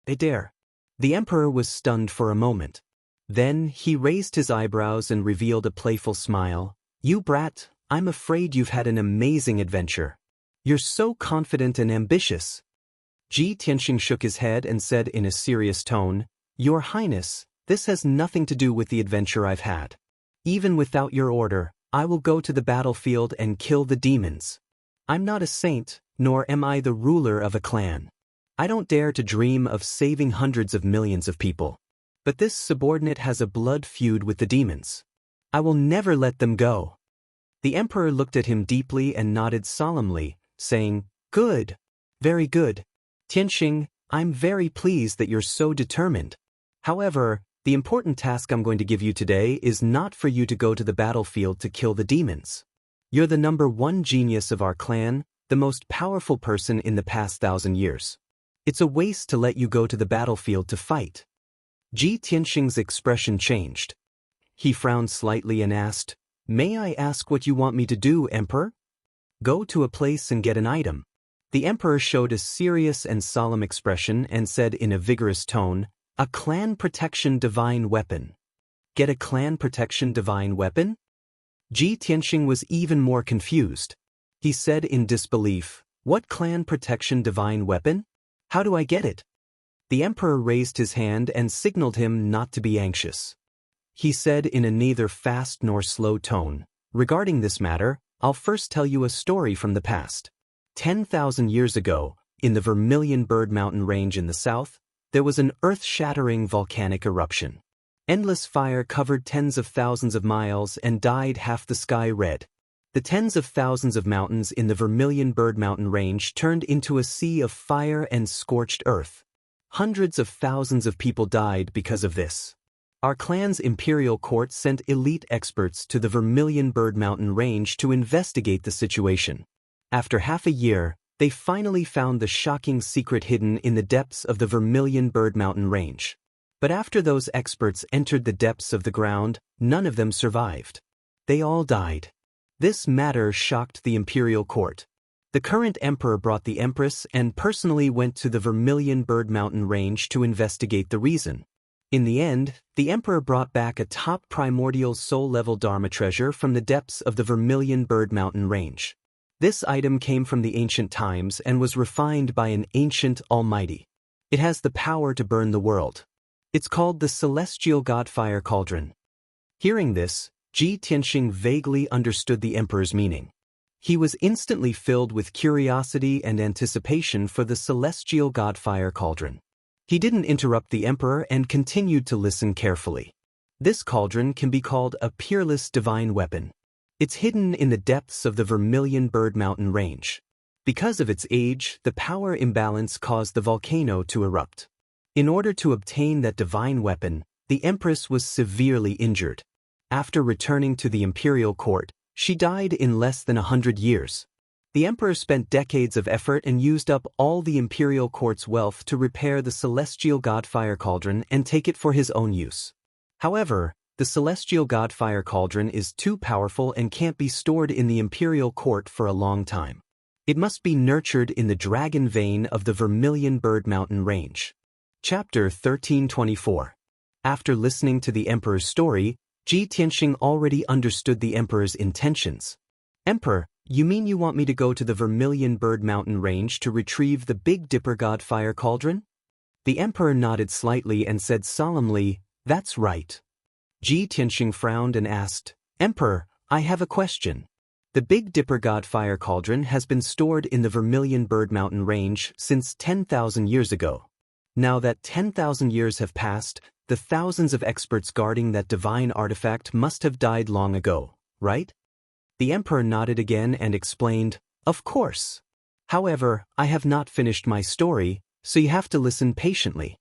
"I dare." The emperor was stunned for a moment. Then he raised his eyebrows and revealed a playful smile. "You brat, I'm afraid you've had an amazing adventure. You're so confident and ambitious." Ji Tianxing shook his head and said in a serious tone, "Your Highness, this has nothing to do with the adventure I've had. Even without your order, I will go to the battlefield and kill the demons. I'm not a saint, nor am I the ruler of a clan. I don't dare to dream of saving hundreds of millions of people. But this subordinate has a blood feud with the demons. I will never let them go." The emperor looked at him deeply and nodded solemnly, saying, "Good. Very good. Tianxing, I'm very pleased that you're so determined. However, the important task I'm going to give you today is not for you to go to the battlefield to kill the demons. You're the #1 genius of our clan, the most powerful person in the past 1,000 years. It's a waste to let you go to the battlefield to fight." Ji Tianxing's expression changed. He frowned slightly and asked, "May I ask what you want me to do, Emperor?" "Go to a place and get an item." The emperor showed a serious and solemn expression and said in a vigorous tone, "A clan protection divine weapon." "Get a clan protection divine weapon?" Ji Tianxing was even more confused. He said in disbelief, "What clan protection divine weapon? How do I get it?" The emperor raised his hand and signaled him not to be anxious. He said in a neither fast nor slow tone, "Regarding this matter, I'll first tell you a story from the past. 10,000 years ago, in the Vermilion Bird Mountain Range in the south, there was an earth-shattering volcanic eruption. Endless fire covered tens of thousands of miles and dyed half the sky red. The tens of thousands of mountains in the Vermilion Bird Mountain Range turned into a sea of fire and scorched earth. Hundreds of thousands of people died because of this. Our clan's imperial court sent elite experts to the Vermilion Bird Mountain Range to investigate the situation. After half a year, they finally found the shocking secret hidden in the depths of the Vermilion Bird Mountain Range. But after those experts entered the depths of the ground, none of them survived. They all died. This matter shocked the imperial court. The current emperor brought the empress and personally went to the Vermilion Bird Mountain Range to investigate the reason. In the end, the emperor brought back a top primordial soul-level Dharma treasure from the depths of the Vermilion Bird Mountain Range. This item came from the ancient times and was refined by an ancient almighty. It has the power to burn the world. It's called the Celestial Godfire Cauldron. Hearing this, Ji Tianxing vaguely understood the emperor's meaning. He was instantly filled with curiosity and anticipation for the Celestial Godfire Cauldron. He didn't interrupt the emperor and continued to listen carefully. This cauldron can be called a peerless divine weapon. It's hidden in the depths of the Vermilion Bird Mountain Range. Because of its age, the power imbalance caused the volcano to erupt. In order to obtain that divine weapon, the empress was severely injured. After returning to the imperial court, she died in less than 100 years. The emperor spent decades of effort and used up all the imperial court's wealth to repair the Celestial Godfire Cauldron and take it for his own use. However, the Celestial Godfire Cauldron is too powerful and can't be stored in the imperial court for a long time. It must be nurtured in the dragon vein of the Vermilion Bird Mountain Range. Chapter 1324. After listening to the emperor's story, Ji Tianxing already understood the emperor's intentions. "Emperor, you mean you want me to go to the Vermilion Bird Mountain Range to retrieve the Big Dipper God Fire Cauldron?" The emperor nodded slightly and said solemnly, "That's right." Ji Tianxing frowned and asked, "Emperor, I have a question. The Big Dipper God Fire Cauldron has been stored in the Vermilion Bird Mountain Range since 10,000 years ago. Now that 10,000 years have passed, the thousands of experts guarding that divine artifact must have died long ago, right?" The emperor nodded again and explained, "Of course. However, I have not finished my story, so you have to listen patiently."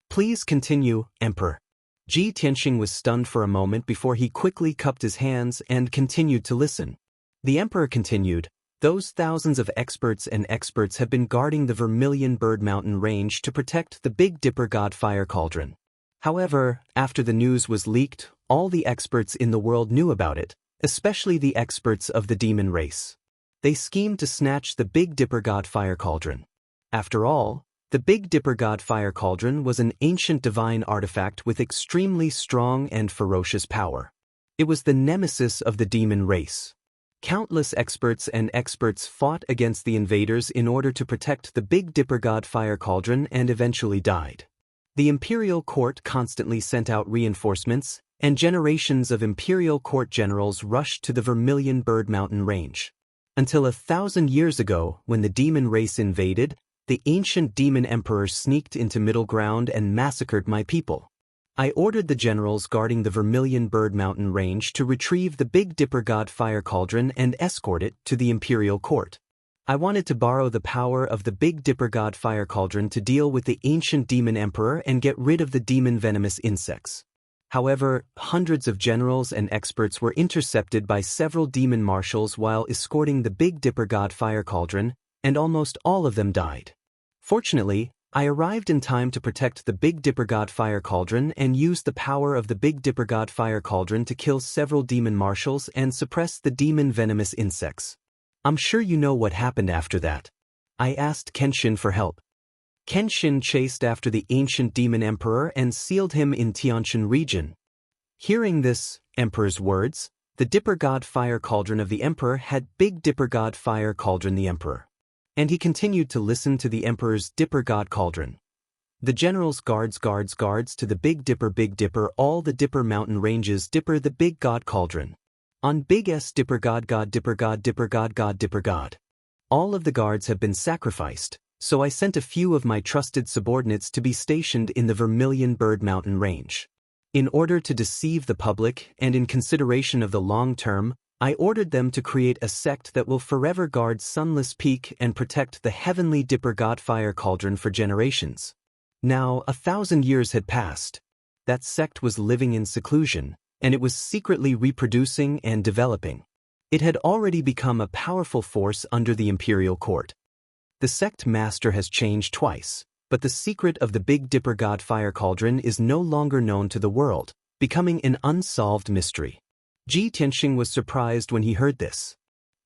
"Please continue, Emperor." Ji Tianxing was stunned for a moment before he quickly cupped his hands and continued to listen. The emperor continued, "Those thousands of experts have been guarding the Vermilion Bird Mountain Range to protect the Big Dipper God Fire Cauldron. However, after the news was leaked, all the experts in the world knew about it, especially the experts of the demon race. They schemed to snatch the Big Dipper God Fire Cauldron. After all, the Big Dipper God Fire Cauldron was an ancient divine artifact with extremely strong and ferocious power. It was the nemesis of the demon race. Countless experts fought against the invaders in order to protect the Big Dipper God Fire Cauldron and eventually died. The imperial court constantly sent out reinforcements, and generations of imperial court generals rushed to the Vermilion Bird Mountain Range. Until 1,000 years ago, when the demon race invaded, the ancient demon emperor sneaked into middle ground and massacred my people. I ordered the generals guarding the Vermilion Bird Mountain Range to retrieve the Big Dipper God Fire Cauldron and escort it to the imperial court. I wanted to borrow the power of the Big Dipper God Fire Cauldron to deal with the ancient demon emperor and get rid of the demon venomous insects. However, hundreds of generals and experts were intercepted by several demon marshals while escorting the Big Dipper God Fire Cauldron, and almost all of them died. Fortunately, I arrived in time to protect the Big Dipper God Fire Cauldron and used the power of the Big Dipper God Fire Cauldron to kill several demon marshals and suppress the demon venomous insects. I'm sure you know what happened after that." I asked Kenshin for help. Kenshin chased after the ancient demon emperor and sealed him in Tianshan region. Hearing this emperor's words, the Dipper God Fire Cauldron of the emperor had Big Dipper God Fire Cauldron the emperor. And he continued to listen to the emperor's Dipper God Cauldron. The generals guards to the Big Dipper, all the Dipper mountain ranges Dipper the Big God Cauldron. On Big S Dipper God. All of the guards have been sacrificed, so I sent a few of my trusted subordinates to be stationed in the Vermilion Bird Mountain Range. In order to deceive the public and in consideration of the long term, I ordered them to create a sect that will forever guard Sunless Peak and protect the heavenly Dipper God Fire Cauldron for generations. Now, 1,000 years had passed. That sect was living in seclusion, and it was secretly reproducing and developing. It had already become a powerful force under the imperial court. The sect master has changed twice, but the secret of the Big Dipper God Fire Cauldron is no longer known to the world, becoming an unsolved mystery. Ji Tianxing was surprised when he heard this.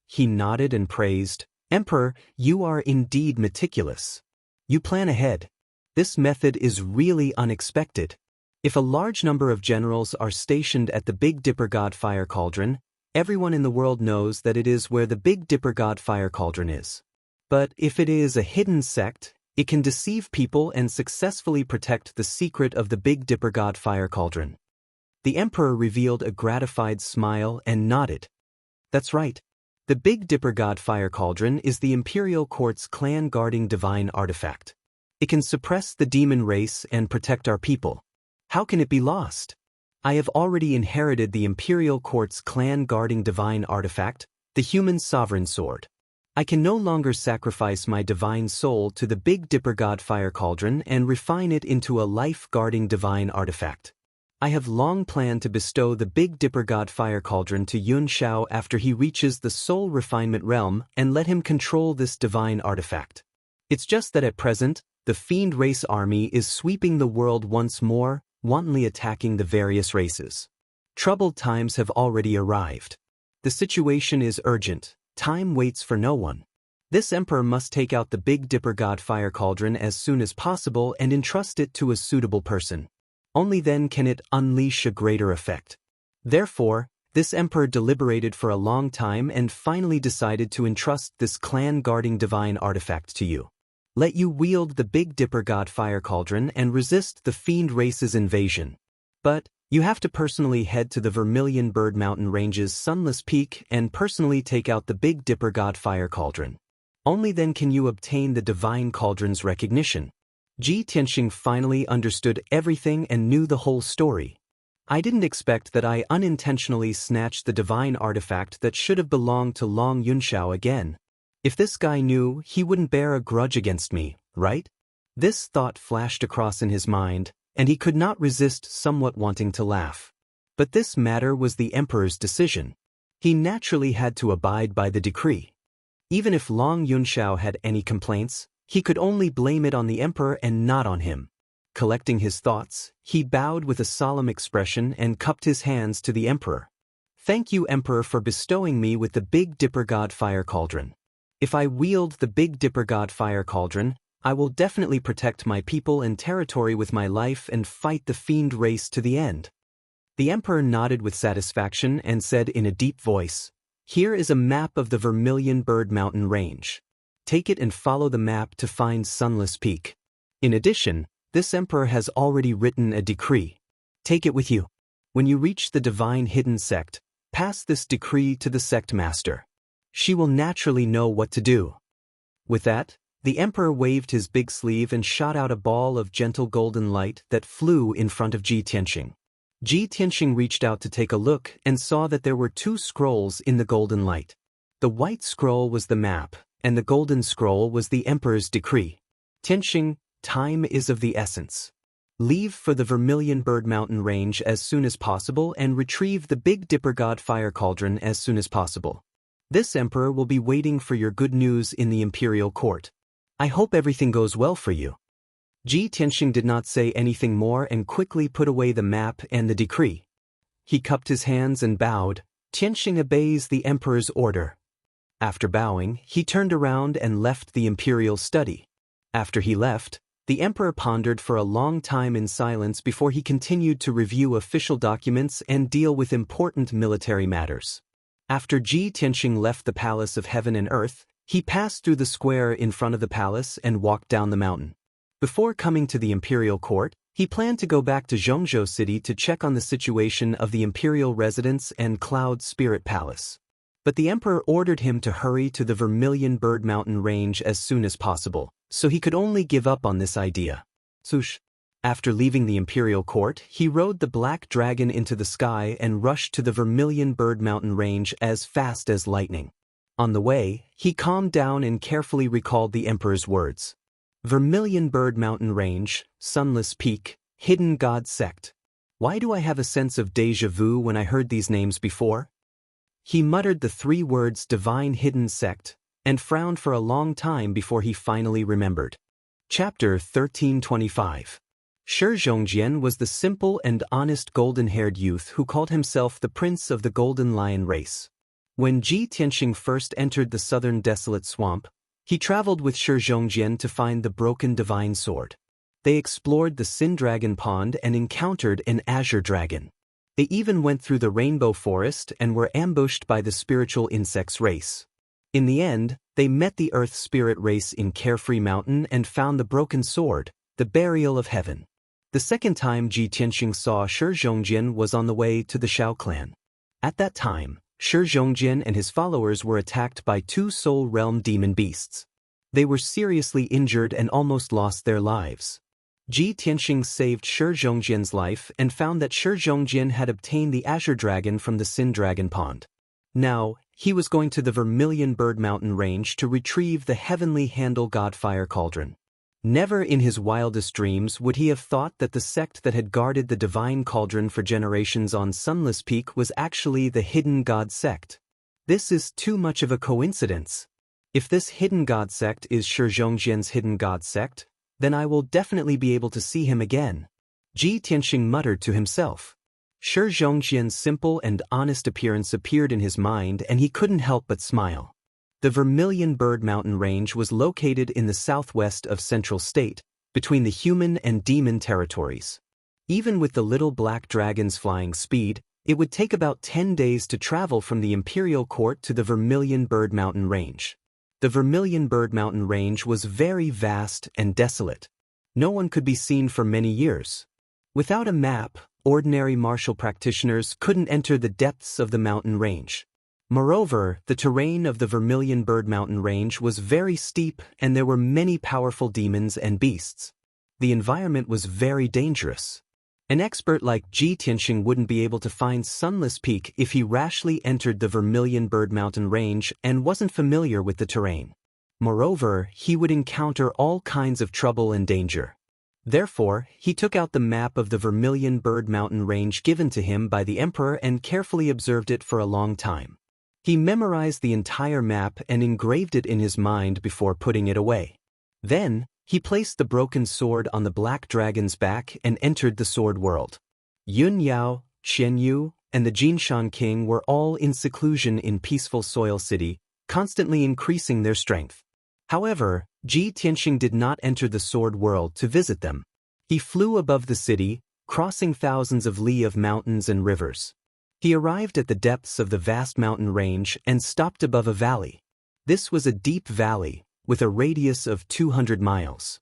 He nodded and praised, "Emperor, you are indeed meticulous. You plan ahead. This method is really unexpected. If a large number of generals are stationed at the Big Dipper God Fire Cauldron, everyone in the world knows that it is where the Big Dipper God Fire Cauldron is. But if it is a hidden sect, it can deceive people and successfully protect the secret of the Big Dipper God Fire Cauldron." The emperor revealed a gratified smile and nodded. "That's right. The Big Dipper God Fire Cauldron is the imperial court's clan-guarding divine artifact. It can suppress the demon race and protect our people. How can it be lost? I have already inherited the imperial court's clan-guarding divine artifact, the human sovereign sword. I can no longer sacrifice my divine soul to the Big Dipper God Fire Cauldron and refine it into a life-guarding divine artifact. I have long planned to bestow the Big Dipper God Fire Cauldron to Yun Shao after he reaches the soul refinement realm and let him control this divine artifact. It's just that at present, the Fiend Race army is sweeping the world once more, wantonly attacking the various races. Troubled times have already arrived. The situation is urgent. Time waits for no one. This emperor must take out the Big Dipper God Fire Cauldron as soon as possible and entrust it to a suitable person. Only then can it unleash a greater effect. Therefore, this emperor deliberated for a long time and finally decided to entrust this clan-guarding divine artifact to you. Let you wield the Big Dipper God Fire Cauldron and resist the fiend race's invasion. But you have to personally head to the Vermilion Bird Mountain Range's Sunless Peak and personally take out the Big Dipper God Fire Cauldron. Only then can you obtain the Divine Cauldron's recognition. Ji Tianxing finally understood everything and knew the whole story. I didn't expect that I unintentionally snatched the divine artifact that should have belonged to Long Yunxiao again. If this guy knew, he wouldn't bear a grudge against me, right? This thought flashed across in his mind, and he could not resist somewhat wanting to laugh. But this matter was the emperor's decision. He naturally had to abide by the decree. Even if Long Yunxiao had any complaints, he could only blame it on the emperor and not on him. Collecting his thoughts, he bowed with a solemn expression and cupped his hands to the emperor. Thank you, Emperor, for bestowing me with the Big Dipper God Fire Cauldron. If I wield the Big Dipper God Fire Cauldron, I will definitely protect my people and territory with my life and fight the fiend race to the end. The emperor nodded with satisfaction and said in a deep voice, "Here is a map of the Vermilion Bird Mountain Range. Take it and follow the map to find Sunless Peak. In addition, this emperor has already written a decree. Take it with you. When you reach the divine hidden sect, pass this decree to the sect master. She will naturally know what to do." With that, the emperor waved his big sleeve and shot out a ball of gentle golden light that flew in front of Ji Tianxing. Ji Tianxing reached out to take a look and saw that there were two scrolls in the golden light. The white scroll was the map, and the golden scroll was the emperor's decree. Tianxing, time is of the essence. Leave for the Vermilion Bird Mountain Range as soon as possible and retrieve the Big Dipper God Fire Cauldron as soon as possible. This emperor will be waiting for your good news in the imperial court. I hope everything goes well for you. Ji Tianxing did not say anything more and quickly put away the map and the decree. He cupped his hands and bowed. Tianxing obeys the emperor's order. After bowing, he turned around and left the imperial study. After he left, the emperor pondered for a long time in silence before he continued to review official documents and deal with important military matters. After Ji Tianxing left the Palace of Heaven and Earth, he passed through the square in front of the palace and walked down the mountain. Before coming to the imperial court, he planned to go back to Zhongzhou City to check on the situation of the imperial residence and Cloud Spirit Palace. But the emperor ordered him to hurry to the Vermilion Bird Mountain Range as soon as possible, so he could only give up on this idea. Swoosh. After leaving the imperial court, he rode the black dragon into the sky and rushed to the Vermilion Bird Mountain Range as fast as lightning. On the way, he calmed down and carefully recalled the emperor's words. Vermilion Bird Mountain Range, Sunless Peak, Hidden God Sect. Why do I have a sense of déjà vu when I heard these names before? He muttered the three words Divine Hidden Sect, and frowned for a long time before he finally remembered. Chapter 1325. Shi Zhongjian was the simple and honest golden-haired youth who called himself the Prince of the Golden Lion race. When Ji Tianxing first entered the southern desolate swamp, he traveled with Shi Zhongjian to find the broken divine sword. They explored the Sin Dragon Pond and encountered an azure dragon. They even went through the rainbow forest and were ambushed by the spiritual insects race. In the end, they met the Earth Spirit race in Carefree Mountain and found the broken sword, the burial of heaven. The second time Ji Tianxing saw Shi Zhongjian was on the way to the Shao clan. At that time, Shi Zhongjian and his followers were attacked by two Soul Realm demon beasts. They were seriously injured and almost lost their lives. Ji Tianxing saved Shi Zhongjian's life and found that Shi Zhongjian had obtained the Azure Dragon from the Sin Dragon Pond. Now, he was going to the Vermilion Bird Mountain Range to retrieve the Heavenly Handle God Fire Cauldron. Never in his wildest dreams would he have thought that the sect that had guarded the Divine Cauldron for generations on Sunless Peak was actually the Hidden God Sect. This is too much of a coincidence. If this Hidden God Sect is Shi Zhongjian's Hidden God Sect, then I will definitely be able to see him again. Ji Tianxing muttered to himself. Shi Zhongjian's simple and honest appearance appeared in his mind and he couldn't help but smile. The Vermilion Bird Mountain Range was located in the southwest of Central State, between the human and demon territories. Even with the little black dragon's flying speed, it would take about 10 days to travel from the imperial court to the Vermilion Bird Mountain Range. The Vermilion Bird Mountain Range was very vast and desolate. No one could be seen for many years. Without a map, ordinary martial practitioners couldn't enter the depths of the mountain range. Moreover, the terrain of the Vermilion Bird Mountain Range was very steep and there were many powerful demons and beasts. The environment was very dangerous. An expert like Ji Tianxing wouldn't be able to find Sunless Peak if he rashly entered the Vermilion Bird Mountain Range and wasn't familiar with the terrain. Moreover, he would encounter all kinds of trouble and danger. Therefore, he took out the map of the Vermilion Bird Mountain Range given to him by the emperor and carefully observed it for a long time. He memorized the entire map and engraved it in his mind before putting it away. Then, he placed the broken sword on the black dragon's back and entered the sword world. Yun Yao, Chen Yu, and the Jinshan king were all in seclusion in peaceful Soil City, constantly increasing their strength. However, Ji Tianxing did not enter the sword world to visit them. He flew above the city, crossing thousands of li of mountains and rivers. He arrived at the depths of the vast mountain range and stopped above a valley. This was a deep valley, with a radius of 200 miles.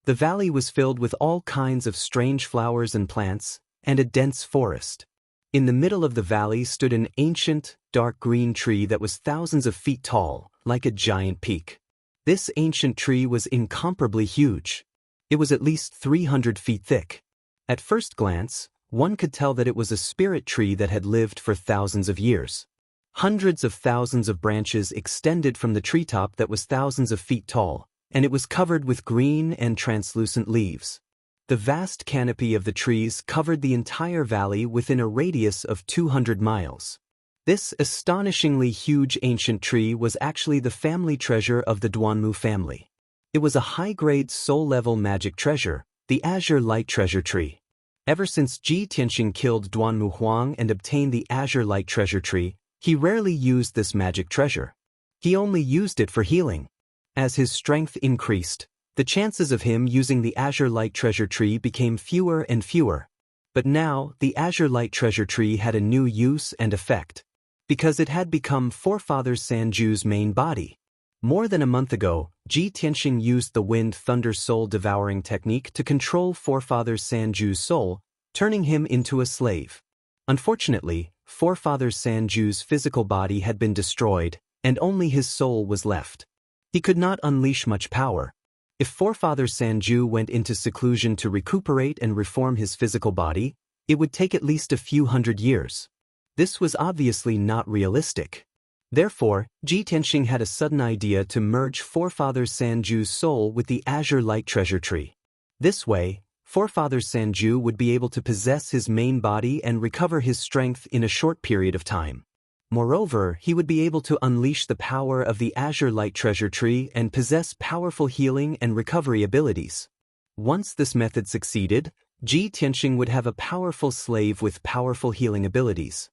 The valley was filled with all kinds of strange flowers and plants, and a dense forest. In the middle of the valley stood an ancient, dark green tree that was thousands of feet tall, like a giant peak. This ancient tree was incomparably huge. It was at least 300 feet thick. At first glance, one could tell that it was a spirit tree that had lived for thousands of years. Hundreds of thousands of branches extended from the treetop that was thousands of feet tall, and it was covered with green and translucent leaves. The vast canopy of the trees covered the entire valley within a radius of 200 miles. This astonishingly huge ancient tree was actually the family treasure of the Duanmu family. It was a high-grade soul-level magic treasure, the Azure Light Treasure Tree. Ever since Ji Tianxing killed Duanmu Huang and obtained the Azure Light Treasure Tree, he rarely used this magic treasure. He only used it for healing. As his strength increased, the chances of him using the Azure Light Treasure Tree became fewer and fewer. But now, the Azure Light Treasure Tree had a new use and effect, because it had become Forefather Sanju's main body. More than a month ago, Ji Tianxing used the Wind Thunder Soul Devouring technique to control Forefather Sanju's soul, turning him into a slave. Unfortunately, Forefather Sanju's physical body had been destroyed, and only his soul was left. He could not unleash much power. If Forefather Sanju went into seclusion to recuperate and reform his physical body, it would take at least a few hundred years. This was obviously not realistic. Therefore, Ji Tianxing had a sudden idea to merge Forefather Sanju's soul with the Azure Light Treasure Tree. This way, Forefather Sanju would be able to possess his main body and recover his strength in a short period of time. Moreover, he would be able to unleash the power of the Azure Light Treasure Tree and possess powerful healing and recovery abilities. Once this method succeeded, Ji Tianxing would have a powerful slave with powerful healing abilities.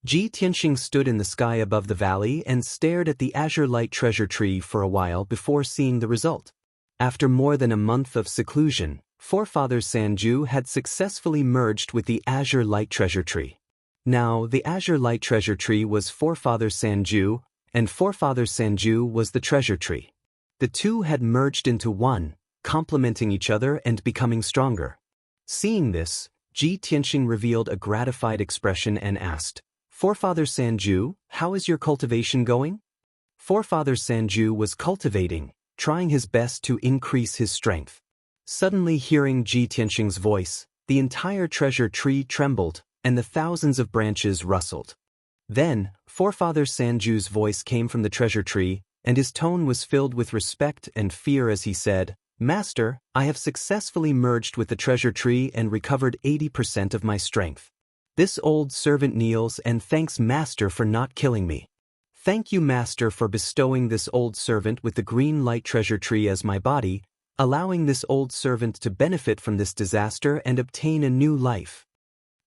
Ji Tianxing stood in the sky above the valley and stared at the Azure Light Treasure Tree for a while before seeing the result. After more than a month of seclusion, Forefather Sanju had successfully merged with the Azure Light Treasure Tree. Now, the Azure Light Treasure Tree was Forefather Sanju, and Forefather Sanju was the treasure tree. The two had merged into one, complementing each other and becoming stronger. Seeing this, Ji Tianxing revealed a gratified expression and asked, "Forefather Sanju, how is your cultivation going?" Forefather Sanju was cultivating, trying his best to increase his strength. Suddenly hearing Ji Tianxing's voice, the entire treasure tree trembled, and the thousands of branches rustled. Then, Forefather Sanju's voice came from the treasure tree, and his tone was filled with respect and fear as he said, "Master, I have successfully merged with the treasure tree and recovered 80% of my strength. This old servant kneels and thanks Master for not killing me. Thank you, Master, for bestowing this old servant with the green light treasure tree as my body, allowing this old servant to benefit from this disaster and obtain a new life."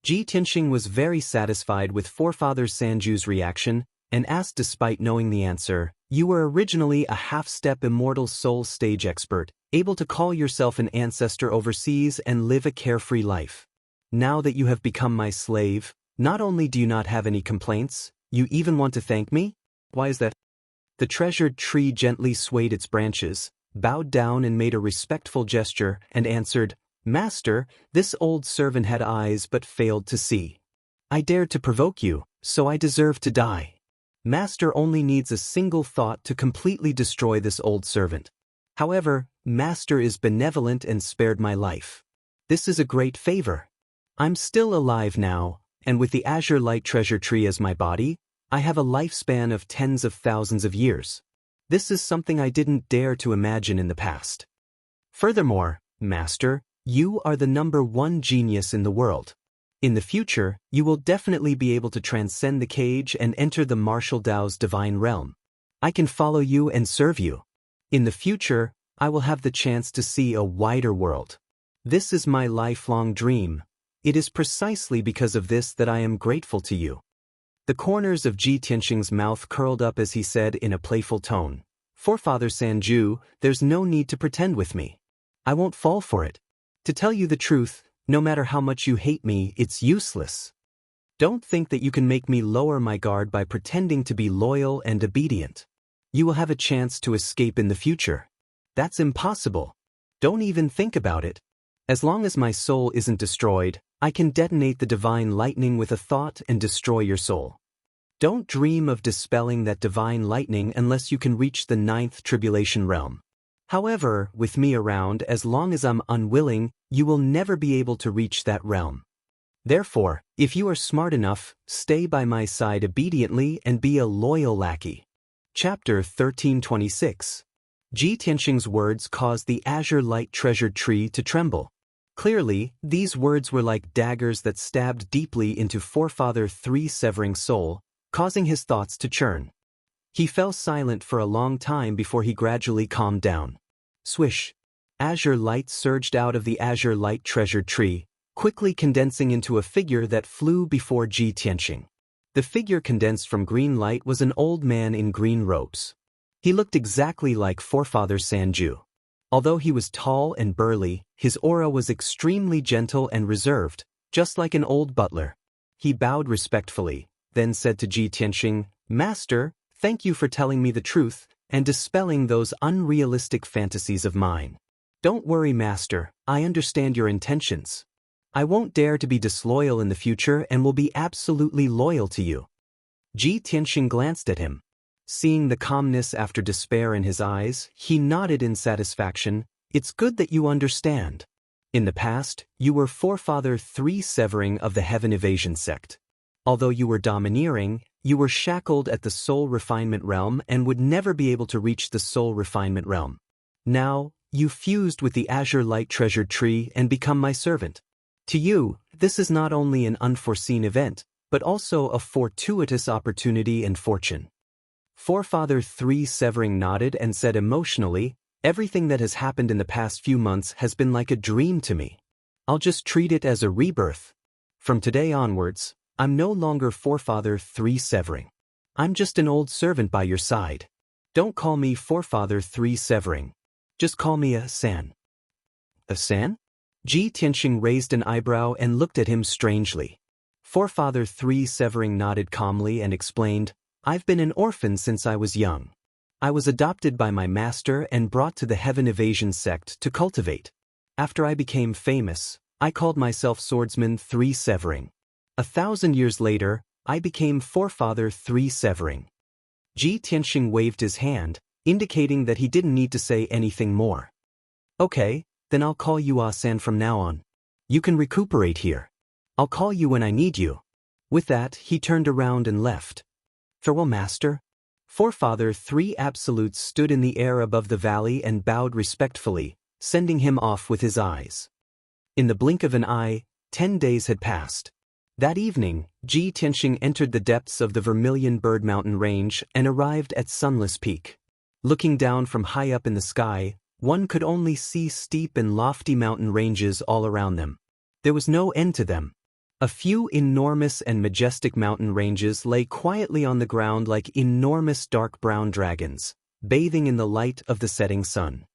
Ji Tianxing was very satisfied with Forefather Sanju's reaction and asked despite knowing the answer, "You were originally a half-step immortal soul stage expert, able to call yourself an ancestor overseas and live a carefree life. Now that you have become my slave, not only do you not have any complaints, you even want to thank me? Why is that? The treasured tree gently swayed its branches, bowed down and made a respectful gesture, and answered, Master, this old servant had eyes but failed to see. I dared to provoke you, so I deserve to die. Master only needs a single thought to completely destroy this old servant. However, Master is benevolent and spared my life. This is a great favor. I'm still alive now, and with the azure light treasure tree as my body, I have a lifespan of tens of thousands of years. This is something I didn't dare to imagine in the past. Furthermore, Master, you are the #1 genius in the world. In the future, you will definitely be able to transcend the cage and enter the martial Tao's divine realm. I can follow you and serve you. In the future, I will have the chance to see a wider world. This is my lifelong dream. It is precisely because of this that I am grateful to you. The corners of Ji Tianxing's mouth curled up as he said in a playful tone, Forefather Sanju, there's no need to pretend with me. I won't fall for it. To tell you the truth, no matter how much you hate me, it's useless. Don't think that you can make me lower my guard by pretending to be loyal and obedient. You will have a chance to escape in the future. That's impossible. Don't even think about it. As long as my soul isn't destroyed, I can detonate the divine lightning with a thought and destroy your soul. Don't dream of dispelling that divine lightning unless you can reach the 9th tribulation realm. However, with me around, as long as I'm unwilling, you will never be able to reach that realm. Therefore, if you are smart enough, stay by my side obediently and be a loyal lackey. Chapter 1326. Ji Tianxing's words caused the azure light treasured tree to tremble. Clearly, these words were like daggers that stabbed deeply into Forefather 3's severing soul, causing his thoughts to churn. He fell silent for a long time before he gradually calmed down. Swish! Azure light surged out of the azure light treasured tree, quickly condensing into a figure that flew before Ji Tianxing. The figure condensed from green light was an old man in green robes. He looked exactly like Forefather Sanju. Although he was tall and burly, his aura was extremely gentle and reserved, just like an old butler. He bowed respectfully, then said to Ji Tianxing, Master, thank you for telling me the truth and dispelling those unrealistic fantasies of mine. Don't worry, Master, I understand your intentions. I won't dare to be disloyal in the future and will be absolutely loyal to you. Ji Tianxing glanced at him. Seeing the calmness after despair in his eyes, he nodded in satisfaction. It's good that you understand. In the past, you were Forefather 3 Severing of the Heaven Evasion sect. Although you were domineering, you were shackled at the soul refinement realm and would never be able to reach the soul refinement realm. Now, you fused with the azure light treasured tree and become my servant. To you, this is not only an unforeseen event, but also a fortuitous opportunity and fortune. Forefather 3 Severing nodded and said emotionally, everything that has happened in the past few months has been like a dream to me. I'll just treat it as a rebirth. From today onwards, I'm no longer Forefather 3 Severing. I'm just an old servant by your side. Don't call me Forefather 3 Severing. Just call me a San. A San? Ji Tianxing raised an eyebrow and looked at him strangely. Forefather 3 Severing nodded calmly and explained, I've been an orphan since I was young. I was adopted by my master and brought to the Heaven Evasion sect to cultivate. After I became famous, I called myself Swordsman 3 Severing. 1,000 years later, I became Forefather 3 Severing. Ji Tianxing waved his hand, indicating that he didn't need to say anything more. Okay, then I'll call you Ah-san from now on. You can recuperate here. I'll call you when I need you. With that, he turned around and left. Farewell, Master. Forefather 3 Absolutes stood in the air above the valley and bowed respectfully, sending him off with his eyes. In the blink of an eye, 10 days had passed. That evening, Ji Tianxing entered the depths of the Vermilion Bird Mountain range and arrived at Sunless Peak. Looking down from high up in the sky, one could only see steep and lofty mountain ranges all around them. There was no end to them. A few enormous and majestic mountain ranges lay quietly on the ground like enormous dark brown dragons, bathing in the light of the setting sun.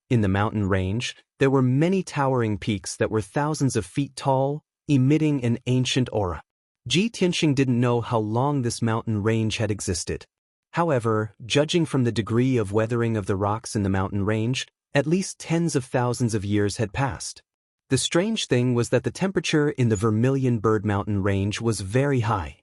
In the mountain range, there were many towering peaks that were thousands of feet tall, emitting an ancient aura. Ji Tianxing didn't know how long this mountain range had existed. However, judging from the degree of weathering of the rocks in the mountain range, at least tens of thousands of years had passed. The strange thing was that the temperature in the Vermilion Bird Mountain range was very high.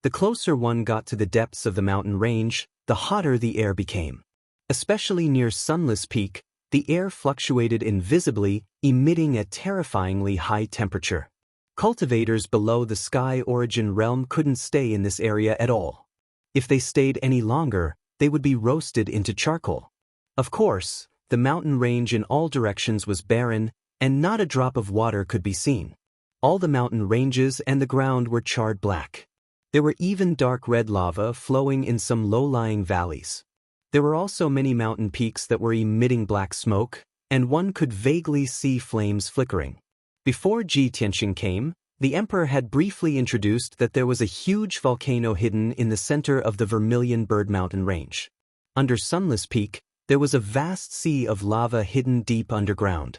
The closer one got to the depths of the mountain range, the hotter the air became. Especially near Sunless Peak, the air fluctuated invisibly, emitting a terrifyingly high temperature. Cultivators below the Sky Origin realm couldn't stay in this area at all. If they stayed any longer, they would be roasted into charcoal. Of course, the mountain range in all directions was barren, and not a drop of water could be seen. All the mountain ranges and the ground were charred black. There were even dark red lava flowing in some low-lying valleys. There were also many mountain peaks that were emitting black smoke, and one could vaguely see flames flickering. Before Ji Tianxing came, the emperor had briefly introduced that there was a huge volcano hidden in the center of the Vermilion Bird Mountain range. Under Sunless Peak, there was a vast sea of lava hidden deep underground.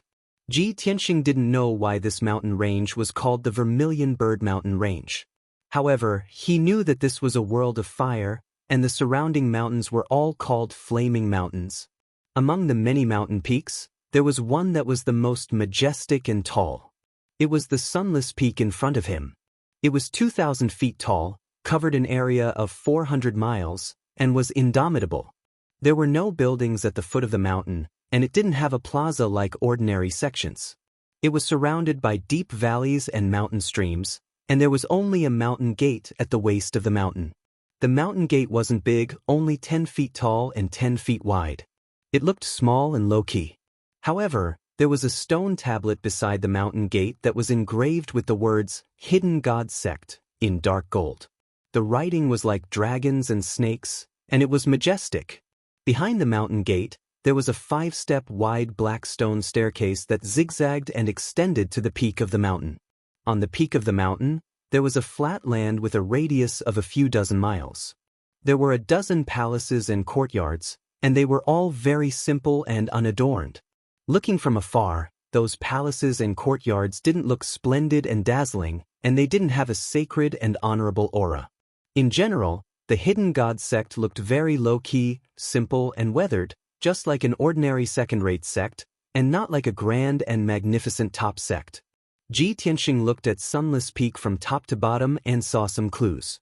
Ji Tianxing didn't know why this mountain range was called the Vermilion Bird Mountain range. However, he knew that this was a world of fire, and the surrounding mountains were all called Flaming Mountains. Among the many mountain peaks, there was one that was the most majestic and tall. It was the Sunless Peak in front of him. It was 2,000 feet tall, covered an area of 400 miles, and was indomitable. There were no buildings at the foot of the mountain, and it didn't have a plaza like ordinary sections. It was surrounded by deep valleys and mountain streams, and there was only a mountain gate at the waist of the mountain. The mountain gate wasn't big, only 10 feet tall and 10 feet wide. It looked small and low-key. However, there was a stone tablet beside the mountain gate that was engraved with the words, "Hidden God Sect," in dark gold. The writing was like dragons and snakes, and it was majestic. Behind the mountain gate, there was a 5-step wide black stone staircase that zigzagged and extended to the peak of the mountain. On the peak of the mountain, there was a flat land with a radius of a few dozen miles. There were a dozen palaces and courtyards, and they were all very simple and unadorned. Looking from afar, those palaces and courtyards didn't look splendid and dazzling, and they didn't have a sacred and honorable aura. In general, the Hidden God Sect looked very low-key, simple, and weathered, just like an ordinary second-rate sect, and not like a grand and magnificent top sect. Ji Tianxing looked at Sunless Peak from top to bottom and saw some clues.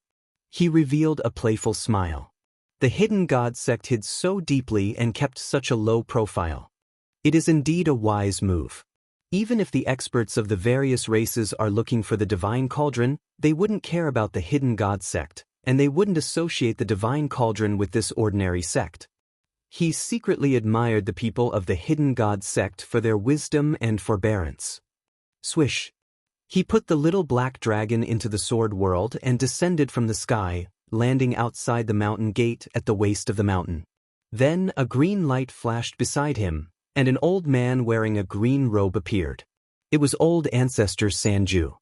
He revealed a playful smile. The Hidden God Sect hid so deeply and kept such a low profile. It is indeed a wise move. Even if the experts of the various races are looking for the Divine Cauldron, they wouldn't care about the Hidden God Sect, and they wouldn't associate the Divine Cauldron with this ordinary sect. He secretly admired the people of the Hidden God Sect for their wisdom and forbearance. Swish! He put the little black dragon into the sword world and descended from the sky, landing outside the mountain gate at the waist of the mountain. Then a green light flashed beside him, and an old man wearing a green robe appeared. It was Old Ancestor Sanju.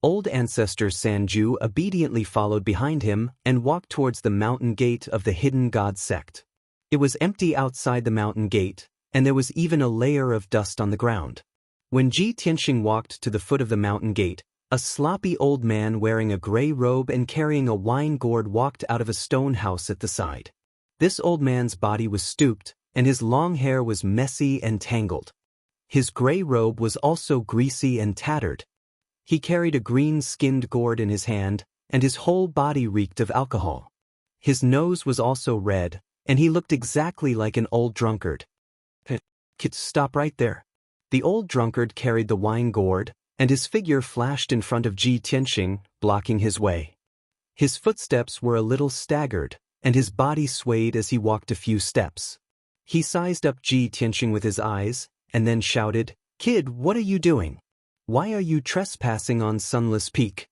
Old Ancestor Sanju obediently followed behind him and walked towards the mountain gate of the Hidden God Sect. It was empty outside the mountain gate, and there was even a layer of dust on the ground. When Ji Tianxing walked to the foot of the mountain gate, a sloppy old man wearing a gray robe and carrying a wine gourd walked out of a stone house at the side. This old man's body was stooped, and his long hair was messy and tangled. His gray robe was also greasy and tattered. He carried a green-skinned gourd in his hand, and his whole body reeked of alcohol. His nose was also red, and he looked exactly like an old drunkard. Stop right there. The old drunkard carried the wine gourd, and his figure flashed in front of Ji Tianxing, blocking his way. His footsteps were a little staggered, and his body swayed as he walked a few steps. He sized up Ji Tianxing with his eyes, and then shouted, "Kid, what are you doing? Why are you trespassing on Sunless Peak?"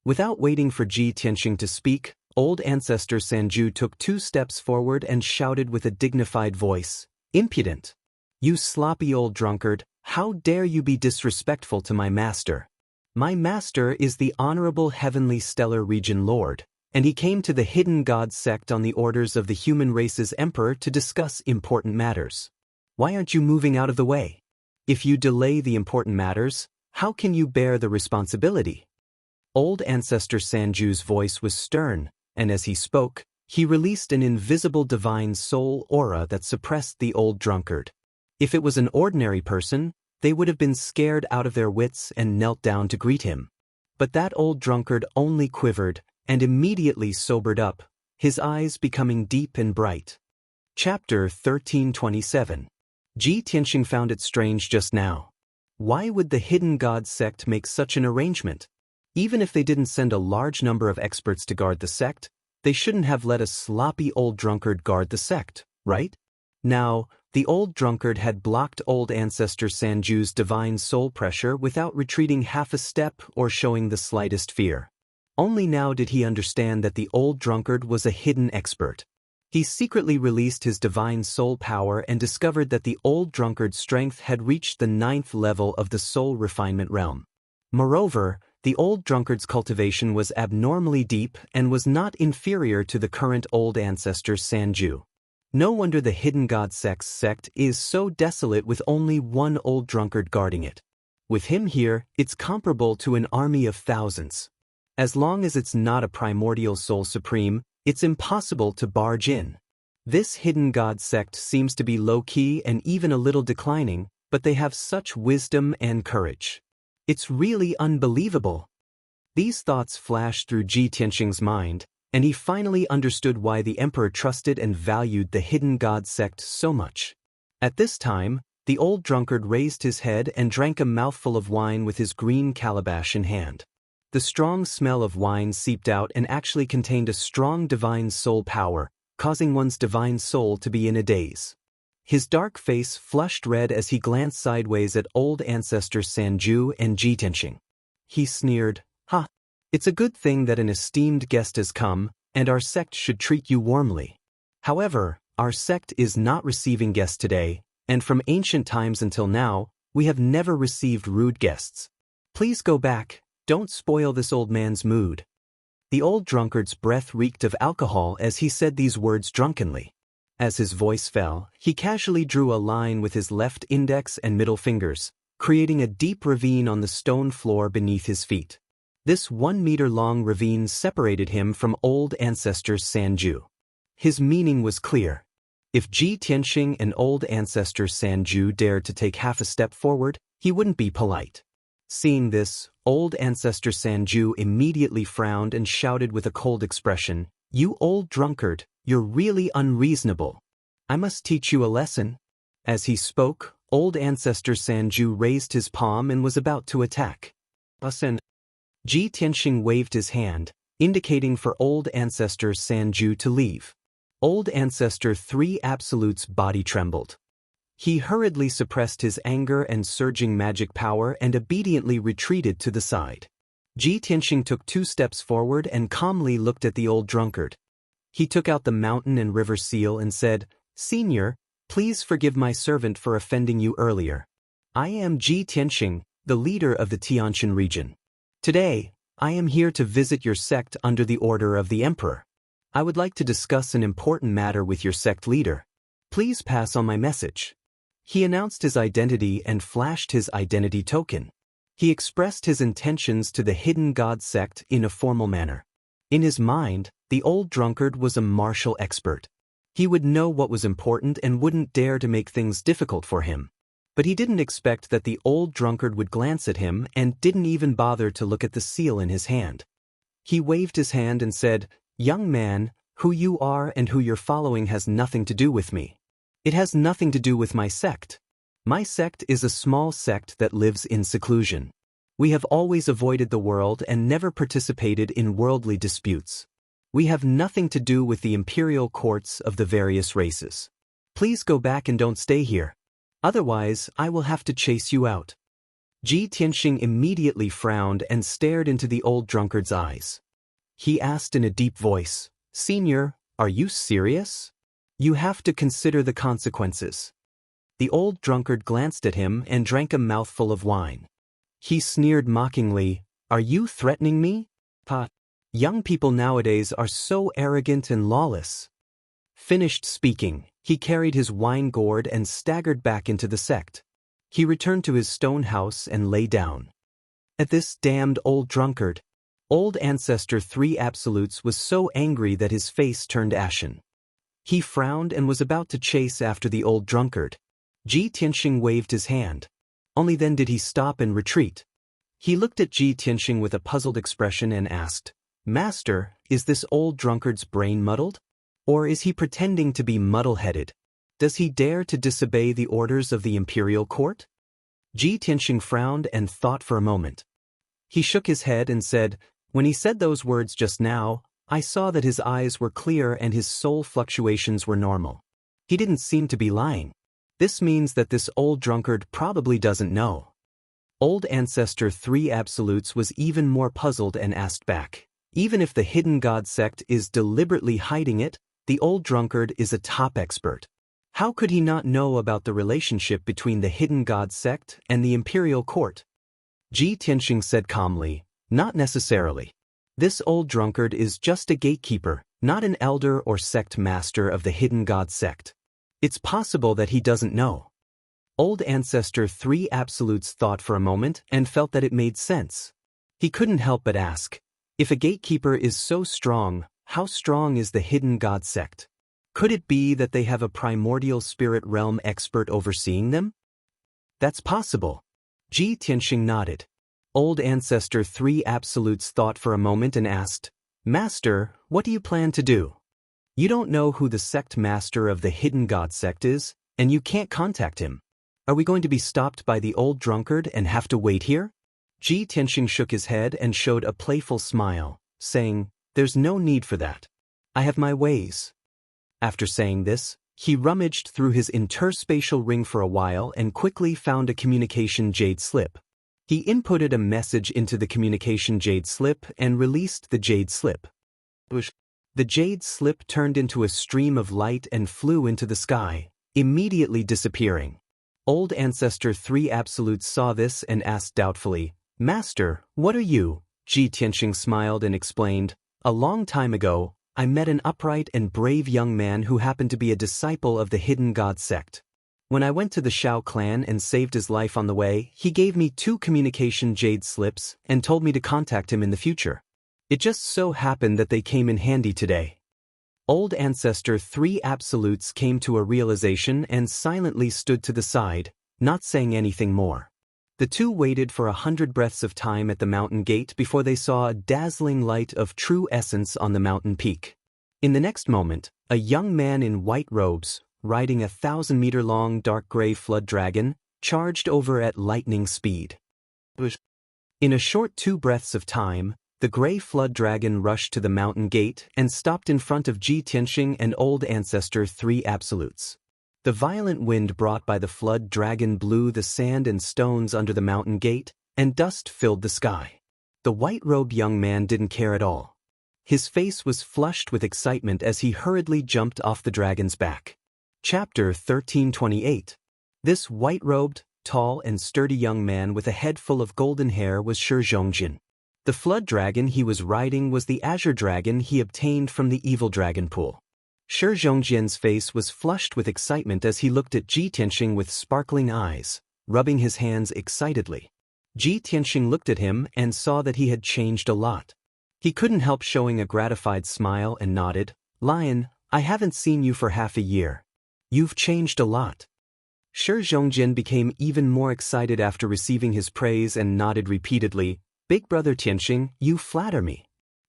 Without waiting for Ji Tianxing to speak, Old Ancestor Sanju took 2 steps forward and shouted with a dignified voice, "Impudent! You sloppy old drunkard, how dare you be disrespectful to my master? My master is the Honorable Heavenly Stellar Region Lord, and he came to the Hidden God Sect on the orders of the human race's emperor to discuss important matters. Why aren't you moving out of the way? If you delay the important matters, How can you bear the responsibility? Old Ancestor Sanju's voice was stern, and as he spoke, he released an invisible divine soul aura that suppressed the old drunkard. If it was an ordinary person, they would have been scared out of their wits and knelt down to greet him. But that old drunkard only quivered and immediately sobered up, his eyes becoming deep and bright. Chapter 1327. Ji Tianxing found it strange just now. Why would the Hidden God sect make such an arrangement? Even if they didn't send a large number of experts to guard the sect, they shouldn't have let a sloppy old drunkard guard the sect, right? Now, the old drunkard had blocked old Ancestor Sanju's divine soul pressure without retreating half a step or showing the slightest fear. Only now did he understand that the old drunkard was a hidden expert. He secretly released his divine soul power and discovered that the old drunkard's strength had reached the 9th level of the soul refinement realm. Moreover, the old drunkard's cultivation was abnormally deep and was not inferior to the current old Ancestor Sanju. No wonder the Hidden God sect is so desolate with only one old drunkard guarding it. With him here, it's comparable to an army of thousands. As long as it's not a primordial soul supreme, it's impossible to barge in. This Hidden God sect seems to be low-key and even a little declining, but they have such wisdom and courage. It's really unbelievable. These thoughts flashed through Ji Tianxing's mind, and he finally understood why the emperor trusted and valued the Hidden God sect so much. At this time, the old drunkard raised his head and drank a mouthful of wine with his green calabash in hand. The strong smell of wine seeped out and actually contained a strong divine soul power, causing one's divine soul to be in a daze. His dark face flushed red as he glanced sideways at old Ancestor Sanju and Ji Tianxing. He sneered, "Ha! It's a good thing that an esteemed guest has come, and our sect should treat you warmly. However, our sect is not receiving guests today, and from ancient times until now, we have never received rude guests. Please go back, don't spoil this old man's mood." The old drunkard's breath reeked of alcohol as he said these words drunkenly. As his voice fell, he casually drew a line with his left index and middle fingers, creating a deep ravine on the stone floor beneath his feet. This 1-meter-long ravine separated him from old Ancestor Sanju. His meaning was clear. If Ji Tianxing and old Ancestor Sanju dared to take half a step forward, he wouldn't be polite. Seeing this, old Ancestor Sanju immediately frowned and shouted with a cold expression, "You old drunkard, you're really unreasonable. I must teach you a lesson." As he spoke, old Ancestor Sanju raised his palm and was about to attack. "Listen." Ji Tianxing waved his hand, indicating for old Ancestor Sanju to leave. Old Ancestor 3 Absolute's body trembled. He hurriedly suppressed his anger and surging magic power and obediently retreated to the side. Ji Tianxing took 2 steps forward and calmly looked at the old drunkard. He took out the mountain and river seal and said, "Senior, please forgive my servant for offending you earlier. I am Ji Tianxing, the leader of the Tianjin region. Today, I am here to visit your sect under the order of the emperor. I would like to discuss an important matter with your sect leader. Please pass on my message." He announced his identity and flashed his identity token. He expressed his intentions to the Hidden God sect in a formal manner. In his mind, the old drunkard was a martial expert. He would know what was important and wouldn't dare to make things difficult for him. But he didn't expect that the old drunkard would glance at him and didn't even bother to look at the seal in his hand. He waved his hand and said, "Young man, who you are and who you're following has nothing to do with me. It has nothing to do with my sect. My sect is a small sect that lives in seclusion. We have always avoided the world and never participated in worldly disputes. We have nothing to do with the imperial courts of the various races. Please go back and don't stay here. Otherwise, I will have to chase you out." Ji Tianxing immediately frowned and stared into the old drunkard's eyes. He asked in a deep voice, "Senior, are you serious? You have to consider the consequences." The old drunkard glanced at him and drank a mouthful of wine. He sneered mockingly, "Are you threatening me? Pa, young people nowadays are so arrogant and lawless." Finished speaking, he carried his wine gourd and staggered back into the sect. He returned to his stone house and lay down. At this damned old drunkard. Old Ancestor 3 Absolutes was so angry that his face turned ashen. He frowned and was about to chase after the old drunkard. Ji Tianxing waved his hand. Only then did he stop and retreat. He looked at Ji Tianxing with a puzzled expression and asked, "Master, is this old drunkard's brain muddled? Or is he pretending to be muddle-headed? Does he dare to disobey the orders of the imperial court?" Ji Tianxing frowned and thought for a moment. He shook his head and said, "When he said those words just now, I saw that his eyes were clear and his soul fluctuations were normal. He didn't seem to be lying. This means that this old drunkard probably doesn't know." Old Ancestor 3 Absolutes was even more puzzled and asked back, "Even if the hidden god sect is deliberately hiding it, the old drunkard is a top expert. How could he not know about the relationship between the hidden god sect and the imperial court?" Ji Tianxing said calmly, "Not necessarily. This old drunkard is just a gatekeeper, not an elder or sect master of the hidden god sect. It's possible that he doesn't know." Old Ancestor 3 Absolutes thought for a moment and felt that it made sense. He couldn't help but ask, if a gatekeeper is so strong, how strong is the hidden god sect? Could it be that they have a primordial spirit realm expert overseeing them? That's possible. Ji Tianxing nodded. Old Ancestor 3 Absolutes thought for a moment and asked, "Master, what do you plan to do? You don't know who the sect master of the hidden god sect is, and you can't contact him. Are we going to be stopped by the old drunkard and have to wait here?" Ji Tianxing shook his head and showed a playful smile, saying, "There's no need for that. I have my ways." After saying this, he rummaged through his interspatial ring for a while and quickly found a communication jade slip. He inputted a message into the communication jade slip and released the jade slip. The jade slip turned into a stream of light and flew into the sky, immediately disappearing. Old Ancestor 3 Absolutes saw this and asked doubtfully, "Master, what are you?" Ji Tianxing smiled and explained, "A long time ago, I met an upright and brave young man who happened to be a disciple of the hidden god sect. When I went to the Shao clan and saved his life on the way, he gave me 2 communication jade slips and told me to contact him in the future. It just so happened that they came in handy today." Old Ancestor 3 Absolutes came to a realization and silently stood to the side, not saying anything more. The two waited for 100 breaths of time at the mountain gate before they saw a dazzling light of true essence on the mountain peak. In the next moment, a young man in white robes, riding a 1,000-meter-long dark gray flood dragon, charged over at lightning speed. In a short 2 breaths of time, the gray flood dragon rushed to the mountain gate and stopped in front of Ji Tianxing and Old Ancestor 3 Absolutes. The violent wind brought by the flood dragon blew the sand and stones under the mountain gate, and dust filled the sky. The white-robed young man didn't care at all. His face was flushed with excitement as he hurriedly jumped off the dragon's back. Chapter 1328. This white-robed, tall and sturdy young man with a head full of golden hair was Shi Zhongjin. The flood dragon he was riding was the azure dragon he obtained from the evil dragon pool. Shi Zhongjin's face was flushed with excitement as he looked at Ji Tianxing with sparkling eyes, rubbing his hands excitedly. Ji Tianxing looked at him and saw that he had changed a lot. He couldn't help showing a gratified smile and nodded, "Lion, I haven't seen you for half a year. You've changed a lot." Shi Zhongjin became even more excited after receiving his praise and nodded repeatedly, "Big Brother Tianxing, you flatter me.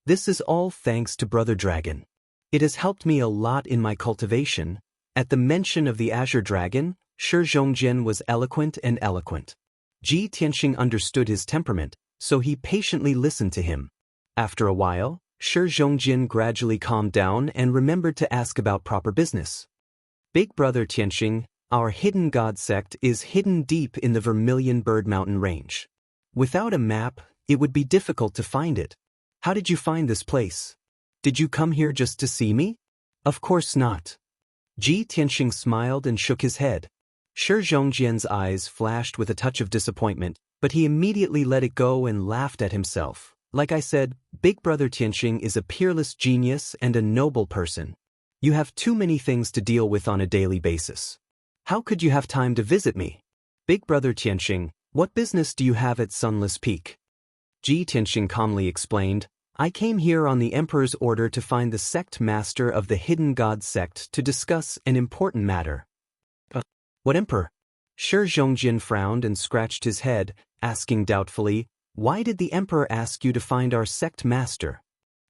This is all thanks to Brother Dragon. It has helped me a lot in my cultivation." At the mention of the Azure Dragon, Shi Zhongjin was eloquent and eloquent. Ji Tianxing understood his temperament, so he patiently listened to him. After a while, Shi Zhongjin gradually calmed down and remembered to ask about proper business. "Big Brother Tianxing, our hidden god sect is hidden deep in the Vermilion Bird Mountain range. Without a map, it would be difficult to find it. How did you find this place? Did you come here just to see me?" "Of course not." Ji Tianxing smiled and shook his head. Shi Zhongjin's eyes flashed with a touch of disappointment, but he immediately let it go and laughed at himself. "Like I said, Big Brother Tianxing is a peerless genius and a noble person. You have too many things to deal with on a daily basis. How could you have time to visit me? Big Brother Tianxing, what business do you have at Sunless Peak? Ji Tianxing calmly explained, I came here on the Emperor's order to find the sect master of the Hidden God sect to discuss an important matter. What Emperor? Shi Zhongjin frowned and scratched his head, asking doubtfully, why did the Emperor ask you to find our sect master?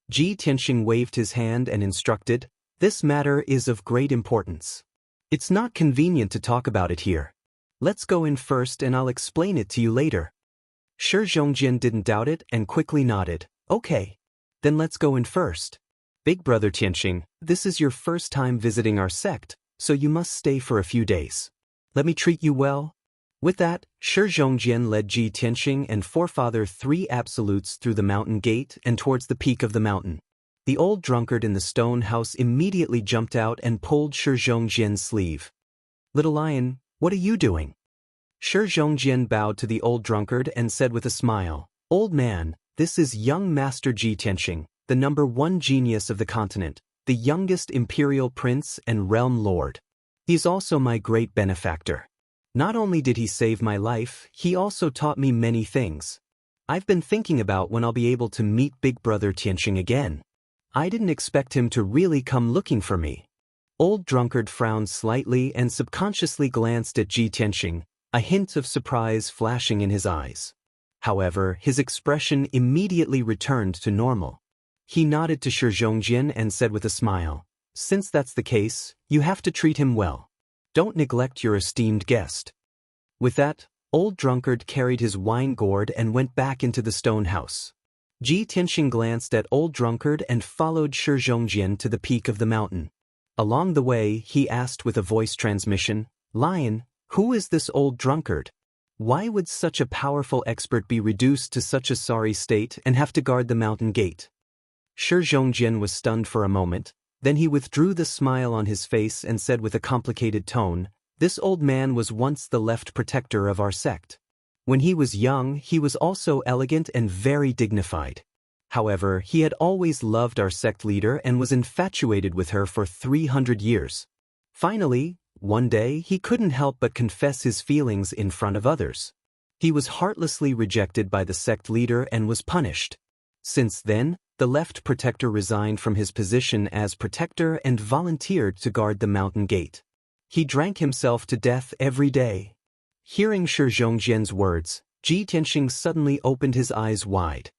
Ji Tianxing waved his hand and instructed, this matter is of great importance. It's not convenient to talk about it here. Let's go in first and I'll explain it to you later. Shi Zhongjin didn't doubt it and quickly nodded. Okay. Then let's go in first. Big brother Tianxing, this is your first time visiting our sect, so you must stay for a few days. Let me treat you well. With that, Shi Zhongjin led Ji Tianxing and forefather 3 absolutes through the mountain gate and towards the peak of the mountain. The old drunkard in the stone house immediately jumped out and pulled Shi Zhongjin's sleeve. Little lion, what are you doing? Shi Zhongjin bowed to the old drunkard and said with a smile, Old man, this is young Master Ji Tianxing, the #1 genius of the continent, the youngest imperial prince and realm lord. He's also my great benefactor. Not only did he save my life, he also taught me many things. I've been thinking about when I'll be able to meet big brother Tianxing again. I didn't expect him to really come looking for me. Old drunkard frowned slightly and subconsciously glanced at Ji Tianxing, a hint of surprise flashing in his eyes. However, his expression immediately returned to normal. He nodded to Shi Zhongjin and said with a smile, since that's the case, you have to treat him well. Don't neglect your esteemed guest. With that, old drunkard carried his wine gourd and went back into the stone house. Ji Tianxing glanced at old drunkard and followed Shi Zhongjin to the peak of the mountain. Along the way, he asked with a voice transmission, Lion, who is this old drunkard? Why would such a powerful expert be reduced to such a sorry state and have to guard the mountain gate? Shi Zhongjin was stunned for a moment, then he withdrew the smile on his face and said with a complicated tone, this old man was once the left protector of our sect. When he was young, he was also elegant and very dignified. However, he had always loved our sect leader and was infatuated with her for 300 years. Finally, one day he couldn't help but confess his feelings in front of others. He was heartlessly rejected by the sect leader and was punished. Since then, the left protector resigned from his position as protector and volunteered to guard the mountain gate. He drank himself to death every day. Hearing Shi Zhongjin's words, Ji Tianxing suddenly opened his eyes wide.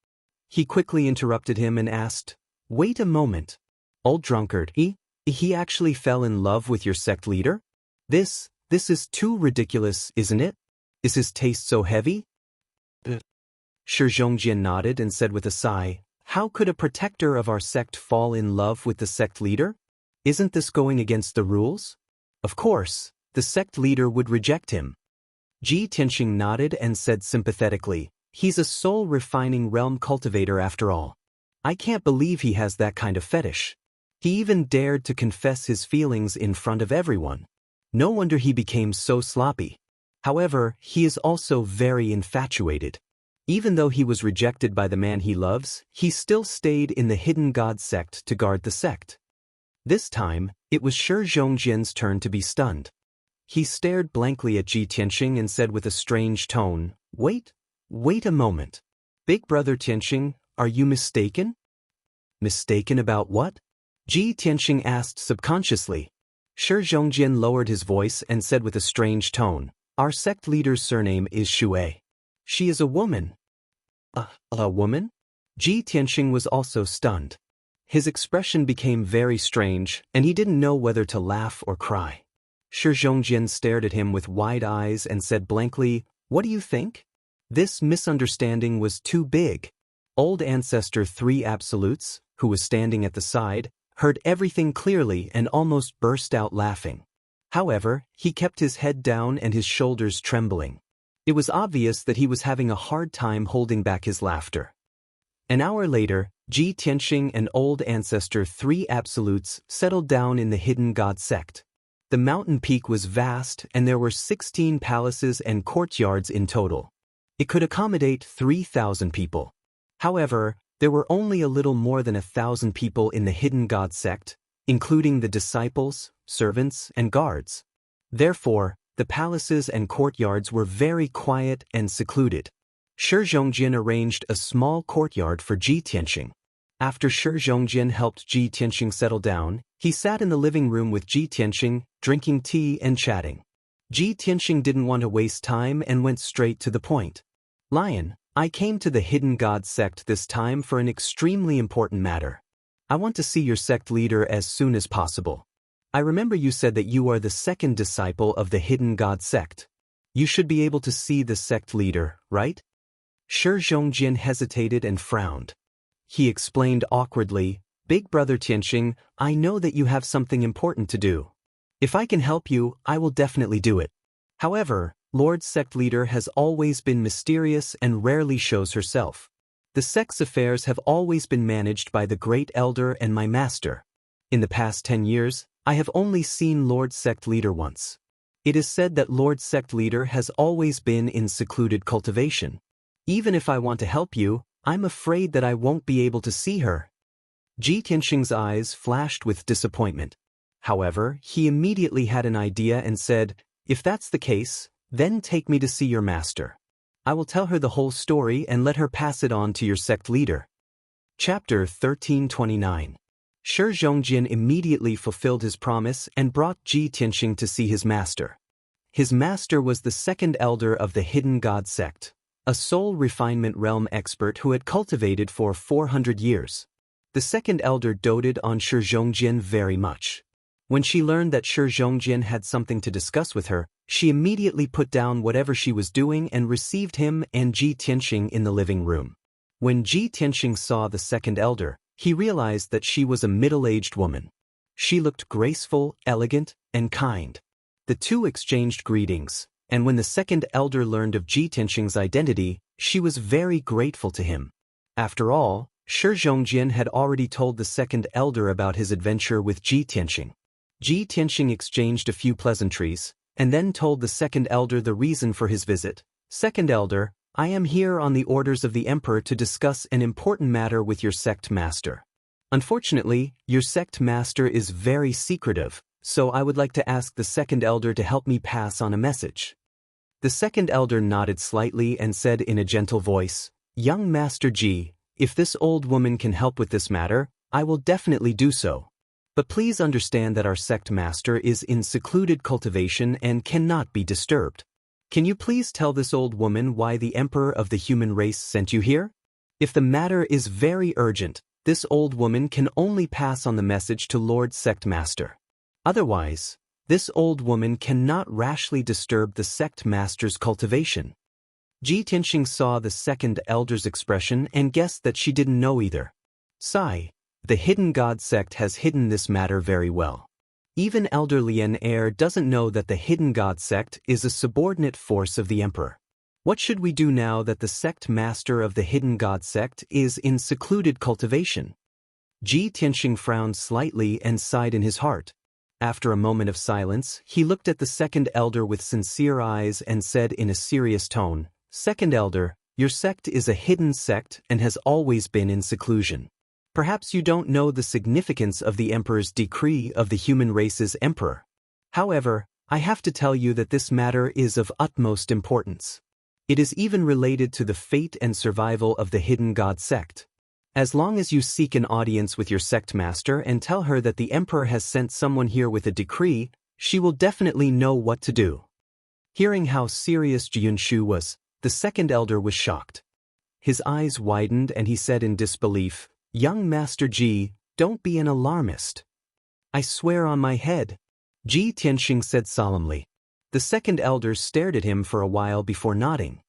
He quickly interrupted him and asked, Wait a moment. Old drunkard, he actually fell in love with your sect leader? This is too ridiculous, isn't it? Is his taste so heavy? Shi Zhongjin nodded and said with a sigh, How could a protector of our sect fall in love with the sect leader? Isn't this going against the rules? Of course, the sect leader would reject him. Ji Tianxing nodded and said sympathetically, He's a soul-refining realm cultivator after all. I can't believe he has that kind of fetish. He even dared to confess his feelings in front of everyone. No wonder he became so sloppy. However, he is also very infatuated. Even though he was rejected by the man he loves, he still stayed in the Hidden God sect to guard the sect. This time, it was Shi Zhongjin's turn to be stunned. He stared blankly at Ji Tianxing and said with a strange tone, Wait a moment. Big brother Tianxing, are you mistaken? Mistaken about what? Ji Tianxing asked subconsciously. Shi Zhongjin lowered his voice and said with a strange tone, Our sect leader's surname is Xue. She is a woman. A woman? Ji Tianxing was also stunned. His expression became very strange, and he didn't know whether to laugh or cry. Shi Zhongjin stared at him with wide eyes and said blankly, What do you think? This misunderstanding was too big. Old Ancestor 3 Absolutes, who was standing at the side, heard everything clearly and almost burst out laughing. However, he kept his head down and his shoulders trembling. It was obvious that he was having a hard time holding back his laughter. An hour later, Ji Tianxing and Old Ancestor 3 Absolutes settled down in the Hidden God sect. The mountain peak was vast and there were 16 palaces and courtyards in total. It could accommodate 3,000 people. However, there were only a little more than 1,000 people in the Hidden God sect, including the disciples, servants, and guards. Therefore, the palaces and courtyards were very quiet and secluded. Shi Zhongjin arranged a small courtyard for Ji Tianqing. After Shi Zhongjin helped Ji Tianqing settle down, he sat in the living room with Ji Tianqing, drinking tea and chatting. Ji Tianqing didn't want to waste time and went straight to the point. "Lion, I came to the Hidden God sect this time for an extremely important matter. I want to see your sect leader as soon as possible. I remember you said that you are the second disciple of the Hidden God sect. You should be able to see the sect leader, right?" Shi Zhongjin hesitated and frowned. He explained awkwardly, "Big brother Tianqing, I know that you have something important to do. If I can help you, I will definitely do it. However, Lord's sect leader has always been mysterious and rarely shows herself. The sect's affairs have always been managed by the Great Elder and my master. In the past 10 years, I have only seen Lord's sect leader once. It is said that Lord's sect leader has always been in secluded cultivation. Even if I want to help you, I'm afraid that I won't be able to see her." Ji Tianqing's eyes flashed with disappointment. However, he immediately had an idea and said, "If that's the case, then take me to see your master. I will tell her the whole story and let her pass it on to your sect leader." Chapter 1329. Shi Zhongjin immediately fulfilled his promise and brought Ji Tianqing to see his master. His master was the second elder of the Hidden God sect, a soul refinement realm expert who had cultivated for 400 years. The second elder doted on Shi Zhongjin very much. When she learned that Shi Zhongjin had something to discuss with her, she immediately put down whatever she was doing and received him and Ji Tianqing in the living room. When Ji Tianqing saw the second elder, he realized that she was a middle-aged woman. She looked graceful, elegant, and kind. The two exchanged greetings, and when the second elder learned of Ji Tianqing's identity, she was very grateful to him. After all, Shi Zhongjin had already told the second elder about his adventure with Ji Tianqing. Ji Tianqing exchanged a few pleasantries, and then told the second elder the reason for his visit. "Second elder, I am here on the orders of the emperor to discuss an important matter with your sect master. Unfortunately, your sect master is very secretive, so I would like to ask the second elder to help me pass on a message." The second elder nodded slightly and said in a gentle voice, "Young Master Ji, if this old woman can help with this matter, I will definitely do so. But please understand that our sect master is in secluded cultivation and cannot be disturbed. Can you please tell this old woman why the emperor of the human race sent you here? If the matter is very urgent, this old woman can only pass on the message to Lord Sect Master. Otherwise, this old woman cannot rashly disturb the sect master's cultivation." Ji Tianqing saw the second elder's expression and guessed that she didn't know either. Sigh. The Hidden God sect has hidden this matter very well. Even Elder Lien Heir doesn't know that the Hidden God sect is a subordinate force of the emperor. What should we do now that the sect master of the Hidden God sect is in secluded cultivation? Ji Tianqing frowned slightly and sighed in his heart. After a moment of silence, he looked at the second elder with sincere eyes and said in a serious tone, "Second elder, your sect is a hidden sect and has always been in seclusion. Perhaps you don't know the significance of the emperor's decree of the human race's emperor. However, I have to tell you that this matter is of utmost importance. It is even related to the fate and survival of the Hidden God sect. As long as you seek an audience with your sect master and tell her that the emperor has sent someone here with a decree, she will definitely know what to do." Hearing how serious Jiunshu was, the second elder was shocked. His eyes widened and he said in disbelief, "Young Master Ji, don't be an alarmist." "I swear on my head," Ji Tianqing said solemnly. The second elder stared at him for a while before nodding.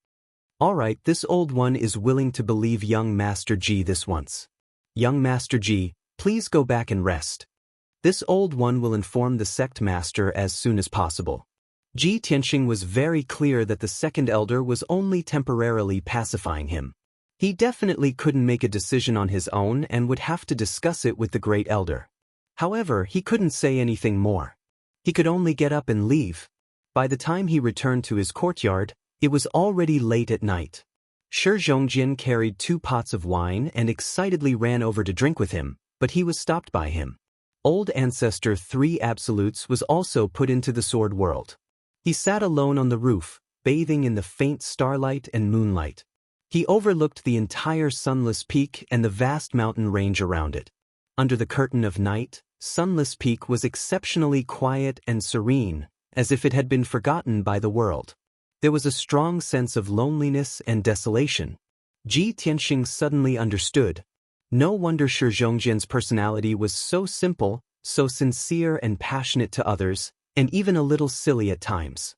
"All right, this old one is willing to believe young Master Ji this once. Young Master Ji, please go back and rest. This old one will inform the sect master as soon as possible." Ji Tianqing was very clear that the second elder was only temporarily pacifying him. He definitely couldn't make a decision on his own and would have to discuss it with the Great Elder. However, he couldn't say anything more. He could only get up and leave. By the time he returned to his courtyard, it was already late at night. Shi Zhongjin carried 2 pots of wine and excitedly ran over to drink with him, but he was stopped by him. Old Ancestor 3 Absolutes was also put into the sword world. He sat alone on the roof, bathing in the faint starlight and moonlight. He overlooked the entire sunless peak and the vast mountain range around it. Under the curtain of night, Sunless Peak was exceptionally quiet and serene, as if it had been forgotten by the world. There was a strong sense of loneliness and desolation. Ji Tianxing suddenly understood. No wonder Shi Zhongjian's personality was so simple, so sincere and passionate to others, and even a little silly at times.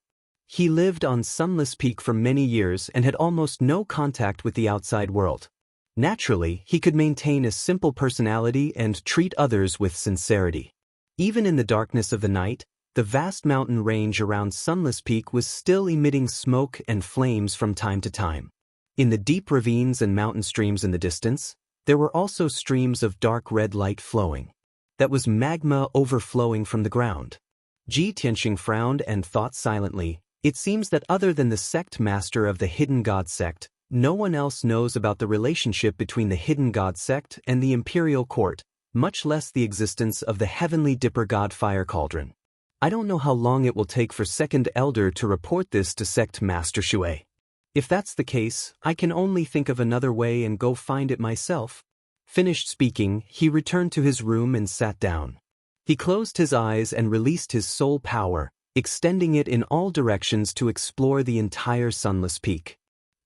He lived on Sunless Peak for many years and had almost no contact with the outside world. Naturally, he could maintain a simple personality and treat others with sincerity. Even in the darkness of the night, the vast mountain range around Sunless Peak was still emitting smoke and flames from time to time. In the deep ravines and mountain streams in the distance, there were also streams of dark red light flowing. That was magma overflowing from the ground. Ji Tianxing frowned and thought silently. It seems that other than the sect master of the Hidden God sect, no one else knows about the relationship between the Hidden God sect and the imperial court, much less the existence of the heavenly Dipper God fire cauldron. I don't know how long it will take for Second Elder to report this to Sect Master Shui. If that's the case, I can only think of another way and go find it myself. Finished speaking, he returned to his room and sat down. He closed his eyes and released his soul power, extending it in all directions to explore the entire Sunless Peak.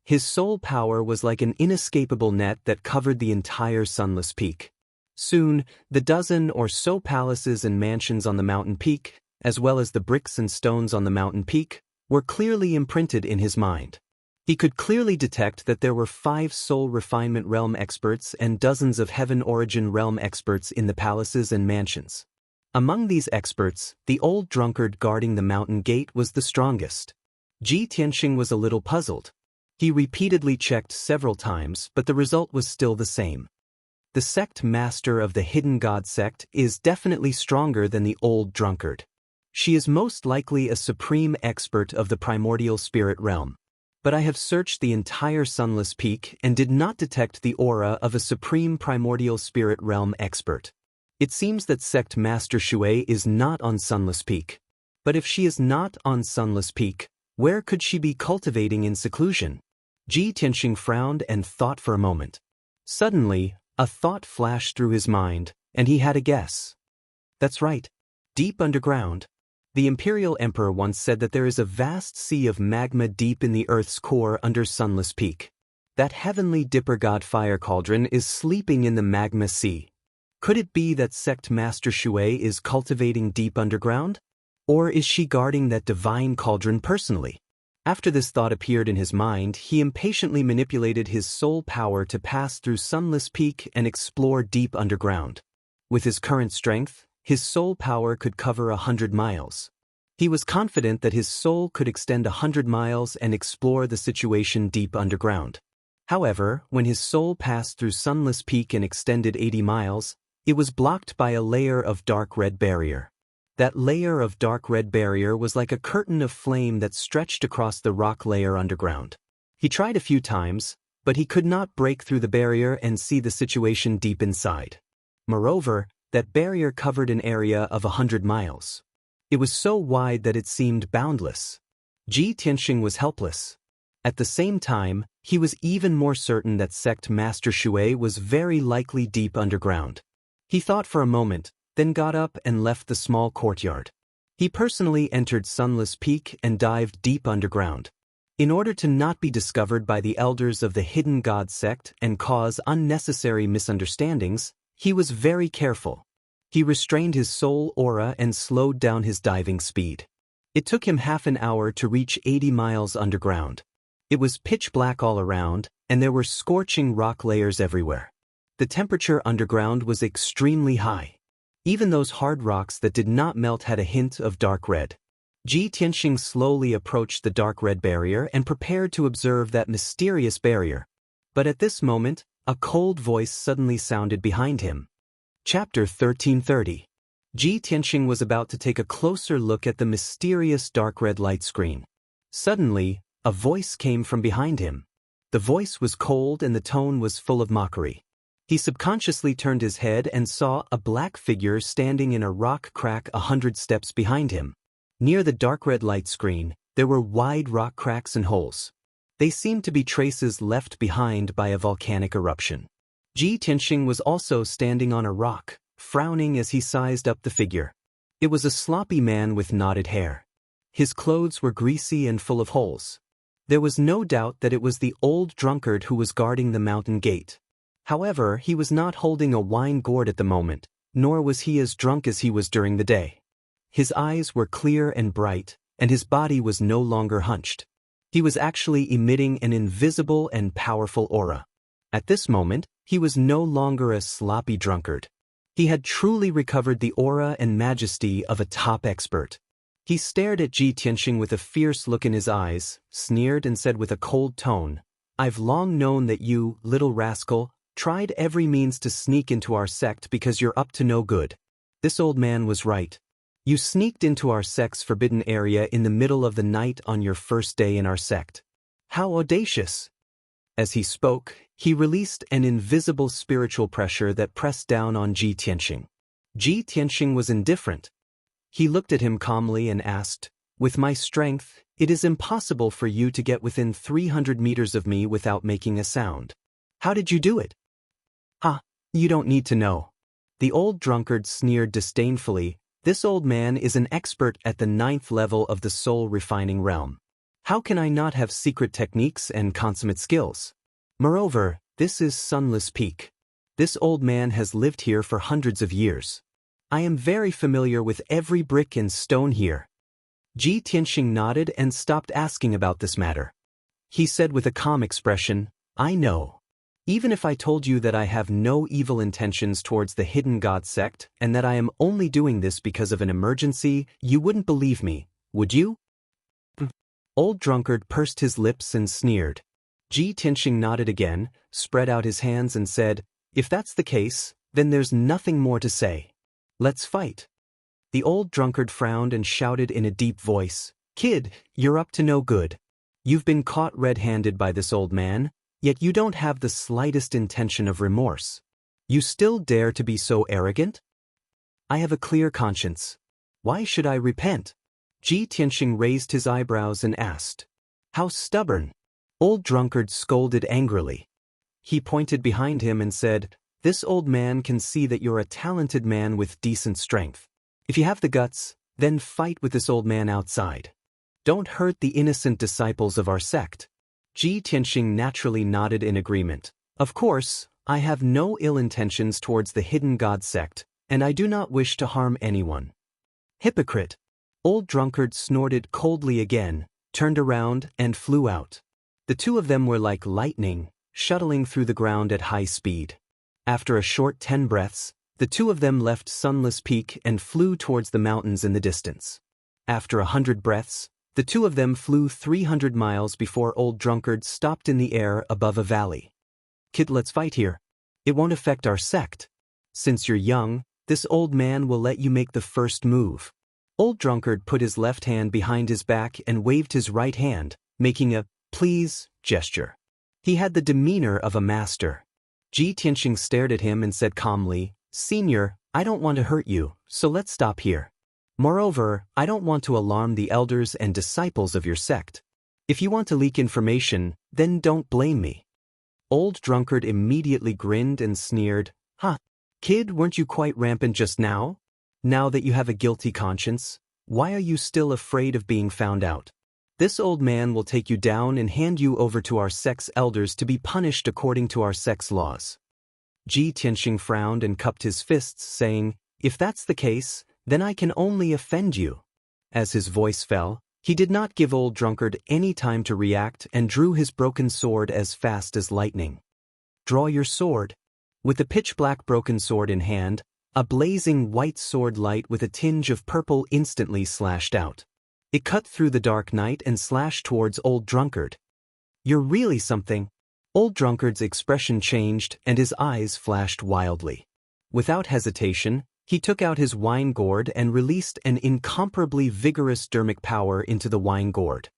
His soul power was like an inescapable net that covered the entire Sunless Peak. Soon, the dozen or so palaces and mansions on the mountain peak, as well as the bricks and stones on the mountain peak, were clearly imprinted in his mind. He could clearly detect that there were 5 soul refinement realm experts and dozens of heaven origin realm experts in the palaces and mansions. Among these experts, the old drunkard guarding the mountain gate was the strongest. Ji Tianxing was a little puzzled. He repeatedly checked several times, but the result was still the same. The sect master of the Hidden God sect is definitely stronger than the old drunkard. She is most likely a supreme expert of the primordial spirit realm. But I have searched the entire Sunless Peak and did not detect the aura of a supreme primordial spirit realm expert. It seems that Sect Master Shui is not on Sunless Peak. But if she is not on Sunless Peak, where could she be cultivating in seclusion? Ji Tianxing frowned and thought for a moment. Suddenly, a thought flashed through his mind, and he had a guess. That's right. Deep underground. The Imperial Emperor once said that there is a vast sea of magma deep in the Earth's core under Sunless Peak. That heavenly Dipper God fire cauldron is sleeping in the magma sea. Could it be that Sect Master Shui is cultivating deep underground? Or is she guarding that divine cauldron personally? After this thought appeared in his mind, he impatiently manipulated his soul power to pass through Sunless Peak and explore deep underground. With his current strength, his soul power could cover 100 miles. He was confident that his soul could extend 100 miles and explore the situation deep underground. However, when his soul passed through Sunless Peak and extended 80 miles, it was blocked by a layer of dark red barrier. That layer of dark red barrier was like a curtain of flame that stretched across the rock layer underground. He tried a few times, but he could not break through the barrier and see the situation deep inside. Moreover, that barrier covered an area of 100 miles. It was so wide that it seemed boundless. Ji Tianxing was helpless. At the same time, he was even more certain that Sect Master Shui was very likely deep underground. He thought for a moment, then got up and left the small courtyard. He personally entered Sunless Peak and dived deep underground. In order to not be discovered by the elders of the Hidden God sect and cause unnecessary misunderstandings, he was very careful. He restrained his soul aura and slowed down his diving speed. It took him half an hour to reach 80 miles underground. It was pitch black all around, and there were scorching rock layers everywhere. The temperature underground was extremely high. Even those hard rocks that did not melt had a hint of dark red. Ji Tianxing slowly approached the dark red barrier and prepared to observe that mysterious barrier. But at this moment, a cold voice suddenly sounded behind him. Chapter 1330. Ji Tianxing was about to take a closer look at the mysterious dark red light screen. Suddenly, a voice came from behind him. The voice was cold and the tone was full of mockery. He subconsciously turned his head and saw a black figure standing in a rock crack 100 steps behind him. Near the dark red light screen, there were wide rock cracks and holes. They seemed to be traces left behind by a volcanic eruption. Ji Tianxing was also standing on a rock, frowning as he sized up the figure. It was a sloppy man with knotted hair. His clothes were greasy and full of holes. There was no doubt that it was the old drunkard who was guarding the mountain gate. However, he was not holding a wine gourd at the moment, nor was he as drunk as he was during the day. His eyes were clear and bright, and his body was no longer hunched. He was actually emitting an invisible and powerful aura. At this moment, he was no longer a sloppy drunkard. He had truly recovered the aura and majesty of a top expert. He stared at Ji Tianxing with a fierce look in his eyes, sneered and said with a cold tone, "I've long known that you, little rascal, tried every means to sneak into our sect because you're up to no good." This old man was right. You sneaked into our sect's forbidden area in the middle of the night on your first day in our sect. How audacious! As he spoke, he released an invisible spiritual pressure that pressed down on Ji Tianxing. Ji Tianxing was indifferent. He looked at him calmly and asked, "With my strength, it is impossible for you to get within 300 meters of me without making a sound. How did you do it?" "Ah, you don't need to know." The old drunkard sneered disdainfully. "This old man is an expert at the 9th level of the soul refining realm. How can I not have secret techniques and consummate skills? Moreover, this is Sunless Peak. This old man has lived here for hundreds of years. I am very familiar with every brick and stone here." Ji Tianxing nodded and stopped asking about this matter. He said with a calm expression, "I know. Even if I told you that I have no evil intentions towards the Hidden God sect and that I am only doing this because of an emergency, you wouldn't believe me, would you?" Old drunkard pursed his lips and sneered. Ji Tianxing nodded again, spread out his hands and said, "If that's the case, then there's nothing more to say. Let's fight." The old drunkard frowned and shouted in a deep voice, "Kid, you're up to no good. You've been caught red-handed by this old man, yet you don't have the slightest intention of remorse. You still dare to be so arrogant? I have a clear conscience. Why should I repent?" Ji Tianxing raised his eyebrows and asked, "How stubborn?" Old drunkard scolded angrily. He pointed behind him and said, "This old man can see that you're a talented man with decent strength. If you have the guts, then fight with this old man outside. Don't hurt the innocent disciples of our sect." Ji Tianxing naturally nodded in agreement. "Of course, I have no ill intentions towards the Hidden God sect, and I do not wish to harm anyone." "Hypocrite!" Old drunkard snorted coldly again, turned around, and flew out. The two of them were like lightning, shuttling through the ground at high speed. After a short 10 breaths, the two of them left Sunless Peak and flew towards the mountains in the distance. After 100 breaths, the two of them flew 300 miles before old drunkard stopped in the air above a valley. "Kid, let's fight here. It won't affect our sect. Since you're young, this old man will let you make the first move." Old drunkard put his left hand behind his back and waved his right hand, making a "please" gesture. He had the demeanor of a master. Ji Tianxing stared at him and said calmly, "Senior, I don't want to hurt you, so let's stop here. Moreover, I don't want to alarm the elders and disciples of your sect. If you want to leak information, then don't blame me." Old drunkard immediately grinned and sneered, "Huh, kid, weren't you quite rampant just now? Now that you have a guilty conscience, why are you still afraid of being found out? This old man will take you down and hand you over to our sect's elders to be punished according to our sect's laws." Ji Tianxing frowned and cupped his fists, saying, "If that's the case, then I can only offend you." As his voice fell, he did not give old drunkard any time to react and drew his broken sword as fast as lightning. "Draw your sword." With the pitch-black broken sword in hand, a blazing white sword light with a tinge of purple instantly slashed out. It cut through the dark night and slashed towards old drunkard. "You're really something." Old drunkard's expression changed and his eyes flashed wildly. Without hesitation, he took out his wine gourd and released an incomparably vigorous dermic power into the wine gourd.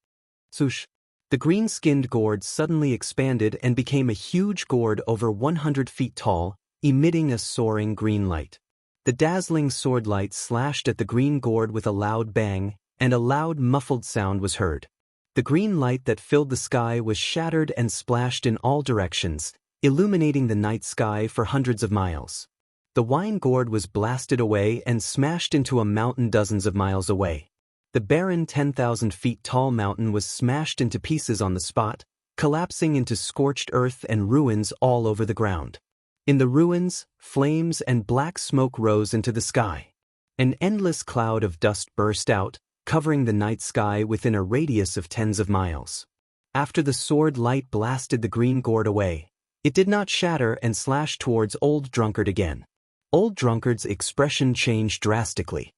Swoosh! The green-skinned gourd suddenly expanded and became a huge gourd over 100 feet tall, emitting a soaring green light. The dazzling sword light slashed at the green gourd with a loud bang, and a loud muffled sound was heard. The green light that filled the sky was shattered and splashed in all directions, illuminating the night sky for hundreds of miles. The wine gourd was blasted away and smashed into a mountain dozens of miles away. The barren 10,000 feet tall mountain was smashed into pieces on the spot, collapsing into scorched earth and ruins all over the ground. In the ruins, flames and black smoke rose into the sky. An endless cloud of dust burst out, covering the night sky within a radius of tens of miles. After the sword light blasted the green gourd away, it did not shatter and slash towards Old Drunkard again. Old Drunkard's expression changed drastically.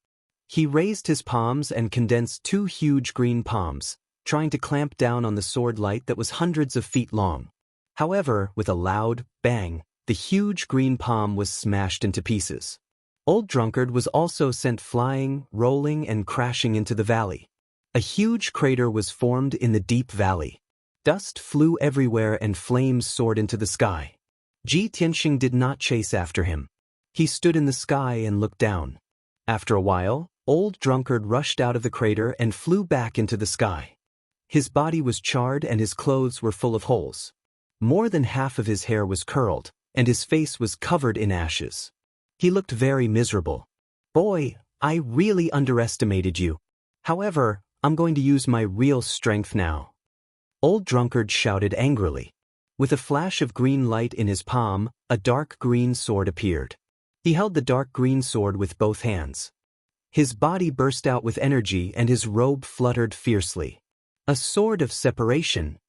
He raised his palms and condensed two huge green palms, trying to clamp down on the sword light that was hundreds of feet long. However, with a loud bang, the huge green palm was smashed into pieces. Old Drunkard was also sent flying, rolling, and crashing into the valley. A huge crater was formed in the deep valley. Dust flew everywhere and flames soared into the sky. Ji Tianxing did not chase after him. He stood in the sky and looked down. After a while, Old Drunkard rushed out of the crater and flew back into the sky. His body was charred and his clothes were full of holes. More than half of his hair was curled, and his face was covered in ashes. He looked very miserable. "Boy, I really underestimated you. However, I'm going to use my real strength now." Old Drunkard shouted angrily. With a flash of green light in his palm, a dark green sword appeared. He held the dark green sword with both hands. His body burst out with energy and his robe fluttered fiercely. A sword of separation.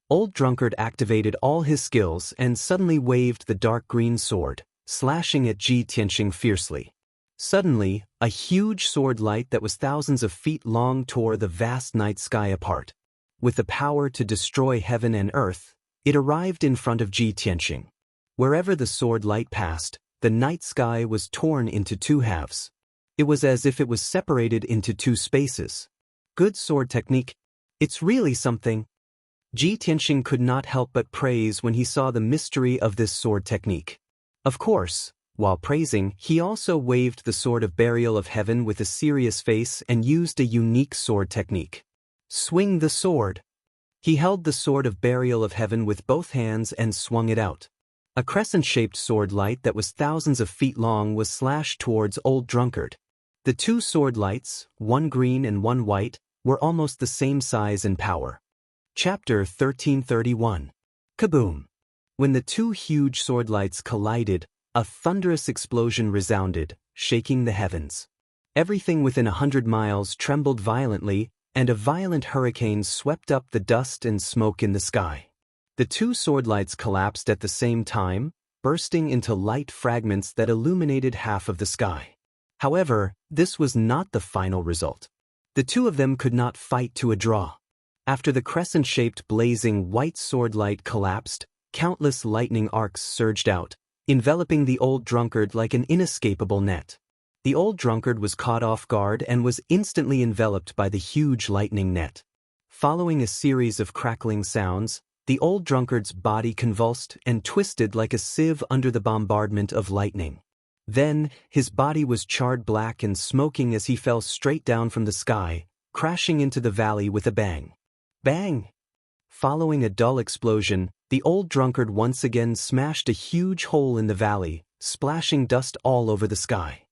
Old Drunkard activated all his skills and suddenly waved the dark green sword, slashing at Ji Tianxing fiercely. Suddenly, a huge sword light that was thousands of feet long tore the vast night sky apart. With the power to destroy heaven and earth, it arrived in front of Ji Tianxing. Wherever the sword light passed, the night sky was torn into two halves. It was as if it was separated into two spaces. Good sword technique. It's really something. Ji Tianxing could not help but praise when he saw the mystery of this sword technique. Of course, while praising, he also waved the sword of burial of heaven with a serious face and used a unique sword technique. Swing the sword. He held the sword of burial of heaven with both hands and swung it out. A crescent-shaped sword light that was thousands of feet long was slashed towards Old Drunkard. The two sword lights, one green and one white, were almost the same size and power. Chapter 1331. Kaboom! When the two huge sword lights collided, a thunderous explosion resounded, shaking the heavens. Everything within 100 miles trembled violently, and a violent hurricane swept up the dust and smoke in the sky. The two sword lights collapsed at the same time, bursting into light fragments that illuminated half of the sky. However, this was not the final result. The two of them could not fight to a draw. After the crescent-shaped blazing white sword light collapsed, countless lightning arcs surged out, enveloping the Old Drunkard like an inescapable net. The Old Drunkard was caught off guard and was instantly enveloped by the huge lightning net. Following a series of crackling sounds, the Old Drunkard's body convulsed and twisted like a sieve under the bombardment of lightning. Then, his body was charred black and smoking as he fell straight down from the sky, crashing into the valley with a bang. Bang! Following a dull explosion, the Old Drunkard once again smashed a huge hole in the valley, splashing dust all over the sky.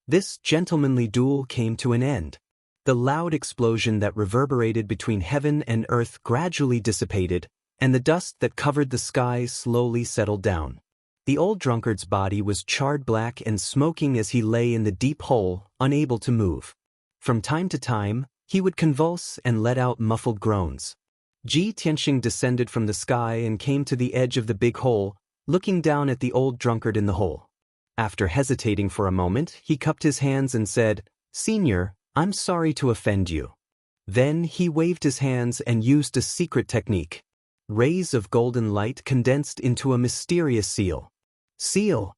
This gentlemanly duel came to an end. The loud explosion that reverberated between heaven and earth gradually dissipated, and the dust that covered the sky slowly settled down. The Old Drunkard's body was charred black and smoking as he lay in the deep hole, unable to move. From time to time, he would convulse and let out muffled groans. Ji Tianxing descended from the sky and came to the edge of the big hole, looking down at the Old Drunkard in the hole. After hesitating for a moment, he cupped his hands and said, "Senior, I'm sorry to offend you." Then he waved his hands and used a secret technique. Rays of golden light condensed into a mysterious seal. Seal!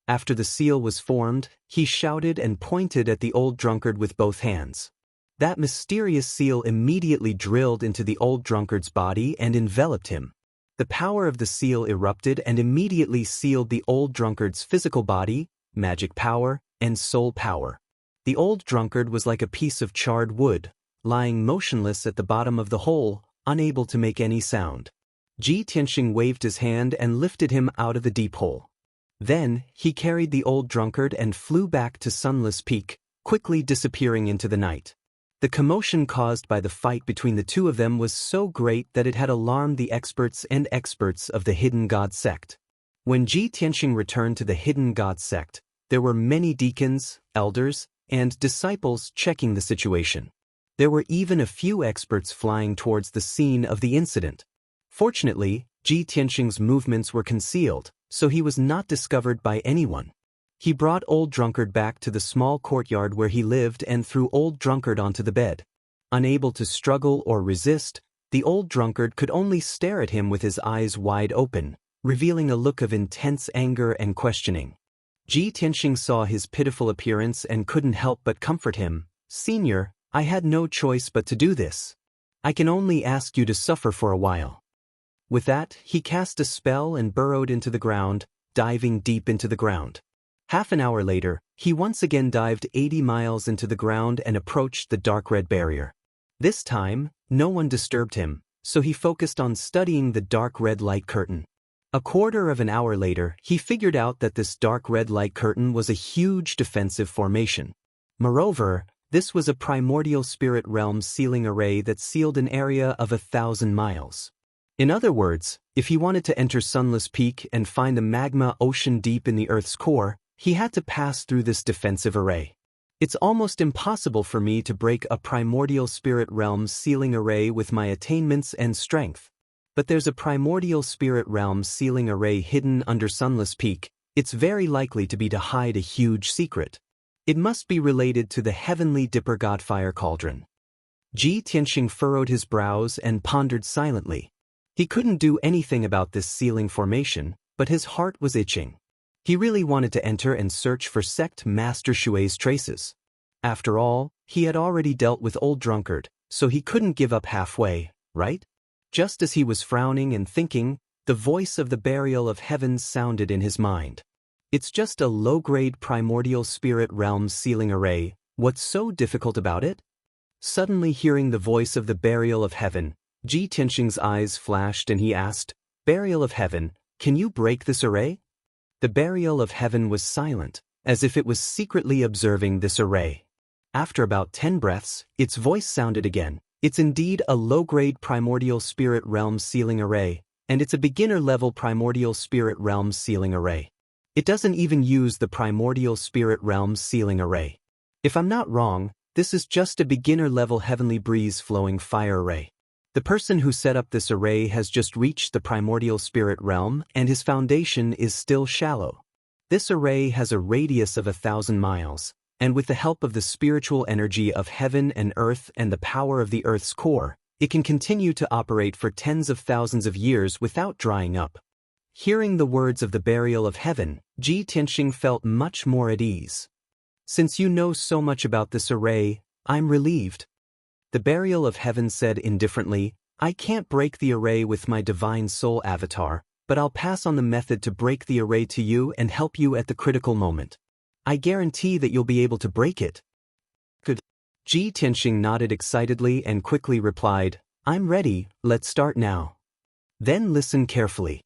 After the seal was formed, he shouted and pointed at the Old Drunkard with both hands. That mysterious seal immediately drilled into the Old Drunkard's body and enveloped him. The power of the seal erupted and immediately sealed the Old Drunkard's physical body, magic power, and soul power. The Old Drunkard was like a piece of charred wood, lying motionless at the bottom of the hole, unable to make any sound. Ji Tianxing waved his hand and lifted him out of the deep hole. Then, he carried the old drunkard and flew back to Sunless Peak, quickly disappearing into the night. The commotion caused by the fight between the two of them was so great that it had alarmed the experts of the Hidden God sect. When Ji Tianxing returned to the Hidden God sect, there were many deacons, elders, and disciples checking the situation. There were even a few experts flying towards the scene of the incident. Fortunately, Ji Tianxing's movements were concealed, so he was not discovered by anyone. He brought Old Drunkard back to the small courtyard where he lived and threw Old Drunkard onto the bed. Unable to struggle or resist, the Old Drunkard could only stare at him with his eyes wide open, revealing a look of intense anger and questioning. Ji Tianxing saw his pitiful appearance and couldn't help but comfort him. "Senior, I had no choice but to do this. I can only ask you to suffer for a while." With that, he cast a spell and burrowed into the ground, diving deep into the ground. Half an hour later, he once again dived 80 miles into the ground and approached the dark red barrier. This time, no one disturbed him, so he focused on studying the dark red light curtain. A quarter of an hour later, he figured out that this dark red light curtain was a huge defensive formation. Moreover, this was a primordial spirit realm sealing array that sealed an area of 1,000 miles. In other words, if he wanted to enter Sunless Peak and find the magma ocean deep in the Earth's core, he had to pass through this defensive array. It's almost impossible for me to break a primordial spirit realm sealing array with my attainments and strength. But there's a primordial spirit realm sealing array hidden under Sunless Peak. It's very likely to be to hide a huge secret. It must be related to the heavenly Dipper God Fire Cauldron. Ji Tianxing furrowed his brows and pondered silently. He couldn't do anything about this sealing formation, but his heart was itching. He really wanted to enter and search for Sect Master Shui's traces. After all, he had already dealt with Old Drunkard, so he couldn't give up halfway, right? Just as he was frowning and thinking, the voice of the Burial of Heavens sounded in his mind. "It's just a low-grade primordial spirit realm sealing array. What's so difficult about it?" Suddenly hearing the voice of the Burial of Heaven, Ji Tianxing's eyes flashed and he asked, "Burial of Heaven, can you break this array?" The Burial of Heaven was silent, as if it was secretly observing this array. After about 10 breaths, its voice sounded again. "It's indeed a low-grade primordial spirit realm sealing array, and it's a beginner-level primordial spirit realm sealing array. It doesn't even use the primordial spirit realm sealing array. If I'm not wrong, this is just a beginner-level heavenly breeze-flowing fire array. The person who set up this array has just reached the primordial spirit realm and his foundation is still shallow. This array has a radius of 1,000 miles, and with the help of the spiritual energy of heaven and earth and the power of the Earth's core, it can continue to operate for tens of thousands of years without drying up." Hearing the words of the Burial of Heaven, Ji Tianxing felt much more at ease. "Since you know so much about this array, I'm relieved." The Burial of Heaven said indifferently, "I can't break the array with my divine soul avatar, but I'll pass on the method to break the array to you and help you at the critical moment. I guarantee that you'll be able to break it." "Good." Ji Tianxing nodded excitedly and quickly replied, "I'm ready, let's start now." "Then listen carefully."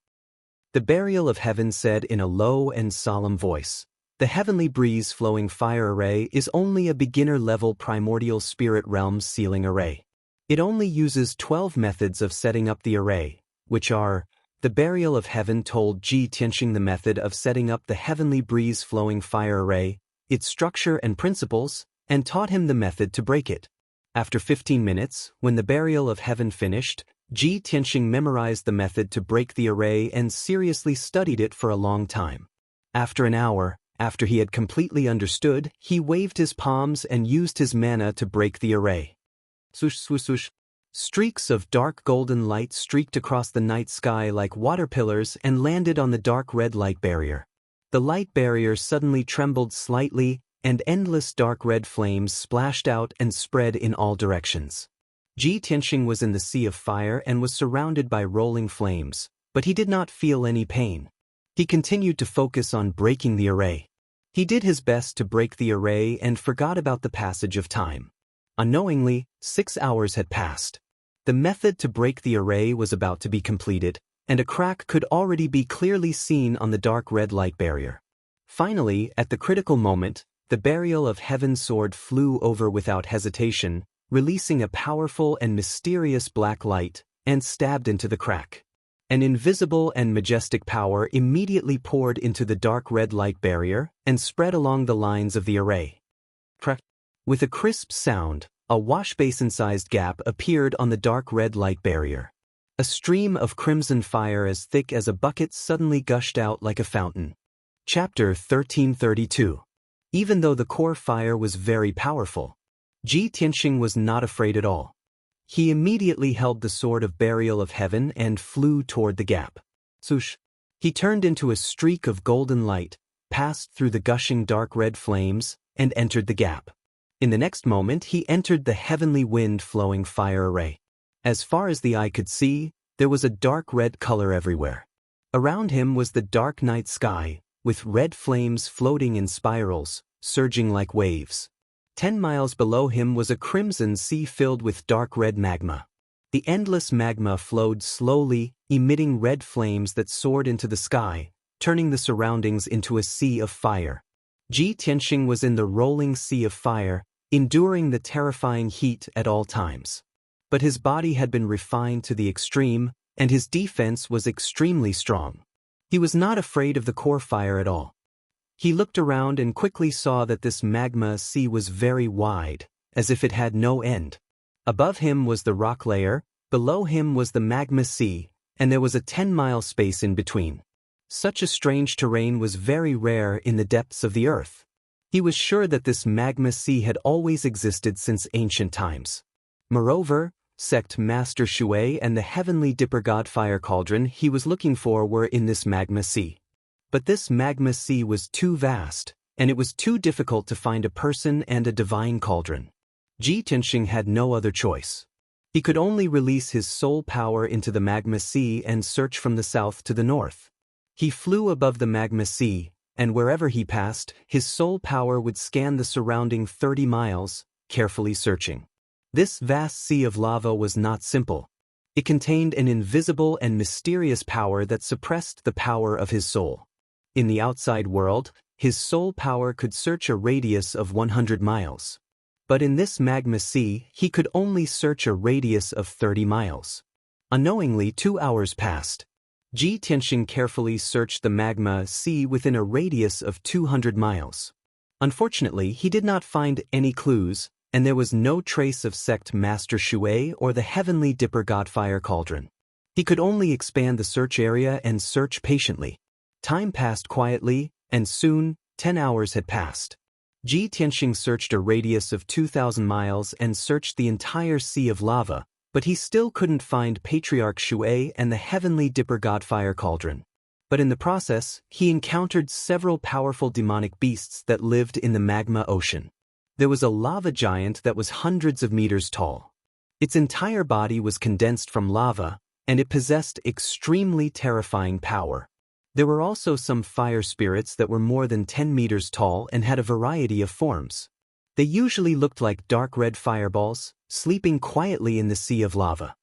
The Burial of Heaven said in a low and solemn voice, "The heavenly breeze-flowing fire array is only a beginner-level primordial spirit realm sealing array. It only uses 12 methods of setting up the array, which are..." The Burial of Heaven told Ji Tianxing the method of setting up the heavenly breeze-flowing fire array, its structure and principles, and taught him the method to break it. After 15 minutes, when the Burial of Heaven finished, Ji Tianxing memorized the method to break the array and seriously studied it for a long time. After an hour, after he had completely understood, he waved his palms and used his mana to break the array. Swoosh, swoosh, swoosh. Streaks of dark golden light streaked across the night sky like water pillars and landed on the dark red light barrier. The light barrier suddenly trembled slightly, and endless dark red flames splashed out and spread in all directions. Ji Tianxing was in the sea of fire and was surrounded by rolling flames, but he did not feel any pain. He continued to focus on breaking the array. He did his best to break the array and forgot about the passage of time. Unknowingly, 6 hours had passed. The method to break the array was about to be completed, and a crack could already be clearly seen on the dark red light barrier. Finally, at the critical moment, the Burial of Heaven sword flew over without hesitation, releasing a powerful and mysterious black light, and stabbed into the crack. An invisible and majestic power immediately poured into the dark red light barrier and spread along the lines of the array. With a crisp sound, a washbasin-sized gap appeared on the dark red light barrier. A stream of crimson fire as thick as a bucket suddenly gushed out like a fountain. Chapter 1332. Even though the core fire was very powerful, Ji Tianxing was not afraid at all. He immediately held the sword of Burial of Heaven and flew toward the gap. Swoosh! He turned into a streak of golden light, passed through the gushing dark red flames, and entered the gap. In the next moment he entered the heavenly wind-flowing fire array. As far as the eye could see, there was a dark red color everywhere. Around him was the dark night sky, with red flames floating in spirals, surging like waves. 10 miles below him was a crimson sea filled with dark red magma. The endless magma flowed slowly, emitting red flames that soared into the sky, turning the surroundings into a sea of fire. Ji Tianxing was in the rolling sea of fire, enduring the terrifying heat at all times. But his body had been refined to the extreme, and his defense was extremely strong. He was not afraid of the core fire at all. He looked around and quickly saw that this magma sea was very wide, as if it had no end. Above him was the rock layer, below him was the magma sea, and there was a 10-mile space in between. Such a strange terrain was very rare in the depths of the earth. He was sure that this magma sea had always existed since ancient times. Moreover, Sect Master Shui and the heavenly dipper god fire cauldron he was looking for were in this magma sea. But this magma sea was too vast, and it was too difficult to find a person and a divine cauldron. Ji Tianxing had no other choice. He could only release his soul power into the magma sea and search from the south to the north. He flew above the magma sea, and wherever he passed, his soul power would scan the surrounding 30 miles, carefully searching. This vast sea of lava was not simple. It contained an invisible and mysterious power that suppressed the power of his soul. In the outside world, his soul power could search a radius of 100 miles. But in this magma sea, he could only search a radius of 30 miles. Unknowingly, 2 hours passed. Ji Tianxing carefully searched the magma sea within a radius of 200 miles. Unfortunately, he did not find any clues, and there was no trace of Sect Master Shui or the heavenly dipper god fire cauldron. He could only expand the search area and search patiently. Time passed quietly, and soon, 10 hours had passed. Ji Tianxing searched a radius of 2,000 miles and searched the entire sea of lava, but he still couldn't find Patriarch Shui and the heavenly dipper god fire cauldron. But in the process, he encountered several powerful demonic beasts that lived in the magma ocean. There was a lava giant that was hundreds of meters tall. Its entire body was condensed from lava, and it possessed extremely terrifying power. There were also some fire spirits that were more than 10 meters tall and had a variety of forms. They usually looked like dark red fireballs, sleeping quietly in the sea of lava.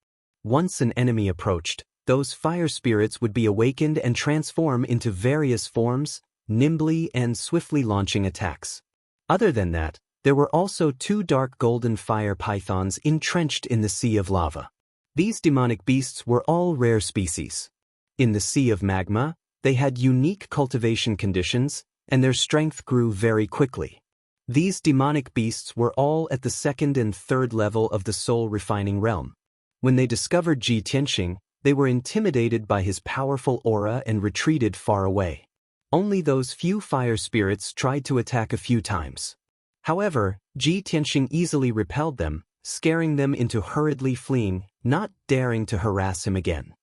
Once an enemy approached, those fire spirits would be awakened and transform into various forms, nimbly and swiftly launching attacks. Other than that, there were also 2 dark golden fire pythons entrenched in the sea of lava. These demonic beasts were all rare species. In the sea of magma, they had unique cultivation conditions, and their strength grew very quickly. These demonic beasts were all at the 2nd and 3rd level of the soul refining realm. When they discovered Ji Tianxing, they were intimidated by his powerful aura and retreated far away. Only those few fire spirits tried to attack a few times. However, Ji Tianxing easily repelled them, scaring them into hurriedly fleeing, not daring to harass him again.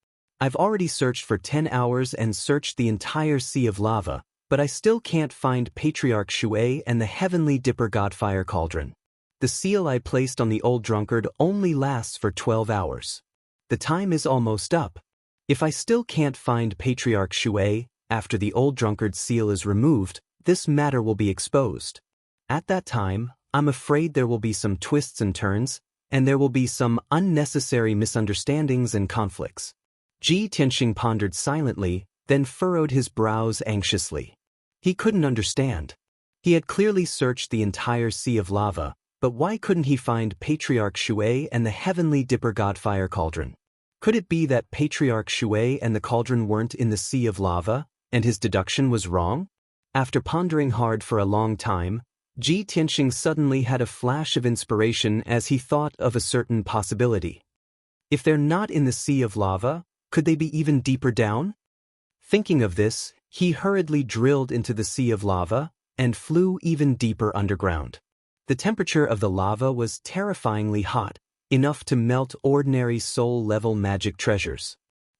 I've already searched for 10 hours and searched the entire sea of lava, but I still can't find Patriarch Shui and the heavenly dipper god fire cauldron. The seal I placed on the old drunkard only lasts for 12 hours. The time is almost up. If I still can't find Patriarch Shui, after the old drunkard's seal is removed, this matter will be exposed. At that time, I'm afraid there will be some twists and turns, and there will be some unnecessary misunderstandings and conflicts. Ji Tianxing pondered silently, then furrowed his brows anxiously. He couldn't understand. He had clearly searched the entire sea of lava, but why couldn't he find Patriarch Shui and the heavenly Dipper God Fire Cauldron? Could it be that Patriarch Shui and the cauldron weren't in the sea of lava, and his deduction was wrong? After pondering hard for a long time, Ji Tianxing suddenly had a flash of inspiration as he thought of a certain possibility. If they're not in the sea of lava, could they be even deeper down? Thinking of this, he hurriedly drilled into the sea of lava and flew even deeper underground. The temperature of the lava was terrifyingly hot, enough to melt ordinary soul-level magic treasures.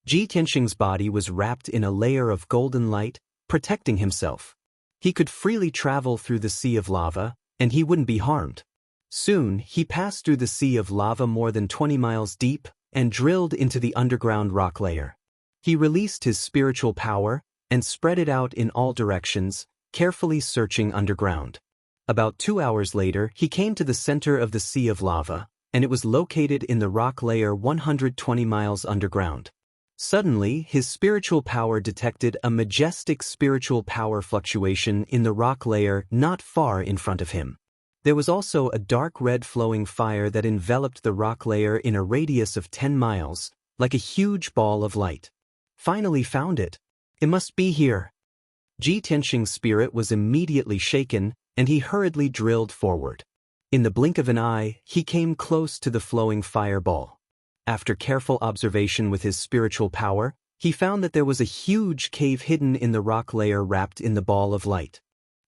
Ji Tianxing's body was wrapped in a layer of golden light, protecting himself. He could freely travel through the sea of lava, and he wouldn't be harmed. Soon, he passed through the sea of lava more than 20 miles deep and drilled into the underground rock layer. He released his spiritual power and spread it out in all directions, carefully searching underground. About 2 hours later, he came to the center of the sea of lava, and it was located in the rock layer 120 miles underground. Suddenly, his spiritual power detected a majestic spiritual power fluctuation in the rock layer not far in front of him. There was also a dark red flowing fire that enveloped the rock layer in a radius of 10 miles, like a huge ball of light. Finally found it. It must be here. Ji Tianxing's spirit was immediately shaken, and he hurriedly drilled forward. In the blink of an eye, he came close to the flowing fireball. After careful observation with his spiritual power, he found that there was a huge cave hidden in the rock layer wrapped in the ball of light.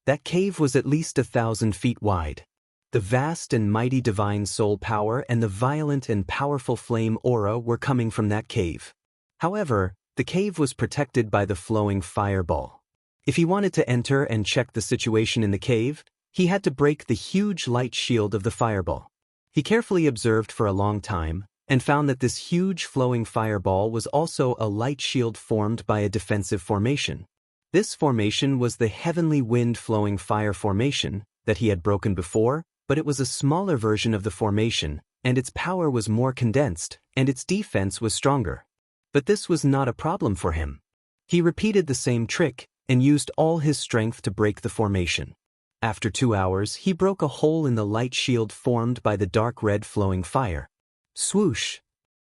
That cave was at least 1,000 feet wide. The vast and mighty divine soul power and the violent and powerful flame aura were coming from that cave. However, the cave was protected by the flowing fireball. If he wanted to enter and check the situation in the cave, he had to break the huge light shield of the fireball. He carefully observed for a long time, and found that this huge flowing fireball was also a light shield formed by a defensive formation. This formation was the heavenly wind flowing fire formation that he had broken before, but it was a smaller version of the formation, and its power was more condensed, and its defense was stronger. But this was not a problem for him. He repeated the same trick, and used all his strength to break the formation. After 2 hours, he broke a hole in the light shield formed by the dark red flowing fire. Swoosh!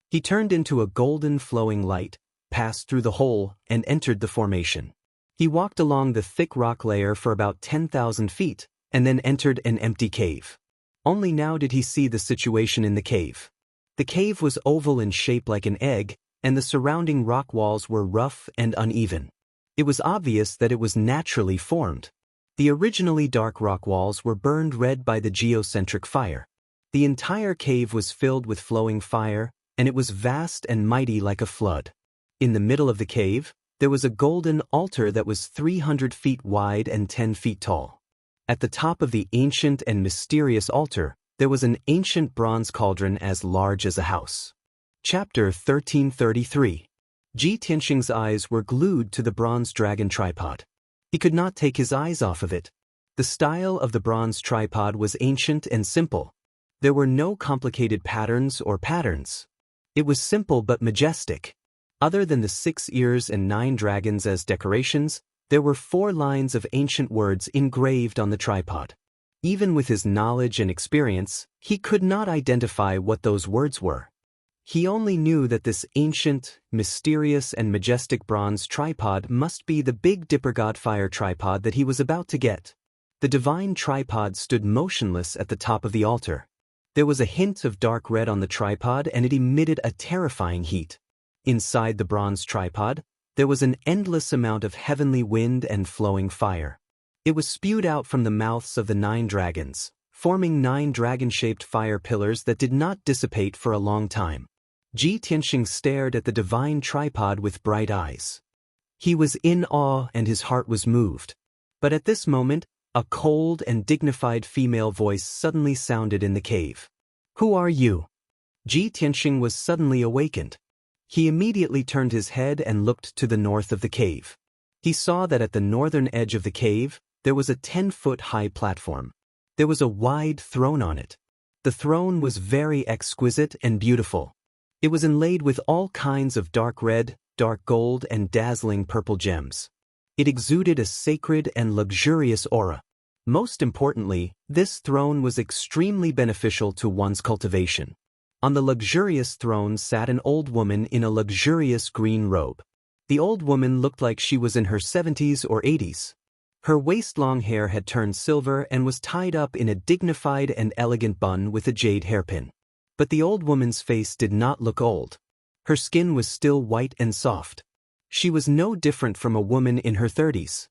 He turned into a golden flowing light, passed through the hole, and entered the formation. He walked along the thick rock layer for about 10,000 feet, and then entered an empty cave. Only now did he see the situation in the cave. The cave was oval in shape like an egg, and the surrounding rock walls were rough and uneven. It was obvious that it was naturally formed. The originally dark rock walls were burned red by the geocentric fire. The entire cave was filled with flowing fire, and it was vast and mighty like a flood. In the middle of the cave, there was a golden altar that was 300 feet wide and 10 feet tall. At the top of the ancient and mysterious altar, there was an ancient bronze cauldron as large as a house. Chapter 1333. Ji Tianxing's eyes were glued to the bronze dragon tripod. He could not take his eyes off of it. The style of the bronze tripod was ancient and simple. There were no complicated patterns or patterns. It was simple but majestic. Other than the 6 ears and 9 dragons as decorations, there were 4 lines of ancient words engraved on the tripod. Even with his knowledge and experience, he could not identify what those words were. He only knew that this ancient, mysterious, and majestic bronze tripod must be the Big Dipper Godfire tripod that he was about to get. The divine tripod stood motionless at the top of the altar. There was a hint of dark red on the tripod, and it emitted a terrifying heat. Inside the bronze tripod, there was an endless amount of heavenly wind and flowing fire. It was spewed out from the mouths of the 9 dragons, forming 9 dragon-shaped fire pillars that did not dissipate for a long time. Ji Tianxing stared at the divine tripod with bright eyes. He was in awe and his heart was moved. But at this moment, a cold and dignified female voice suddenly sounded in the cave. "Who are you?" Ji Tianxing was suddenly awakened. He immediately turned his head and looked to the north of the cave. He saw that at the northern edge of the cave, there was a 10-foot high platform. There was a wide throne on it. The throne was very exquisite and beautiful. It was inlaid with all kinds of dark red, dark gold and dazzling purple gems. It exuded a sacred and luxurious aura. Most importantly, this throne was extremely beneficial to one's cultivation. On the luxurious throne sat an old woman in a luxurious green robe. The old woman looked like she was in her 70s or 80s. Her waist-long hair had turned silver and was tied up in a dignified and elegant bun with a jade hairpin. But the old woman's face did not look old. Her skin was still white and soft. She was no different from a woman in her 30s.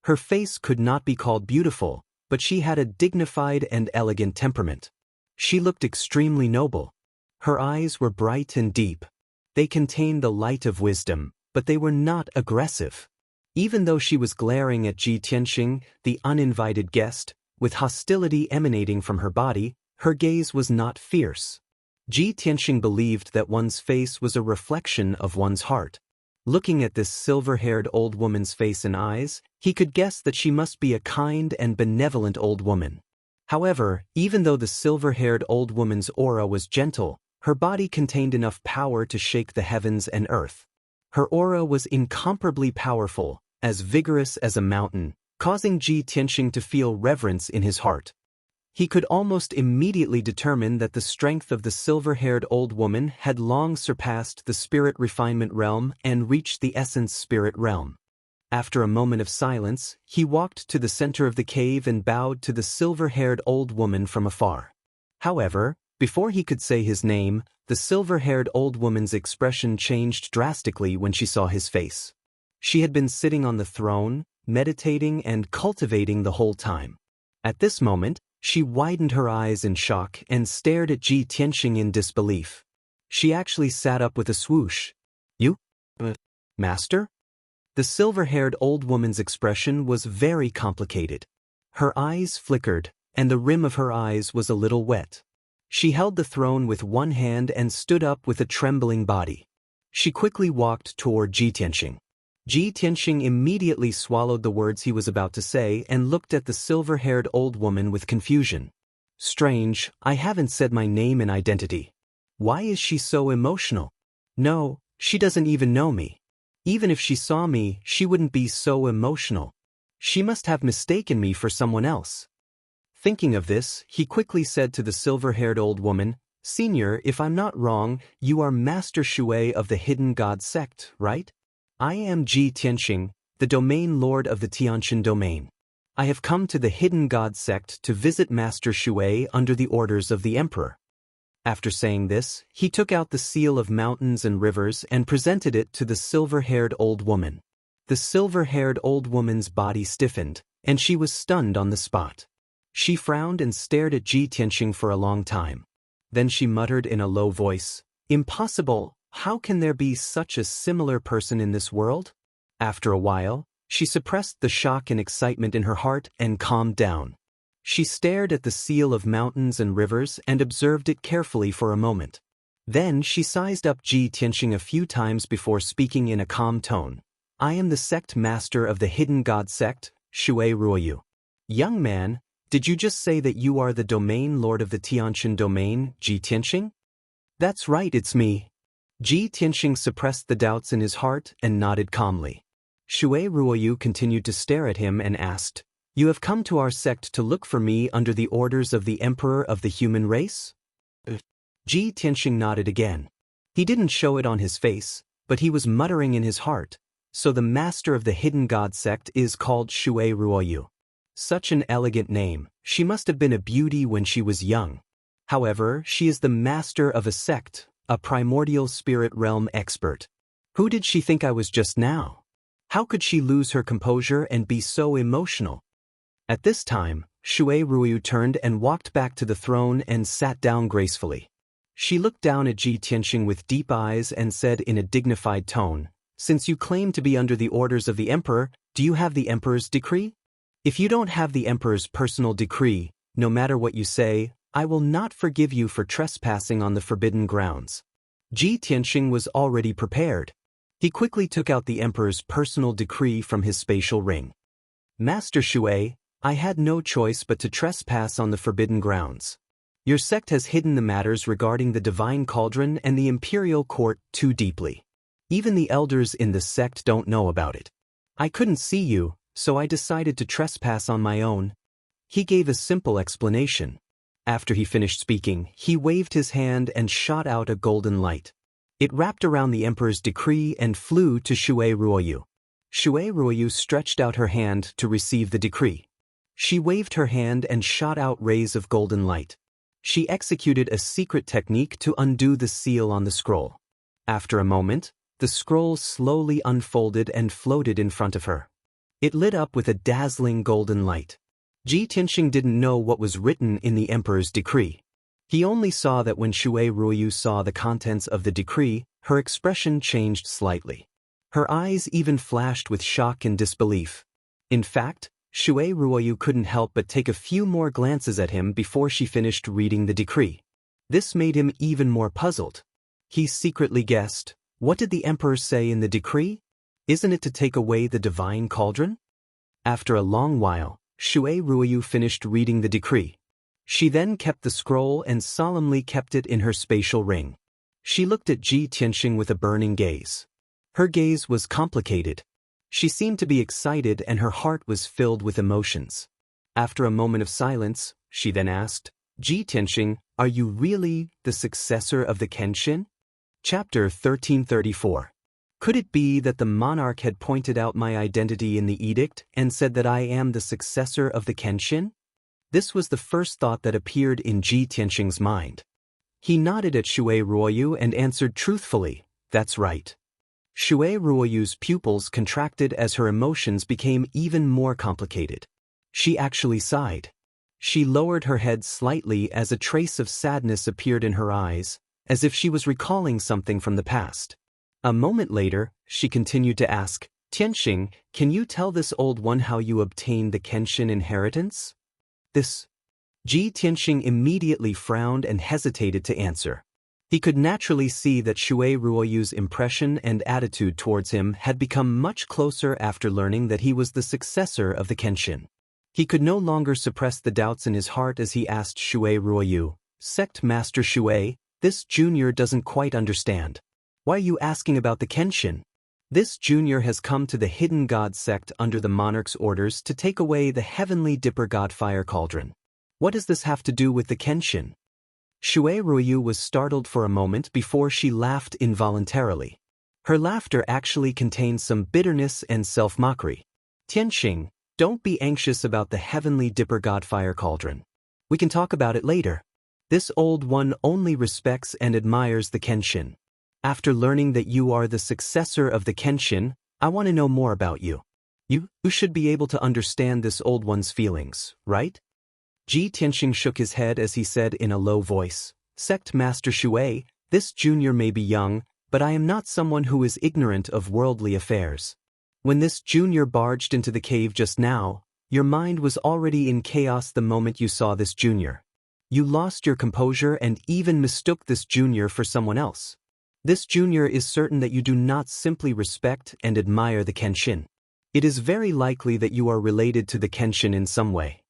Her face could not be called beautiful, but she had a dignified and elegant temperament. She looked extremely noble. Her eyes were bright and deep. They contained the light of wisdom, but they were not aggressive. Even though she was glaring at Ji Tianxing, the uninvited guest, with hostility emanating from her body, her gaze was not fierce. Ji Tianxing believed that one's face was a reflection of one's heart. Looking at this silver-haired old woman's face and eyes, he could guess that she must be a kind and benevolent old woman. However, even though the silver-haired old woman's aura was gentle, her body contained enough power to shake the heavens and earth. Her aura was incomparably powerful, as vigorous as a mountain, causing Ji Tianxing to feel reverence in his heart. He could almost immediately determine that the strength of the silver-haired old woman had long surpassed the spirit refinement realm and reached the essence spirit realm. After a moment of silence, he walked to the center of the cave and bowed to the silver-haired old woman from afar. However, before he could say his name, the silver-haired old woman's expression changed drastically when she saw his face. She had been sitting on the throne, meditating and cultivating the whole time. At this moment, she widened her eyes in shock and stared at Ji Tianxing in disbelief. She actually sat up with a swoosh. "You? Master?" The silver-haired old woman's expression was very complicated. Her eyes flickered, and the rim of her eyes was a little wet. She held the throne with one hand and stood up with a trembling body. She quickly walked toward Ji Tianxing. Ji Tianxing immediately swallowed the words he was about to say and looked at the silver-haired old woman with confusion. Strange, I haven't said my name and identity. Why is she so emotional? No, she doesn't even know me. Even if she saw me, she wouldn't be so emotional. She must have mistaken me for someone else. Thinking of this, he quickly said to the silver-haired old woman, "Senior, if I'm not wrong, you are Master Shui of the Hidden God sect, right? I am Ji Tianxing, the domain lord of the Tianxin domain. I have come to the Hidden God sect to visit Master Shui under the orders of the Emperor." After saying this, he took out the seal of mountains and rivers and presented it to the silver-haired old woman. The silver-haired old woman's body stiffened, and she was stunned on the spot. She frowned and stared at Ji Tianxing for a long time. Then she muttered in a low voice, "Impossible, how can there be such a similar person in this world?" After a while, she suppressed the shock and excitement in her heart and calmed down. She stared at the seal of mountains and rivers and observed it carefully for a moment. Then she sized up Ji Tianxing a few times before speaking in a calm tone. "I am the sect master of the Hidden God sect, Shui Ruoyu." "Young man, did you just say that you are the domain lord of the Tianxin domain, Ji Tianxing?" "That's right, it's me." Ji Tianxing suppressed the doubts in his heart and nodded calmly. Shui Ruoyu continued to stare at him and asked, "You have come to our sect to look for me under the orders of the Emperor of the human race?" Ji Tianxing nodded again. He didn't show it on his face, but he was muttering in his heart, "So the master of the Hidden God sect is called Shui Ruoyu. Such an elegant name, she must have been a beauty when she was young. However, she is the master of a sect, a primordial spirit realm expert. Who did she think I was just now? How could she lose her composure and be so emotional?" At this time, Shui Ruoyu turned and walked back to the throne and sat down gracefully. She looked down at Ji Tianxing with deep eyes and said in a dignified tone, "Since you claim to be under the orders of the Emperor, do you have the Emperor's decree? If you don't have the Emperor's personal decree, no matter what you say, I will not forgive you for trespassing on the forbidden grounds." Ji Tianxing was already prepared. He quickly took out the Emperor's personal decree from his spatial ring. "Master Shui, I had no choice but to trespass on the forbidden grounds. Your sect has hidden the matters regarding the divine cauldron and the imperial court too deeply. Even the elders in the sect don't know about it. I couldn't see you, so I decided to trespass on my own. He gave a simple explanation. After he finished speaking, he waved his hand and shot out a golden light. It wrapped around the emperor's decree and flew to Shui Ruoyu. Shui Ruoyu stretched out her hand to receive the decree. She waved her hand and shot out rays of golden light. She executed a secret technique to undo the seal on the scroll. After a moment, the scroll slowly unfolded and floated in front of her. It lit up with a dazzling golden light. Ji Tianxing didn't know what was written in the emperor's decree. He only saw that when Shui Ruoyu saw the contents of the decree, her expression changed slightly. Her eyes even flashed with shock and disbelief. In fact, Shui Ruoyu couldn't help but take a few more glances at him before she finished reading the decree. This made him even more puzzled. He secretly guessed, what did the emperor say in the decree? Isn't it to take away the divine cauldron? After a long while, Shui Ruoyu finished reading the decree. She then kept the scroll and solemnly kept it in her spatial ring. She looked at Ji Tianxing with a burning gaze. Her gaze was complicated. She seemed to be excited and her heart was filled with emotions. After a moment of silence, she then asked, Ji Tianxing, are you really the successor of the Kenshin? Chapter 1334. Could it be that the monarch had pointed out my identity in the edict and said that I am the successor of the Kenshin? This was the first thought that appeared in Ji Tianxing's mind. He nodded at Shui Ruoyu and answered truthfully, that's right. Shui Ruoyu's pupils contracted as her emotions became even more complicated. She actually sighed. She lowered her head slightly as a trace of sadness appeared in her eyes, as if she was recalling something from the past. A moment later, she continued to ask, Tianxing, can you tell this old one how you obtained the Kenshin inheritance? Ji Tianxing immediately frowned and hesitated to answer. He could naturally see that Shui Ruoyu's impression and attitude towards him had become much closer after learning that he was the successor of the Kenshin. He could no longer suppress the doubts in his heart as he asked Shui Ruoyu, Sect Master Shui, this junior doesn't quite understand. Why are you asking about the Kenshin? This junior has come to the hidden god sect under the monarch's orders to take away the heavenly dipper god fire cauldron. What does this have to do with the Kenshin? Shui Ruoyu was startled for a moment before she laughed involuntarily. Her laughter actually contained some bitterness and self-mockery. Tianxing, don't be anxious about the heavenly dipper god fire cauldron. We can talk about it later. This old one only respects and admires the Kenshin. After learning that you are the successor of the Kenshin, I want to know more about you. You should be able to understand this old one's feelings, right? Ji Tianxing shook his head as he said in a low voice, Sect Master Shui, this junior may be young, but I am not someone who is ignorant of worldly affairs. When this junior barged into the cave just now, your mind was already in chaos the moment you saw this junior. You lost your composure and even mistook this junior for someone else. This junior is certain that you do not simply respect and admire the Kenshin. It is very likely that you are related to the Kenshin in some way.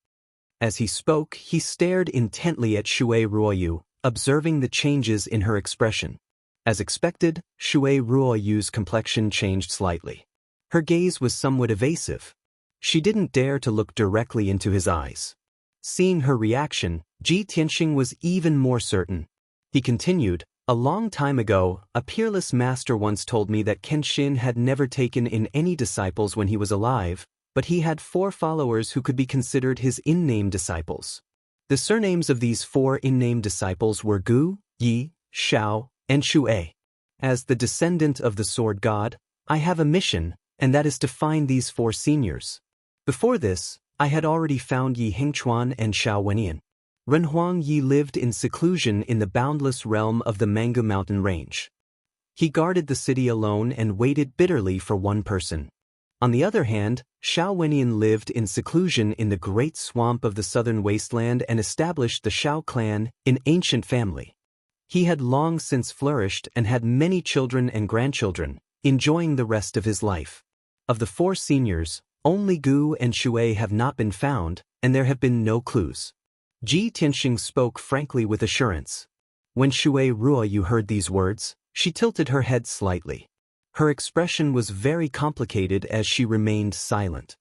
As he spoke, he stared intently at Shui Ruoyu, observing the changes in her expression. As expected, Shui Ruoyu's complexion changed slightly. Her gaze was somewhat evasive. She didn't dare to look directly into his eyes. Seeing her reaction, Ji Tianxing was even more certain. He continued, a long time ago, a peerless master once told me that Kenshin had never taken in any disciples when he was alive, but he had 4 followers who could be considered his in-name disciples. The surnames of these 4 in-name disciples were Gu, Yi, Shao, and Shui. As the descendant of the sword god, I have a mission, and that is to find these 4 seniors. Before this, I had already found Yi Hingchuan and Shao Wenyan. Renhuang Yi lived in seclusion in the boundless realm of the Mangu mountain range. He guarded the city alone and waited bitterly for one person. On the other hand, Shao Wenyan lived in seclusion in the great swamp of the southern wasteland and established the Shao clan, an ancient family. He had long since flourished and had many children and grandchildren, enjoying the rest of his life. Of the 4 seniors, only Gu and Shui have not been found, and there have been no clues. Ji Tianxing spoke frankly with assurance. When Shui Ruoyu heard these words, she tilted her head slightly. Her expression was very complicated as she remained silent.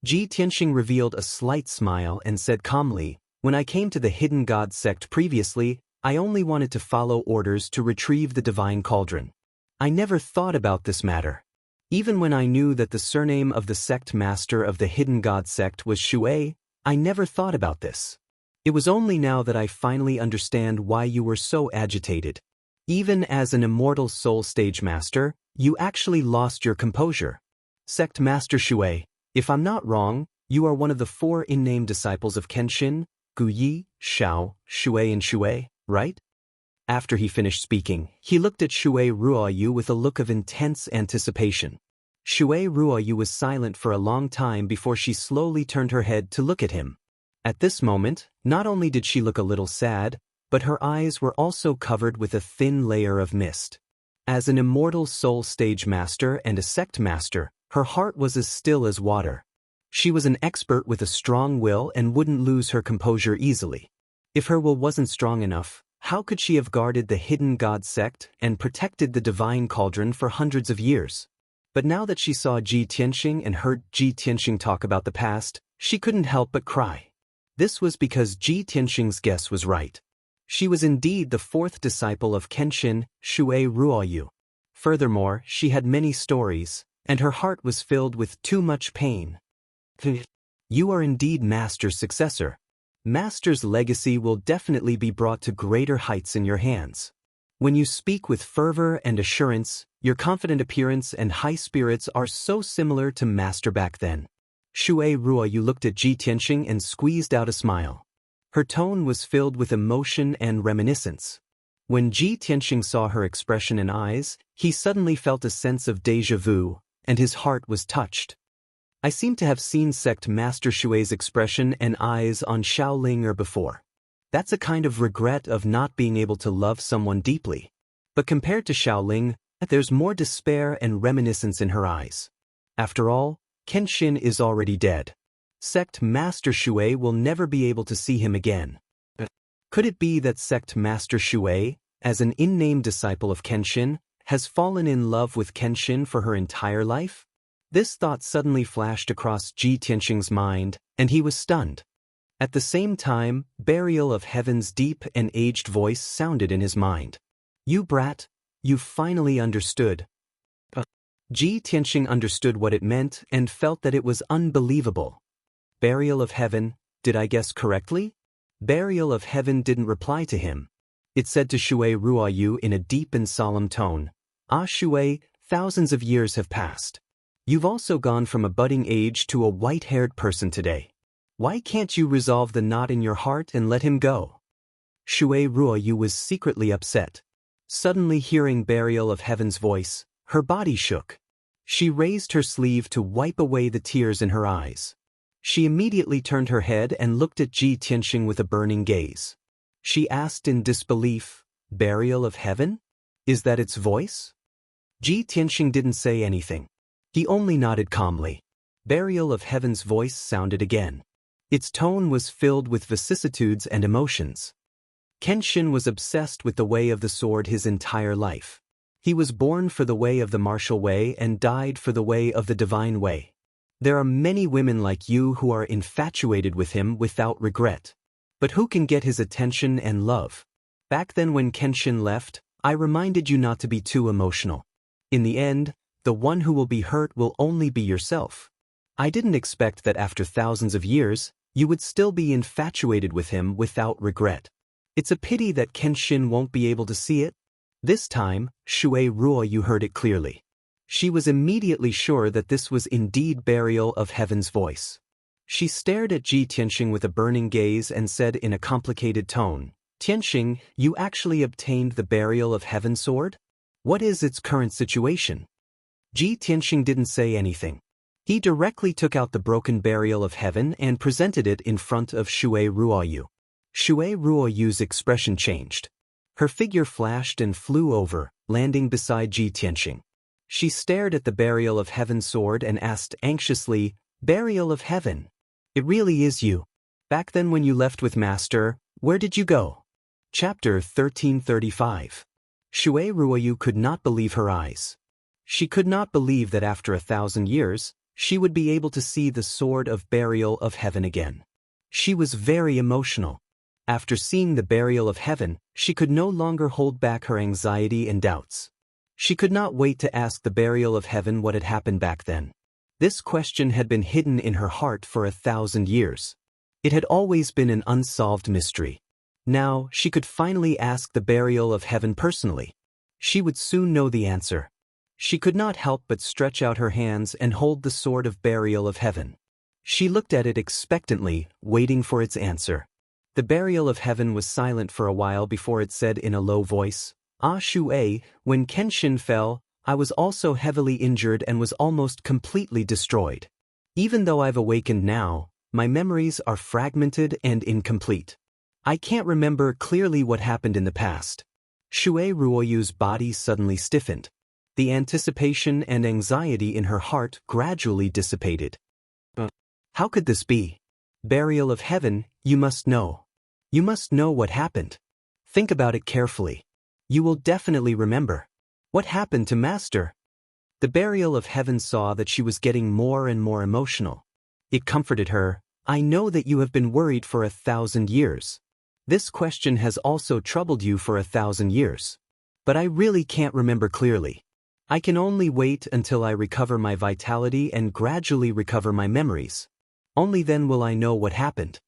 Ji Tianxing revealed a slight smile and said calmly, "When I came to the Hidden God sect previously, I only wanted to follow orders to retrieve the divine cauldron. I never thought about this matter. Even when I knew that the surname of the sect master of the Hidden God sect was Shui, I never thought about this. It was only now that I finally understand why you were so agitated. Even as an immortal soul stage master, you actually lost your composure. Sect Master Shui, if I'm not wrong, you are one of the 4 in-name disciples of Kenshin, Guyi, Xiao, Shui and Shui, right?" After he finished speaking, he looked at Shui Ruoyu with a look of intense anticipation. Shui Ruoyu was silent for a long time before she slowly turned her head to look at him. At this moment, not only did she look a little sad, but her eyes were also covered with a thin layer of mist. As an immortal soul stage master and a sect master, her heart was as still as water. She was an expert with a strong will and wouldn't lose her composure easily. If her will wasn't strong enough, how could she have guarded the Hidden God sect and protected the divine cauldron for hundreds of years? But now that she saw Ji Tianxing and heard Ji Tianxing talk about the past, she couldn't help but cry. This was because Ji Tianxing's guess was right. She was indeed the 4th disciple of Kenshin, Shui Ruoyu. Furthermore, she had many stories, and her heart was filled with too much pain. "You are indeed Master's successor. Master's legacy will definitely be brought to greater heights in your hands. When you speak with fervor and assurance, your confident appearance and high spirits are so similar to Master back then." Shui Ruoyu looked at Ji Tianxing and squeezed out a smile. Her tone was filled with emotion and reminiscence. When Ji Tianxing saw her expression and eyes, he suddenly felt a sense of déjà vu, and his heart was touched. "I seem to have seen Sect Master Shui's expression and eyes on Shaoling before. That's a kind of regret of not being able to love someone deeply. But compared to Shaoling, there's more despair and reminiscence in her eyes. After all, Kenshin is already dead. Sect Master Shui will never be able to see him again. Could it be that Sect Master Shui, as an in-name disciple of Kenshin, has fallen in love with Kenshin for her entire life?" This thought suddenly flashed across Ji Tianxing's mind, and he was stunned. At the same time, Burial of Heaven's deep and aged voice sounded in his mind. "You brat, you finally understood." Ji Tianxing understood what it meant and felt that it was unbelievable. "Burial of Heaven, did I guess correctly?" Burial of Heaven didn't reply to him. It said to Shui Ruoyu in a deep and solemn tone, "Ah Shui, thousands of years have passed. You've also gone from a budding age to a white-haired person today. Why can't you resolve the knot in your heart and let him go?" Shui Ruoyu was secretly upset. Suddenly hearing Burial of Heaven's voice, her body shook. She raised her sleeve to wipe away the tears in her eyes. She immediately turned her head and looked at Ji Tianxing with a burning gaze. She asked in disbelief, "Burial of Heaven? Is that its voice?" Ji Tianxing didn't say anything. He only nodded calmly. Burial of Heaven's voice sounded again. Its tone was filled with vicissitudes and emotions. Kenshin was obsessed with the way of the sword his entire life. He was born for the way of the martial way and died for the way of the divine way. There are many women like you who are infatuated with him without regret. But who can get his attention and love? Back then when Kenshin left, I reminded you not to be too emotional. In the end, the one who will be hurt will only be yourself. I didn't expect that after thousands of years, you would still be infatuated with him without regret. It's a pity that Kenshin won't be able to see it." This time, Shui Ruoyu heard it clearly. She was immediately sure that this was indeed Burial of Heaven's voice. She stared at Ji Tianxing with a burning gaze and said in a complicated tone, "Tianxing, you actually obtained the Burial of Heaven sword? What is its current situation?" Ji Tianxing didn't say anything. He directly took out the broken Burial of Heaven and presented it in front of Shui Ruoyu. Shui Ruoyu's expression changed. Her figure flashed and flew over, landing beside Ji Tianxing. She stared at the Burial of Heaven sword and asked anxiously, "Burial of Heaven, it really is you?" Back then when you left with Master, where did you go? Chapter 1335. Shui Ruoyu could not believe her eyes. She could not believe that after 1,000 years, she would be able to see the sword of burial of heaven again. She was very emotional. After seeing the burial of heaven, she could no longer hold back her anxiety and doubts. She could not wait to ask the burial of heaven what had happened back then. This question had been hidden in her heart for 1,000 years. It had always been an unsolved mystery. Now, she could finally ask the burial of heaven personally. She would soon know the answer. She could not help but stretch out her hands and hold the sword of burial of heaven. She looked at it expectantly, waiting for its answer. The burial of heaven was silent for a while before it said in a low voice, "Ah Shui, when Kenshin fell, I was also heavily injured and was almost completely destroyed. Even though I've awakened now, my memories are fragmented and incomplete. I can't remember clearly what happened in the past." Shui Ruoyu's body suddenly stiffened. The anticipation and anxiety in her heart gradually dissipated. How could this be? Burial of heaven, you must know. You must know what happened. Think about it carefully. You will definitely remember. What happened to Master? The burial of heaven saw that she was getting more and more emotional. It comforted her. I know that you have been worried for 1,000 years. This question has also troubled you for 1,000 years. But I really can't remember clearly. I can only wait until I recover my vitality and gradually recover my memories. Only then will I know what happened.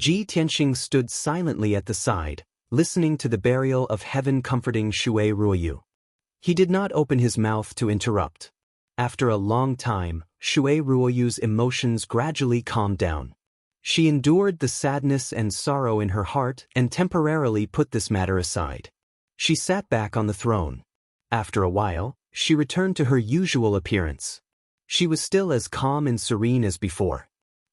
Ji Tianxing stood silently at the side, listening to the burial of heaven comforting Shui Ruoyu. He did not open his mouth to interrupt. After a long time, Shui Ruoyu's emotions gradually calmed down. She endured the sadness and sorrow in her heart and temporarily put this matter aside. She sat back on the throne. After a while, she returned to her usual appearance. She was still as calm and serene as before.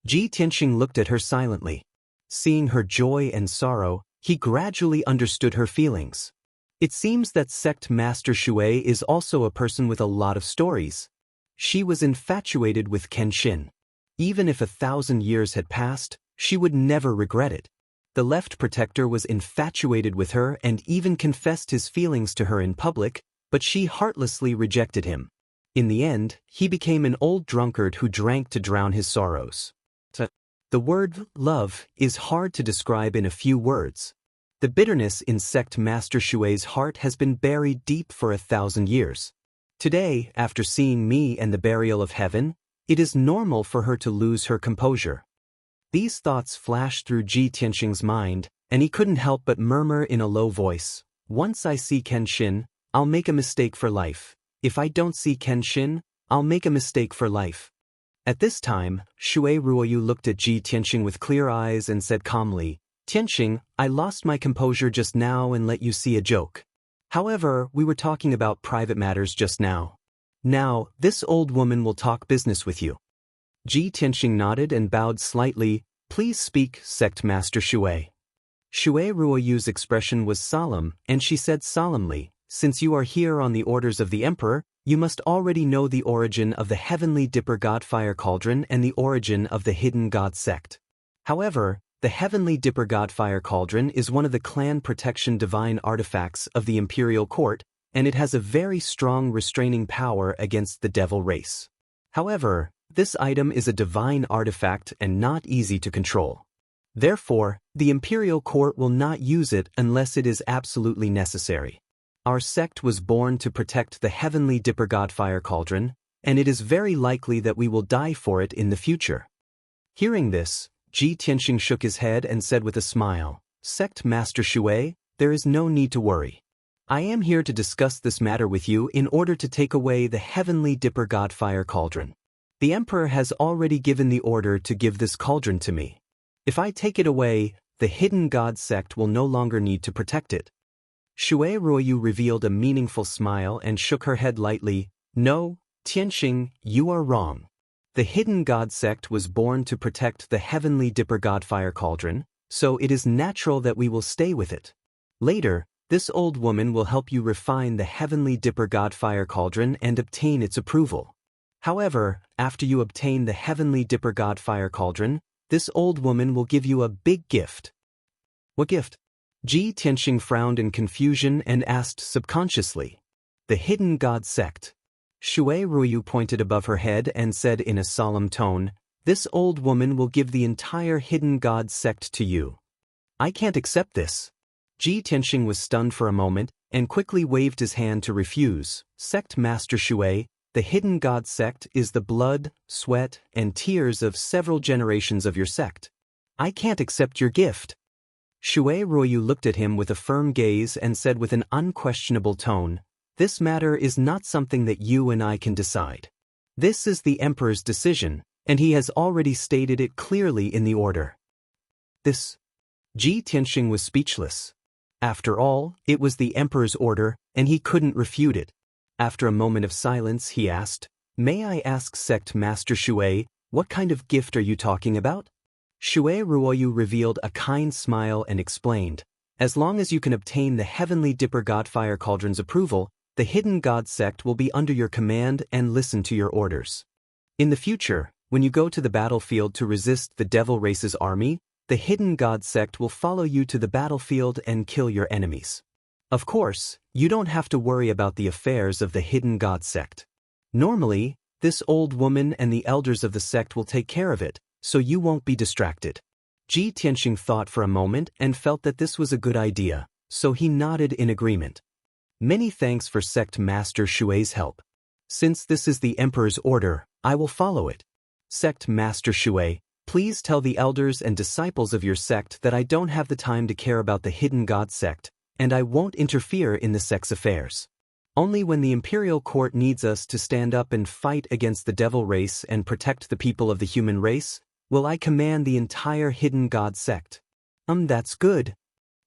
Ji Tianxing looked at her silently. Seeing her joy and sorrow, he gradually understood her feelings. It seems that Sect Master Shui is also a person with a lot of stories. She was infatuated with Kenshin. Even if 1,000 years had passed, she would never regret it. The left protector was infatuated with her and even confessed his feelings to her in public, but she heartlessly rejected him. In the end, he became an old drunkard who drank to drown his sorrows. The word love is hard to describe in a few words. The bitterness in Sect Master Shui's heart has been buried deep for 1,000 years. Today, after seeing me and the burial of heaven, it is normal for her to lose her composure. These thoughts flashed through Ji Tianxing's mind, and he couldn't help but murmur in a low voice, "Once I see Kenshin, I'll make a mistake for life. If I don't see Kenshin, I'll make a mistake for life." At this time, Shui Ruoyu looked at Ji Tianxing with clear eyes and said calmly, "Tianxing, I lost my composure just now and let you see a joke. However, we were talking about private matters just now. Now, this old woman will talk business with you." Ji Tianxing nodded and bowed slightly. "Please speak, Sect Master Shui." Shui Ruoyu's expression was solemn, and she said solemnly, "Since you are here on the orders of the Emperor, you must already know the origin of the Heavenly Dipper God Fire Cauldron and the origin of the Hidden God Sect. However, the Heavenly Dipper God Fire Cauldron is one of the clan protection divine artifacts of the Imperial Court, and it has a very strong restraining power against the devil race. However, this item is a divine artifact and not easy to control. Therefore, the Imperial Court will not use it unless it is absolutely necessary. Our sect was born to protect the Heavenly Dipper God Fire Cauldron, and it is very likely that we will die for it in the future." Hearing this, Ji Tianxing shook his head and said with a smile, "Sect Master Shui, there is no need to worry. I am here to discuss this matter with you in order to take away the Heavenly Dipper God Fire Cauldron. The Emperor has already given the order to give this cauldron to me. If I take it away, the Hidden God Sect will no longer need to protect it." Shui Ruoyu revealed a meaningful smile and shook her head lightly. "No, Tianxing, you are wrong. The Hidden God Sect was born to protect the Heavenly Dipper God Fire Cauldron, so it is natural that we will stay with it. Later, this old woman will help you refine the Heavenly Dipper God Fire Cauldron and obtain its approval. However, after you obtain the Heavenly Dipper God Fire Cauldron, This old woman will give you a big gift. What gift? Ji Tianxing frowned in confusion and asked subconsciously. The hidden god sect. Shui Ruoyu pointed above her head and said in a solemn tone, this old woman will give the entire hidden god sect to you. I can't accept this. Ji Tianxing was stunned for a moment and quickly waved his hand to refuse. Sect Master Shui, the hidden god sect is the blood, sweat, and tears of several generations of your sect. I can't accept your gift. Shui Ruoyu looked at him with a firm gaze and said with an unquestionable tone, this matter is not something that you and I can decide. This is the Emperor's decision, and he has already stated it clearly in the order. This. Ji Tianxing was speechless. After all, it was the Emperor's order, and he couldn't refute it. After a moment of silence, he asked, may I ask Sect Master Shui, what kind of gift are you talking about? Shui Ruoyu revealed a kind smile and explained, as long as you can obtain the Heavenly Dipper Godfire Cauldron's approval, the Hidden God Sect will be under your command and listen to your orders. In the future, when you go to the battlefield to resist the Devil Race's army, the Hidden God Sect will follow you to the battlefield and kill your enemies. Of course, you don't have to worry about the affairs of the Hidden God Sect. Normally, this old woman and the elders of the sect will take care of it, so you won't be distracted. Ji Tianxing thought for a moment and felt that this was a good idea, so he nodded in agreement. Many thanks for Sect Master Shui's help. Since this is the Emperor's order, I will follow it. Sect Master Shui, please tell the elders and disciples of your sect that I don't have the time to care about the Hidden God Sect, and I won't interfere in the sect's affairs. Only when the Imperial Court needs us to stand up and fight against the Devil Race and protect the people of the human race, will I command the entire Hidden God Sect. That's good.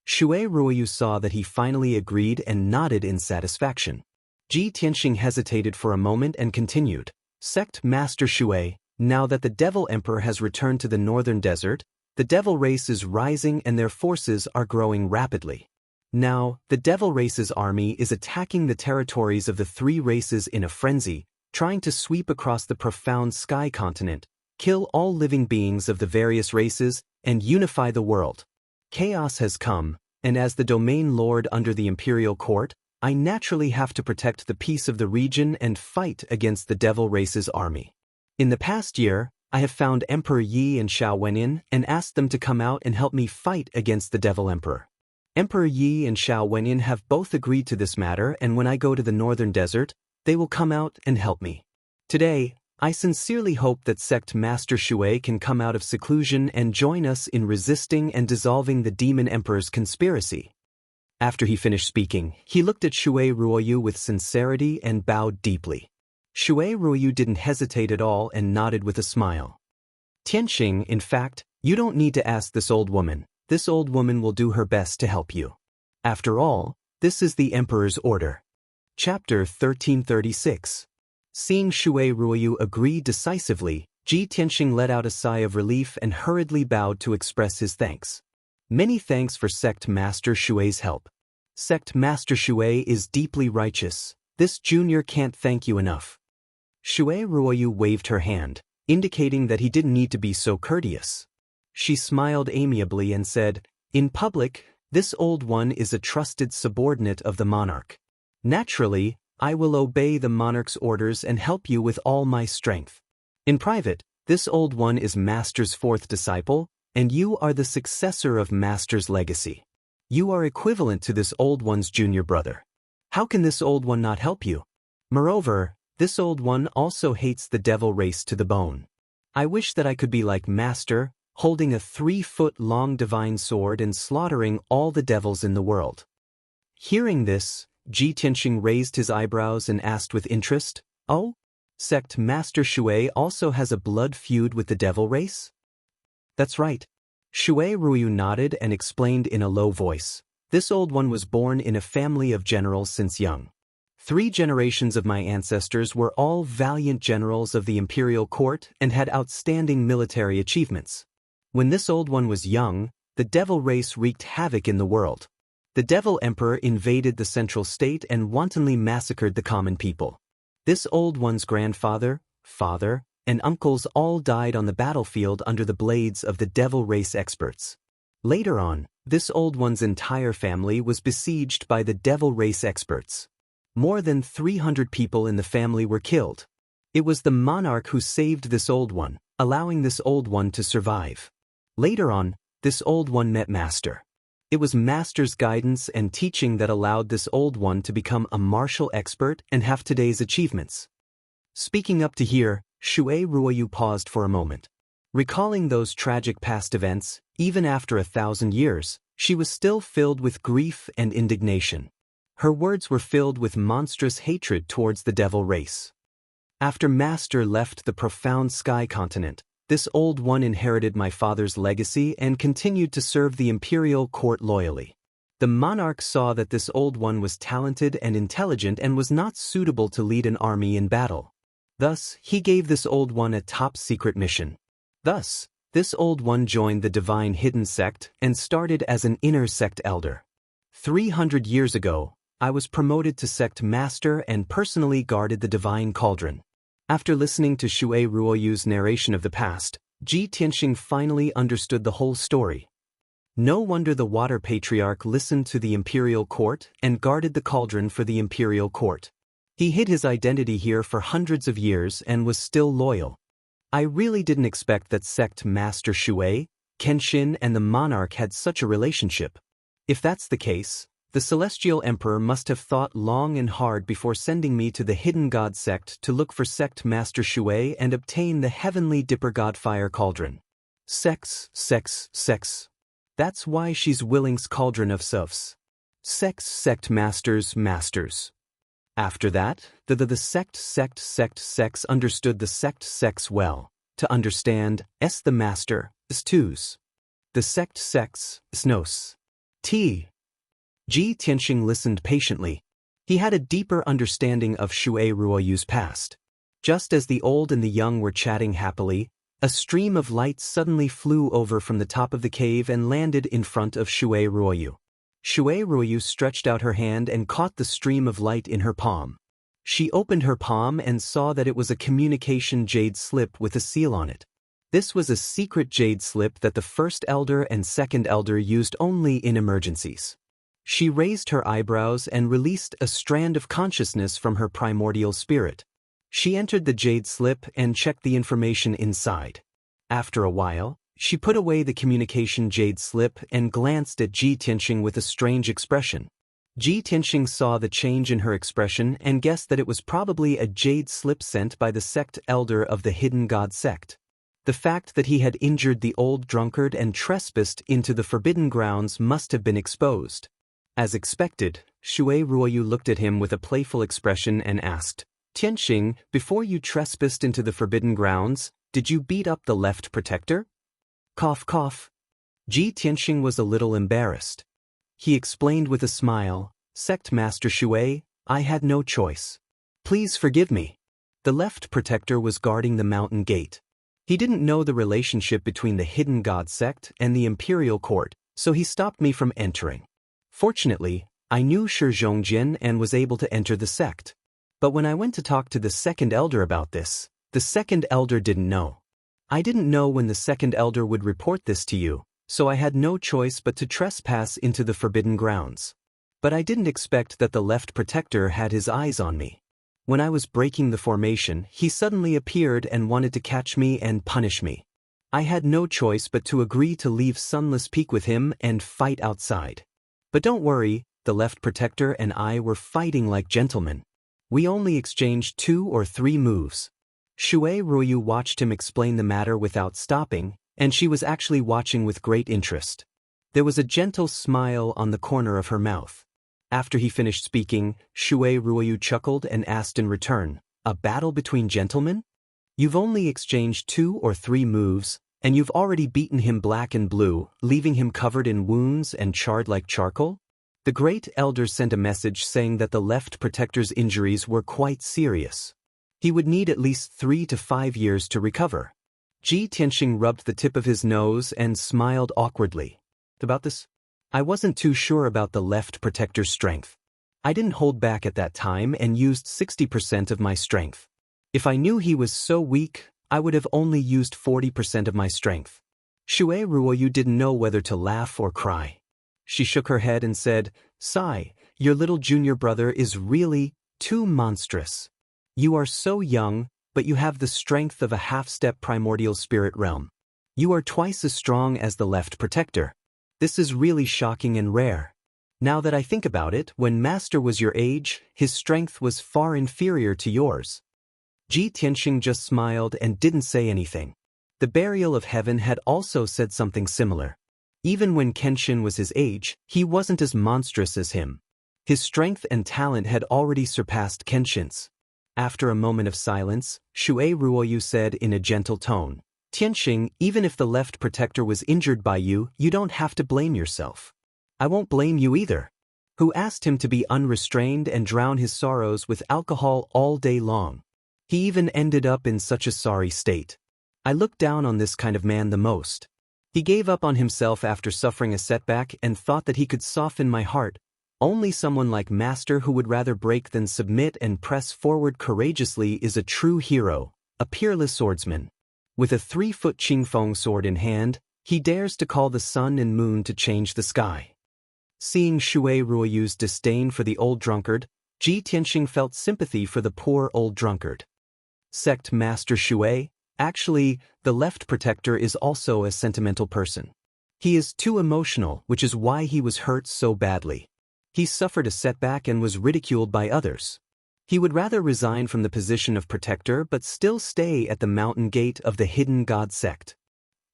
Shui Ruoyu saw that he finally agreed and nodded in satisfaction. Ji Tianxing hesitated for a moment and continued, Sect Master Shui, now that the Devil Emperor has returned to the Northern Desert, the Devil Race is rising and their forces are growing rapidly. Now, the Devil Race's army is attacking the territories of the three races in a frenzy, trying to sweep across the profound sky continent, kill all living beings of the various races, and unify the world. Chaos has come, and as the domain lord under the Imperial Court, I naturally have to protect the peace of the region and fight against the Devil Race's army. In the past year, I have found Emperor Yi and Xiao Wenin and asked them to come out and help me fight against the Devil Emperor. Emperor Yi and Xiao Wenin have both agreed to this matter, and when I go to the Northern Desert, they will come out and help me. Today, I sincerely hope that Sect Master Shui can come out of seclusion and join us in resisting and dissolving the Demon Emperor's conspiracy. After he finished speaking, he looked at Shui Ruoyu with sincerity and bowed deeply. Shui Ruoyu didn't hesitate at all and nodded with a smile. Tianxing, in fact, you don't need to ask this old woman. This old woman will do her best to help you. After all, this is the Emperor's order. Chapter 1336. Seeing Shui Ruoyu agree decisively, Ji Tianxing let out a sigh of relief and hurriedly bowed to express his thanks. Many thanks for Sect Master Shui's help. Sect Master Shui is deeply righteous. This junior can't thank you enough. Shui Ruoyu waved her hand, indicating that he didn't need to be so courteous. She smiled amiably and said, in public, this old one is a trusted subordinate of the monarch. Naturally, I will obey the monarch's orders and help you with all my strength. In private, this old one is Master's fourth disciple, and you are the successor of Master's legacy. You are equivalent to this old one's junior brother. How can this old one not help you? Moreover, this old one also hates the Devil Race to the bone. I wish that I could be like Master, holding a 3-foot-long divine sword and slaughtering all the devils in the world. Hearing this, Ji Tianxing raised his eyebrows and asked with interest, oh? Sect Master Shui also has a blood feud with the Devil Race? That's right. Shui Ruoyu nodded and explained in a low voice, this old one was born in a family of generals since young. 3 generations of my ancestors were all valiant generals of the Imperial Court and had outstanding military achievements. When this old one was young, the Devil Race wreaked havoc in the world. The Devil Emperor invaded the central state and wantonly massacred the common people. This old one's grandfather, father, and uncles all died on the battlefield under the blades of the devil race experts. Later on, this old one's entire family was besieged by the devil race experts. More than 300 people in the family were killed. It was the monarch who saved this old one, allowing this old one to survive. Later on, this old one met Master. It was Master's guidance and teaching that allowed this old one to become a martial expert and have today's achievements. Speaking up to here, Shui Ruoyu paused for a moment. Recalling those tragic past events, even after 1,000 years, she was still filled with grief and indignation. Her words were filled with monstrous hatred towards the devil race. After Master left the profound sky continent, this old one inherited my father's legacy and continued to serve the imperial court loyally. The monarch saw that this old one was talented and intelligent and was not suitable to lead an army in battle. Thus, he gave this old one a top-secret mission. Thus, this old one joined the divine hidden sect and started as an inner sect elder. 300 years ago, I was promoted to sect master and personally guarded the divine cauldron. After listening to Shui Ruoyu's narration of the past, Ji Tianxing finally understood the whole story. No wonder the water patriarch listened to the imperial court and guarded the cauldron for the imperial court. He hid his identity here for hundreds of years and was still loyal. I really didn't expect that sect master Shui, Kenshin and the monarch had such a relationship. If that's the case, the celestial emperor must have thought long and hard before sending me to the hidden god sect to look for sect master Shui and obtain the heavenly dipper god fire cauldron. Sex. That's why she's Willing's cauldron of sofs. Sect masters. After that, the sect understood the sect well. To understand, the master, twos. The sect snos. T. Ji Tianxing listened patiently. He had a deeper understanding of Shui Ruoyu's past. Just as the old and the young were chatting happily, a stream of light suddenly flew over from the top of the cave and landed in front of Shui Ruoyu. Shui Ruoyu stretched out her hand and caught the stream of light in her palm. She opened her palm and saw that it was a communication jade slip with a seal on it. This was a secret jade slip that the first elder and second elder used only in emergencies. She raised her eyebrows and released a strand of consciousness from her primordial spirit. She entered the jade slip and checked the information inside. After a while, she put away the communication jade slip and glanced at Ji Tianxing with a strange expression. Ji Tianxing saw the change in her expression and guessed that it was probably a jade slip sent by the sect elder of the hidden god sect. The fact that he had injured the old drunkard and trespassed into the forbidden grounds must have been exposed. As expected, Shui Ruoyu looked at him with a playful expression and asked, "Tianxing, before you trespassed into the forbidden grounds, did you beat up the left protector?" Cough. Ji Tianxing was a little embarrassed. He explained with a smile, "Sect Master Shui, I had no choice. Please forgive me." The left protector was guarding the mountain gate. He didn't know the relationship between the hidden god sect and the imperial court, so he stopped me from entering. Fortunately, I knew Shi Zhongjin and was able to enter the sect. But when I went to talk to the second elder about this, the second elder didn't know. I didn't know when the second elder would report this to you, so I had no choice but to trespass into the forbidden grounds. But I didn't expect that the left protector had his eyes on me. When I was breaking the formation, he suddenly appeared and wanted to catch me and punish me. I had no choice but to agree to leave Sunless Peak with him and fight outside. But don't worry, the left protector and I were fighting like gentlemen. We only exchanged 2 or 3 moves. Shui Ruoyu watched him explain the matter without stopping, and she was actually watching with great interest. There was a gentle smile on the corner of her mouth. After he finished speaking, Shui Ruoyu chuckled and asked in return, "A battle between gentlemen? You've only exchanged 2 or 3 moves, and you've already beaten him black and blue, leaving him covered in wounds and charred like charcoal?" The great elder sent a message saying that the left protector's injuries were quite serious. He would need at least 3 to 5 years to recover. Ji Tianxing rubbed the tip of his nose and smiled awkwardly. About this? I wasn't too sure about the left protector's strength. I didn't hold back at that time and used 60% of my strength. If I knew he was so weak, I would have only used 40% of my strength. Shui Ruoyu didn't know whether to laugh or cry. She shook her head and said, "Sai, your little junior brother is really too monstrous. You are so young, but you have the strength of a half-step primordial spirit realm. You are twice as strong as the left protector. This is really shocking and rare. Now that I think about it, when Master was your age, his strength was far inferior to yours." Ji Tianxing just smiled and didn't say anything. The Burial of Heaven had also said something similar. Even when Kenshin was his age, he wasn't as monstrous as him. His strength and talent had already surpassed Kenshin's. After a moment of silence, Shui Ruoyu said in a gentle tone, "Tianxing, even if the left protector was injured by you, you don't have to blame yourself. I won't blame you either. Who asked him to be unrestrained and drown his sorrows with alcohol all day long? He even ended up in such a sorry state. I look down on this kind of man the most. He gave up on himself after suffering a setback and thought that he could soften my heart. Only someone like Master who would rather break than submit and press forward courageously is a true hero, a peerless swordsman. With a 3-foot Qingfeng sword in hand, he dares to call the sun and moon to change the sky." Seeing Shui Ruoyu's disdain for the old drunkard, Ji Tianxing felt sympathy for the poor old drunkard. Sect Master Shui, actually, the left protector is also a sentimental person. He is too emotional, which is why he was hurt so badly. He suffered a setback and was ridiculed by others. He would rather resign from the position of protector but still stay at the mountain gate of the hidden god sect.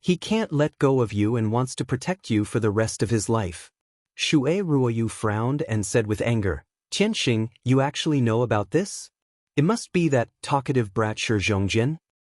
He can't let go of you and wants to protect you for the rest of his life. Shui Ruoyu frowned and said with anger, "Tianxing, you actually know about this? It must be that talkative brat Shi Zhongjin."